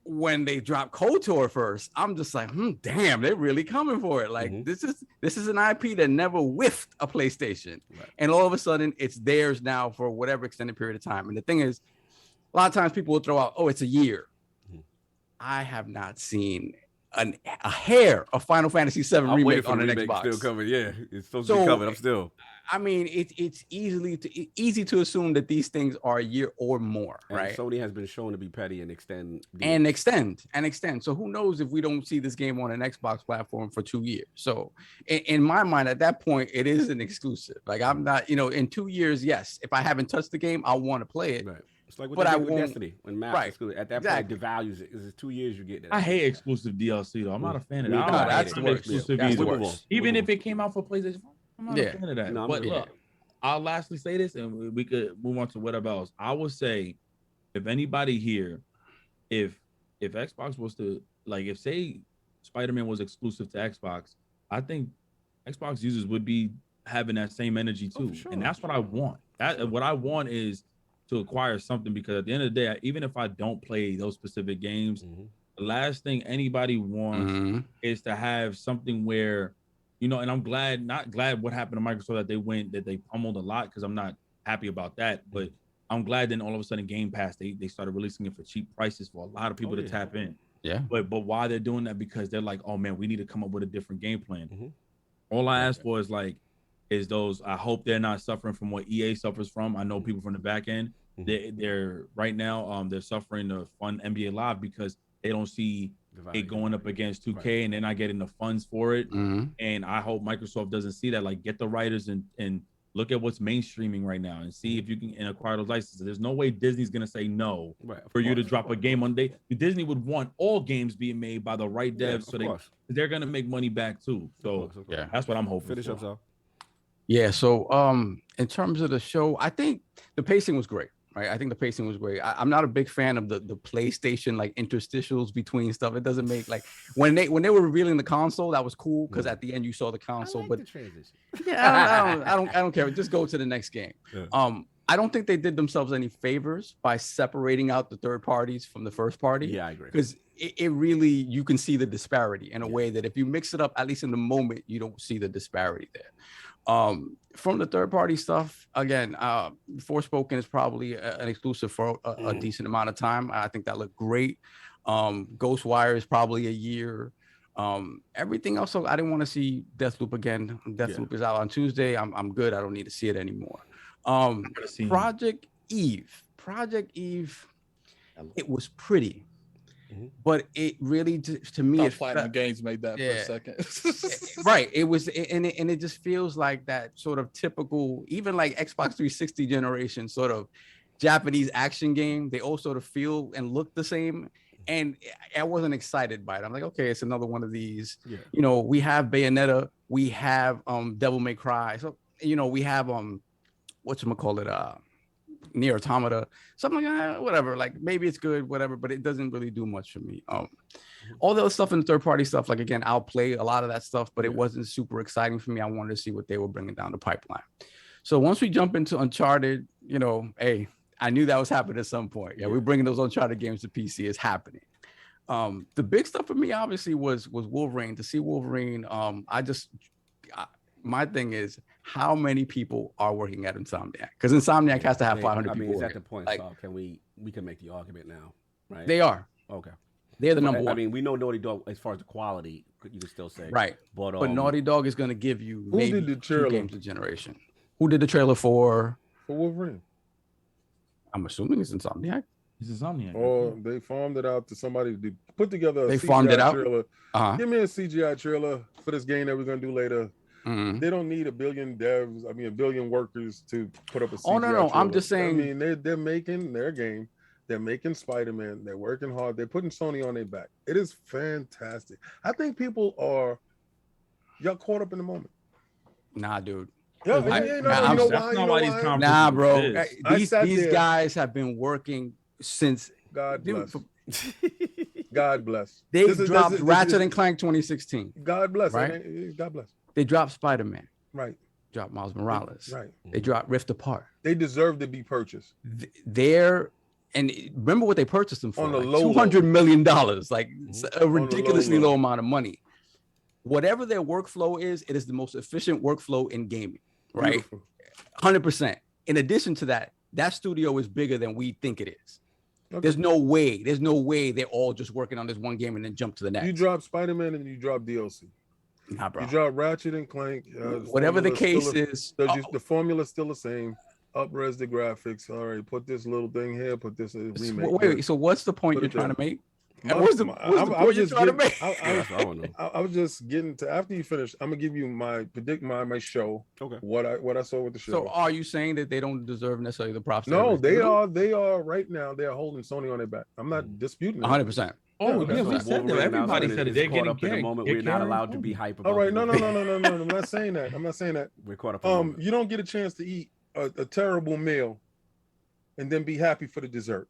S7: when they dropped KOTOR first, I'm just like, damn, they're really coming for it. Like this is an IP that never whiffed a PlayStation. Right. And all of a sudden it's theirs now for whatever extended period of time. And the thing is, a lot of times people will throw out, oh, it's a year. I have not seen a hair of Final Fantasy VII remake on an Xbox.
S6: Still coming, yeah. It's supposed to be coming. I'm still.
S7: I mean, it's easy to assume that these things are a year or more,
S6: and
S7: right?
S6: Sony has been shown to be petty and extend.
S7: So who knows if we don't see this game on an Xbox platform for 2 years? So in my mind, at that point, it is an exclusive. Like, I'm not, in 2 years, yes, if I haven't touched the game, I'll want to play it.
S6: Right. It's like what
S7: But
S6: they
S7: I
S6: did with
S7: won't-
S6: Destiny when maps
S7: right,
S6: exclusive. At that
S7: exactly.
S6: point, it devalues it. It's 2 years you get that.
S5: I hate exclusive DLC though. I'm not a fan of
S6: Me
S5: that.
S6: too.
S5: I don't
S7: that's
S5: hate
S7: the
S5: it.
S7: worst.
S5: Exclusive
S7: That's the
S5: either.
S7: worst.
S5: Even if it came out for PlayStation 4, I'm not
S7: Yeah.
S5: a fan of that.
S6: No, I'm
S5: but
S6: with
S5: look, I'll lastly say this, and we could move on to whatever else. I would say, if anybody here, if Xbox was to like, if say Spider-Man was exclusive to Xbox, I think Xbox users would be having that same energy too,
S6: sure.
S5: and that's what I want. What I want is to acquire something, because at the end of the day, even if I don't play those specific games, the last thing anybody wants is to have something where, you know, and I'm not glad what happened to Microsoft that they pummeled a lot, because I'm not happy about that, but I'm glad then all of a sudden Game Pass, they started releasing it for cheap prices for a lot of people to tap in.
S7: Yeah.
S5: But why they're doing that? Because they're like, oh man, we need to come up with a different game plan. All I ask for is those. I hope they're not suffering from what EA suffers from. I know people from the back end. They're right now. They're suffering the fun NBA Live because they don't see it going up against 2K, and they're not getting the funds for it. And I hope Microsoft doesn't see that. Like, get the writers and look at what's mainstreaming right now and see if you can acquire those licenses. There's no way Disney's gonna say no for you to drop a game on day. Disney would want all games being made by the right devs, so they're gonna make money back too. So
S7: yeah,
S5: that's what I'm hoping.
S6: Finish up, so.
S7: Yeah. So in terms of the show, I think the pacing was great. Right. I think the pacing was great. I'm not a big fan of the PlayStation like interstitials between stuff. It doesn't make like when they were revealing the console, that was cool because at the end you saw the console. But yeah, I don't care. Just go to the next game. Yeah. I don't think they did themselves any favors by separating out the third parties from the first party.
S6: Yeah, I agree.
S7: Because it really, you can see the disparity in a way that if you mix it up, at least in the moment, you don't see the disparity there. From the third party stuff, again, Forspoken is probably an exclusive for a decent amount of time. I think that looked great. Ghostwire is probably a year. Everything else, so I didn't want to see Deathloop again. Deathloop is out on Tuesday. I'm good. I don't need to see it anymore. Project Eve, it was pretty. But it really, to me,
S10: Platinum Games made that for a second.
S7: Right. It was, and it just feels like that sort of typical, even like Xbox 360 generation sort of Japanese action game. They all sort of feel and look the same. And I wasn't excited by it. I'm like, okay, it's another one of these. Yeah. You know, we have Bayonetta, we have Devil May Cry. So, you know, we have whatchamacallit, Nier Automata, something like whatever, like maybe it's good, whatever, but it doesn't really do much for me. All the other stuff in the third party stuff, like again, I'll play a lot of that stuff, but it wasn't super exciting for me. I wanted to see what they were bringing down the pipeline. So once we jump into Uncharted, you know, hey, I knew that was happening at some point. Yeah, we're bringing those Uncharted games to PC. It's happening. The big stuff for me obviously was Wolverine. To see Wolverine, my thing is, how many people are working at Insomniac? Because Insomniac has to have 500 people.
S6: Is at the point, like, so we can make the argument now, right?
S7: They are.
S6: Okay.
S7: They're the number one.
S6: I mean, we know Naughty Dog, as far as the quality, you can still say.
S7: Right. But Naughty Dog is going to give you maybe 2 games a generation. Who did the trailer for
S8: Wolverine?
S7: I'm assuming it's Insomniac.
S5: It's Insomniac.
S8: Or they farmed it out to somebody to put together a
S7: CGI
S8: farmed it out.
S7: Trailer.
S8: Give me a CGI trailer for this game that we're going to do later. They don't need a billion devs, a billion workers to put up a CGI trailer.
S7: I'm just saying.
S8: I mean, they're making their game. They're making Spider-Man. They're working hard. They're putting Sony on their back. It is fantastic. I think people y'all caught up in the moment.
S7: Nah, dude.
S8: Yeah,
S7: Nah, bro. These guys have been working since.
S8: God bless. God bless.
S7: They dropped Ratchet and Clank 2016.
S8: God bless.
S7: Right?
S8: God bless.
S7: They dropped Spider-Man.
S8: Right.
S7: Dropped Miles Morales.
S8: Right.
S7: They dropped Rift Apart.
S8: They deserve to be purchased.
S7: And remember what they purchased them for?
S8: On the
S7: like
S8: low
S7: $200 million. Like a ridiculously low amount of money. Whatever their workflow is, it is the most efficient workflow in gaming. Right.
S8: Beautiful.
S7: 100%. In addition to that, that studio is bigger than we think it is. Okay. There's no way they're all just working on this one game and then jump to the next.
S8: You drop Spider-Man and you drop DLC.
S7: Nah, bro.
S8: You drop Ratchet and Clank.
S7: Whatever the case is.
S8: The formula's still the same. Up-res the graphics. All right, put this little thing here. Put this remake.
S7: Wait. So what's the point you're trying to make? And what's the point you're trying to make?
S8: I was just getting to after you finish. I'm gonna give you my show.
S6: Okay.
S8: What I saw with the show.
S7: So are you saying that they don't deserve necessarily the props?
S8: No, they are right now. They are holding Sony on their back. I'm not disputing that.
S7: 100%.
S5: Oh,
S8: Yeah,
S5: yeah, we said that. Everybody said it. They're
S6: caught
S5: getting
S6: up in the
S5: gagged.
S6: moment.
S5: They're
S6: We're not
S5: carrying
S6: allowed to
S5: on.
S6: be hype about
S8: All right,
S6: it.
S8: no. I'm not saying that. I'm not saying that.
S6: We're caught up in the moment.
S8: You don't get a chance to eat a terrible meal and then be happy for the dessert.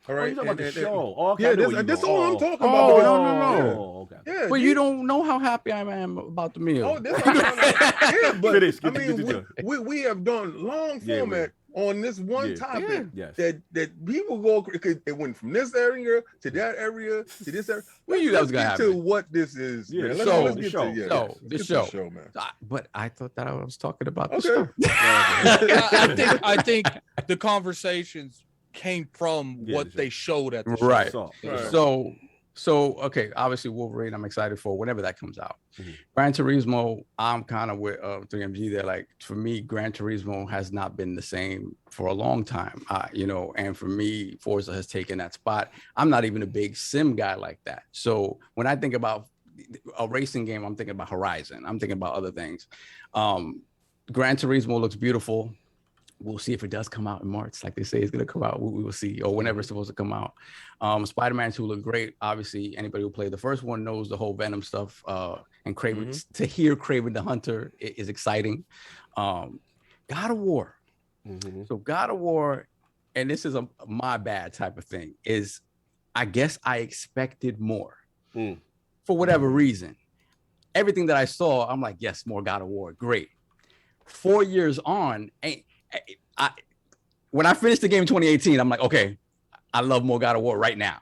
S8: All right.
S6: Oh, you talking about the show? Oh, okay,
S8: yeah,
S6: I know where
S8: that's
S6: you
S8: all
S6: go.
S8: I'm talking
S7: Oh,
S8: about.
S7: no.
S6: Oh, okay.
S8: Yeah,
S7: But you don't know how happy I am about the meal.
S8: Oh, that's yeah, but
S6: Finish.
S8: I mean, we have done long format on this one topic that people go. It went from this area to that area to this area.
S7: We knew that was gonna
S8: Let's get
S7: happen.
S8: to what this is.
S6: Yeah,
S8: man.
S6: let's
S8: get
S6: show.
S8: to
S7: The show,
S8: man.
S7: But I thought that I was talking about the
S8: Okay.
S7: show.
S10: I think the conversations came from what they showed at the show.
S7: Right.
S6: Right.
S7: So okay, obviously Wolverine, I'm excited for whenever that comes out. Gran Turismo, I'm kind of with 3MG there. Like for me, Gran Turismo has not been the same for a long time. And for me, Forza has taken that spot. I'm not even a big sim guy like that. So when I think about a racing game, I'm thinking about Horizon. I'm thinking about other things. Gran Turismo looks beautiful. We'll see if it does come out in March, like they say it's going to come out. We will see, or whenever it's supposed to come out. Spider-Man 2 looked great. Obviously, anybody who played the first one knows the whole Venom stuff. And Kraven, to hear Kraven the Hunter is exciting. God of War. So God of War, and this is a my bad type of thing, is I guess I expected more for whatever reason. Everything that I saw, I'm like, yes, more God of War, great. 4 years on, when I finished the game in 2018, I'm like, okay, I love more God of War right now.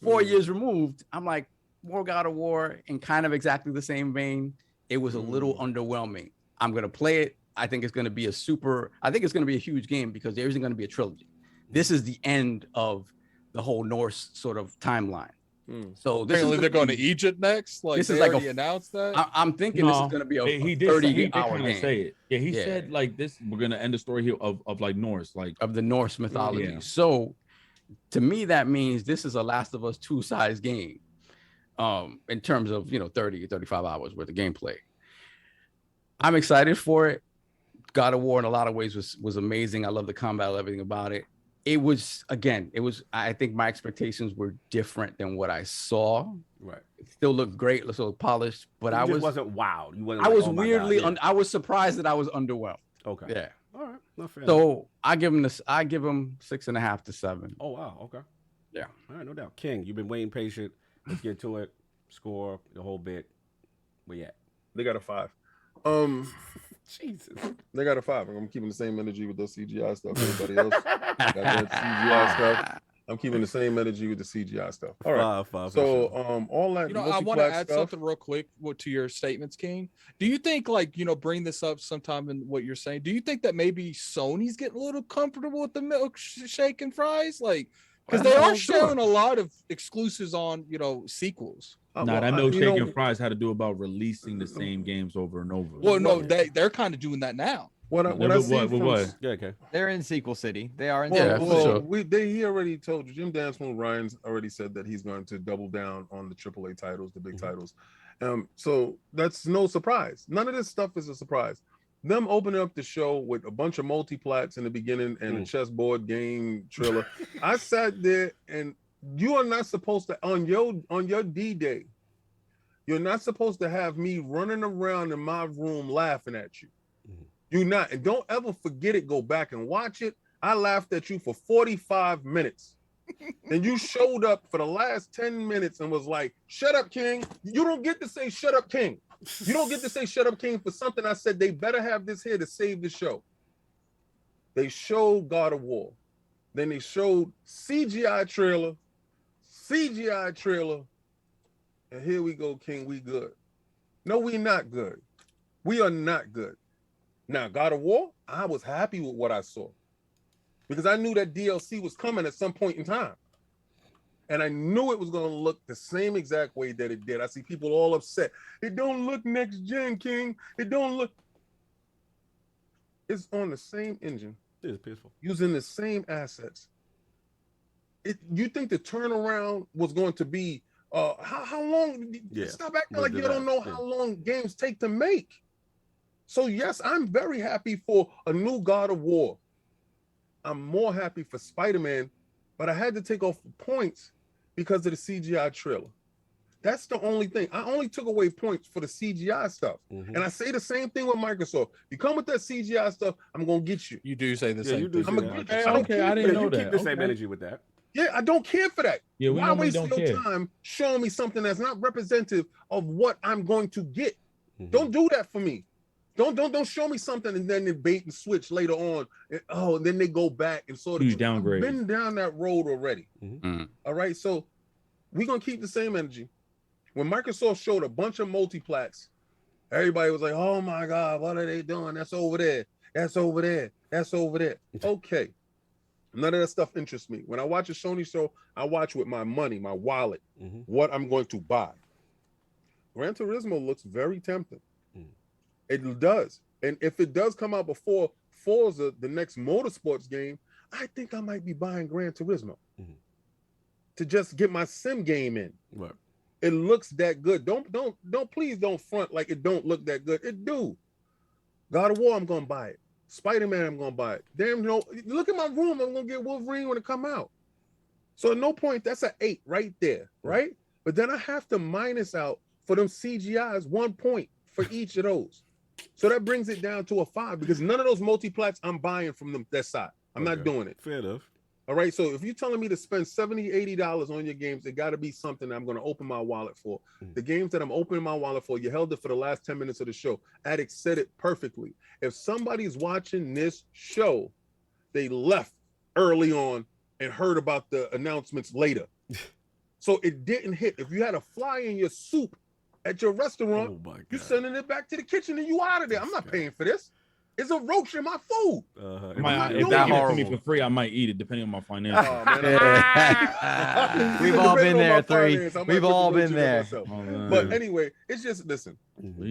S7: 4 years removed, I'm like, more God of War in kind of exactly the same vein. It was a little underwhelming. I'm going to play it. I think it's going to be a huge game because there isn't going to be a trilogy. This is the end of the whole Norse sort of timeline. So this
S10: apparently they're going to Egypt next. Like
S7: this
S10: they
S7: is like
S10: already announced that.
S7: I'm thinking this is going to be a 30-hour game.
S5: Say it. Yeah, he said like this. We're going to end the story here of like Norse, like
S7: of the Norse mythology.
S5: Yeah.
S7: So to me, that means this is a Last of Us 2 size game. In terms of 30-35 hours worth of gameplay. I'm excited for it. God of War in a lot of ways was amazing. I love the combat, everything about it. I think my expectations were different than what I saw.
S6: Right.
S7: It still looked great, it looked polished, but I
S6: wasn't wow. You wasn't
S7: I
S6: like,
S7: was
S6: oh my
S7: weirdly
S6: God,
S7: I was surprised that I was underwhelmed.
S6: Okay.
S7: Yeah.
S6: All right. Not fair.
S7: So I give him 6.5 to 7.
S6: Oh wow. Okay.
S7: Yeah.
S6: All right, no doubt. King, you've been waiting patient. Let's get to it. Score the whole bit. Where you at?
S8: They got a 5.
S6: Jesus.
S8: They got a 5. I'm keeping the same energy with those CGI stuff. Everybody else got that CGI stuff. I'm keeping the same energy with the CGI stuff. All right.
S6: Five,
S8: so all that.
S10: I want to add something real quick to your statements, King. Do you think, bring this up sometime in what you're saying? Do you think that maybe Sony's getting a little comfortable with the milkshake and fries, because they are showing a lot of exclusives on sequels?
S5: That milkshake and fries had to do about releasing the same games over and over.
S10: Well, no, they're kind of doing that now.
S9: They're in Sequel City. They are in.
S8: He already told you. Jim Danceman Ryan's already said that he's going to double down on the AAA titles, the big titles. So that's no surprise. None of this stuff is a surprise. Them opening up the show with a bunch of multi-plats in the beginning and a chessboard game trailer. I sat there, and you are not supposed to on your D-Day. You're not supposed to have me running around in my room laughing at you. You're not, and don't ever forget it. Go back and watch it. I laughed at you for 45 minutes. And you showed up for the last 10 minutes and was like, "Shut up, King." You don't get to say "Shut up, King." You don't get to say "Shut up, King" for something I said they better have this here to save the show. They showed God of War. Then they showed CGI trailer. And here we go, King. We good. No, we not good. We are not good. Now, God of War, I was happy with what I saw because I knew that DLC was coming at some point in time. And I knew it was going to look the same exact way that it did. I see people all upset. It don't look next gen, King. It don't look. It's on the same engine.
S6: It is peaceful.
S8: Using the same assets. you think the turnaround was going to be how long? Stop acting like you don't know how long games take to make. So yes, I'm very happy for a new God of War. I'm more happy for Spider-Man, but I had to take off points because of the CGI trailer. That's the only thing. I only took away points for the CGI stuff. And I say the same thing with Microsoft. You come with that CGI stuff, I'm going to get you.
S10: You do say the same thing.
S8: I'm going to get you.
S5: Okay, I didn't know
S6: you
S5: that.
S6: keep the same energy with that.
S8: Yeah, I don't care for that.
S5: Yeah, we
S8: Why
S5: normally
S8: waste
S5: don't
S8: your
S5: care.
S8: time showing me something that's not representative of what I'm going to get? Don't do that for me. Don't show me something and then they bait and switch later on. And then they go back and sort of
S5: downgrade.
S8: I've been down that road already. All right, so we're gonna keep the same energy. When Microsoft showed a bunch of multiplats, everybody was like, "Oh my God, what are they doing? That's over there. That's over there. That's over there." Okay, none of that stuff interests me. When I watch a Sony show, I watch with my money, my wallet, what I'm going to buy. Gran Turismo looks very tempting. It does. And if it does come out before Forza, the next motorsports game, I think I might be buying Gran Turismo to just get my sim game in.
S6: Right.
S8: It looks that good. Please don't front like it don't look that good. It do. God of War, I'm gonna buy it. Spider-Man, I'm gonna buy it. Damn, look at my room. I'm gonna get Wolverine when it come out. So at no point, that's an 8 right there, right? But then I have to minus out for them CGIs 1 point for each of those. So that brings it down to a 5 because none of those multiplats I'm buying from that side. I'm not doing it.
S6: Fair enough.
S8: All right. So if you're telling me to spend $70, $80 on your games, it got to be something I'm going to open my wallet for. The games that I'm opening my wallet for, you held it for the last 10 minutes of the show. Addict said it perfectly. If somebody's watching this show, they left early on and heard about the announcements later. So it didn't hit. If you had a fly in your soup at your restaurant, you're sending it back to the kitchen and you out of there. I'm not paying for this. It's a roach in my food.
S5: If they give it to me for free, I might eat it depending on my finances.
S9: We've all been there, three. We've all been there.
S8: But anyway, it's just, listen,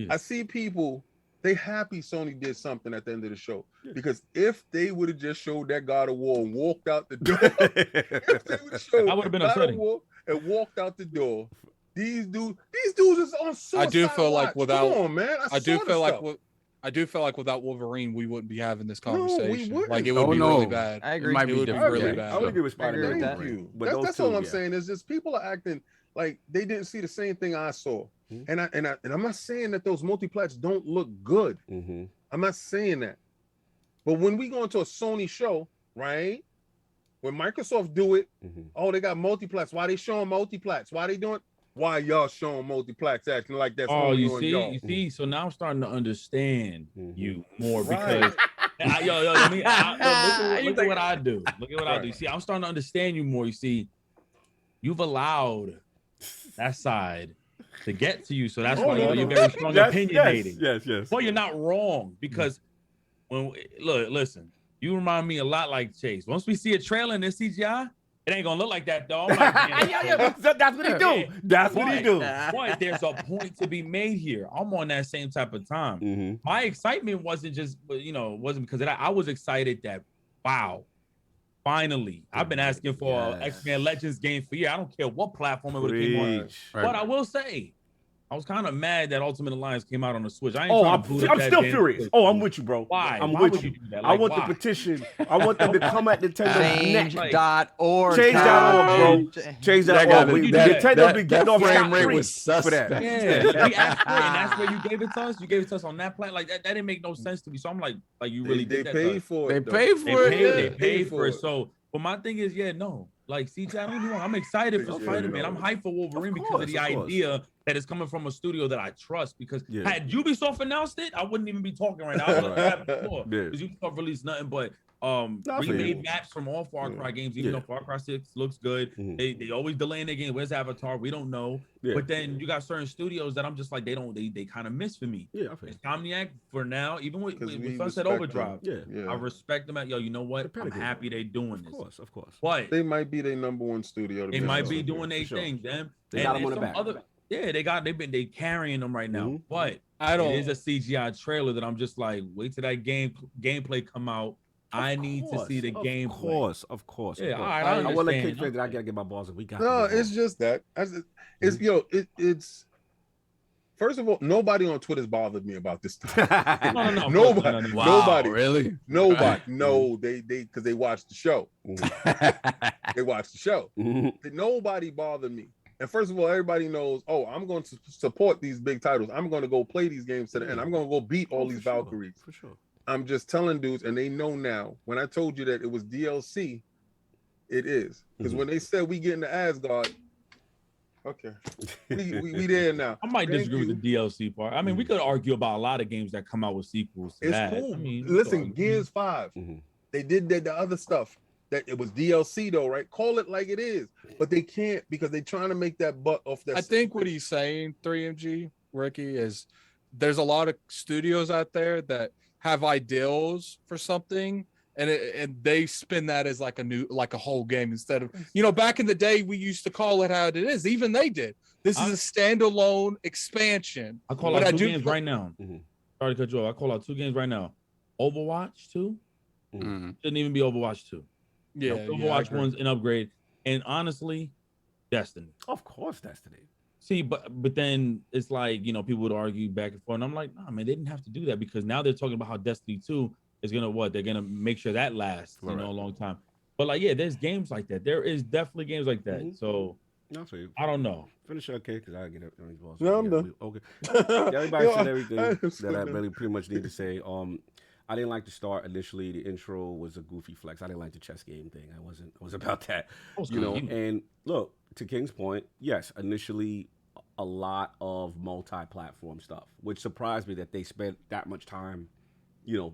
S8: I see people, they happy Sony did something at the end of the show. Because if they would have just showed that God of War and walked out the door, if they would have showed
S5: I would have been
S8: God of
S5: upsetting.
S8: War and walked out the door, these dudes is on suicide
S10: I do feel like
S8: watch.
S10: without,
S8: Come on, man.
S10: I do feel like without Wolverine, we wouldn't be having this conversation.
S8: wouldn't.
S10: Like it would be really bad.
S9: I agree.
S7: It might be
S10: It would be
S7: different.
S10: really
S7: Okay.
S10: bad.
S6: I would agree with Spider-Man.
S8: Thank you. That's all I'm saying is just people are acting like they didn't see the same thing I saw. And I'm not saying that those multiplats don't look good. I'm not saying that. But when we go into a Sony show, right? When Microsoft do it, oh, they got multiplats. Why they showing multiplats? Why they doing? Why y'all showing multiplats acting like that's
S5: Oh,
S8: only
S5: you
S8: on
S5: see,
S8: y'all?
S5: you see. So now I'm starting to understand you more because let me look at what I do. Look at what I do. See, I'm starting to understand you more. You see, you've allowed that side to get to you, so that's why you're very strong opinionating.
S6: Yes.
S5: Well, you're not wrong because listen, you remind me a lot like Chase. Once we see a trailer in this CGI, it ain't gonna look like that, though. I'm like,
S6: that's what he do. That's what he do.
S5: But there's a point to be made here. I'm on that same type of time. My excitement wasn't just, wasn't because of that. I was excited that, wow, finally, I've been asking for an X-Men Legends game for years. I don't care what platform it would have came on.
S6: Right.
S5: But I will say, I was kind of mad that Ultimate Alliance came out on the Switch.
S6: I'm still furious. Oh, I'm with you, bro.
S5: Why?
S6: I'm
S5: Why
S6: with
S5: would
S6: you.
S5: you do that?
S6: I
S5: Like,
S6: want
S5: why?
S6: the petition. I want them to come at Nintendo's neck.
S9: Change.org.
S6: Change.org, bro. Change.org. Nintendo be getting off
S7: frame rate
S6: scot-free
S7: was
S6: for that.
S7: suspect.
S5: Yeah, we asked for it, and that's where you gave it to us. You gave it to us on that plan. Like that didn't make no sense to me. So I'm like you really
S8: They
S5: did that.
S8: paid for it.
S7: They paid for it.
S5: They paid for it. So, but my thing is, like, CJ, I don't get me wrong. I'm excited for Spider-Man. I'm hyped for Wolverine because of the idea that it's coming from a studio that I trust. Because had Ubisoft announced it, I wouldn't even be talking right now. Because Ubisoft released nothing but remade maps from all Far Cry games, even though Far Cry 6 looks good. They always delaying their game. Where's Avatar? We don't know. But then you got certain studios that I'm just like, they kind of miss for me. Insomniac for now, even with Sunset Overdrive, I respect them. You know what? I'm happy they're doing this.
S6: Of course.
S8: But they might be their #1 studio.
S5: They might be doing their thing, damn.
S6: They got them on the back.
S5: They carrying them right now. But
S10: it
S5: is a CGI trailer that I'm just like, wait till that gameplay come out. I need to see the game.
S6: Of course.
S5: Yeah,
S6: of course.
S5: all right,
S6: I want to let
S5: understand.
S6: King that I gotta get my balls in. We got.
S8: No, it's just that. It's it's. First of all, nobody on Twitter's bothered me about this stuff.
S5: No.
S8: Nobody.
S7: Wow,
S8: Nobody.
S7: really?
S8: Nobody. No, they because they watched the show. They watched the show. Nobody bothered me. And first of all, everybody knows, oh, I'm going to support these big titles. I'm going to go play these games to the end. I'm going to go beat all these Valkyries.
S6: For sure.
S8: I'm just telling dudes, and they know now. When I told you that it was DLC, it is. Because when they said we get into Asgard, okay, we there now.
S5: I might disagree with the DLC part. I mean, we could argue about a lot of games that come out with sequels. To
S8: It's
S5: that.
S8: cool.
S5: I mean,
S8: Listen, Gears 5, they did the other stuff. That it was DLC though, right? Call it like it is, but they can't because they're trying to make that buck off that.
S10: I think what he's saying, 3MG Ricky, is there's a lot of studios out there that have ideals for something, and they spin that as like a whole game instead of, back in the day we used to call it how it is. Even they did. This is a standalone expansion.
S5: I call out 2 games right now. Sorry to cut you off. I call out 2 games right now. Overwatch 2 shouldn't even be Overwatch 2.
S10: Yeah,
S5: Overwatch 1's an upgrade, and honestly, Destiny.
S6: Of course, Destiny.
S5: See, but then it's like, people would argue back and forth, and I'm like, nah, man, they didn't have to do that because now they're talking about how Destiny 2 is gonna they're gonna make sure that lasts, a long time. But like, yeah, there's games like that. There is definitely games like that. So I don't know.
S6: Finish okay, because I get it.
S8: No, I'm done.
S6: Okay. Everybody said everything that I really pretty much need to say. I didn't like the start initially. The intro was a goofy flex. I didn't like the chess game thing. I was about that. And look, to King's point, yes, initially a lot of multi-platform stuff, which surprised me that they spent that much time,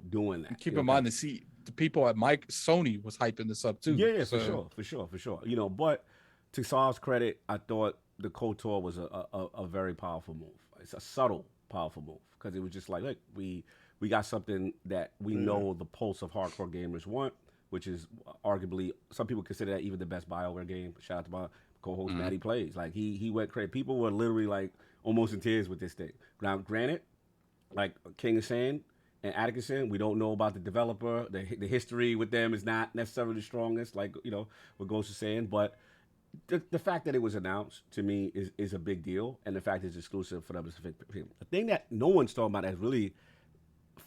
S6: doing that.
S10: Keep in mind the people at Sony was hyping this up too.
S6: Yeah, for sure. But to Saul's credit, I thought the KOTOR was a very powerful move. It's a subtle, powerful move because it was just like, look, we got something that we know the pulse of hardcore gamers want, which is arguably, some people consider that even the best BioWare game. Shout out to my co-host Maddie Plays. Like he went crazy. People were literally like almost in tears with this thing. Now, granted, like King is saying and Atticus saying, we don't know about the developer. The history with them is not necessarily the strongest, like what Ghost is saying. But the fact that it was announced to me is a big deal, and the fact it's exclusive for them is a big deal. The thing that no one's talking about is really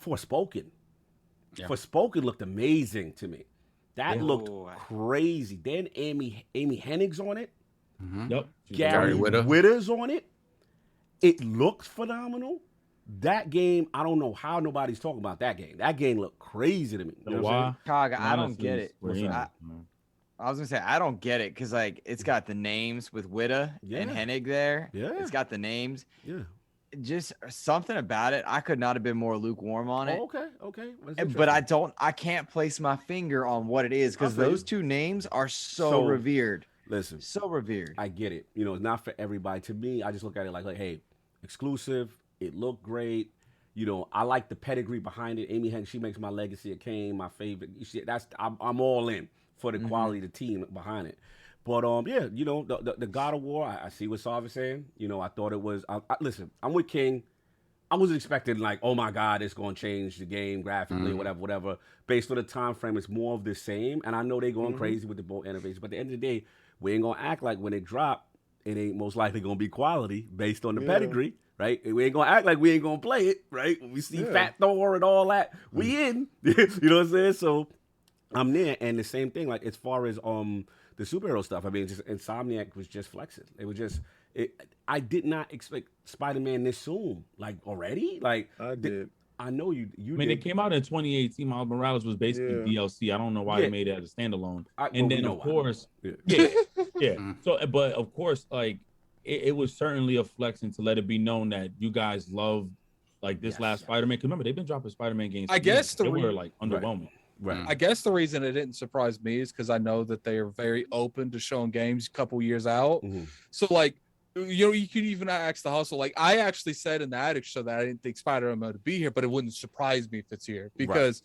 S6: Forspoken. Yeah. Forspoken looked amazing to me. That looked crazy. Then Amy Hennig's on it.
S5: Yep.
S6: Gary Witter's on it. It looks phenomenal. That game, I don't know how nobody's talking about that game. That game looked crazy to me. You know what I'm saying?
S9: Kaga, I don't get it. I was gonna say I don't get it because like it's got the names with Witta and Hennig there. Yeah, it's got the names.
S6: Yeah,
S9: just something about it. I could not have been more lukewarm on it.
S6: Okay.
S9: But I can't place my finger on what it is because those two names are so revered.
S6: Listen,
S9: so revered.
S6: I get it. It's not for everybody. To me, I just look at it like hey, exclusive. It looked great. I like the pedigree behind it. Amy Hennig, she makes my Legacy of Kain my favorite. I'm all in for the quality of the team behind it. But the God of War, I see what Sarv is saying. I thought it was. Listen, I'm with King. I was expecting like, oh my God, it's going to change the game graphically, whatever. Based on the time frame, it's more of the same. And I know they're going crazy with the boat innovation. But at the end of the day, we ain't gonna act like when it drop, it ain't most likely gonna be quality based on the pedigree, right? We ain't gonna act like we ain't gonna play it, right? When we see Fat Thor and all that, we in. You know what I'm saying? So I'm there. And the same thing, like as far as the superhero stuff, I mean, just Insomniac was just flexing. It was just, I did not expect Spider-Man this soon. Like already? Like
S8: I did.
S6: I know you.
S5: I mean, it came out in 2018. Miles Morales was basically DLC. I don't know why they made it as a standalone. And then of course, So, but of course, like it was certainly a flexing to let it be known that you guys love like this last Spider-Man. Because remember, they've been dropping Spider-Man games.
S10: I guess
S5: they were like underwhelming.
S6: Right.
S10: I guess the reason it didn't surprise me is because I know that they are very open to showing games a couple years out. So like, you could even ask the hustle. Like I actually said in the Attic show that I didn't think Spider-Man would be here, but it wouldn't surprise me if it's here because,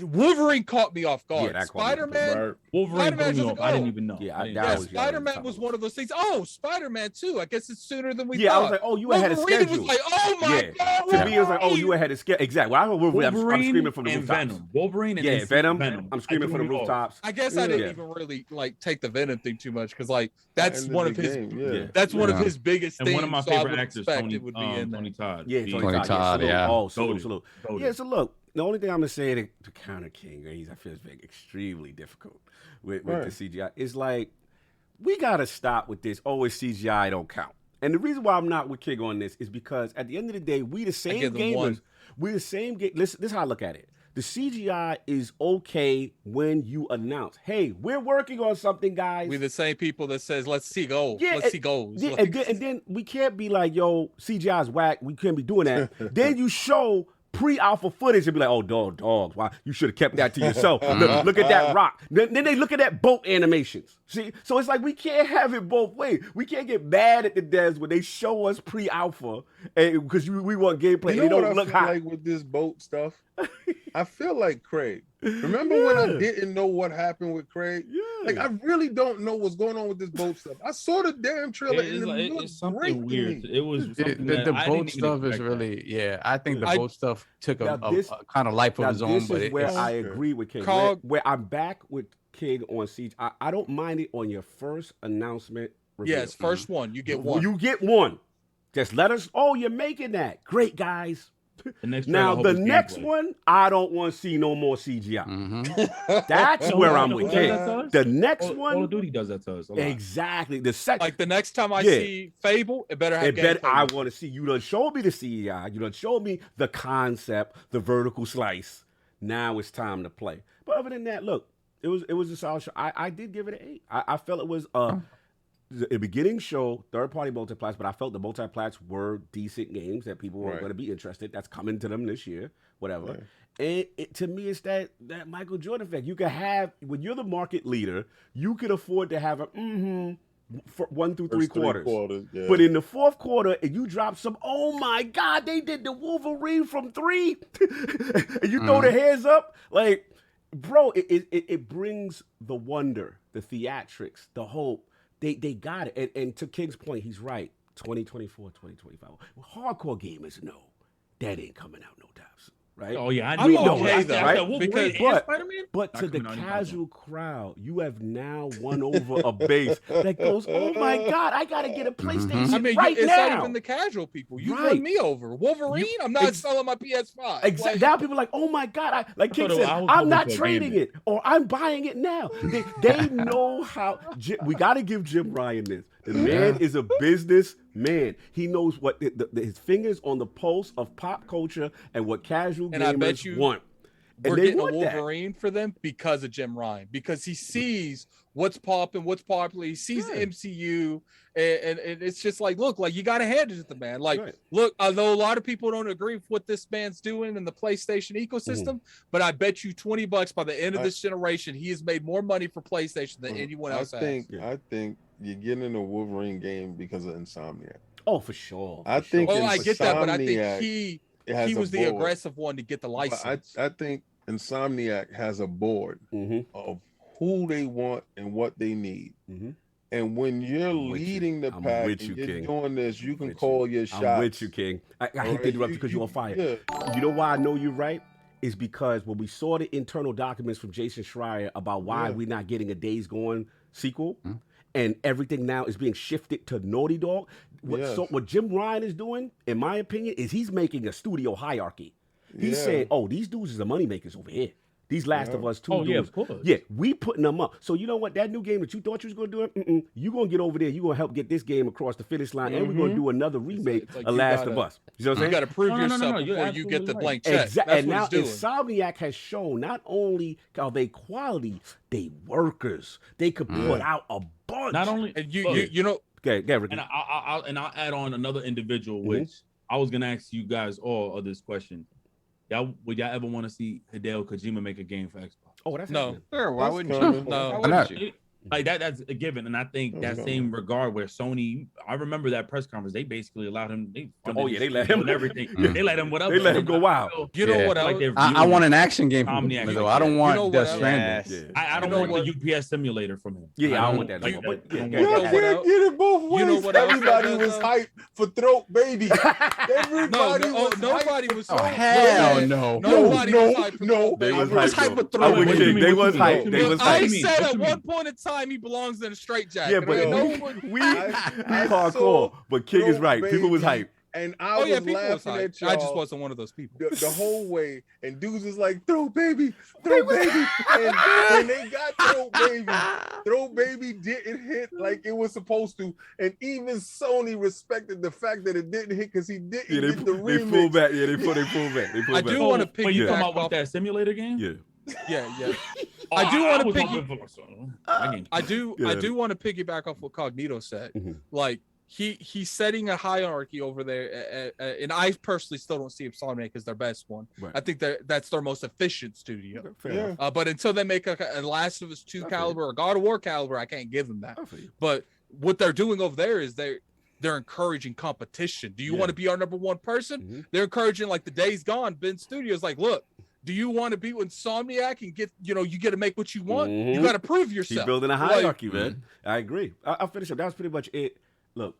S2: Wolverine caught me off guard.
S6: Yeah, that caught me off guard.
S2: Spider-Man.
S5: Wolverine
S2: Spider-Man
S5: threw me
S2: was
S5: off. I didn't even know.
S6: Yeah,
S5: I didn't
S6: that
S5: know.
S2: Yeah,
S6: was
S2: Spider-Man was one of those things. Oh, Spider-Man too. I guess it's sooner than we
S6: Yeah,
S2: thought.
S6: I was like, oh, you ahead of
S2: Wolverine
S6: schedule.
S2: was like, oh my God.
S6: To me, it was like, oh, you ahead of schedule. Exactly. Well, I heard Wolverine. I'm screaming from the
S5: and
S6: rooftops.
S5: Venom. Wolverine and
S6: Venom. I'm screaming from the rooftops.
S2: I guess I didn't even really like take the Venom thing too much because like that's one of his that's one of his biggest
S5: and
S2: things.
S5: one of my
S2: so I
S5: favorite
S2: would
S5: actors,
S2: expect
S5: Tony,
S2: it would be in there.
S5: Tony Todd.
S6: Yeah,
S7: Tony Todd, yeah.
S6: Oh, salute.
S5: Goated.
S6: Yeah, so look, the only thing I'm gonna say to counter King, I feel it's been extremely difficult with the CGI is like we gotta stop with this. Oh, it's CGI, don't count. And the reason why I'm not with King on this is because at the end of the day, we the same gamers. We the same game. Listen, this is how I look at it. The CGI is okay when you announce, hey, we're working on something, guys.
S2: We're the same people that says, let's see goals.
S6: Yeah,
S2: let's see goals.
S6: Yeah, and then we can't be like, yo, CGI's whack. We can't be doing that. Then you show pre-alpha footage and be like, oh, dogs. Why? You should have kept that to yourself. Look at that rock. Then they look at that boat animations. See? So it's like we can't have it both ways. We can't get mad at the devs when they show us pre-alpha because we want gameplay and they don't look hot.
S8: Like with this boat stuff, I feel like Craig. Remember when I didn't know what happened with Craig?
S6: Yeah.
S8: Like I really don't know what's going on with this boat stuff. I saw the damn trailer and
S5: it's something weird. It was
S7: the boat stuff is really I think the boat stuff took a kind of life of its own.
S6: This is where I agree with King. Where I'm back with King on Siege. I don't mind it on your first announcement. Reveal.
S2: Yes, first one. You get one.
S6: You get one. Just let us. Oh, you're making that. Great, guys. The next one, I don't want to see no more CGI.
S7: Mm-hmm.
S6: That's where I'm with King. The next one,
S5: Call of Duty does that to us.
S6: Exactly. The second,
S2: like the next time I see Fable, it better have.
S6: I want to see you done show me the CGI. You done show me the concept, the vertical slice. Now it's time to play. But other than that, look, it was a solid show. I did give it an 8. I felt it was a beginning show, third-party multiplats, but I felt the multiplats were decent games that people were going to be interested. That's coming to them this year, whatever. And to me, it's that Michael Jordan effect. You can have, when you're the market leader, you can afford to have a for 1 through 3 quarters. But in the fourth quarter, and you drop some, oh my God, they did the Wolverine from 3. And you throw the hands up, like, bro, it brings the wonder, the theatrics, the hope. They got it. And to King's point, he's right. 2024, 2025. Hardcore gamers know that ain't coming out no time soon, right?
S5: Oh, yeah.
S6: I know
S5: that,
S6: that, right?
S5: Because,
S6: but to the casual crowd, you have now won over a base that goes, oh my God, I got to get a PlayStation right
S2: it's
S6: now.
S2: not even the casual people. You won me over. Wolverine, I'm not selling my PS5.
S6: Exactly. Now people are like, oh my God, like King said, I'm not trading it or I'm buying it now. They know how. We got to give Jim Ryan this. The man is a business man. He knows what his fingers on the pulse of pop culture and what casual gamers want.
S2: We're getting a Wolverine for them because of Jim Ryan, because he sees what's popping, what's popular. He sees the MCU, and it's just like, look, like you got to hand it to the man. Like, look, I know a lot of people don't agree with what this man's doing in the PlayStation ecosystem, but I bet you $20 by the end of this generation, he has made more money for PlayStation than anyone else has.
S8: I think you're getting a Wolverine game because of Insomniac.
S6: Oh, for sure.
S8: I think.
S2: Oh, I get that, but I think he was the aggressive one to get the license.
S8: I think Insomniac has a board of who they want and what they need. And when you're leading the pack and you're doing this, you can call your shots.
S6: I'm with you, King. I hate to interrupt you because you're on fire. You know why I know you're right? Is because when we saw the internal documents from Jason Schreier about why we're not getting a Days Gone sequel, and everything now is being shifted to Naughty Dog. What Jim Ryan is doing, in my opinion, is he's making a studio hierarchy. He's saying, oh, these dudes are the money makers over here. These Last of Us 2 dudes.
S5: Yeah, of course.
S6: Yeah, we putting them up. So you know what? That new game that you thought you was going to do, you're going to get over there. You're going to help get this game across the finish line, and we're going to do another remake of Last of Us. You know what I'm saying?
S2: You got to prove yourself before you get the blank check.
S6: Exactly. And now Insomniac has shown not only are they quality, they workers. They could put out a bunch.
S5: Not only,
S2: and you know.
S6: Okay,
S5: and I'll add on another individual, which I was gonna ask you guys all of this question. Would y'all ever want to see Hideo Kojima make a game for Xbox?
S6: Oh, that's
S2: no.
S9: Sure, why wouldn't you?
S2: No.
S5: Like that's a given, and I think that same regard where Sony, I remember that press conference, they basically allowed him. They
S6: let him
S5: and everything. They let him
S6: They let him go wild.
S10: You know what?
S7: I want an action game from him,
S5: Insomniac.
S7: though. I don't want
S10: You know
S7: Death
S10: what
S7: Stranding.
S5: I don't want the UPS simulator from him.
S6: Yeah, I don't want that.
S8: You can't get it both ways.
S10: know what else
S8: Everybody
S10: that
S8: was
S10: does,
S8: hyped for Throat Baby. Everybody was
S10: nobody
S8: hyped
S10: was.
S8: for Throat
S7: Hell
S8: Baby.
S7: no.
S10: Nobody was hyped for
S8: No,
S6: They was
S7: was
S6: hype.
S7: hype for
S6: I'm
S7: Throat
S6: with
S7: Baby.
S6: King. They was hype. They was
S10: I
S6: hype.
S10: said at one point in time he belongs in a straitjacket.
S6: Yeah, but
S10: right?
S6: we
S8: I
S6: hardcore.
S8: saw
S6: But King is
S8: Throat
S6: right. People was
S8: Baby,
S6: hype.
S8: And I was
S10: People was
S8: laughing
S10: hyped.
S8: at y'all
S10: I just wasn't one of those people.
S8: the whole way, and dudes is like, Throat Baby, Throat Baby. And when they got Throat Baby didn't hit like it was supposed to. And even Sony respected the fact that it didn't hit because he didn't
S6: Yeah,
S8: get the
S6: they
S8: remix.
S6: pulled back. Yeah, they pulled back. They pulled
S10: I
S6: back.
S10: do want to
S5: But you
S10: piggyback
S5: come out with
S10: off.
S5: that simulator game?
S6: Yeah.
S10: Yeah. I do want to
S5: I
S10: do want to piggyback off what Cognito said. Like he's setting a hierarchy over there, and I personally still don't see Insomniac as their best one.
S6: Right.
S10: I think that's their most efficient studio.
S6: Fair enough.
S10: But until they make a Last of Us 2 caliber or God of War caliber, I can't give them that. But what they're doing over there is they're encouraging competition. Do you want to be our number one person? They're encouraging, like the Days Gone, Ben Studios, like, look, do you want to be with Insomniac and get, you get to make what you want? You got to prove yourself.
S6: He's building a hierarchy, man. I agree. I'll finish up. That was pretty much it. Look,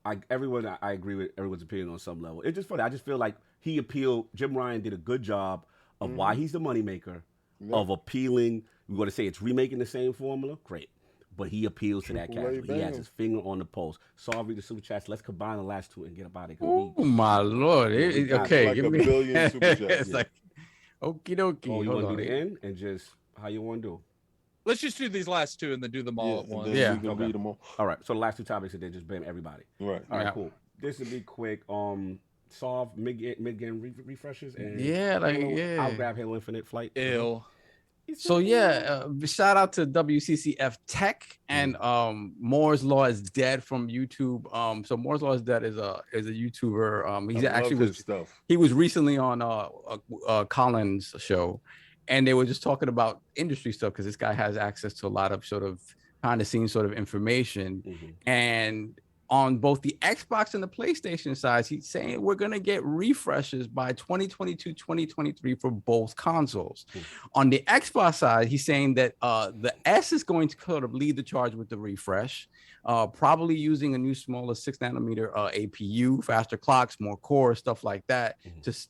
S6: I agree with everyone's opinion on some level. It's just funny. I just feel like Jim Ryan did a good job of why he's the moneymaker, of appealing. We're going to say it's remaking the same formula. Great. But he appeals to that category. He has his finger on the pulse. Sorry, the super chats. Let's combine the last two and get about it.
S7: Oh my Lord! Okay,
S8: like
S7: give
S8: a
S7: me
S8: billion super chats.
S7: It's like, okie dokie.
S6: Oh, you want to do the end and just how you want to do?
S10: Let's just do these last two and then do them all at once.
S7: Yeah.
S8: We can read them all.
S6: All right. So the last two topics and then just bam everybody.
S8: Right.
S6: All right. Cool. This will be quick. Solve mid-game refreshes and I'll grab Halo Infinite Flight.
S10: Ill.
S7: So shout out to WCCF Tech and Moore's Law is Dead from YouTube. So Moore's Law is Dead is a YouTuber. He was recently on Colin's show, and they were just talking about industry stuff because this guy has access to a lot of sort of behind the scenes sort of information. And on both the Xbox and the PlayStation side, he's saying we're going to get refreshes by 2022, 2023 for both consoles. On the Xbox side, he's saying that the S is going to sort of lead the charge with the refresh, probably using a new smaller 6-nanometer APU, faster clocks, more cores, stuff like that,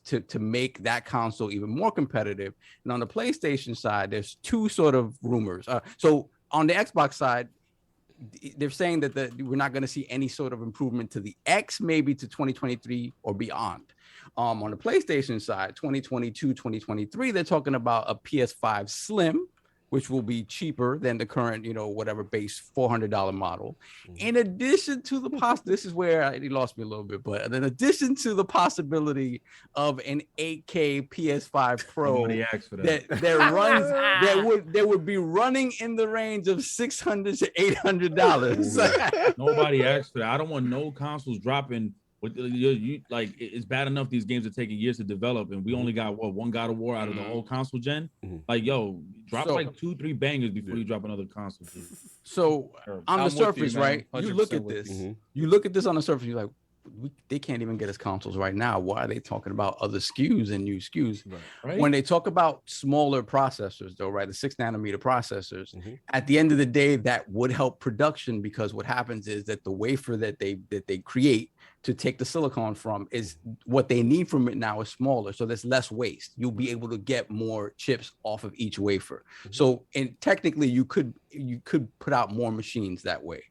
S7: to make that console even more competitive. And on the PlayStation side, there's two sort of rumors. So on the Xbox side, they're saying that we're not going to see any sort of improvement to the X, maybe to 2023 or beyond. On the PlayStation side, 2022, 2023, they're talking about a PS5 Slim, which will be cheaper than the current, whatever base $400 model. In addition to this is where he lost me a little bit, but in addition to the possibility of an 8K PS5 Pro that would be running in the range of $600 to $800.
S5: Nobody asked for that. I don't want no consoles dropping. It's bad enough these games are taking years to develop, and we only got one God of War out of the whole console gen. Like, drop 2-3 bangers before you drop another console.
S7: So on the surface, right? You look at this. You look at this on the surface. You're like, they can't even get us consoles right now. Why are they talking about other SKUs and new SKUs? Right. When they talk about smaller processors, though, right? The 6-nanometer processors. At the end of the day, that would help production because what happens is that the wafer that they create to take the silicon from is what they need from it now is smaller, so there's less waste. You'll be able to get more chips off of each wafer. So, and technically, you could put out more machines that way.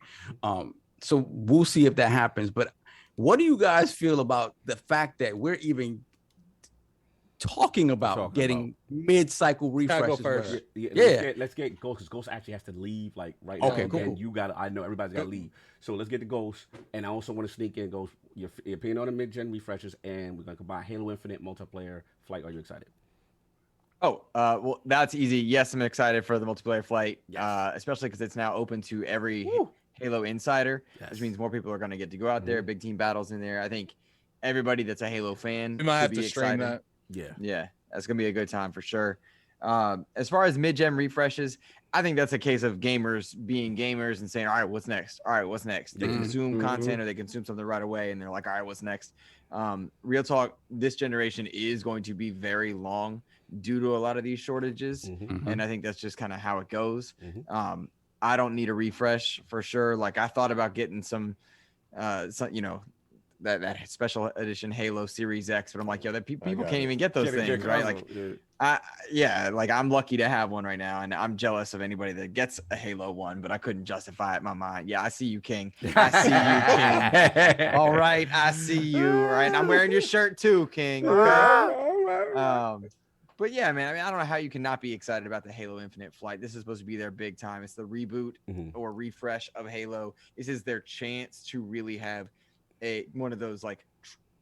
S7: So we'll see if that happens. But what do you guys feel about the fact that we're even talking about getting mid-cycle refreshes?
S6: Let's get Ghost, because Ghost actually has to leave right now.
S7: Okay, cool.
S6: And I know everybody's got to leave. So let's get the Ghost. And I also want to sneak in Ghost, your opinion on the mid-gen refreshes, and we're going to combine Halo Infinite multiplayer Flight. Are you excited?
S9: Well, that's easy. Yes, I'm excited for the multiplayer Flight, especially because it's now open to every Halo insider, which means more people are going to get to go out there. Big team battles in there. I think everybody that's a Halo fan
S10: we might have to
S9: excited.
S10: stream that.
S9: Yeah, that's gonna be a good time for sure. As far as mid-gen refreshes, I think that's a case of gamers being gamers and saying, all right, what's next? All right, what's next? They consume content or they consume something right away and they're like, all right, what's next? Real talk, this generation is going to be very long due to a lot of these shortages. And I think that's just kind of how it goes. I don't need a refresh for sure. Like I thought about getting some you know, that special edition Halo Series X, but I'm like, yo, that people can't even get those things, right? Like, yeah, like I'm lucky to have one right now, and I'm jealous of anybody that gets a Halo one, but I couldn't justify it in my mind. Yeah, I see you, King. I see you, King. All right, I see you. All right, and I'm wearing your shirt too, King. Okay. But yeah, man, I mean, I don't know how you can not be excited about the Halo Infinite Flight. This is supposed to be their big time. It's the reboot or refresh of Halo. This is their chance to really have one of those like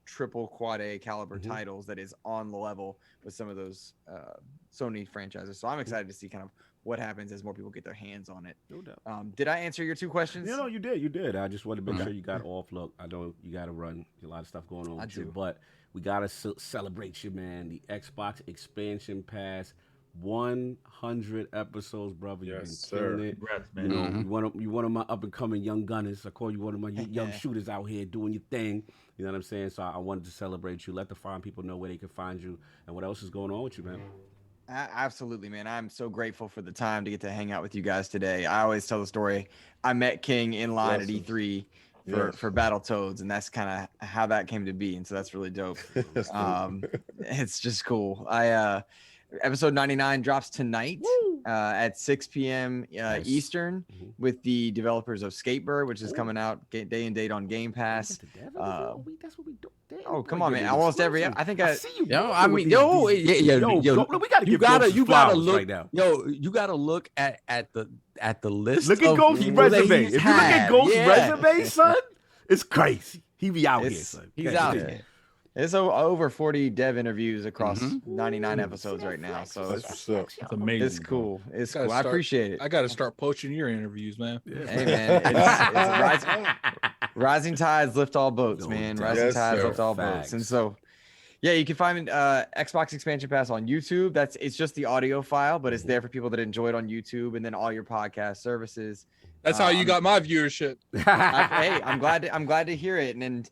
S9: triple quad A caliber titles that is on the level with some of those Sony franchises. So I'm excited to see kind of what happens as more people get their hands on it. No doubt. Did I answer your 2 questions?
S6: No, you did. You did. I just wanted to make sure you got off. Look, I know you got to run. A lot of stuff going on with you, but we got to celebrate you, man. The Xbox expansion pass. 100 episodes, brother. You've been killing it. Congrats, man. You know, you one of my up and coming young gunners. I call you one of my young shooters out here doing your thing. You know what I'm saying? So I wanted to celebrate you. Let the fine people know where they can find you and what else is going on with you, man.
S9: Absolutely, man. I'm so grateful for the time to get to hang out with you guys today. I always tell the story. I met King in line at E3 for Battletoads, and that's kind of how that came to be. And so that's really dope. It's just cool. Episode 99 drops tonight at 6 p.m. Eastern with the developers of Skatebird, which is coming out day and date on Game Pass. That's what we do. Oh, come on, man! Almost every. I think I see you.
S7: Yo, I mean, yo, we gotta you gotta look right now. Yo, you gotta look at the list.
S6: Look at Ghost's resume. If you look at Ghost's resume, son, it's crazy. He be out here, son.
S9: He's out here. It's over 40 dev interviews across 99 episodes right now. So it's amazing. It's cool. It's cool. I appreciate it.
S10: I got to start poaching your interviews, man.
S9: Hey, man. It's rising tides lift all boats, man. Rising tides lift all boats. And so, yeah, you can find Xbox Expansion Pass on YouTube. It's just the audio file, but it's there for people that enjoy it on YouTube and then all your podcast services.
S10: That's how you got my viewership.
S9: Hey, I'm glad to hear it. And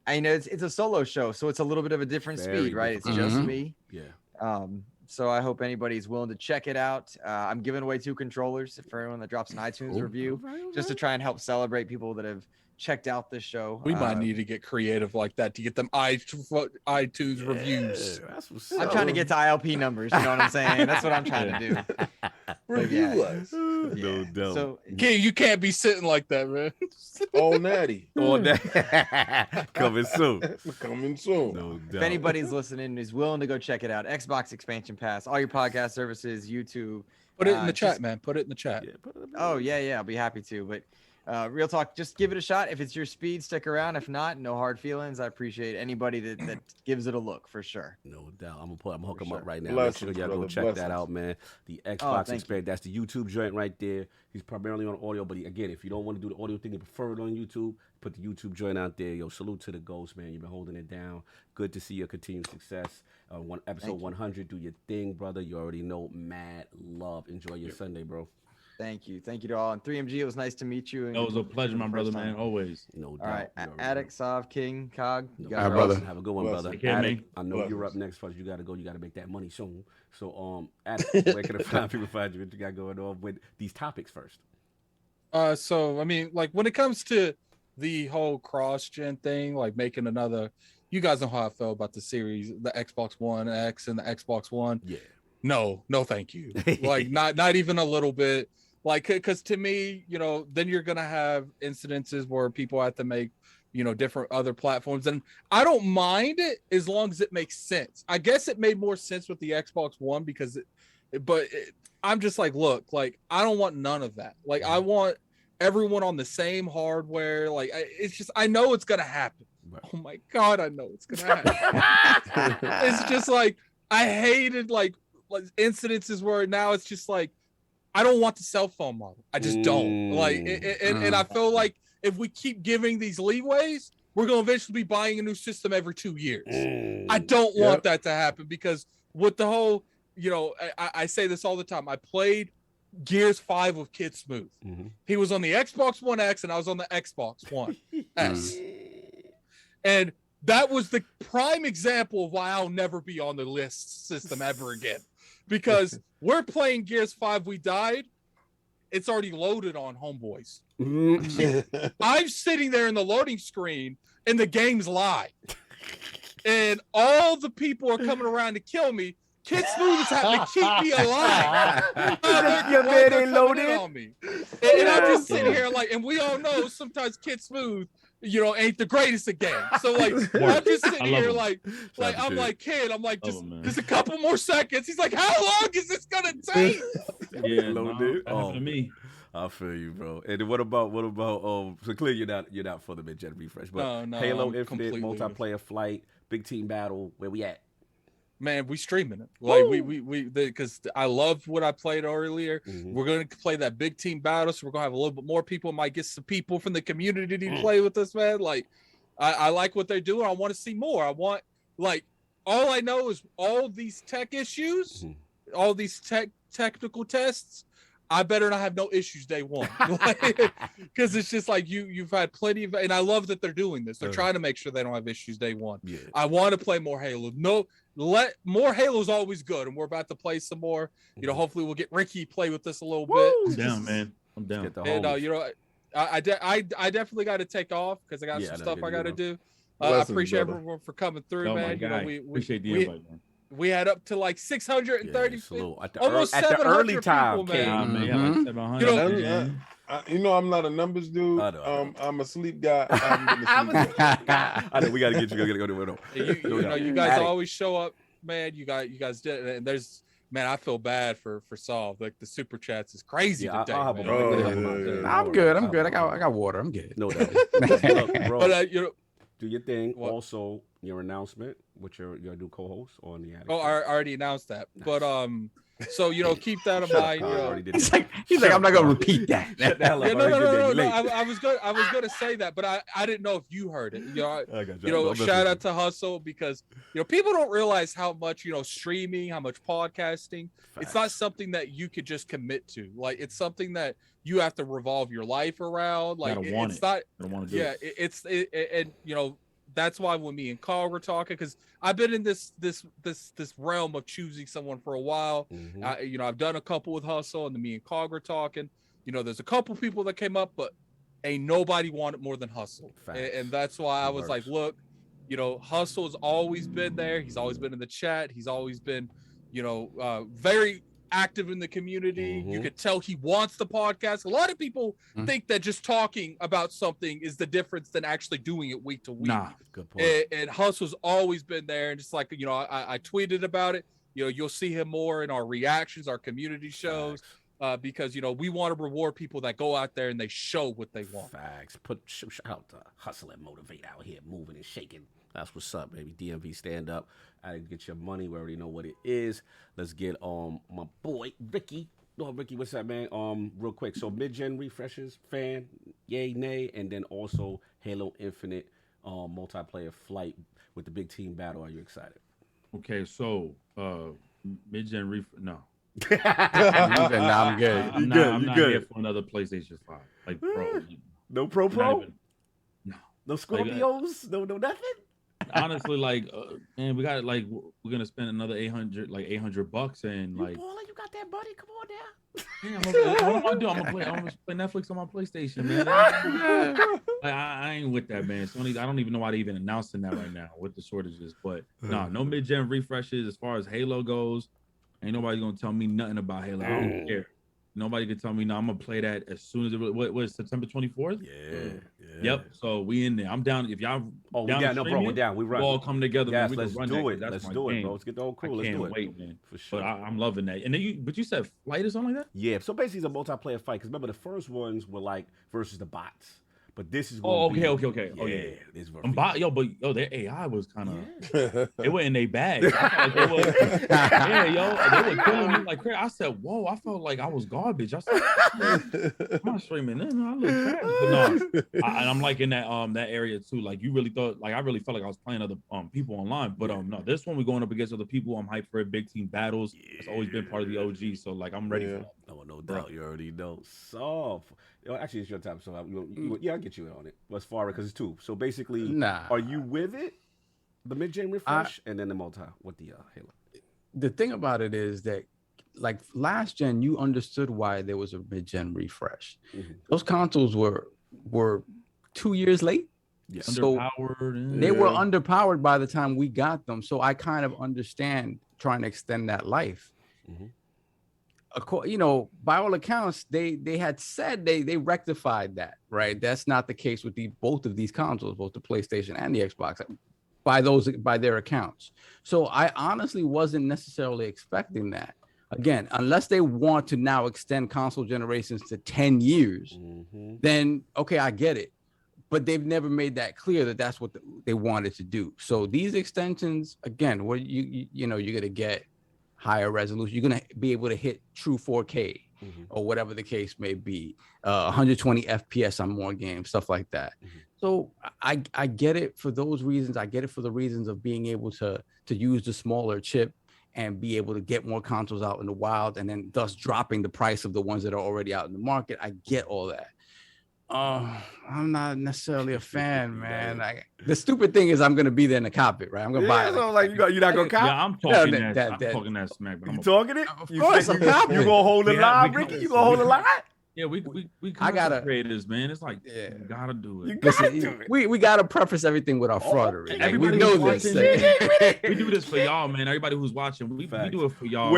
S9: I know it's a solo show, so it's a little bit of a different speed, right? It's just me.
S6: Yeah.
S9: So I hope anybody's willing to check it out. I'm giving away 2 controllers for everyone that drops an iTunes review, just to try and help celebrate people that have checked out this show.
S10: We might need to get creative like that to get them iTunes reviews.
S9: I'm trying to get to ILP numbers. You know what I'm saying? That's what I'm trying to do.
S8: Review us.
S6: No doubt.
S9: So,
S10: you can't be sitting like that, man.
S8: All natty.
S6: Coming soon.
S8: Coming soon.
S6: No doubt.
S9: If anybody's listening and is willing to go check it out, Xbox Expansion Pass, all your podcast services, YouTube.
S10: Put it in the chat, man. Put it in the chat.
S9: Yeah, I'll be happy to. But real talk, just give it a shot. If it's your speed, stick around. If not, no hard feelings. I appreciate anybody that gives it a look for sure.
S6: No doubt. I'm gonna hook them up right now. Make sure y'all go check that out, man. The Xbox Experience. That's the YouTube joint right there. He's primarily on audio, but again, if you don't want to do the audio thing, you prefer it on YouTube, put the YouTube joint out there. Yo, salute to the Ghost, man. You've been holding it down. Good to see your continued success. Episode 100, do your thing, brother. You already know, mad love. Enjoy your Sunday, bro.
S9: Thank you to all. And 3MG, it was nice to meet you.
S5: It was a pleasure, my brother, man. Always.
S6: No doubt.
S9: All right, Addict, Sav, King, Cog.
S6: All right, brother. Have a good one, brother. Addict, I know you're up next, but you got to go. You got to make that money soon. So, Addict, where can the fine people find you? What you got going on with these topics first?
S10: So I mean, like when it comes to the whole cross-gen thing, like making another, you guys know how I feel about the series, the Xbox One X and the Xbox One.
S6: Yeah.
S10: No, thank you. Like not even a little bit. Like, because to me, you know, then you're gonna have incidences where people have to make, you know, different other platforms, and I don't mind it as long as it makes sense. I guess it made more sense with the Xbox One because, I'm just like, look, like I don't want none of that. Like I want everyone on the same hardware. Like it's just, I know it's gonna happen. Right. Oh my God, I know it's gonna happen. It's just like I hated like incidences where now it's just like, I don't want the cell phone model. I just don't like and I feel like if we keep giving these leeways, we're going to eventually be buying a new system every 2 years. I don't want that to happen because with the whole, you know, I say this all the time. I played Gears 5 with Kid Smooth. He was on the Xbox One X and I was on the Xbox One S. And that was the prime example of why I'll never be on the list system ever again. Because we're playing Gears 5, we died. It's already loaded on Homeboys. I'm sitting there in the loading screen and the game's live. And all the people are coming around to kill me. Kid Smooth is having to keep me alive. Your bed ain't loaded on me. And I'm just sitting here like, and we all know sometimes Kid Smooth, you know, ain't the greatest at games. So like, I'm just sitting here like I'm like, kid, I'm like, just a couple more seconds. He's like, how long is this gonna take?
S6: Yeah, loaded.
S5: Oh, me.
S6: I feel you, bro. And what about so clearly you're not for the mid-gen refresh, but
S10: No,
S6: Halo
S10: I'm
S6: Infinite
S10: completely
S6: multiplayer flight, big team battle, where we at?
S10: Man, we streaming it. Like because I loved what I played earlier. We're gonna play that big team battle, so we're gonna have a little bit more people. Might get some people from the community to play with us, man. Like, I like what they're doing. I want to see more. I want, like, all I know is all these tech issues, all these technical tests. I better not have no issues day one, because it's just like you've had plenty of, and I love that they're doing this. They're trying to make sure they don't have issues day one.
S6: Yeah.
S10: I want to play more Halo. More Halo's always good, and we're about to play some more. You know, hopefully we'll get Ricky play with us a little bit.
S5: I'm down, man. I'm down.
S10: And you know, I definitely got to take off because I got some stuff I got to do. I appreciate everyone for coming through, man. You know, we
S5: appreciate the invite, man.
S10: We had up to like 630,
S6: almost
S10: at the
S6: early time,
S10: people, man.
S5: Like 700.
S8: You know, I'm not a numbers dude. I'm a sleep guy.
S6: I know we got to get you. Gotta go to it.
S10: You know, you guys always show up, man. You guys did, and there's, man, I feel bad for Solve. Like the super chats is crazy today.
S7: I'm good. I got water. I'm good.
S6: No doubt. Bro,
S10: but you know,
S6: do your thing. What? Also, your announcement with your new co-host on the.
S10: Oh, I already announced that. But so you know, keep that in mind. You know,
S7: he's like, I'm not gonna repeat that.
S10: No. I was gonna say that, but I didn't know if you heard it. You know, shout out to Hustle, because you know people don't realize how much, you know, streaming, how much podcasting. It's not something that you could just commit to. Like, it's something that you have to revolve your life around. Like, it's not. And you know, that's why when me and Carl were talking, because I've been in this realm of choosing someone for a while. You know, I've done a couple with Hustle, and me and Carl were talking. You know, there's a couple people that came up, but ain't nobody wanted more than Hustle. And that's why I was like, look, you know, Hustle has always been there. He's always been in the chat. He's always been, you know, very active in the community. You could tell he wants the podcast. A lot of people think that just talking about something is the difference than actually doing it week to week.
S5: Nah,
S6: good point.
S10: And Hustle's always been there. And just like, you know, I tweeted about it. You know, you'll see him more in our reactions, our community shows, because, you know, we want to reward people that go out there and they show what they want.
S6: Facts. Shout out to Hustle and Motivate out here, moving and shaking. That's what's up, baby. DMV, stand up. I get your money. We already know what it is. Let's get my boy Ricky. Oh, Ricky, what's up, man? Real quick. So mid-gen refreshes, fan, yay, nay, and then also Halo Infinite multiplayer flight with the big team battle. Are you excited?
S5: Okay, so mid-gen no.
S7: I'm good.
S5: I'm not here for another PlayStation 5. Like, pro.
S6: No pro?
S5: No.
S6: No Scorpios? No nothing?
S5: Honestly, like, man, we got, like, we're gonna spend another $800 and like.
S6: You got that, buddy? Come on now.
S5: Yeah, what am I doing? I'm gonna play Netflix on my PlayStation, man. Like, I ain't with that, man. Sony, I don't even know why they even announcing that right now with the shortages. But no mid-gen refreshes as far as Halo goes. Ain't nobody gonna tell me nothing about Halo. I don't care. Nobody can tell me no. I'm gonna play that as soon as what is September 24th?
S6: Yeah.
S5: Yep. So we in there. I'm down. If y'all
S6: we're down. We run.
S5: We'll all come together.
S6: Yes,
S5: man.
S6: Let's do it. Let's do it, bro. Let's get the whole crew. Let's do it.
S5: Wait, man.
S6: For sure.
S5: But I'm loving that. And then you said flight or something like that?
S6: Yeah. So basically, it's a multiplayer fight. Because remember, the first ones were like versus the bots. But this is
S5: Oh,
S6: gonna
S5: okay. Oh, yeah.
S6: This
S5: Their AI was kind of, they were in their bag. I felt like they were, they were killing me like crazy. I said, whoa, I felt like I was garbage. I said, I'm not streaming in. I look trash. But no, and I'm like in that area too. Like you really thought, like I really felt like I was playing other people online. But no, this one we're going up against other people. I'm hyped for it. Big team battles. It's always been part of the OG. So like I'm ready for that.
S6: No doubt. You already know. Soft. Actually, it's your time. So I'll get you in on it. As far because it's two. So basically, are you with it? The mid-gen refresh and then the multi with the Halo.
S7: The thing about it is that, like last gen, you understood why there was a mid-gen refresh. Those consoles were 2 years late.
S5: Yeah,
S7: so
S5: underpowered.
S7: They were underpowered by the time we got them. So I kind of understand trying to extend that life. You know, by all accounts, they had said they rectified that, right? That's not the case with both of these consoles, both the PlayStation and the Xbox, by their accounts. So I honestly wasn't necessarily expecting that. Again, unless they want to now extend console generations to 10 years, then okay, I get it. But they've never made that clear that that's what they wanted to do. So these extensions, again, where you're gonna get higher resolution, you're gonna be able to hit true 4K or whatever the case may be, 120 FPS on more games, stuff like that. So I get it for those reasons. I get it for the reasons of being able to use the smaller chip and be able to get more consoles out in the wild, and then thus dropping the price of the ones that are already out in the market. I get all that. I'm not necessarily a fan, man. The stupid thing is I'm gonna be there in the cockpit, right? I'm gonna buy it.
S6: So like you're not gonna cop?
S5: Yeah, I'm talking talking that smack.
S6: You talking it?
S7: Of course, I'm copping.
S6: You gonna hold the line, Ricky? You gonna hold the line?
S5: Yeah, we
S7: I gotta
S5: creators, man. It's like you gotta do it.
S7: Listen, we gotta preface everything with our fraudery. Like, we know this.
S5: We do this for y'all, man. Everybody who's watching, we do it for y'all.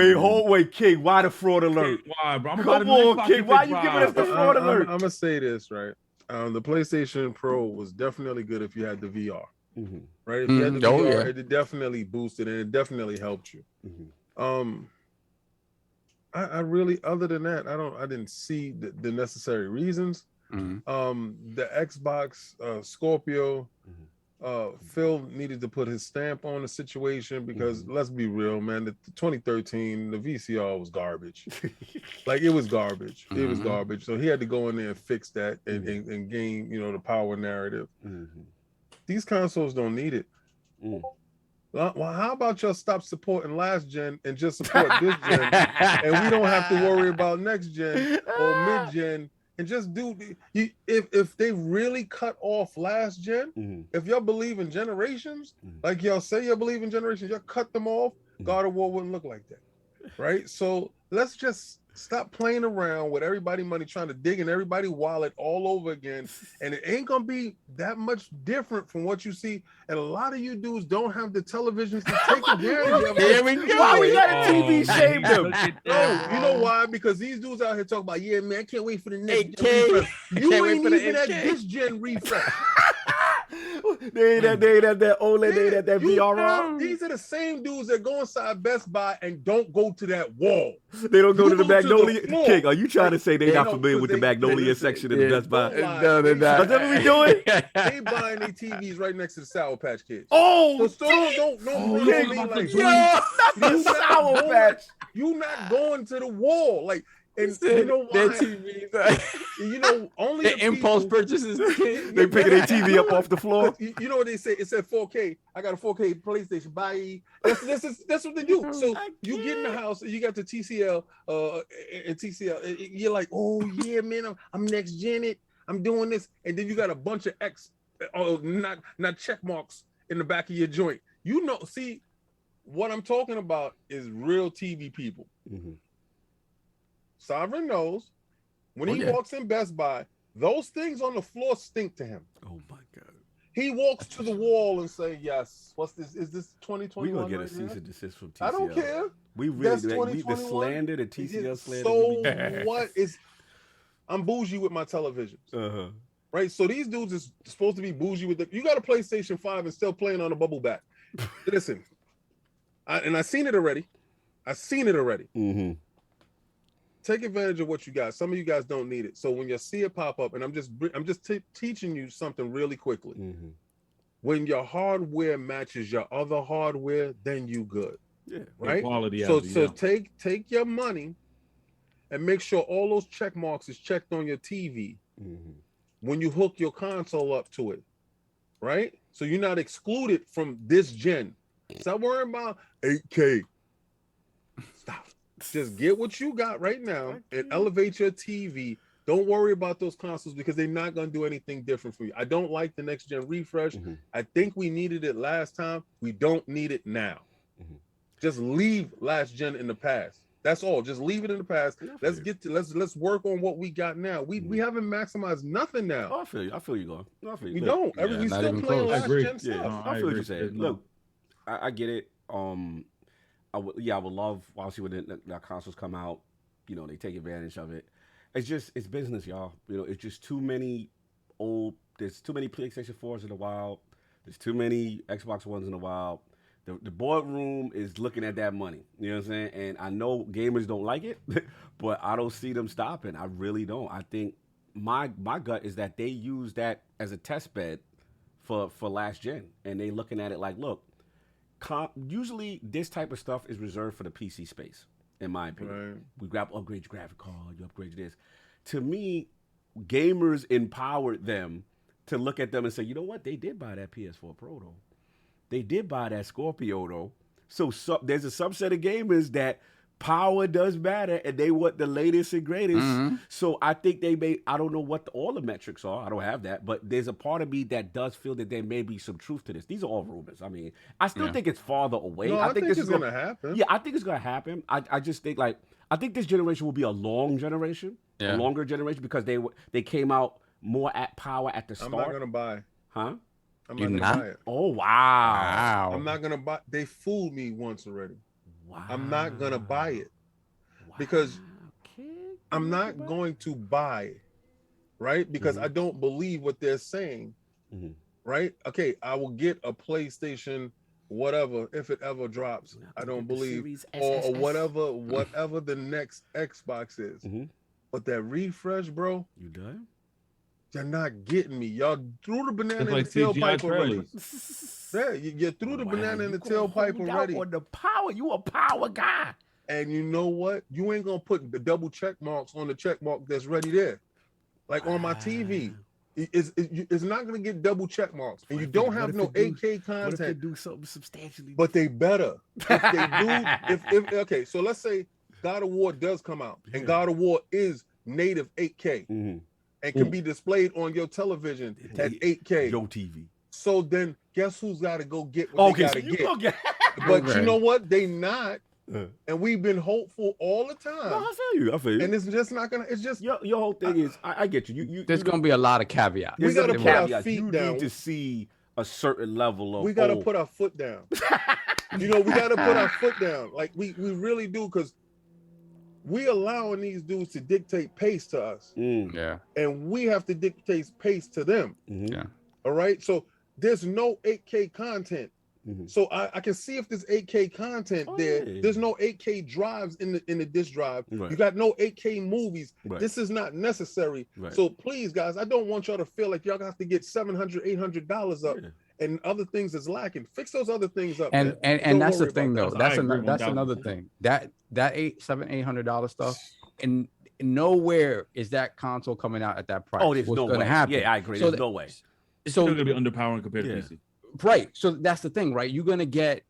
S6: Wait, King. Why the fraud alert?
S5: Why, bro?
S6: Come on, King. Why you giving us the fraud alert?
S8: I'm gonna say this, right? The PlayStation Pro was definitely good if you had the VR, right? If you had the VR, it definitely boosted and it definitely helped you. I really, other than that, I didn't see the necessary reasons. The Xbox Scorpio, Phil needed to put his stamp on the situation because let's be real, man. The 2013, the VCR was garbage. Like it was garbage. It was garbage. So he had to go in there and fix that and gain, the power narrative. These consoles don't need it. Well, how about y'all stop supporting last gen and just support this gen, and we don't have to worry about next gen or mid gen, and just do if they really cut off last gen, if y'all believe in generations, like y'all say you believe in generations, y'all cut them off, God of War wouldn't look like that, right? So let's just stop playing around with everybody money, trying to dig in everybody wallet all over again, and it ain't gonna be that much different from what you see. And a lot of you dudes don't have the televisions to take advantage of.
S6: Here we go. Why we got a TV shame them?
S8: No, you know why? Because these dudes out here talking about, yeah, man, I can't wait for the next gen refresh. You ain't even at this gen refresh.
S6: They ain't that OLED, they ain't that VR.
S8: These are the same dudes that go inside Best Buy and don't go to that wall.
S6: They don't go to the Magnolia. King, are you trying to say they're not familiar with the Magnolia section in the Best Buy?
S7: No, they're not.
S6: That's what we doing?
S8: They buying their TVs right next to the Sour Patch Kids.
S6: Oh,
S8: so don't like
S6: not the Sour Patch.
S8: You not going to the wall, like. And
S7: you know why? Their TVs,
S8: only
S7: the impulse purchases.
S6: They picking their TV up off the floor.
S8: You know what they say? It said 4K. I got a 4K PlayStation. Bye. That's what they do. So you get in the house, you got the TCL, and TCL. You're like, oh yeah, man, I'm next gen it. I'm doing this, and then you got a bunch of not check marks in the back of your joint. See, what I'm talking about is real TV people. Sovereign knows when he walks in Best Buy, those things on the floor stink to him.
S6: Oh my God.
S8: He walks to the wall and say, yes, what's this? Is this 2021?
S6: We're going to get a cease and desist from TCL.
S8: I don't care.
S6: We really, the slander, the TCL slander.
S8: So what is, I'm bougie with my televisions. Right? So these dudes is supposed to be bougie with you got a PlayStation 5 and still playing on a bubble back. Listen, I seen it already. take advantage of what you got. Some of you guys don't need it. So when you see it pop up, and I'm just teaching you something really quickly.
S6: Mm-hmm.
S8: When your hardware matches your other hardware, then you good.
S6: Yeah.
S8: Right.
S5: Quality.
S8: So take your money and make sure all those check marks is checked on your TV when you hook your console up to it. Right. So you're not excluded from this gen. Stop worrying about 8K. Stop. Just get what you got right now and elevate your TV. Don't worry about those consoles because they're not going to do anything different for you. I don't like the next gen refresh. I think we needed it last time. We don't need it now. Just leave last gen in the past. That's all. Just leave it in the past. Let's work on what we got now. We haven't maximized nothing now.
S6: Oh, I feel you. I feel you going. I feel you.
S8: We don't. We still playing last gen stuff.
S6: Yeah, I feel what you're saying. Look, I get it. I would love obviously when the consoles come out, you know, they take advantage of it. It's business, y'all. You know, it's just too many there's too many PlayStation 4s in the wild. There's too many Xbox Ones in the wild. The boardroom is looking at that money. You know what I'm saying? And I know gamers don't like it, but I don't see them stopping. I really don't. I think my gut is that they use that as a test bed for last gen. And they looking at it like, look, usually this type of stuff is reserved for the PC space, in my opinion. Right. We upgrade your graphic card, you upgrade this. To me, gamers empowered them to look at them and say, you know what? They did buy that PS4 Pro, though. They did buy that Scorpio, though. So there's a subset of gamers that power does matter, and they want the latest and greatest. So I think they may, I don't know what all the metrics are. I don't have that. But there's a part of me that does feel that there may be some truth to this. These are all rumors. I mean, I still think it's farther away.
S8: No, I think this is going to happen.
S6: Yeah, I think it's going to happen. I just think, I think this generation will be a long generation, a longer generation, because they came out more at power at the start.
S8: I'm not going to buy.
S6: Huh?
S8: I'm not going to buy it.
S6: Oh, wow.
S8: I'm not going to buy. They fooled me once already. Wow. I'm not going to buy it because I'm not going to buy, right? Because I don't believe what they're saying, right? Okay, I will get a PlayStation, whatever, if it ever drops. I don't believe, or whatever the next Xbox is. But that refresh, bro.
S6: You done?
S8: You're not getting me. Y'all threw the banana in the tailpipe already. Yeah, you threw the banana in the tailpipe already.
S6: On the power, you a power guy.
S8: And you know what? You ain't gonna put the double check marks on the check mark that's ready there. Like on my TV, it's not gonna get double check marks, and you don't have no 8K content.
S6: What if they do something substantially?
S8: But they better. If they do, okay. So let's say God of War does come out, and God of War is native 8K. And can be displayed on your television at 8K.
S6: Your TV.
S8: So then, guess who's got to go get what they got to get? But you know what? They not. And we've been hopeful all the time.
S6: No, I feel you.
S8: And it's just not gonna. It's just
S6: your whole thing is. I get you.
S7: There's gonna be a lot of caveats.
S8: We gotta put our feet down.
S6: You need to see a certain level of.
S8: We gotta put our foot down. You know, we gotta put our foot down. Like we really do, because we allowing these dudes to dictate pace to us.
S7: Yeah.
S8: And we have to dictate pace to them.
S7: Yeah.
S8: All right. So there's no 8K content. So I can see if there's 8K content there. Yeah. There's no 8K drives in the disk drive. Right. You got no 8K movies. Right. This is not necessary. Right. So please, guys, I don't want y'all to feel like y'all have to get $700, $800 up. Yeah. And other things is lacking. Fix those other things up.
S7: And that's the thing, though. That's another thing. That $800 stuff, and nowhere is that console coming out at that price.
S6: Oh, there's no way.
S7: Happen.
S6: Yeah, I agree. There's no way.
S5: It's still gonna be underpowered compared to PC.
S7: Right. So that's the thing, right? You're gonna get,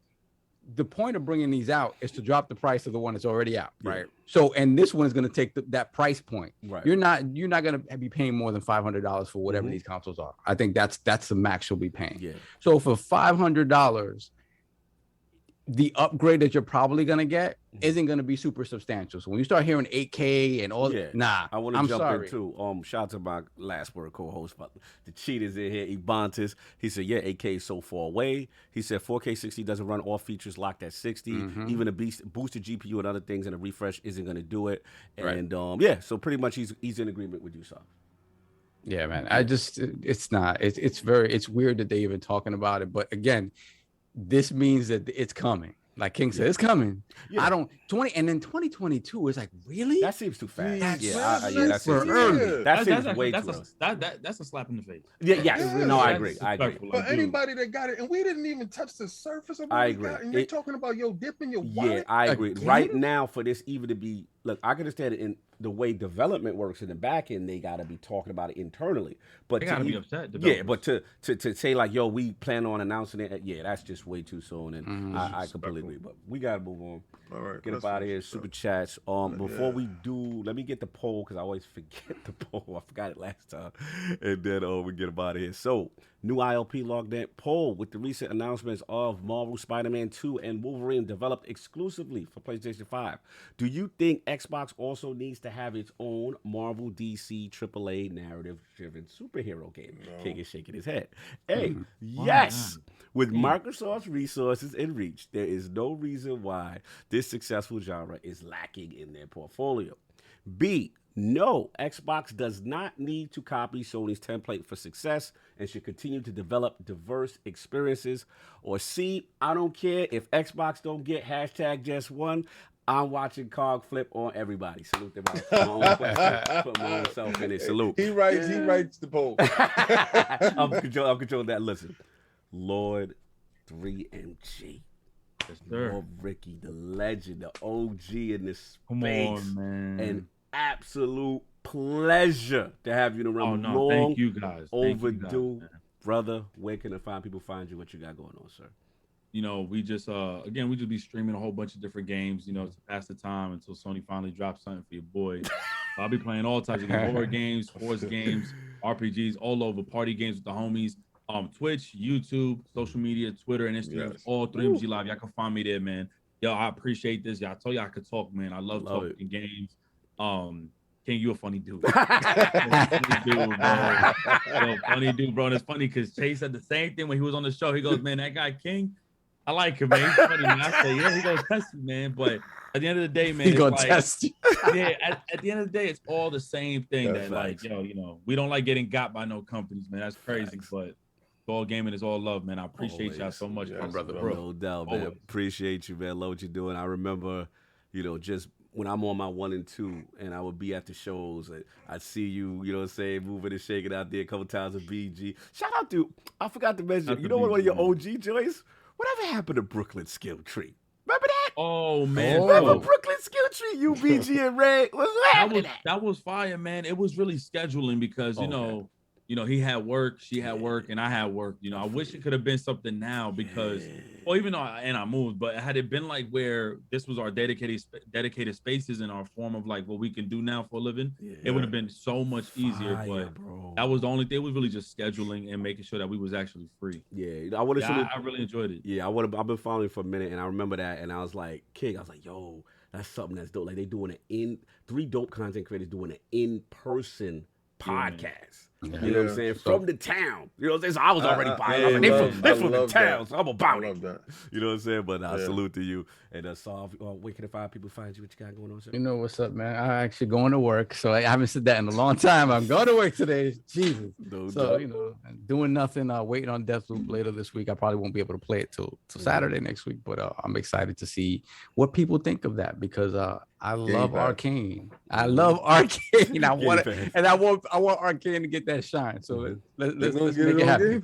S7: the point of bringing these out is to drop the price of the one that's already out, right? So, and this one is going to take that price point. Right. You're not going to be paying more than $500 for whatever these consoles are. I think that's the max you'll be paying. Yeah. So for $500, the upgrade that you're probably going to get isn't going to be super substantial. So when you start hearing 8K and all,
S6: I want to jump in too. Shout out to my last word co-host, but the cheaters in here, Ebontis. He said, 8K is so far away. He said 4K 60 doesn't run all features locked at 60. Even a boosted GPU and other things and a refresh isn't going to do it. And so pretty much he's in agreement with you, Sal.
S7: Yeah, man. It's weird that they even talking about it. But again, this means that it's coming. Like King said, it's coming.
S6: Yeah.
S7: I don't 20 and then 2022 is like really.
S6: That seems too fast.
S8: That's
S6: That seems
S8: for
S6: too
S8: early.
S6: early. That seems way too early.
S5: That's a slap in the face.
S6: Yeah. No, I agree.
S8: But anybody that got it, and we didn't even touch the surface of what
S6: I
S8: we
S6: agree.
S8: got, and you're talking about your dip and your wallet.
S6: Yeah, I agree.
S7: Again?
S6: Right now, for this even to be, look, I can understand it in the way development works in the back end. They got to be talking about it internally. But
S5: They gotta be upset.
S6: Yeah, but to say like, yo, we plan on announcing it. Yeah, that's just way too soon, and I completely agree. But we gotta move on.
S8: All right,
S6: Get up out of here. Super chats. Before we do, let me get the poll because I always forget the poll. I forgot it last time, and then we get up out of here. So, new ILP LogNet Poll with the recent announcements of Marvel Spider-Man 2 and Wolverine developed exclusively for PlayStation 5. Do you think Xbox also needs to have its own Marvel DC AAA narrative-driven superhero game?
S8: No.
S6: King is shaking his head. A, yes. With Microsoft's resources in reach, there is no reason why this successful genre is lacking in their portfolio. B, no, Xbox does not need to copy Sony's template for success and should continue to develop diverse experiences. Or C, I don't care if Xbox don't get #just1. I'm watching cog flip on everybody. Salute them out. My own question. Put my own self in it. Salute.
S8: He writes the poll.
S6: I'm controlling that. Listen, Lord 3MG.
S5: Yes, sir.
S6: Lord Ricky, the legend, the OG in this space.
S5: Come on, man.
S6: An absolute pleasure to have you around.
S5: Oh no, thank you guys.
S6: Overdue, brother. Where can people find you? What you got going on, sir?
S5: You know, we just be streaming a whole bunch of different games, you know, to pass the time until Sony finally drops something for your boy. I'll be playing all types of games, horror games, sports games, RPGs, all over, party games with the homies. Twitch, YouTube, social media, Twitter, and Instagram, all 3MG Live. Y'all can find me there, man. Yo, I appreciate this. Y'all told you I could talk, man. I love talking games. King, you a funny dude. Funny dude, bro. And it's funny because Chase said the same thing when he was on the show. He goes, man, that guy King, I like him, man. He's funny, man. I say, yeah, he goes test me, man. But at the end of the day, man,
S7: he gonna test you.
S5: Yeah, at the end of the day, it's all the same thing.
S8: That's
S5: that
S8: facts.
S5: like, you know, we don't like getting got by no companies, man. That's crazy. Facts. But all gaming is all love, man. I appreciate y'all so much,
S8: brother.
S6: No doubt, man.
S5: Always.
S6: Appreciate you, man. Love what you're doing. I remember, you know, just when I'm on my 1 and 2 and I would be at the shows, I'd see you, you know what I'm saying, moving and shaking out there a couple times with BG. Shout out to, I forgot to mention, you know what, one of your OG joints? Whatever happened to Brooklyn Skill Tree? Remember that?
S5: Oh, man.
S6: Remember Brooklyn Skill Tree? You, BG, and Ray? What happened?
S5: That was fire, man. It was really scheduling because, you know, he had work, she had work, and I had work. You know, I wish it could have been something now because, well, even though I moved, but had it been like where this was our dedicated spaces in our form of like what we can do now for a living, it would have been so much easier. But that was the only thing. It was really just scheduling and making sure that we was actually free.
S6: Yeah, I
S5: really enjoyed it.
S6: Yeah, I've been following it for a minute, and I remember that, and I was like, King, I was like, yo, that's something that's dope. Like they doing three dope content creators doing an in-person podcast. You know what I'm saying? From the town. You know what I'm saying? So I was already buying. I was like, they from the town, so I'm about it. You know what I'm saying? But I salute to you. And so where can people find you? What you got going on, sir?
S7: You know what's up, man? I'm actually going to work. So I haven't said that in a long time. I'm going to work today. Jesus. So, you know, doing nothing, waiting on Deathloop later this week. I probably won't be able to play it till Saturday next week. But I'm excited to see what people think of that because I love Arcane. I love Arcane. I want it, and I want Arcane to get that shine. So let's make it happen.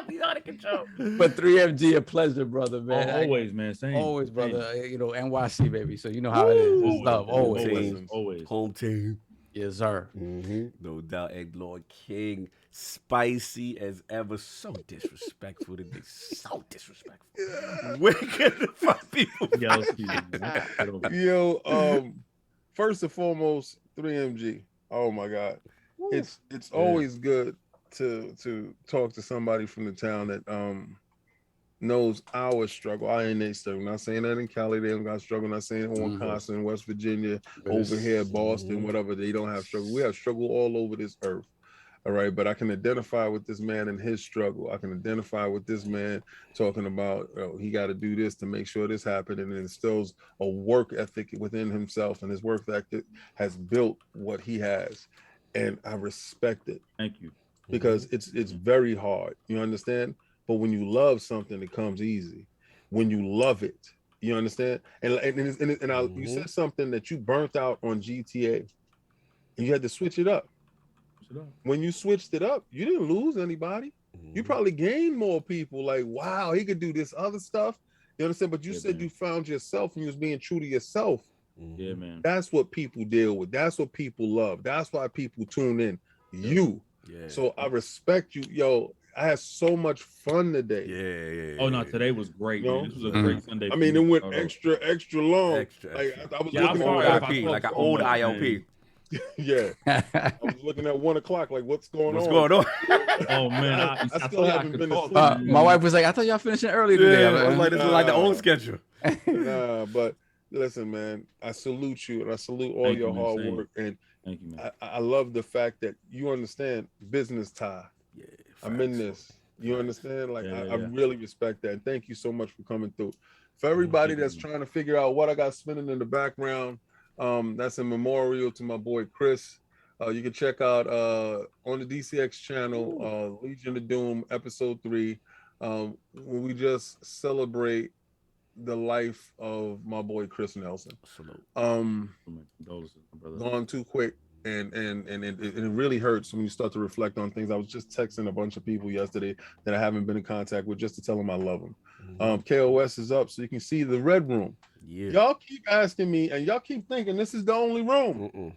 S6: Be out of control.
S7: But 3MG, a pleasure, brother, man.
S5: Always, man. Same.
S7: Always, brother. You know, NYC, baby. So you know how it is. It's love. Always.
S6: Home team.
S7: Yes, sir.
S6: No doubt. And Lord King, spicy as ever. So disrespectful today. So disrespectful. Where can the people?
S8: Yo, first and foremost, 3MG. Oh my God. It's always good to talk to somebody from the town that knows our struggle, our innate struggle. Not saying that in Cali they don't got struggle. Not saying in Wisconsin, West Virginia, over here, Boston, whatever, they don't have struggle. We have struggle all over this earth. All right, but I can identify with this man and his struggle. I can identify with this man talking about he got to do this to make sure this happened, and it instills a work ethic within himself, and his work ethic has built what he has, and I respect it.
S5: Thank you.
S8: Because it's very hard, you understand? But when you love something, it comes easy. when you love it. You understand? You said something that you burnt out on GTA, and you had to switch it up. When you switched it up, you didn't lose anybody. You probably gained more people. Like, wow, he could do this other stuff. You understand? But you said you found yourself and you was being true to yourself.
S5: Yeah, man.
S8: That's what people deal with. That's what people love. That's why people tune in. You. Yeah. So I respect you. Yo, I had so much fun today.
S5: Yeah. Oh no, today was great. You know? This was a great Sunday.
S8: I mean, it went extra long.
S6: Extra.
S8: Like I was
S6: looking
S8: at
S6: ILP, like an old ILP.
S8: Yeah, I was looking at 1 o'clock. Like, what's going on?
S5: Oh man,
S8: I still haven't been asleep.
S7: My wife was like, "I thought y'all finishing early today."
S6: Yeah, I was like, "This is like the old schedule."
S8: Nah, but listen, man, I salute you and I salute all your hard work. And
S5: thank you, man.
S8: I love the fact that you understand business tie.
S6: Yeah,
S8: I'm in this. You understand? Like, I really respect that. And thank you so much for coming through. For everybody that's trying to figure out what I got spinning in the background, that's a memorial to my boy Chris. You can check out on the DCX channel, Legion of Doom episode 3, when we just celebrate the life of my boy Chris Nelson. Gone too quick, and it really hurts when you start to reflect on things. I was just texting a bunch of people yesterday that I haven't been in contact with just to tell them I love them. KOS is up, so you can see the red room. Yeah. Y'all keep asking me, and y'all keep thinking this is the only room.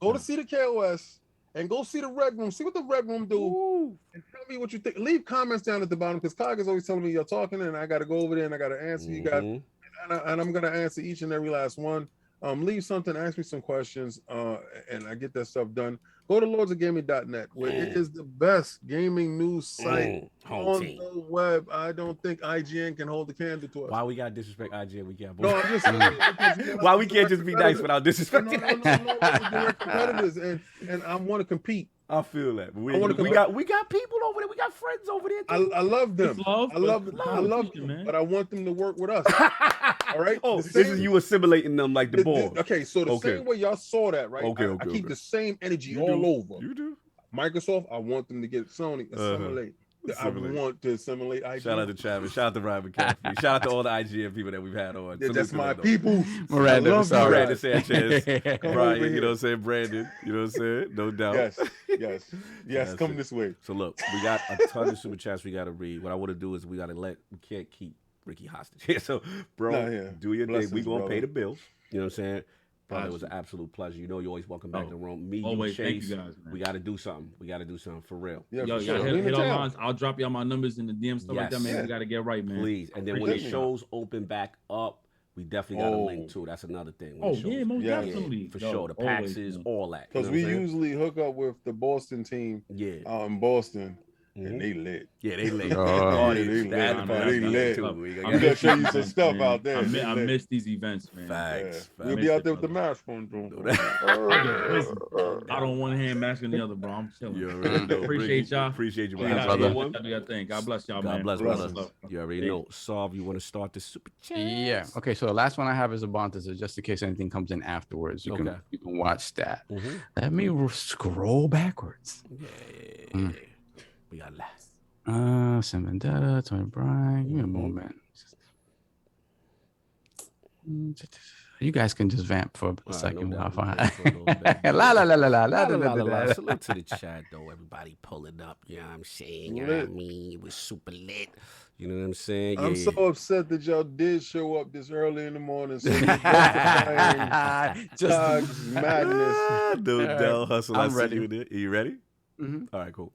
S8: Go to see the KOS and go see the red room. See what the red room do, and tell me what you think. Leave comments down at the bottom, because Cog is always telling me you're talking, and I got to go over there and I got to answer you guys, and I'm gonna answer each and every last one. Leave something, ask me some questions, and I get that stuff done. Go to lordsofgaming.net, where it is the best gaming news site on the web. I don't think IGN can hold the candle to us.
S6: Why we got disrespect IGN? We can't.
S8: No, I'm just saying.
S6: Why we can't just be nice without disrespecting?
S8: No, we're competitors, and I want to compete.
S6: I feel that. We got people over there. We got friends over there too.
S8: I love them. I love them, man. But I want them to work with us. All right.
S6: Oh, this is you assimilating them like the ball.
S8: Okay, so the same way y'all saw that, right? I keep the same energy all over.
S6: You do.
S8: Microsoft, I want them to get Sony assimilate. I want to assimilate IGN.
S6: Shout out to Travis. Shout out to Ryan McCaffrey. Shout out to all the IGN people that we've had on.
S8: Yeah, that's my people.
S6: Miranda Sanchez. Brian, you know what I'm saying? Brandon, you know what I'm saying? No doubt.
S8: Yes. Come this way.
S6: So look, we got a ton of super chats we got to read. What I want to do is we can't keep Ricky hostage. So, bro, do your thing. We going to pay the bills. You know what I'm saying? Brother, it was an absolute pleasure. You know, you're always welcome back to the room. Me,
S5: always,
S6: you, Chase,
S5: thank you guys, man.
S6: we got to do something. We got to do something for real.
S8: Yeah,
S5: yo, hit our lines. I'll drop y'all my numbers in the DM, stuff like that, man. We got to get right, man.
S6: Please. And then when the shows open back up, we definitely got a link too. That's another thing.
S5: Most definitely.
S6: For sure. The PAXs, all that.
S8: Because we usually hook up with the Boston team in Boston. And they lit.
S6: Yeah, they lit.
S8: They lit. I'm gonna show you some stuff out there.
S5: I miss these events, man.
S6: Facts.
S8: We'll be out there with the mask on.
S5: I don't want hand mask in the other, bro. I'm chilling. Appreciate y'all.
S6: Appreciate you,
S5: brother. Do your thing. God bless y'all, man.
S6: God bless, brother. You already know. Solve, you want to start the super chat?
S7: Yeah. Okay, so the last one I have is a Bonta, so just in case anything comes in afterwards, you can watch that. Let me scroll backwards.
S6: Yeah. We got last.
S7: Sam Vendetta, Tony Bryan. Give me a moment. You guys can just vamp for a second. La la la la la la.
S6: Salute to the chat though. Everybody pulling up. You know what I'm saying? You know what I mean? It was super lit. You know what I'm saying?
S8: I'm so upset that y'all did show up this early in the morning. So just madness.
S6: No hustle.
S7: I'm ready.
S6: Are you ready? All right, cool.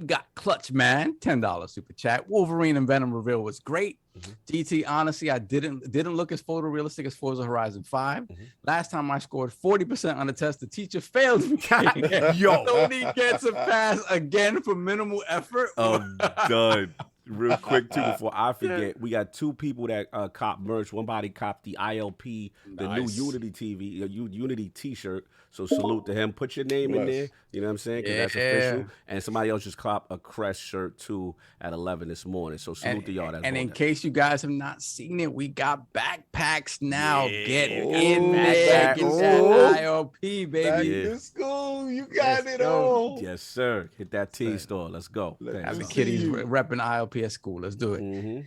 S7: Got Clutch Man, $10 super chat. Wolverine and Venom reveal was great. GT, honestly, I didn't look as photorealistic as Forza Horizon 5. Last time I scored 40% on the test, the teacher failed me. Sony gets a pass again for minimal effort.
S6: I'm done. Real quick too, before I forget, we got 2 people that cop merch. One body copped the ILP, the new Unity TV, Unity T-shirt. So salute to him. Put your name in there. You know what I'm saying? Because that's official. And somebody else just copped a Crest shirt too at 11 this morning. So salute to y'all.
S7: And in case you guys have not seen it, we got backpacks now. Get in there. Get that ILP, baby.
S8: Back to school. You got it all.
S6: Yes, sir. Hit that T store. Let's go.
S7: Have the kiddies repping ILP at school. Let's do it.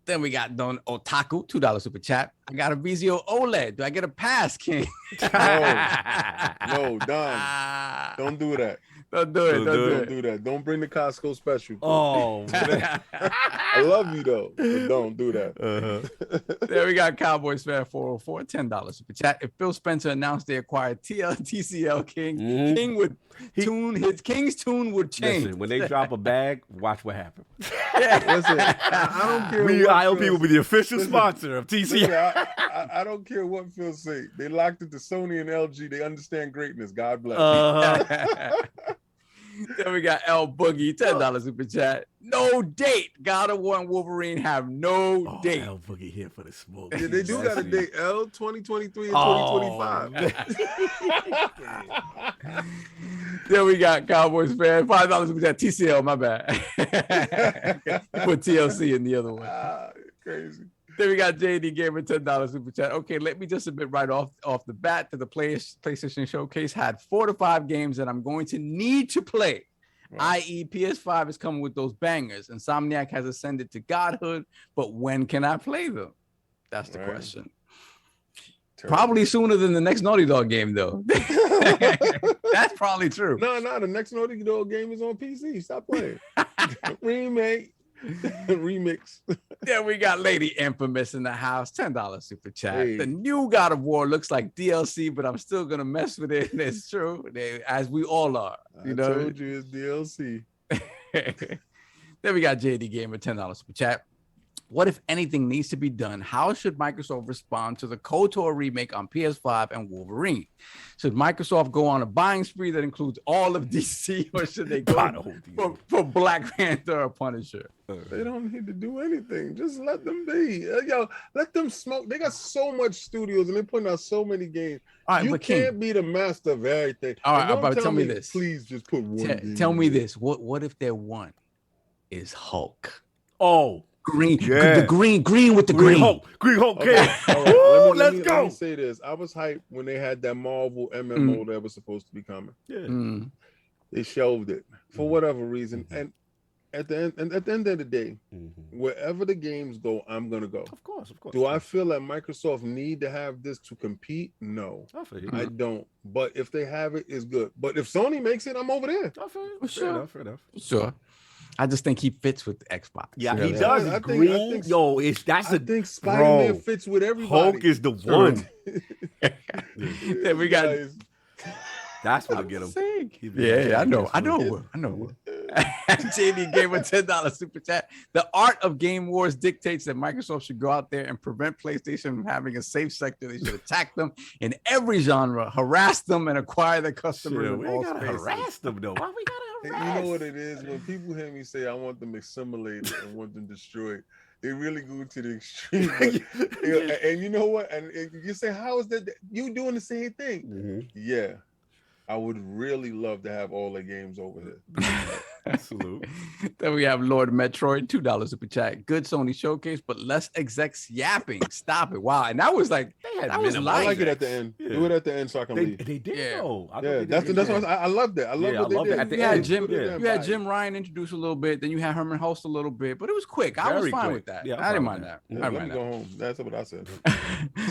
S7: Then we got Don Otaku, $2 super chat. I got a Vizio OLED. Do I get a pass, King?
S8: No, Don. Don't do that.
S7: Don't do it.
S8: Don't do that. Don't bring the Costco special.
S6: Oh,
S8: I love you though, but don't do that.
S7: There we got Cowboys fan 404, $10 super chat. If Phil Spencer announced they acquired TCL King, King would tune his King's tune would change.
S6: Listen, when they drop a bag, watch what happens.
S8: Listen, I don't care.
S6: We
S8: what
S6: ILP
S8: Phil-
S6: will be the official
S8: listen,
S6: sponsor of TCL.
S8: listen, I don't care what Phil say. They locked it to Sony and LG. They understand greatness. God bless.
S7: Then we got L Boogie, $10 super chat. No date. God of War and Wolverine have no date.
S6: L Boogie here for the smoke.
S8: Yeah, they do got a date. L 2023 and 2025.
S7: Then we got Cowboys fan, $5 super chat. TCL, my bad. Put TLC in the other one.
S8: Crazy.
S7: Then we got JD Gamer, $10 super chat. Okay, let me just admit right off the bat that the PlayStation Showcase had 4 to 5 games that I'm going to need to play. Right. I.e., PS5 is coming with those bangers. Insomniac has ascended to godhood, but when can I play them? That's the question. Terrible. Probably sooner than the next Naughty Dog game, though. That's probably true.
S8: No, the next Naughty Dog game is on PC. Stop playing. Remake. Remix.
S7: Then we got Lady Infamous in the house, $10 super chat.
S8: Hey.
S7: The new God of War looks like DLC, but I'm still gonna mess with it. It's true, as we all are.
S8: I told you it's DLC.
S7: Then we got JD Gamer, $10 super chat. What, if anything, needs to be done? How should Microsoft respond to the KOTOR remake on PS5 and Wolverine? Should Microsoft go on a buying spree that includes all of DC, or should they go for Black Panther or Punisher?
S8: They don't need to do anything. Just let them be. Yo, let them smoke. They got so much studios and they're putting out so many games.
S7: All right,
S8: you
S7: but
S8: can't
S7: King,
S8: be the master of everything.
S7: All right,
S8: don't
S7: but tell me this.
S8: Please just put one game.
S7: Tell me this. What if their one is Hulk?
S6: Oh.
S7: Green, the green with the green.
S6: Hulk,
S8: okay. All right,
S6: let's go.
S8: Let me say this. I was hyped when they had that Marvel MMO that was supposed to be coming.
S6: Yeah.
S8: They shelved it for whatever reason. And at the end of the day, wherever the games go, I'm gonna go.
S6: Of course.
S8: Do I feel that Microsoft need to have this to compete? No, I don't. But if they have it, it's good. But if Sony makes it, I'm over there.
S6: Fair enough.
S7: Sure. I just think he fits with the Xbox.
S6: Yeah, he does. He's green. I think
S8: Spider-Man fits with everybody.
S6: Hulk is the one.
S7: Then we got.
S6: That's what I get him.
S7: Yeah, I know. JD gave a $10 super chat. The art of game wars dictates that Microsoft should go out there and prevent PlayStation from having a safe sector. They should attack them in every genre, harass them, and acquire their customers.
S6: We ain't gotta harass them though. Why we gotta harass?
S8: You know what it is? When people hear me say I want them assimilated and want them destroyed, they really go to the extreme. And you know what? And you say, how is that? You doing the same thing? Yeah. I would really love to have all the games over here.
S6: Absolutely.
S7: Then we have Lord Metroid, $2 super chat. Good Sony showcase, but less execs yapping. Stop it. Wow. And that was like,
S8: I like it at the end. Yeah. Do it at the end so I can leave.
S6: They did though.
S8: That's what I love that. I love what they did.
S7: You had Jim Ryan introduce a little bit, then you had Herman host a little bit, but it was quick. I was fine with that. I didn't mind that.
S8: Let me go home. That's what I said.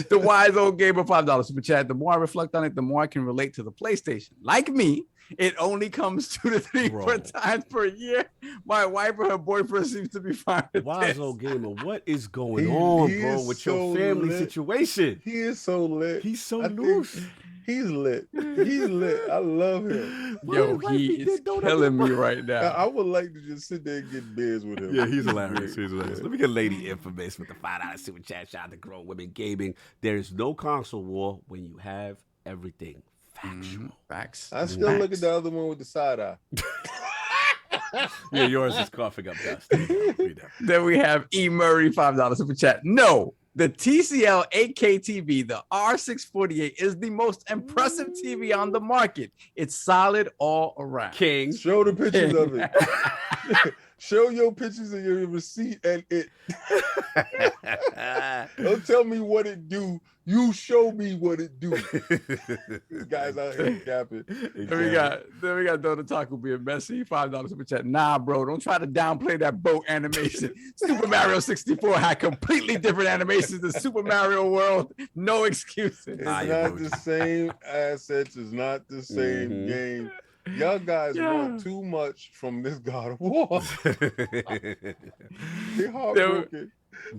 S7: The wise old gamer, $5 super chat. The more I reflect on it, the more I can relate to the PlayStation. Like me, it only comes 2 to 3 times per year. My wife or her boyfriend seems to be fine with
S6: Wise old gamer, what is going on, bro, with your family situation?
S8: He is so lit.
S6: He's so loose.
S8: He's lit. He's lit. I love him.
S7: Yo, he is killing me right now.
S8: I would like to just sit there and get beers with him.
S6: Yeah, he's hilarious. Let me get Lady Infamous with the $5 super chat. Shout out to Grown Women Gaming. There is no console war when you have everything factual.
S7: Facts.
S8: I still look at the other one with the side eye.
S6: Yeah, yours is coughing up dust.
S7: Then we have E. Murray, $5 super chat. No, the TCL 8K TV, the R648, is the most impressive TV on the market. It's solid all around.
S6: King.
S8: Show the pictures of it. Show your pictures of your receipt and it. Don't tell me what it do. You show me what it do. These guys out here capping.
S7: Then we got Donald Taco being messy. $5 super chat. Nah, bro, don't try to downplay that boat animation. Super Mario 64 had completely different animations than Super Mario World. No excuses.
S8: It's not the same assets. It's not the same game. Y'all guys want too much from this God of War. They're heartbroken.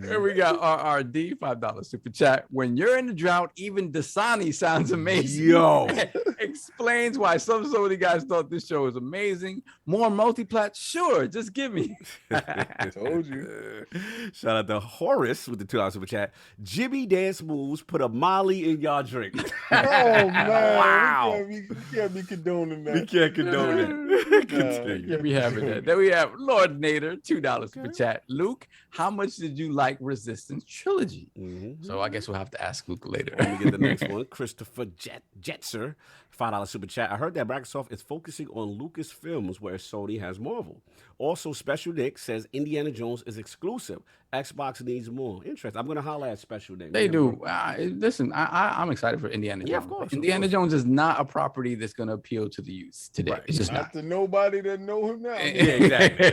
S7: Here we got RRD, $5 super chat. When you're in the drought, even Dasani sounds amazing.
S6: Yo.
S7: Explains why some of the guys thought this show was amazing. More multiplat? Sure, just give me.
S8: I told you.
S6: Shout out to Horace with the $2 super chat. Jimmy dance moves, put a Molly in y'all drink.
S8: Oh, man.
S6: Wow.
S8: We can't be condoning that.
S6: We can't condone that. Continue.
S7: We having that. Then we have Lord Nader, $2 super chat. Luke, how much did you like Resistance Trilogy? So I guess we'll have to ask Luke later.
S6: Let me get the next one. Christopher Jetser, $5 super chat. I heard that Microsoft is focusing on Lucasfilms, where Sony has Marvel. Also, Special Nick says Indiana Jones is exclusive. Xbox needs more. Interesting. I'm gonna holler at Special Nick.
S7: They do. Listen, I'm excited for Indiana Jones.
S6: Yeah, of course.
S7: Indiana Jones is not a property that's gonna appeal to the youth today.
S6: Right.
S7: It's just
S8: Not
S7: not.
S8: to nobody that know him now.
S6: Yeah, exactly.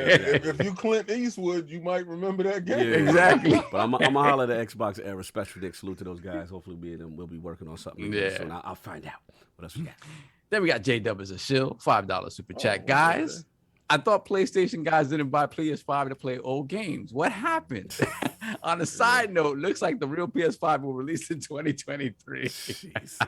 S8: If you Clint Eastwood, you might remember that game.
S6: Yeah,
S7: Exactly.
S6: But I'm gonna holler at Xbox era. Special Nick. Salute to those guys. Hopefully, we'll be working on something.
S7: Yeah.
S6: So I'll find out. What else we got?
S7: Then we got J-Dub as a shill, $5 super chat. Guys, I thought PlayStation guys didn't buy PS5 to play old games. What happened? On a side note, looks like the real PS5 will release in 2023.
S6: Jesus.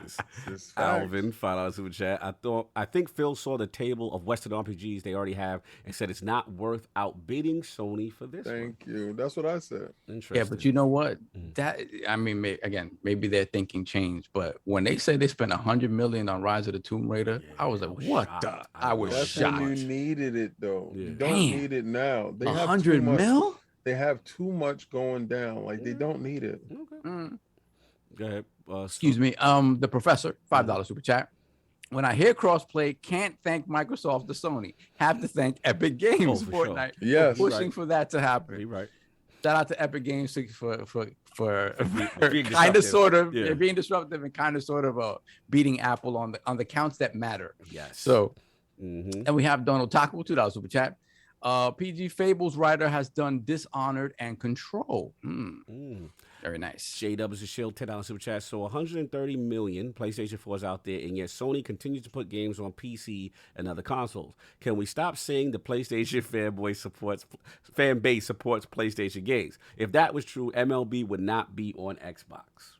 S6: Alvin, $5 super chat. I think Phil saw the table of Western RPGs they already have and said it's not worth outbidding Sony for this.
S8: Thank you. That's what I said.
S6: Interesting.
S7: Yeah, but you know what? Maybe their thinking changed. But when they say they spent $100 million on Rise of the Tomb Raider, I was like, what the? I was
S8: That's
S7: shocked.
S8: when you needed it, though.
S6: Yeah.
S8: You don't need it now. They have
S7: 100
S8: too much,
S7: mil?
S8: They have too much going down. Like, they don't need it.
S6: Okay. Go ahead.
S7: Excuse me. The professor, $5 super chat. When I hear crossplay, can't thank Microsoft or Sony. Have to thank Epic Games,
S6: for
S7: Fortnite,
S6: sure.
S8: Yes.
S7: pushing for that to happen.
S6: You're right.
S7: Shout out to Epic Games for
S6: being
S7: kind of
S6: disruptive.
S7: sort of
S6: Yeah.
S7: being disruptive and kind of sort of beating Apple on the counts that matter.
S6: Yes.
S7: So, and we have Donald Taco, $2 super chat. PG Fables writer has done Dishonored and Control. Very nice.
S6: JW is a shield, $10 super chat. So 130 million PlayStation 4s out there, and yet Sony continues to put games on PC and other consoles. Can we stop saying the PlayStation fan base supports PlayStation games? If that was true, MLB would not be on Xbox.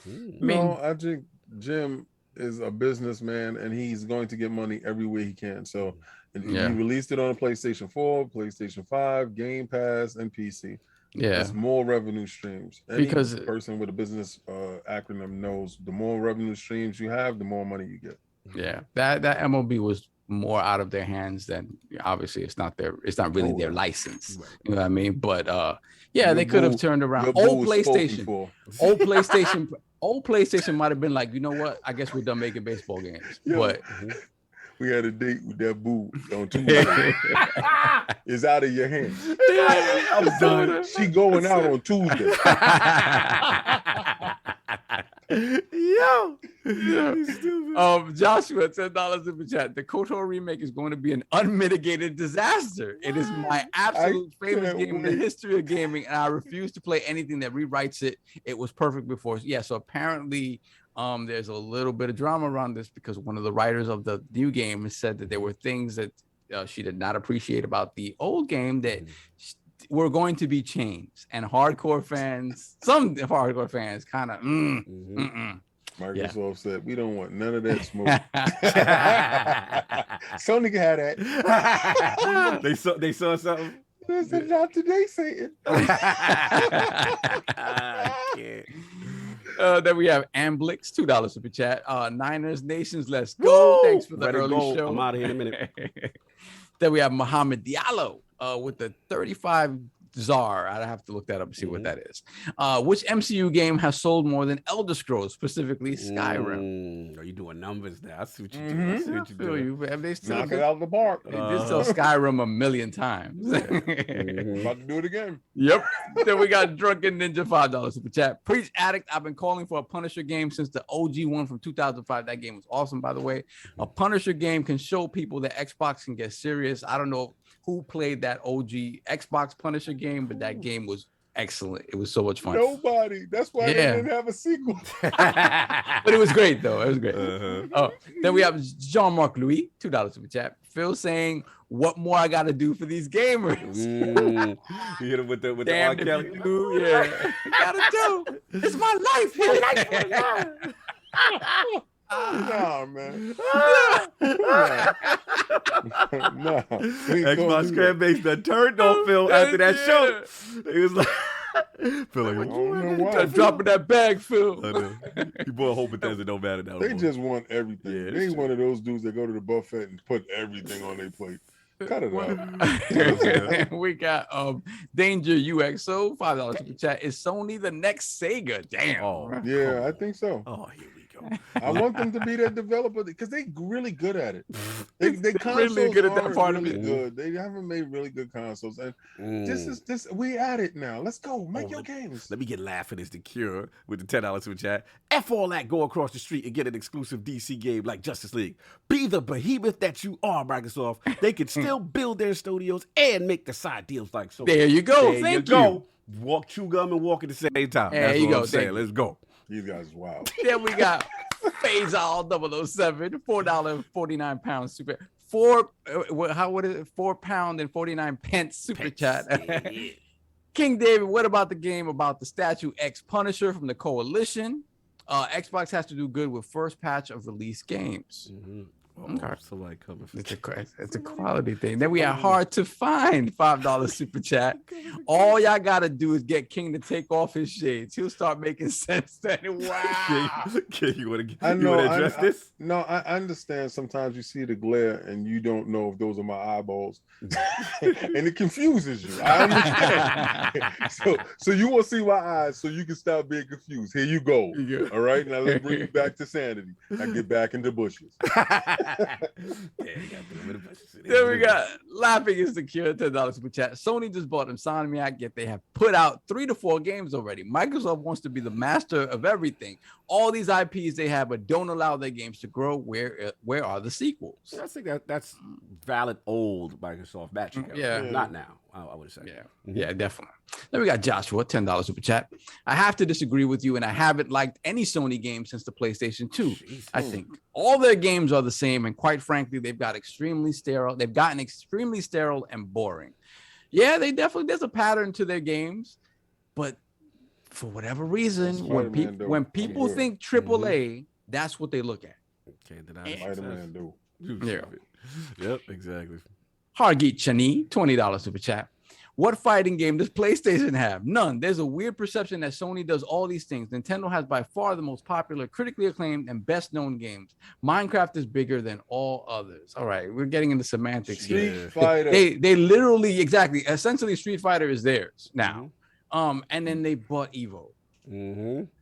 S8: No, I think Jim is a businessman and he's going to get money every way he can. So he released it on a PlayStation 4, PlayStation 5, Game Pass, and PC.
S7: Yeah,
S8: it's more revenue streams. Any
S7: because
S8: person with a business acronym knows the more revenue streams you have, the more money you get.
S7: Yeah, that MLB was more out of their hands than obviously it's not really their license. Right. You know what I mean? But they could have turned around. Old PlayStation might have been like, you know what? I guess we're done making baseball games. But
S8: we had a date with that boo on Tuesday. It's out of your hands.
S6: I'm done.
S8: She going out on Tuesday.
S7: Yo. Joshua, $10 in the chat. The KOTOR remake is going to be an unmitigated disaster. It is my absolute favorite game in the history of gaming, and I refuse to play anything that rewrites it. It was perfect before. Yeah, so apparently there's a little bit of drama around this because one of the writers of the new game said that there were things that she did not appreciate about the old game that were going to be changed, and some hardcore fans kind of
S8: Microsoft said we don't want none of that smoke. Sony can have that.
S6: they saw something.
S8: They said not today, Satan.
S7: Then we have Amblix, $2 super chat. Niners Nations, let's go.
S6: Woo!
S7: Thanks for the early show.
S6: I'm out of here in a minute.
S7: Then we have Mohamed Diallo with the Czar. I'd have to look that up and see what that is. Which MCU game has sold more than Elder Scrolls, specifically Skyrim?
S6: Are you doing numbers now? I see what you're doing. I see what you're doing.
S7: They still
S8: Knock it out of the park.
S7: They did sell Skyrim a million times.
S8: About to do it again.
S7: Yep. Then we got Drunken Ninja, $5 super chat. Preach Addict. I've been calling for a Punisher game since the OG one from 2005. That game was awesome, by the way. A Punisher game can show people that Xbox can get serious. I don't know who played that OG Xbox Punisher game, but that game was excellent. It was so much fun.
S8: Nobody. That's why they didn't have a sequel.
S7: But it was great, though. It was great. Then we have Jean-Marc Louis, $2 super chat. Phil saying, what more I got to do for these gamers?
S6: You hit him with the R. Kelly.
S7: Yeah. Gotta do. It's my life.
S8: Nah, man. Nah.
S6: Xbox fan base done turned on Phil after that show. He was like, Phil, like,
S7: dropping that bag, Phil.
S6: You boy hope Bethesda don't matter now.
S8: They just want everything. They ain't one of those dudes that go to the buffet and put everything on their plate. Cut it out.
S7: We got Danger UXO, $5 super chat. Is Sony the next Sega? Damn.
S8: Yeah, I think so.
S6: Oh, here we go.
S8: I want them to be that developer because they really good at it. They consoles
S7: really good at that part
S8: really
S7: of it.
S8: good. They haven't made really good consoles, and this we at it now. Let's go make your games.
S6: Let me get laughing as the cure with the $10 super chat. F all that, go across the street and get an exclusive DC game like Justice League. Be the behemoth that you are, Microsoft. They can still build their studios and make the side deals like so.
S7: There you go. Thank you.
S6: Walk, chew gum, and walk at the same time.
S7: There
S6: That's
S7: you
S6: what
S7: go.
S6: I'm saying. Let's go.
S8: These guys is wild.
S7: Then we got Faisal 007, $4.49 super. What is it? £4 and 49 pence super chat. King David, what about the game about the statue X Punisher from the Coalition? Xbox has to do good with first patch of release games. Okay.
S6: Somebody coming for
S7: it's a quality thing. Then we have Hard to Find, $5 super chat. All y'all gotta do is get King to take off his shades. He'll start making sense then. Wow.
S6: King, you want to address this?
S8: No, I understand. Sometimes you see the glare and you don't know if those are my eyeballs, and it confuses you. I understand. so you will see my eyes, so you can stop being confused. Here you go. All right, now let's bring you back to sanity. I get back into bushes.
S7: Then we got Laughing is the Cure, $10 super chat. Sony just bought Insomniac, yet they have put out 3 to 4 games already. Microsoft wants to be the master of everything. All these IPs they have, but don't allow their games to grow. Where are the sequels?
S6: I think that's valid old Microsoft magic.
S7: Yeah.
S6: Not now, I would say.
S7: Yeah, definitely. Then we got Joshua, $10 super chat. I have to disagree with you, and I haven't liked any Sony game since the PlayStation 2. I think all their games are the same, and quite frankly, they've gotten extremely sterile and boring. Yeah, there's a pattern to their games, but for whatever reason, when people think AAA, that's what they look at.
S8: Spider-Man do.
S7: Yeah.
S6: Yep, exactly.
S7: Hargeet Chani, $20 super chat. What fighting game does PlayStation have? None. There's a weird perception that Sony does all these things. Nintendo has by far the most popular, critically acclaimed, and best-known games. Minecraft is bigger than all others. All right, we're getting into semantics here.
S8: Street Fighter.
S7: They literally, essentially, Street Fighter is theirs now. And then they bought Evo.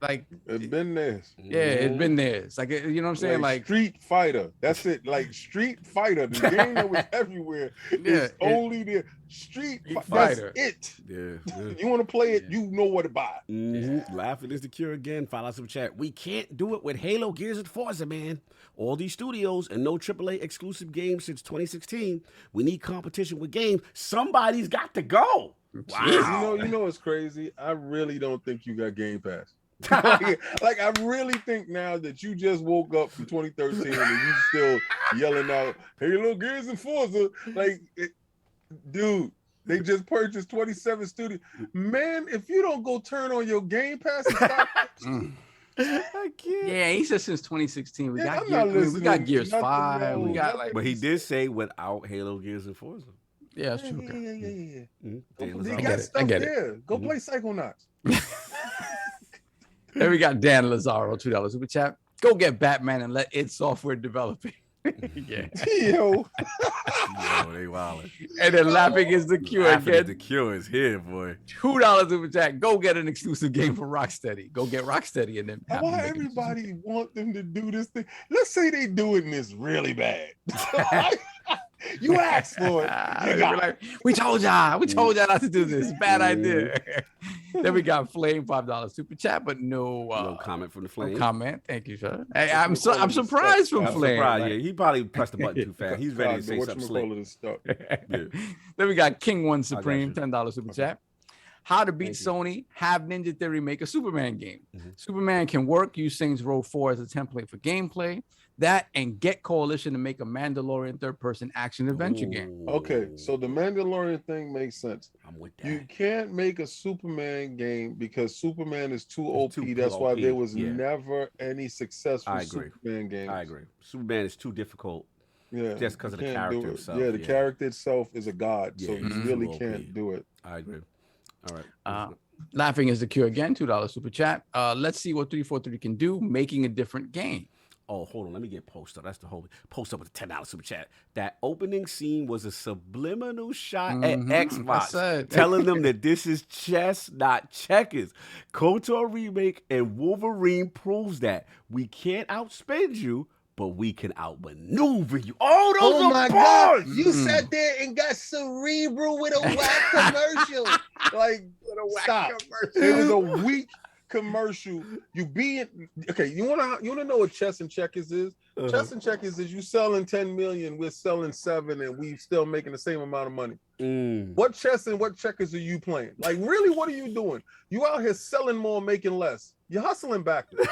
S7: Like
S8: it's been theirs.
S7: Yeah, it's been theirs. Like, you know what I'm saying? Like
S8: Street Fighter. That's it. Like Street Fighter, the game that was everywhere. It's only the Street Fighter. That's it.
S6: Yeah.
S8: You want to play it, you know what to buy.
S6: Laughing is the cure again. Follow us in chat. We can't do it with Halo, Gears, and Forza, man. All these studios and no AAA exclusive games since 2016. We need competition with games. Somebody's got to go.
S8: Wow. You know it's crazy. I really don't think you got Game Pass. like I really think now that you just woke up from 2013 and you still yelling out Halo, Gears, and Forza. Dude, they just purchased 27 studios. Man, if you don't go turn on your Game Pass and stop.
S6: I can't.
S7: Yeah, he said since 2016 we got Gears 5. We got
S6: but he did say without Halo, Gears, and Forza.
S7: Yeah, that's true.
S8: I get it. Go play Psychonauts.
S7: Then we got Dan Lazaro, $2 super chat. Go get Batman and let id Software develop it. Yeah.
S8: Yo.
S6: Yo, they wildin'.
S7: And then laughing is the cure
S6: Laughing
S7: again.
S6: the cure is here, boy.
S7: $2 super chat. Go get an exclusive game for Rocksteady. Go get Rocksteady and then have them
S8: Why
S7: make an
S8: everybody want them to do this thing? Let's say they doing this really bad. You asked for it. You got it.
S7: We told y'all not to do this. Bad idea. Then we got Flame $5 super chat, but
S6: No comment from the Flame.
S7: no comment. Thank you, sir. Hey, I'm surprised from
S6: I'm
S7: Flame.
S6: surprised.
S7: Like-
S6: Yeah, he probably pressed the button too fast. He's ready to say something slick.
S8: Slick.
S7: Then we got King One
S6: got
S7: Supreme
S6: you.
S7: $10 super chat. How to beat
S6: Thank you.
S7: Sony? Have Ninja Theory make a Superman game.
S6: Mhm.
S7: Superman can work. Use Saints Row 4 as a template for gameplay. That and get Coalition to make a Mandalorian third-person action adventure game.
S8: Okay, so the Mandalorian thing makes sense.
S6: I'm with that.
S8: You can't make a Superman game because Superman is too
S6: It's
S8: OP.
S6: too
S8: That's why
S6: OP,
S8: there was
S6: yeah.
S8: never any successful
S6: I agree.
S8: Superman games.
S6: I agree. Superman is too difficult.
S8: Yeah,
S6: Just 'cause of
S8: you
S6: the
S8: can't do
S6: character
S8: it.
S6: itself,
S8: Yeah, the
S6: yeah.
S8: character itself is a god, so
S6: Yeah,
S8: you
S6: he's
S8: really
S6: too OP.
S8: can't do it.
S6: I agree. All right.
S7: Laughing is the cure again. $2 super chat. Let's see what 343 can do. Making a different game.
S6: Oh, hold on. Let me get post up. That's the whole post up with the $10 super chat. That opening scene was a subliminal shot at
S7: I
S6: Xbox,
S7: said.
S6: telling them that this is chess, not checkers. KOTOR remake and Wolverine proves that we can't outspend you, but we can outmaneuver you. Oh, those are bars!
S8: You sat there and got cerebral with a whack commercial. Like, stop. It was a weak commercial. You being okay. You wanna know what chess and checkers is? Chess and checkers is you selling 10 million, we're selling 7, and we still making the same amount of money. What chess and what checkers are you playing? Like, really, what are you doing? You out here selling more, making less. You're hustling backwards.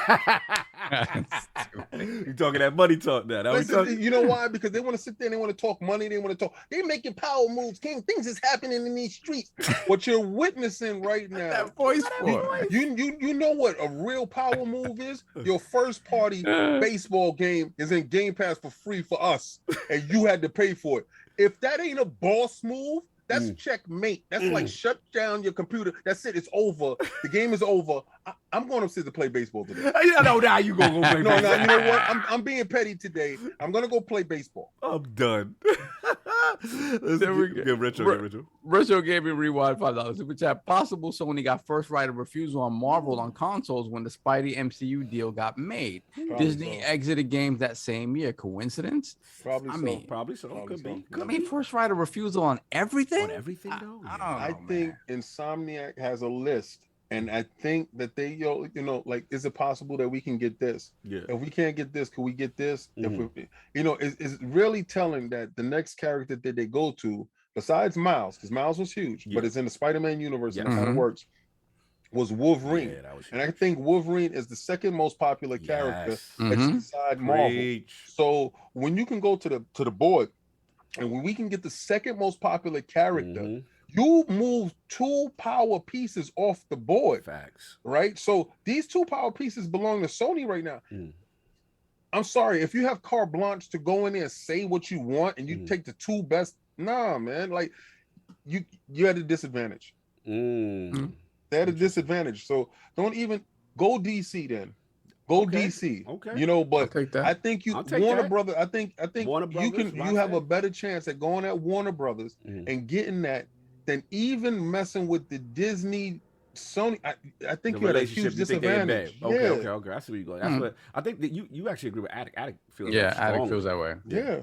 S6: You talking that money talk now? That
S8: Listen, you know why? Because they want to sit there and they want to talk money. They want to talk. They making power moves. King, things is happening in these streets. What you're witnessing right now.
S7: That voice for.
S8: You know what a real power move is? Your first party baseball game is in Game Pass for free for us, and you had to pay for it. If that ain't a boss move, that's checkmate. That's like shut down your computer. That's it. It's over. The game is over. I'm going upstairs to play baseball today.
S6: No, now you gonna go play
S8: No,
S6: baseball.
S8: you know what? I'm being petty today. I'm gonna go play baseball.
S6: I'm done.
S7: There we go.
S6: Get Richard.
S7: Retro Gaming Rewind $5 super chat. Possible Sony got first right of refusal on Marvel on consoles when the Spidey MCU deal got made. Disney exited games that same year. Coincidence?
S8: Probably
S6: Probably so. Could be.
S7: I mean, first right of refusal on everything?
S6: On everything though.
S8: I think Insomniac has a list, and I think that they, like, is it possible that we can get this?
S6: Yeah.
S8: If we can't get this, can we get this? If we, it's really telling that the next character that they go to, besides Miles, because Miles was huge, but it's in the Spider-Man universe and it kind of works, was Wolverine.
S6: Yeah, that was
S8: and I think Wolverine is the second most popular character beside Marvel.
S6: Preach.
S8: So when you can go to the board, and when we can get the second most popular character, you move 2 power pieces off the board.
S6: Facts.
S8: Right? So these 2 power pieces belong to Sony right now. I'm sorry, if you have carte blanche to go in there and say what you want and you take the 2 best, nah, man. Like, you had a disadvantage. They had a disadvantage. So don't even go DC then. Go DC.
S6: Okay.
S8: But I think Warner Brothers, I think
S6: Warner Brothers,
S8: you have a better chance at going at Warner Brothers and getting that than even messing with the Disney Sony. I think you had a huge disadvantage.
S6: Okay. I see where you're going. That's what I think that you actually agree with Attic. Attic feels
S7: Attic feels that way.
S8: Yeah.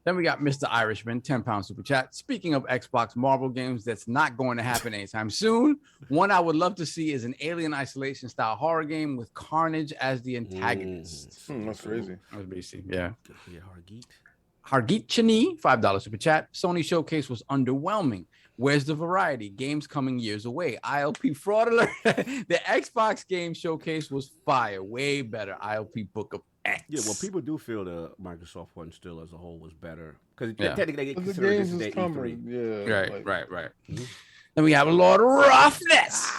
S7: Then we got Mr. Irishman, £10 super chat. Speaking of Xbox Marvel games, that's not going to happen anytime soon. One I would love to see is an Alien Isolation style horror game with Carnage as the antagonist.
S8: That's crazy.
S7: That was BC. Yeah.
S6: Hargeet.
S7: Hargeet Chani, $5 super chat. Sony showcase was underwhelming. Where's the variety? Games coming years away. ILP fraud alert. The Xbox game showcase was fire. Way better. ILP Book of X.
S6: Yeah, well, people do feel the Microsoft one still as a whole was better because
S7: Yeah.
S6: technically they
S8: The
S6: consider this
S8: games
S6: as their
S8: is coming.
S6: E3.
S8: Yeah.
S7: Right. Then we have Lord Roughness,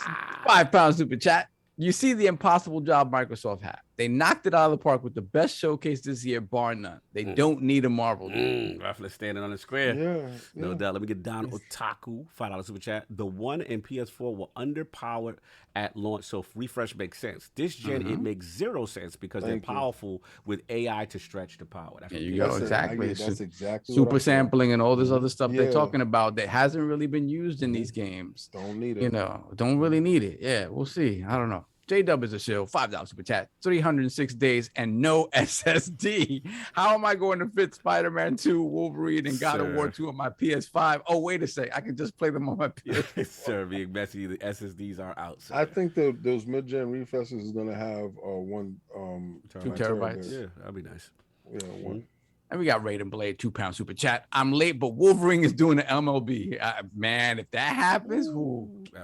S7: £5 super chat. You see the impossible job Microsoft had. They knocked it out of the park with the best showcase this year, bar none. They don't need a Marvel.
S6: Raffler standing on the square.
S8: Yeah,
S6: No doubt. Let me get Don Otaku, $5 super chat. The One and PS4 were underpowered at launch, so refresh makes sense. This gen, it makes zero sense because they're powerful with AI to stretch the power. That's
S7: There you go. Exactly.
S8: That's exactly
S7: super
S8: what
S7: sampling and all this other stuff they're
S8: Yeah.
S7: talking about that hasn't really been used in these games.
S8: Don't need it.
S7: You know, don't really need it. Yeah, we'll see. I don't know. J-Dub is a shill, $5 super chat, 306 days and no SSD. How am I going to fit Spider-Man 2, Wolverine, and God of War 2 on my PS5? Oh, wait a sec. I can just play them on my PS4.
S6: Sir, being messy, the SSDs are out. Sir.
S8: I think those mid-gen refreshes is gonna have
S7: 2 terabytes.
S6: Yeah, that'd be nice.
S8: Yeah, one.
S7: And we got Raiden Blade, £2 super chat. I'm late, but Wolverine is doing the MLB. Man, if that happens,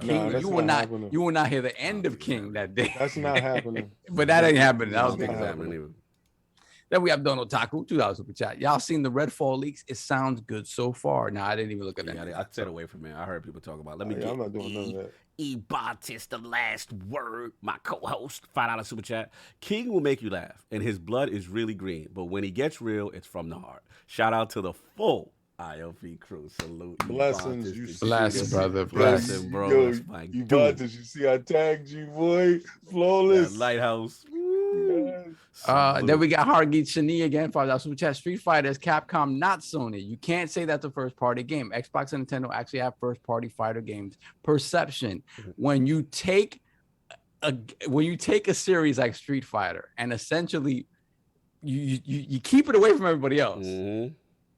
S7: King,
S8: that's
S7: you will
S8: not
S7: not
S8: happening.
S7: you will not hear the end of King that day.
S8: That's not happening.
S7: But that ain't happening. I
S8: That's
S7: don't
S8: not
S7: think it's
S8: happening.
S7: happening. Then we have Donald Taku, $2 super chat. Y'all seen the Redfall leaks? It sounds good so far. Nah, I didn't even look at that.
S6: I stayed away from it. I heard people talk about it. Let me
S8: Yeah,
S6: get
S8: I'm not doing none of that.
S6: Ebatis, the last word, my co-host, $5 super chat. King will make you laugh, and his blood is really green, but when he gets real, it's from the heart. Shout out to the full ILP crew. Salute.
S8: Blessings, you
S7: Bless, brother.
S6: Bless
S7: Bless.
S6: him, bro.
S8: Yo,
S6: That's my
S8: you
S6: dude.
S8: bought this. You see, I tagged you, boy. Flawless.
S6: That lighthouse.
S7: Then we got Hargeet Shani again, $5 super chat. Street Fighter is Capcom, not Sony. You can't say that's a first party game. Xbox and Nintendo actually have first party fighter games. Perception. When you take a series like Street Fighter and essentially you keep it away from everybody else,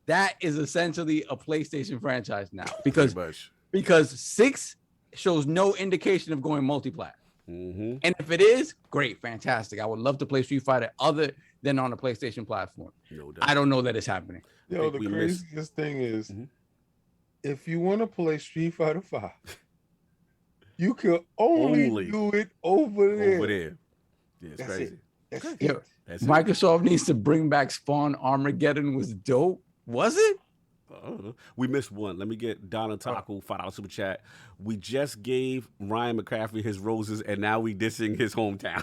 S7: that is essentially a PlayStation franchise now because 6 shows no indication of going multi-plat. And if it is, great, fantastic. I would love to play Street Fighter other than on a PlayStation platform.
S6: No doubt.
S7: I don't know that it's happening.
S8: Yo, the craziest thing is, if you want to play Street Fighter 5, you can only do it over there.
S6: Over there. Yeah, it's
S8: That's
S6: crazy.
S8: it. That's it.
S7: Yo,
S6: That's it.
S7: Microsoft needs to bring back Spawn. Armageddon was dope. Was it?
S6: We missed one. Let me get Donna Taco, $5 super chat. We just gave Ryan McCaffrey his roses, and now we dissing his hometown.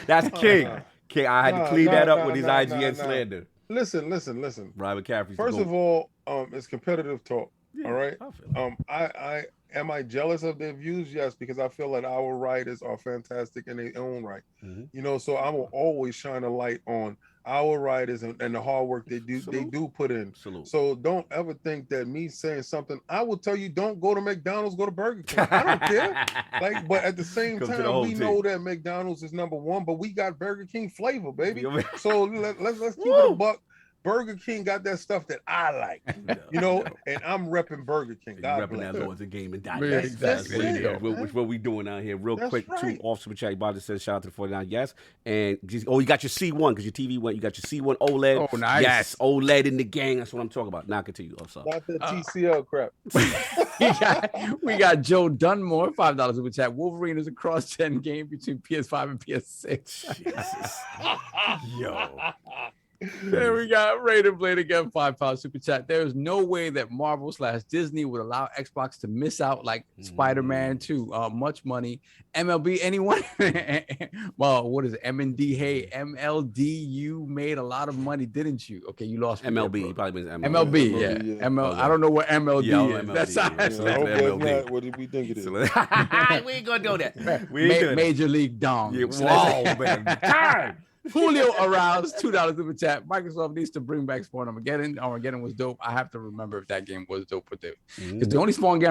S6: That's King. King, I had to clean that up with his IGN slander.
S8: Listen.
S6: Ryan McCaffrey.
S8: First of all, it's competitive talk.
S6: Yeah,
S8: all right.
S6: I feel it.
S8: I am I jealous of their views? Yes, because I feel that our writers are fantastic in their own right. You know, so I will always shine a light on our writers and the hard work they do. They do put in. So don't ever think that me saying something. I will tell you, don't go to McDonald's, go to Burger King. I don't care. Like, but at the same
S6: Come to the
S8: time,
S6: whole
S8: we
S6: team.
S8: know that McDonald's is #1, but we got Burger King flavor, baby. So let's keep it a buck. Burger King got that stuff that I like, you know, and I'm repping Burger King. God
S6: repping
S8: bless.
S6: that Lord's a game and die.
S7: Yeah,
S6: That's
S7: exactly.
S6: what it
S8: Yeah,
S6: is. Which what we doing out here. Real
S8: That's
S6: quick,
S8: right.
S6: 2 off super chat. Bob just says shout out to the 49. Yes. And you got your C1 because your TV went. You got your C1 OLED.
S7: Oh, nice.
S6: Yes, OLED in the gang. That's what I'm talking about. Now continue. I'm sorry.
S8: Not that TCL crap.
S7: we got Joe Dunmore, $5 super chat. Wolverine is a cross-gen game between PS5 and PS6.
S6: Jesus. Yo.
S7: There we got Raiden Blade again, £5 super chat. There is no way that Marvel/Disney would allow Xbox to miss out like Spider-Man 2. Much money. MLB, anyone? Well, what is it? M&D? Hey, MLD, you made a lot of money, didn't you? Okay, you lost me there,
S6: MLB.
S7: bro.
S6: He probably means
S7: MLB,
S8: MLB,
S7: yeah.
S8: yeah.
S7: ML, I don't know what MLD
S6: Yeah,
S7: is.
S6: MLD,
S7: That's
S6: yeah.
S7: not
S8: I hope that's
S6: MLB.
S8: not what we think it is.
S6: we ain't gonna do that. We ain't doing that.
S7: Major League Dong.
S6: Yeah, wow, man. Time.
S7: Julio aroused, $2 super chat. Microsoft needs to bring back Spawn Armageddon. Armageddon was dope. I have to remember if that game was dope with it. Because the only Spawn game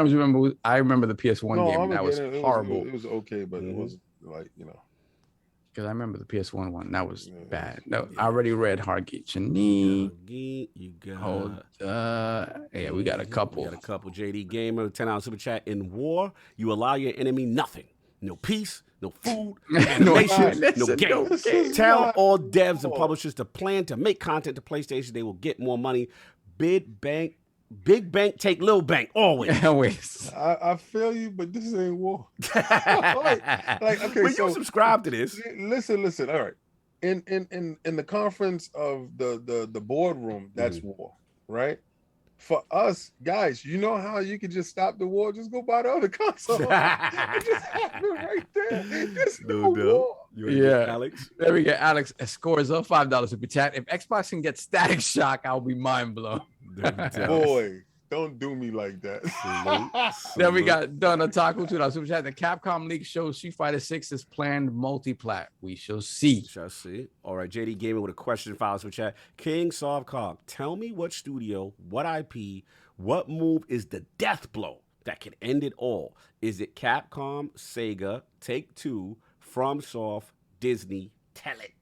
S7: I remember the PS1 game, and that was horrible.
S8: It was okay, but it was like, you know.
S7: Because I remember the PS1 one. That was bad. No, I already read Hargeet Chani.
S6: You got.
S7: Yeah, we got a couple.
S6: We got a couple. JD Gamer, $10 super chat. In war, you allow your enemy nothing. No peace, no food, animation, no game. Tell all devs and publishers to plan to make content to PlayStation. They will get more money. Big bank take little bank always.
S7: Always.
S8: I feel you, but this ain't war. like okay,
S6: but
S8: so
S6: you subscribe to this.
S8: Listen. All right. In the conference of the boardroom, that's war, right? For us guys, you know how you can just stop the war? Just go buy the other console. It just happened right there. There's no war.
S7: Yeah.
S6: Alex.
S7: There we go. Alex scores up $5 super chat. If Xbox can get Static Shock, I'll be mind blown.
S8: Boy, don't do me like that.
S7: Then we got Done Otaku $2 super chat. The Capcom leak shows Street Fighter 6 is planned multi-plat. We shall see.
S6: Shall see. All right, JD Gaming with a question file super chat. King Sovcog, tell me what studio, what IP, what move is the death blow that can end it all? Is it Capcom, Sega, Take-Two, FromSoft, Disney? Tell it.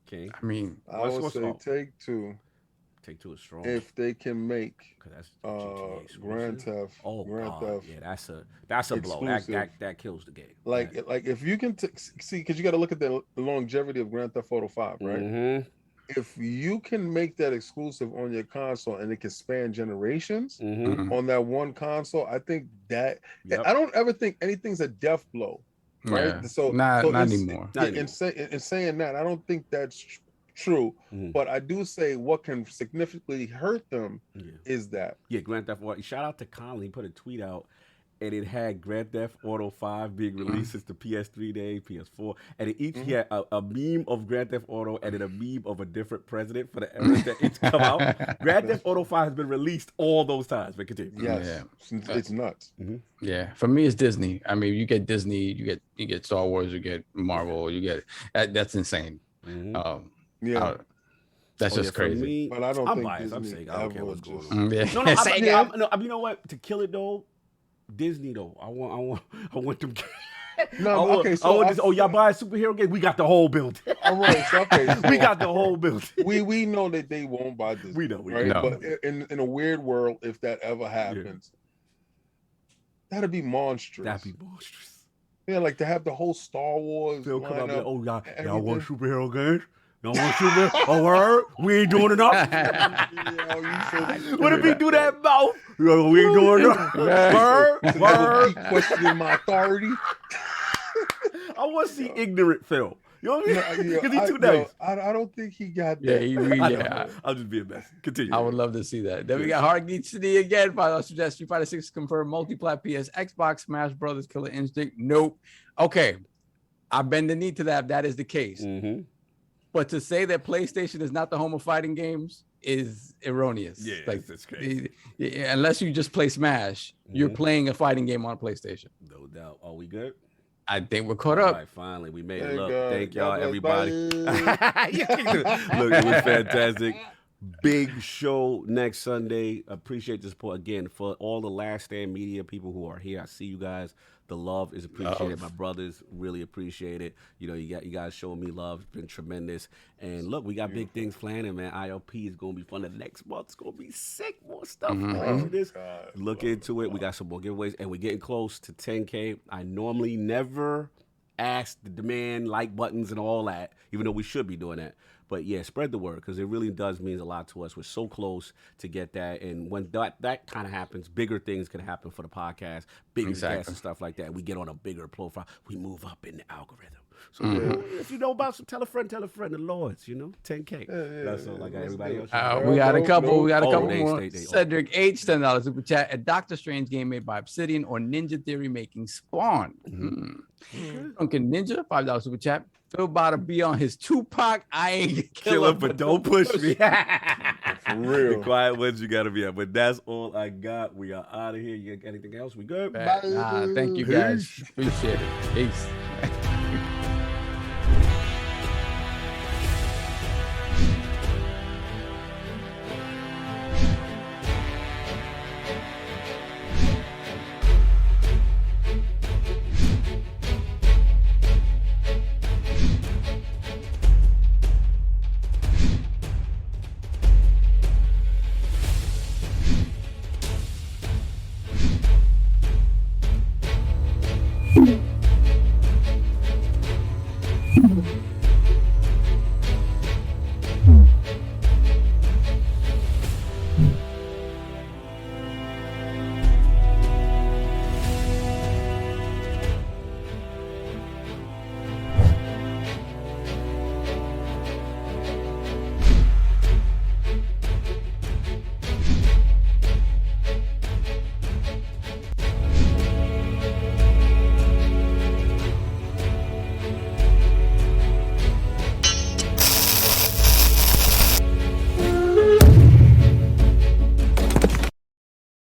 S6: King.
S7: I mean,
S8: I would say Take-Two.
S6: Take-Two is strong.
S8: If they can make
S6: that's
S8: Grand Theft. Grand Theft.
S6: Yeah, that's a blow. That kills the game.
S8: Like if you can see, because you got to look at the longevity of Grand Theft Auto 5, right?
S6: Mm-hmm.
S8: If you can make that exclusive on your console and it can span generations on that one console, I think that I don't ever think anything's a death blow, right?
S7: Yeah.
S8: So
S7: not anymore.
S8: In saying that, I don't think that's true, but I do say what can significantly hurt them is that.
S6: Yeah, Grand Theft Auto. Shout out to Colin. He put a tweet out, and it had Grand Theft Auto 5 being released since the PS3 day, PS4, and it each had a meme of Grand Theft Auto and then a meme of a different president for the era that it's come out. Grand Theft Auto 5 has been released all those times. But continue.
S8: Yes, it's nuts.
S7: Yeah, for me it's Disney. I mean, you get Disney, you get Star Wars, you get Marvel, you get that's insane. That's just crazy.
S6: Me,
S8: but I don't
S6: I'm
S8: think
S6: biased. I'm
S8: Disney
S6: saying I don't care what's going
S8: just-
S6: on.
S7: Yeah.
S6: No, you know what? To kill it though, Disney though. I want them.
S8: No, okay. So
S6: y'all buy a superhero game? We got the whole build.
S8: All right, so, okay. So
S6: we got the whole build.
S8: we know that they won't buy this.
S6: We know.
S8: Right?
S7: know.
S8: But in a weird world, if that ever happens, that'd be monstrous.
S6: That'd be monstrous.
S8: Yeah, like to have the whole Star Wars.
S6: They'll come out
S8: lineup,
S6: and y'all
S8: everything.
S6: want superhero games? Y'all want superhero? Oh, word? We ain't doing enough. What if he do that mouth? Yo, we ain't doing enough. Word?
S8: Keep questioning my authority.
S6: I want to see ignorant Phil. You know what I mean? Because he's too
S8: No,
S6: nice.
S8: I don't think he got that.
S7: Yeah,
S6: I'll just be a mess. Continue.
S7: I would love to see that. Then we got Hard Geek City again. Suggest Street Fighter 6 confirmed multi-plat PS, Xbox, Smash Brothers, Killer Instinct. Nope. Okay, I bend the knee to that if that is the case. But to say that PlayStation is not the home of fighting games is erroneous.
S6: Yeah,
S7: like
S6: that's crazy.
S7: Unless you just play Smash, you're playing a fighting game on a PlayStation.
S6: No doubt. Are we good?
S7: I think we're caught
S6: All
S7: up.
S6: right, finally, we made
S8: Thank
S6: it. Look,
S8: God.
S6: thank y'all,
S8: God
S6: everybody.
S8: bless.
S6: Look, it was fantastic. Big show next Sunday. Appreciate the support again for all the Last Stand Media people who are here. I see you guys. The love is appreciated. My brothers really appreciate it. You know, you guys showing me love. It's been tremendous. And look, we got big things planning, man. ILP is gonna be fun. The next month's gonna be sick. More stuff. Craziness. Look into it. We got some more giveaways, and we're getting close to 10K. I normally never ask the demand like buttons and all that, even though we should be doing that. But yeah, spread the word because it really does mean a lot to us. We're so close to get that. And when that kind of happens, bigger things can happen for the podcast, bigger guests and stuff like that. We get on a bigger profile. We move up in the algorithm. So if you know about some, tell a friend, the Lords, 10K. That's all I got. Everybody else.
S7: We got a couple. We got a couple
S6: they
S7: more. Cedric H, $10 super chat. A Doctor Strange game made by Obsidian or Ninja Theory making Spawn. Drunken Ninja, $5 super chat. Phil about to be on his Tupac. I ain't
S6: Killer, but don't push me.
S8: For real.
S6: The quiet ones you gotta be at. But that's all I got. We are out of here. You got anything else? We good?
S7: Thank you guys. Appreciate it. Peace.